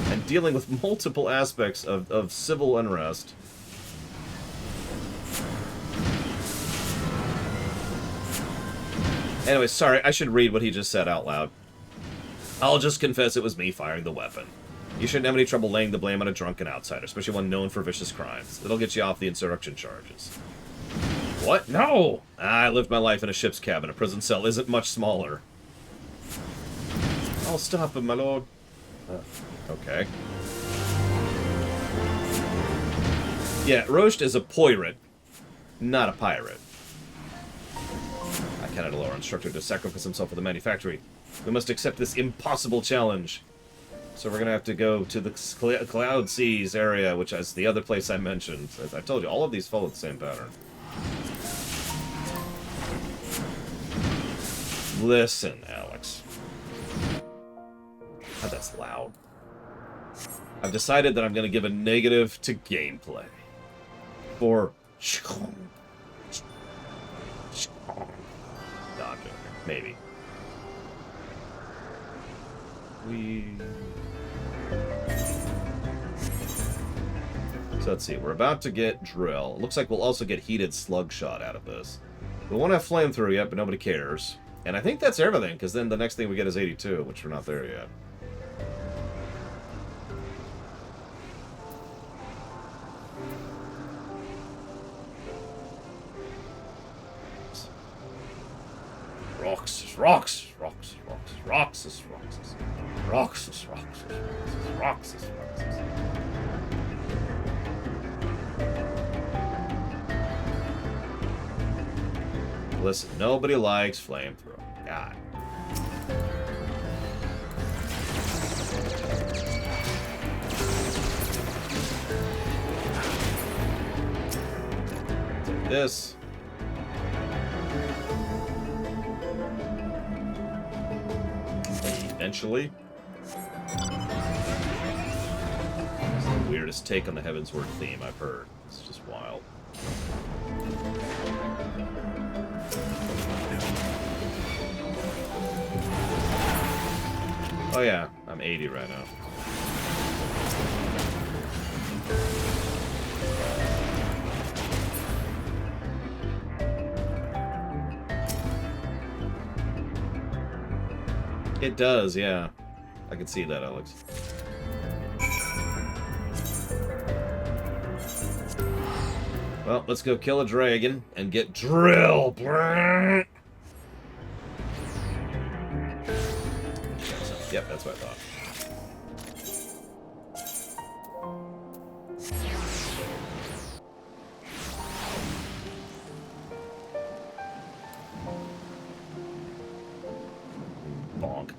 and dealing with multiple aspects of civil unrest. Anyway, sorry, I should read what he just said out loud. I'll just confess it was me firing the weapon. You shouldn't have any trouble laying the blame on a drunken outsider, especially one known for vicious crimes. It'll get you off the insurrection charges. What? No! I lived my life in a ship's cabin. A prison cell isn't much smaller. I'll stop him, my lord. Okay. Yeah, Roast is a pirate, not a pirate. I cannot allow our instructor to sacrifice himself for the manufactory. We must accept this impossible challenge. So we're going to have to go to the Cloud Seas area, which is the other place I mentioned. As I told you, all of these follow the same pattern. Listen, Alex. God, that's loud. I've decided that I'm going to give a negative to gameplay. For... No, I'm joking. Maybe. So let's see, we're about to get drill. Looks like we'll also get heated slug shot out of this. We won't have flamethrower yet, but nobody cares. And I think that's everything, because then the next thing we get is 82, which we're not there yet. Roxas, Roxas, Roxas, Roxas, Roxas, Roxas, Roxas, Roxas, Roxas, Roxas. Listen, nobody likes flamethrower. God. Take this. Eventually. It's the weirdest take on the Heavensward theme I've heard. It's just wild. Oh yeah, I'm 80 right now. It does, yeah. I can see that, Alex. Well, let's go kill a dragon and get drill. Yep, that's what I thought. Bonk.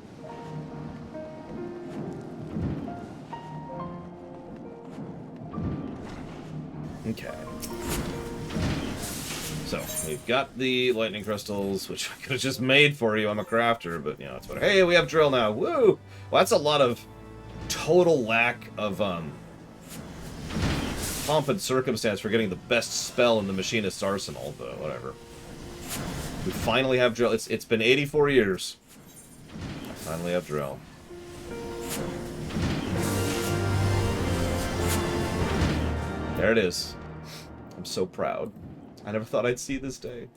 Okay. So, we've got the lightning crystals, which I could have just made for you. I'm a crafter, but, you know, that's what... Hey, we have drill now. Woo! Well, that's a lot of total lack of, pomp and circumstance for getting the best spell in the machinist's arsenal, but whatever. We finally have drill. It's been 84 years. I finally have drill. There it is. I'm so proud. I never thought I'd see this day.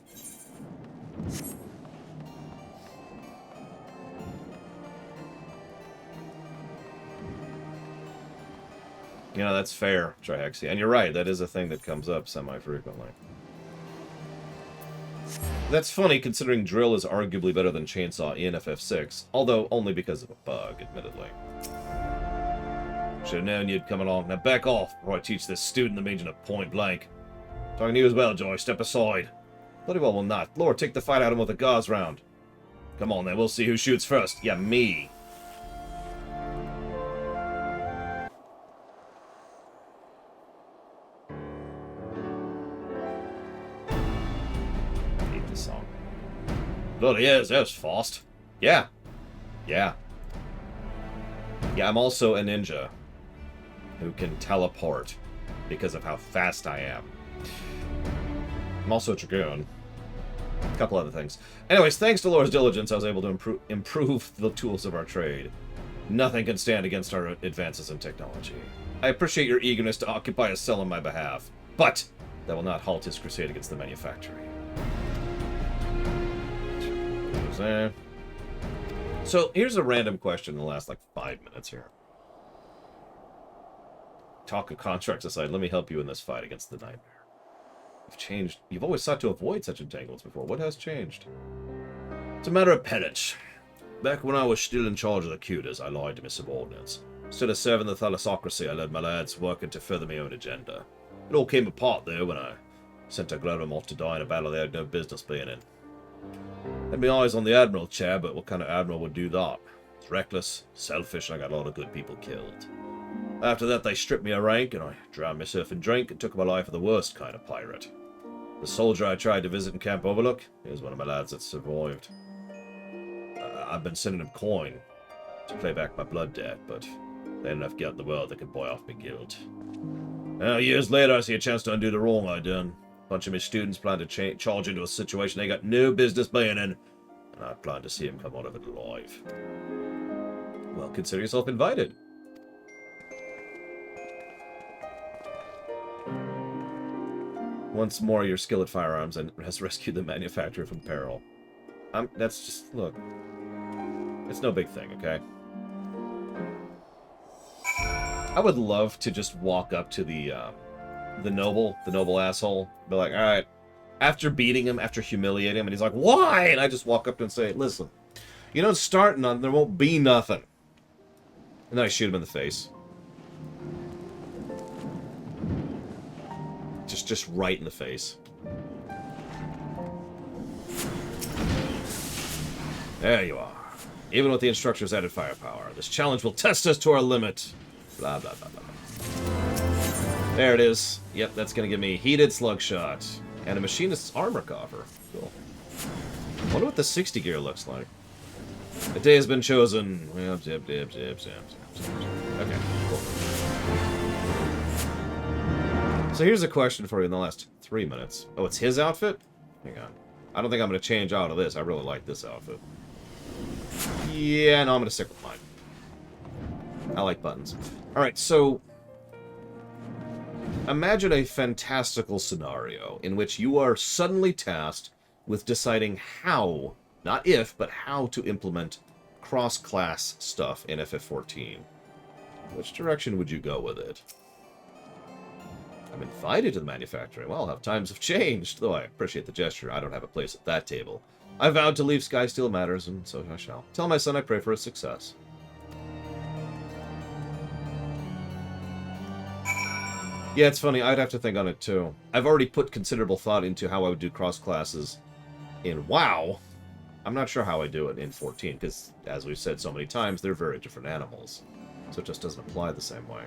You know, that's fair, Trihexia. And you're right, that is a thing that comes up semi-frequently. That's funny, considering drill is arguably better than chainsaw in FF6, although only because of a bug, admittedly. Should have known you'd come along. Now back off before I teach this student the meaning of point blank. Talking to you as well, Joy. Step aside. Bloody well will not. Lord, take the fight out of him with a gauze round. Come on then, we'll see who shoots first. Yeah, me. I hate this song. Bloody yes, that was fast. Yeah. Yeah. Yeah, I'm also a ninja who can teleport because of how fast I am. I'm also a dragoon. A couple other things. Anyways, thanks to Laura's diligence, I was able to improve the tools of our trade. Nothing can stand against our advances in technology. I appreciate your eagerness to occupy a cell on my behalf, but that will not halt his crusade against the manufactory. So, here's a random question in the last, like, 5 minutes here. Talk of contracts aside, let me help you in this fight against the nightmare. You've changed. You've always sought to avoid such entanglements before. What has changed? It's a matter of penance. Back when I was still in charge of the Cutas, I lied to my subordinates. Instead of serving the thalassocracy, I led my lads working to further my own agenda. It all came apart, though, when I sent a Glowworm off to die in a battle they had no business being in. Had my eyes on the Admiral chair, but what kind of Admiral would do that? It's reckless, selfish, and I got a lot of good people killed. After that, they stripped me of rank, and I drowned myself in drink and took my life of the worst kind of pirate. The soldier I tried to visit in Camp Overlook, he was one of my lads that survived. I've been sending him coin to pay back my blood debt, but they had enough guilt in the world that could buy off my guilt. Now, years later, I see a chance to undo the wrong I done. A bunch of my students plan to charge into a situation they got no business being in, and I plan to see him come out of it alive. Well, consider yourself invited. Once more, your skill at firearms has rescued the manufacturer from peril. That's just, look. It's no big thing, okay? I would love to just walk up to the noble asshole, be like, alright, after beating him, after humiliating him, and he's like, why? And I just walk up to him and say, listen, you don't start nothing, there won't be nothing. And then I shoot him in the face. Just right in the face. There you are. Even with the instructor's added firepower, this challenge will test us to our limit. Blah, blah, blah, blah. There it is. Yep, that's going to give me heated slug shot. And a machinist's armor coffer. Cool. I wonder what the 60 gear looks like. The day has been chosen. Well, zip, zip, zip, zip, zip, zip. Okay, cool. So here's a question for you in the last 3 minutes. Oh, it's his outfit? Hang on. I don't think I'm going to change out of this. I really like this outfit. Yeah, no, I'm going to stick with mine. I like buttons. Alright, so imagine a fantastical scenario in which you are suddenly tasked with deciding how, not if, but how to implement cross-class stuff in FF14. Which direction would you go with it? I'm invited to the manufacturing. Well, how times have changed. Though I appreciate the gesture, I don't have a place at that table. I vowed to leave Sky Steel Matters, and so I shall. Tell my son I pray for his success. Yeah, it's funny. I'd have to think on it, too. I've already put considerable thought into how I would do cross-classes in WoW. I'm not sure how I do it in 14, because, as we've said so many times, they're very different animals. So it just doesn't apply the same way.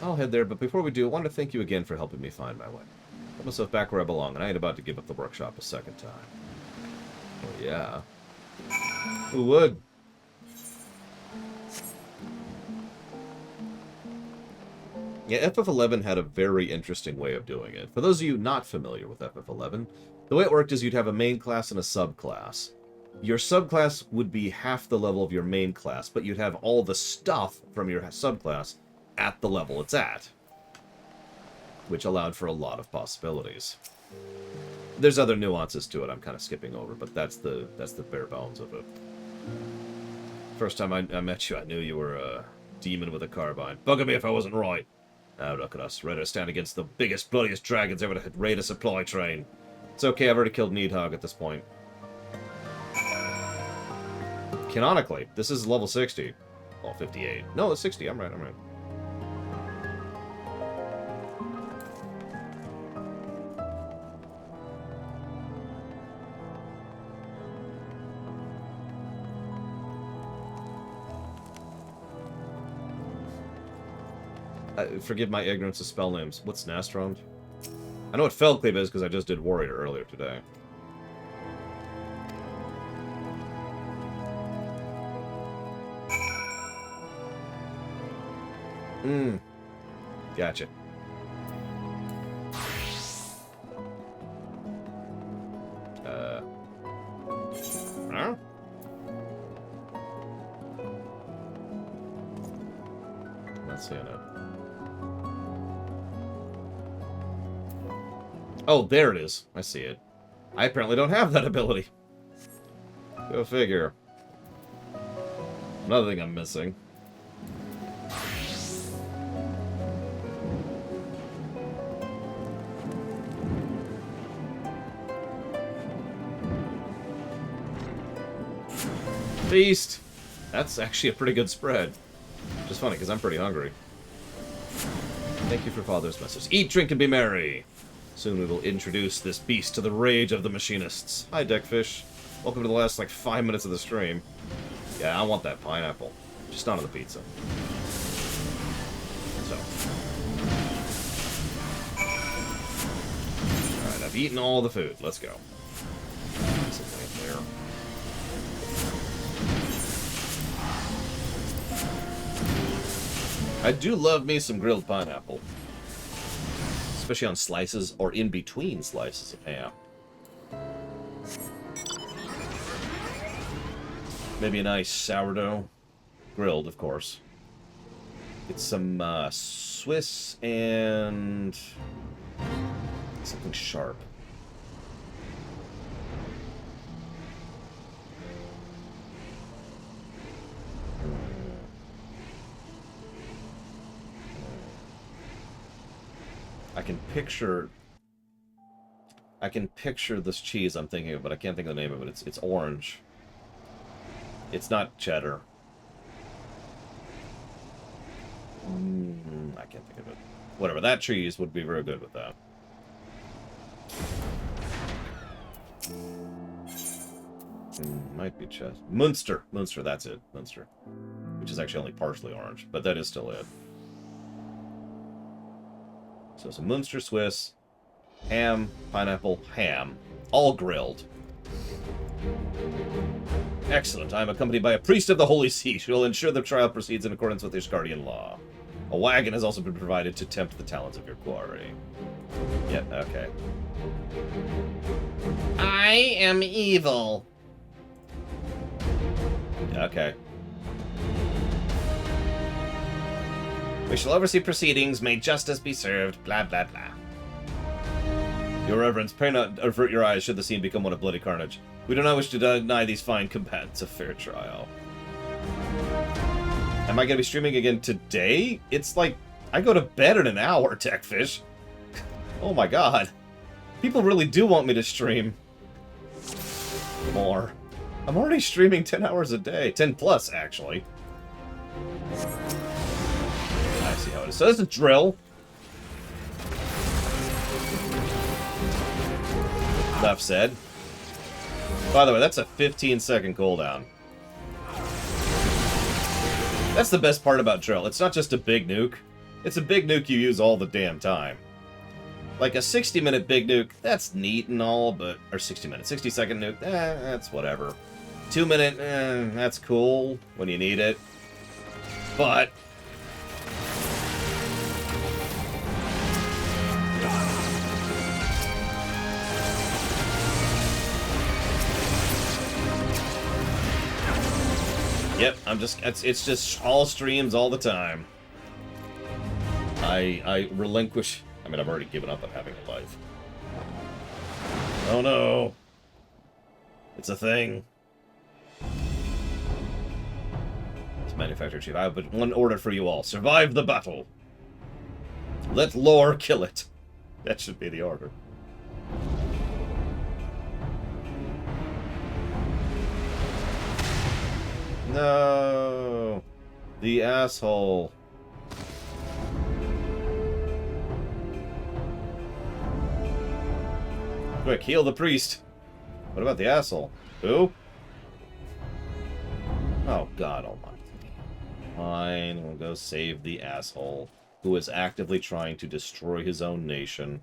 I'll head there, but before we do, I want to thank you again for helping me find my way. Put myself back where I belong, and I ain't about to give up the workshop a second time. Oh, yeah. Who would? Yeah, FF11 had a very interesting way of doing it. For those of you not familiar with FF11, the way it worked is you'd have a main class and a subclass. Your subclass would be half the level of your main class, but you'd have all the stuff from your subclass at the level it's at, which allowed for a lot of possibilities. There's other nuances to it I'm kind of skipping over, but that's the bare bones of it. First time I met you, I knew you were a demon with a carbine. Bugger me if I wasn't right. Now look at us, ready to stand against the biggest, bloodiest dragons ever to raid a supply train. It's okay, I've already killed Needhog at this point. Canonically, this is level 60. Oh, 58. No, it's 60. I'm right. Forgive my ignorance of spell names. What's Nastrond? I know what Feldcleave is because I just did Warrior earlier today. Gotcha. Huh? Not seeing it. Oh, there it is. I see it. I apparently don't have that ability. Go figure. Another thing I'm missing. Feast! That's actually a pretty good spread. Which is funny, because I'm pretty hungry. Thank you for Father's message. Eat, drink, and be merry! Soon we will introduce this beast to the rage of the machinists. Hi, Deckfish. Welcome to the last, 5 minutes of the stream. Yeah, I want that pineapple. Just not on the pizza. So. Alright, I've eaten all the food. Let's go. Something there. I do love me some grilled pineapple. Especially on slices or in between slices of ham. Maybe a nice sourdough. Grilled, of course. Get some Swiss and something sharp. I can picture this cheese I'm thinking of, but I can't think of the name of it. It's orange. It's not cheddar. I can't think of it. Whatever, that cheese would be very good with that. Might be cheddar. Munster, that's it. Munster. Which is actually only partially orange, but that is still it. So some Munster Swiss, ham, pineapple, ham, all grilled. Excellent. I am accompanied by a priest of the Holy Seat who will ensure the trial proceeds in accordance with Ishgardian law. A wagon has also been provided to tempt the talents of your quarry. Yep, okay. I am evil. Okay. We shall oversee proceedings, may justice be served, blah, blah, blah. Your Reverence, pray not avert your eyes should the scene become one of bloody carnage. We do not wish to deny these fine combatants a fair trial. Am I going to be streaming again today? It's like, I go to bed in an hour, Techfish. Oh my god. People really do want me to stream more. I'm already streaming 10 hours a day. 10 plus, actually. I see how it is. So there's a drill. Enough said. By the way, that's a 15-second cooldown. That's the best part about drill. It's not just a big nuke. It's a big nuke you use all the damn time. Like a 60-minute big nuke, that's neat and all, but... Or 60-minute, 60-second nuke, that's whatever. 2-minute, that's cool when you need it. But... Yep, it's just all streams all the time. I relinquish... I mean, I've already given up on having a life. Oh no! It's a thing. It's Manufacturer Chief. I have but one order for you all. Survive the battle! Let lore kill it. That should be the order. No. The asshole. Quick, heal the priest. What about the asshole? Who? Oh, God almighty. Fine, we'll go save the asshole who is actively trying to destroy his own nation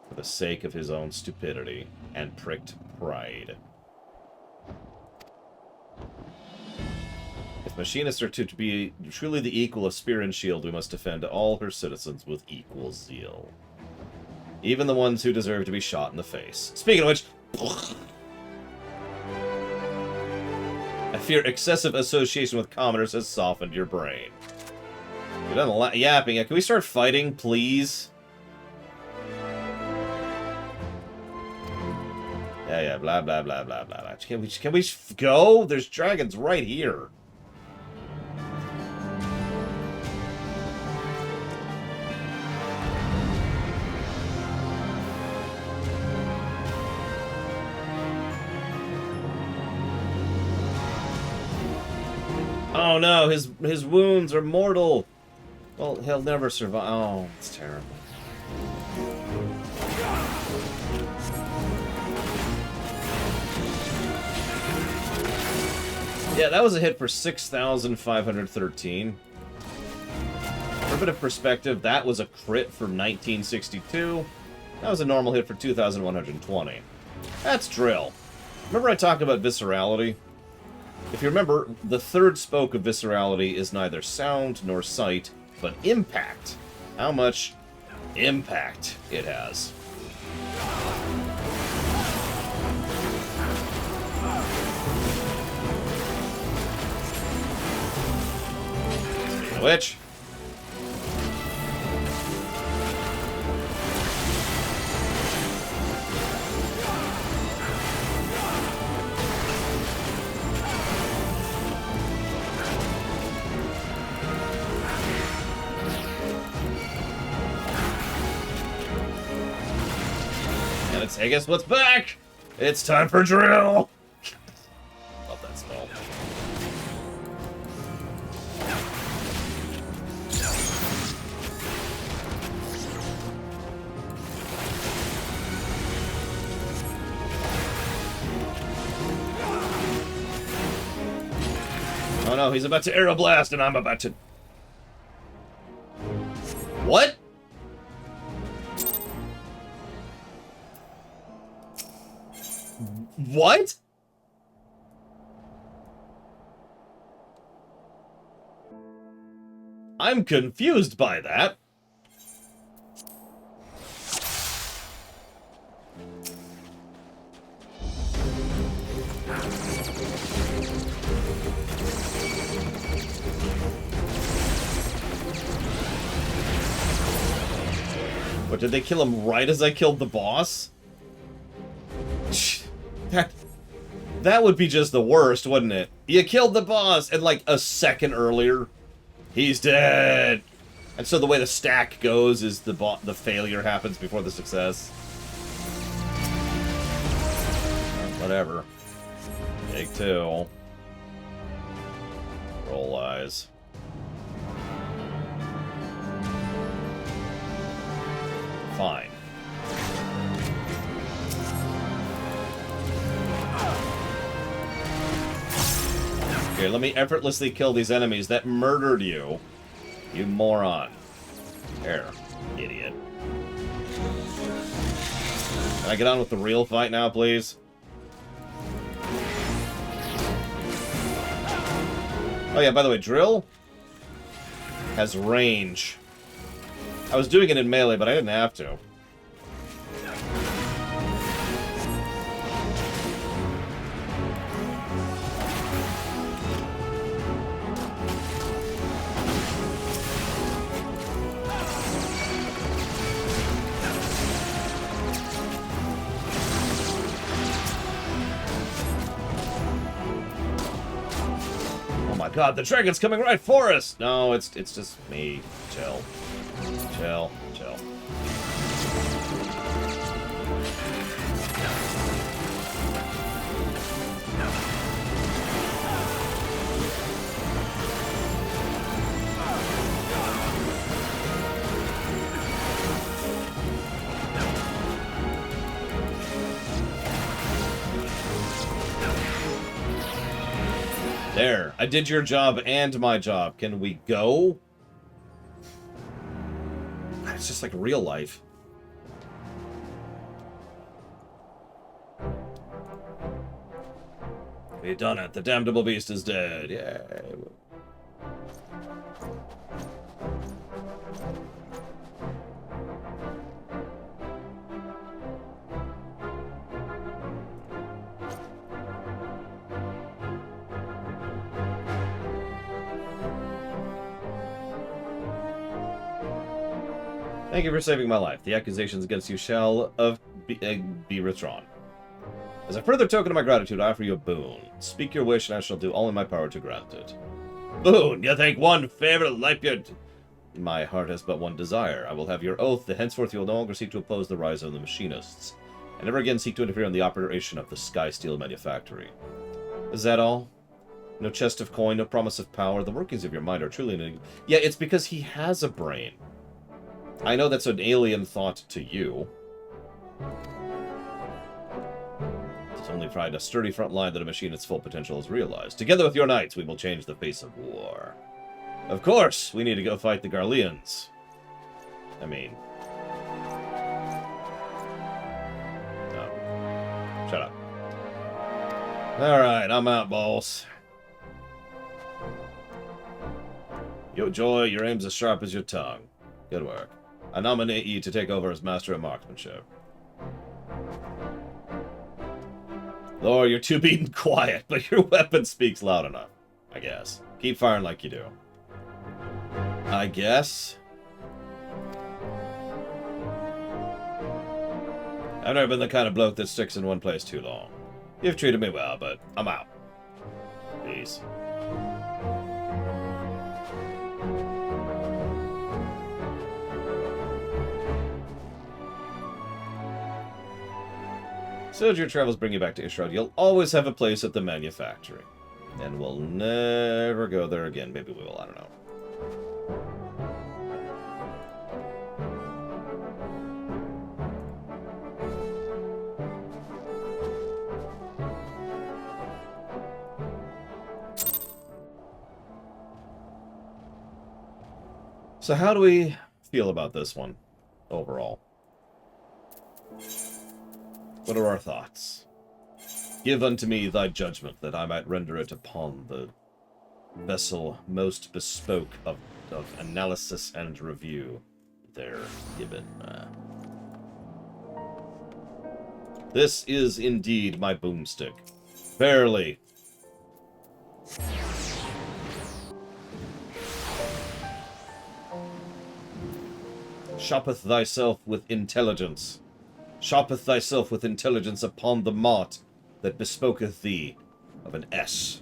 for the sake of his own stupidity and pricked pride. If machinists are to be truly the equal of Spear and Shield, we must defend all her citizens with equal zeal. Even the ones who deserve to be shot in the face. Speaking of which... I fear excessive association with commoners has softened your brain. You're done a lot yapping. Can we start fighting, please? Yeah, blah, blah, blah, blah, blah, blah. Can we go? There's dragons right here. Oh no, his wounds are mortal. Well, he'll never survive. Oh, it's terrible. Yeah, that was a hit for 6,513. For a bit of perspective, that was a crit for 1962. That was a normal hit for 2,120. That's drill. Remember I talked about viscerality? If you remember, the third spoke of viscerality is neither sound nor sight, but impact. How much impact it has. Speaking of which... I guess what's back? It's time for drill! Love that spell. Oh no, he's about to arrow blast and I'm about to... What? What? I'm confused by that. What, did they kill him right as I killed the boss? That would be just the worst, wouldn't it? You killed the boss, and like a second earlier, he's dead. And so the way the stack goes is the failure happens before the success. Whatever. Take two. Roll eyes. Fine. Okay, let me effortlessly kill these enemies that murdered you. You moron. There, idiot. Can I get on with the real fight now, please? Oh yeah, by the way, drill has range. I was doing it in melee, but I didn't have to. God, the dragon's coming right for us! No, it's just me. Chill. Chill, chill. There, I did your job and my job. Can we go? It's just like real life. We done it. The damnable beast is dead. Yay. Thank you for saving my life. The accusations against you shall be withdrawn. As a further token of my gratitude, I offer you a boon. Speak your wish, and I shall do all in my power to grant it. Boon! You think one favor like your... My heart has but one desire. I will have your oath that henceforth you will no longer seek to oppose the rise of the machinists, and never again seek to interfere in the operation of the Sky Steel Manufactory. Is that all? No chest of coin, no promise of power. The workings of your mind are truly... Yeah, it's because he has a brain. I know that's an alien thought to you. It's only pride a sturdy front line that a machine its full potential is realized. Together with your knights, we will change the face of war. Of course, we need to go fight the Garleans. I mean... Oh. Shut up. Alright, I'm out, boss. Yo, Joy, your aim's as sharp as your tongue. Good work. I nominate you to take over as Master of Marksmanship. Lord, you're too beaten quiet, but your weapon speaks loud enough. I guess. Keep firing like you do. I guess. I've never been the kind of bloke that sticks in one place too long. You've treated me well, but I'm out. Peace. So as your travels bring you back to Ishrod, you'll always have a place at the manufactory. And we'll never go there again. Maybe we will, I don't know. So how do we feel about this one, overall? What are our thoughts? Give unto me thy judgment, that I might render it upon the vessel most bespoke of analysis and review there given. This is indeed my boomstick. Verily. Shoppeth thyself with intelligence. Shoppeth thyself with intelligence upon the mart that bespoketh thee of an S.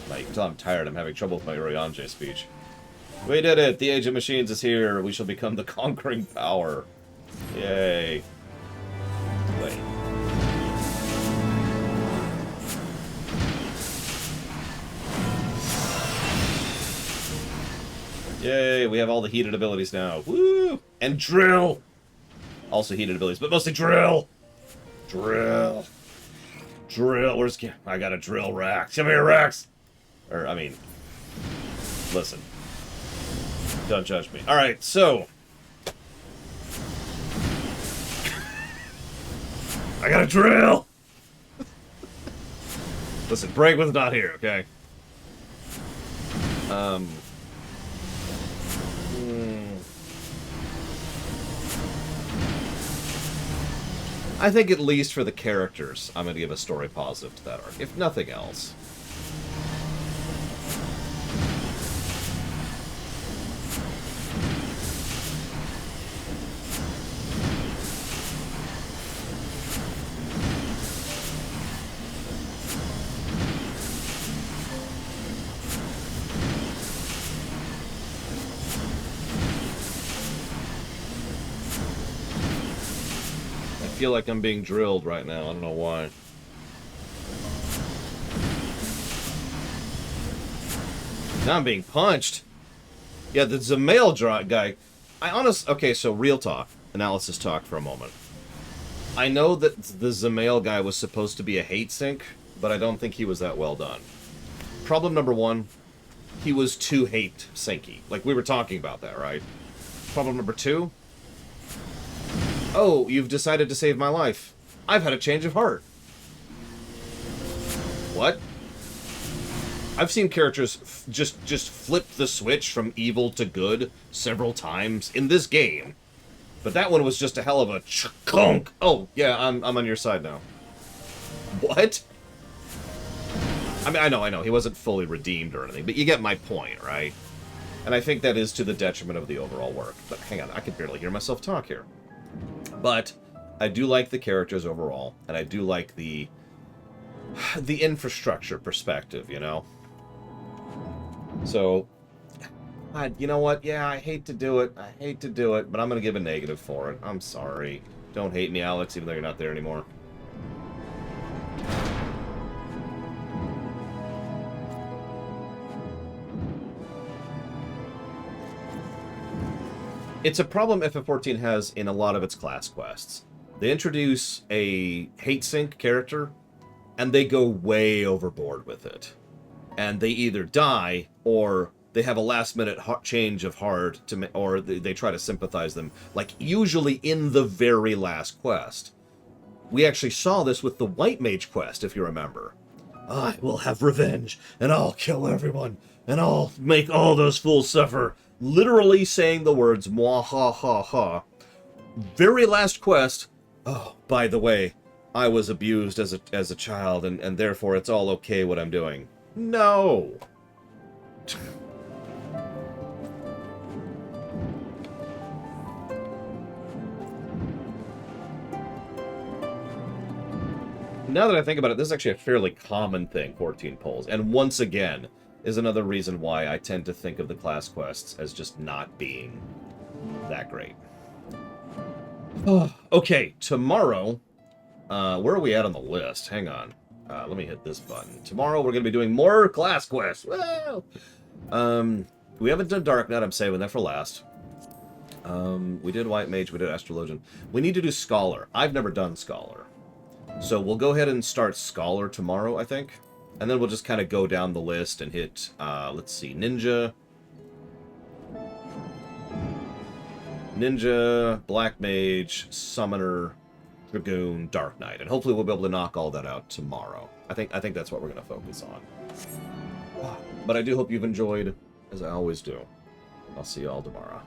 Now, you can tell I'm tired. I'm having trouble with my Urianger speech. We did it! The Age of Machines is here. We shall become the conquering power. Yay. Wait. Yay, we have all the heated abilities now. Woo! And drill! Also heated abilities, but mostly drill! Drill. Drill. Where's... I got a drill, Rax. Come here, Rax! Or, I mean... Listen. Don't judge me. Alright, so... I got a drill! Listen, Bragwin's not here, okay? I think at least for the characters, I'm going to give a story positive to that arc, if nothing else. feel like I'm being drilled right now. I don't know why. Now I'm being punched. Yeah, the Zamail guy. Okay, so real talk. Analysis talk for a moment. I know that the Zamail guy was supposed to be a hate sink, but I don't think he was that well done. Problem number one, he was too hate sinky. Like, we were talking about that, right? Problem number two, oh, you've decided to save my life. I've had a change of heart. What? I've seen characters just flip the switch from evil to good several times in this game. But that one was just a hell of a chunk. Oh, yeah, I'm on your side now. What? I mean, I know, he wasn't fully redeemed or anything, but you get my point, right? And I think that is to the detriment of the overall work. But hang on, I can barely hear myself talk here. But I do like the characters overall, and I do like the infrastructure perspective, you know? So, you know what? Yeah, I hate to do it. I hate to do it, but I'm going to give a negative for it. I'm sorry. Don't hate me, Alex, even though you're not there anymore. It's a problem FF14 has in a lot of its class quests. They introduce a hate sink character, and they go way overboard with it. And they either die, or they have a last-minute change of heart, or they try to sympathize them, like usually in the very last quest. We actually saw this with the White Mage quest, if you remember. I will have revenge, and I'll kill everyone, and I'll make all those fools suffer. Literally saying the words, mwah ha ha ha. Very last quest, oh, by the way, I was abused as a child, and therefore it's all okay what I'm doing. No! Now that I think about it, this is actually a fairly common thing, 14 polls. And once again, is another reason why I tend to think of the class quests as just not being that great. Okay, tomorrow, where are we at on the list? Hang on. Let me hit this button. Tomorrow we're going to be doing more class quests. Woo! We haven't done Dark Knight. I'm saving that for last. We did White Mage. We did Astrologian. We need to do Scholar. I've never done Scholar. So we'll go ahead and start Scholar tomorrow, I think. And then we'll just kind of go down the list and hit, let's see, Ninja, Black Mage, Summoner, Dragoon, Dark Knight. And hopefully we'll be able to knock all that out tomorrow. I think that's what we're going to focus on. But I do hope you've enjoyed, as I always do. I'll see you all tomorrow.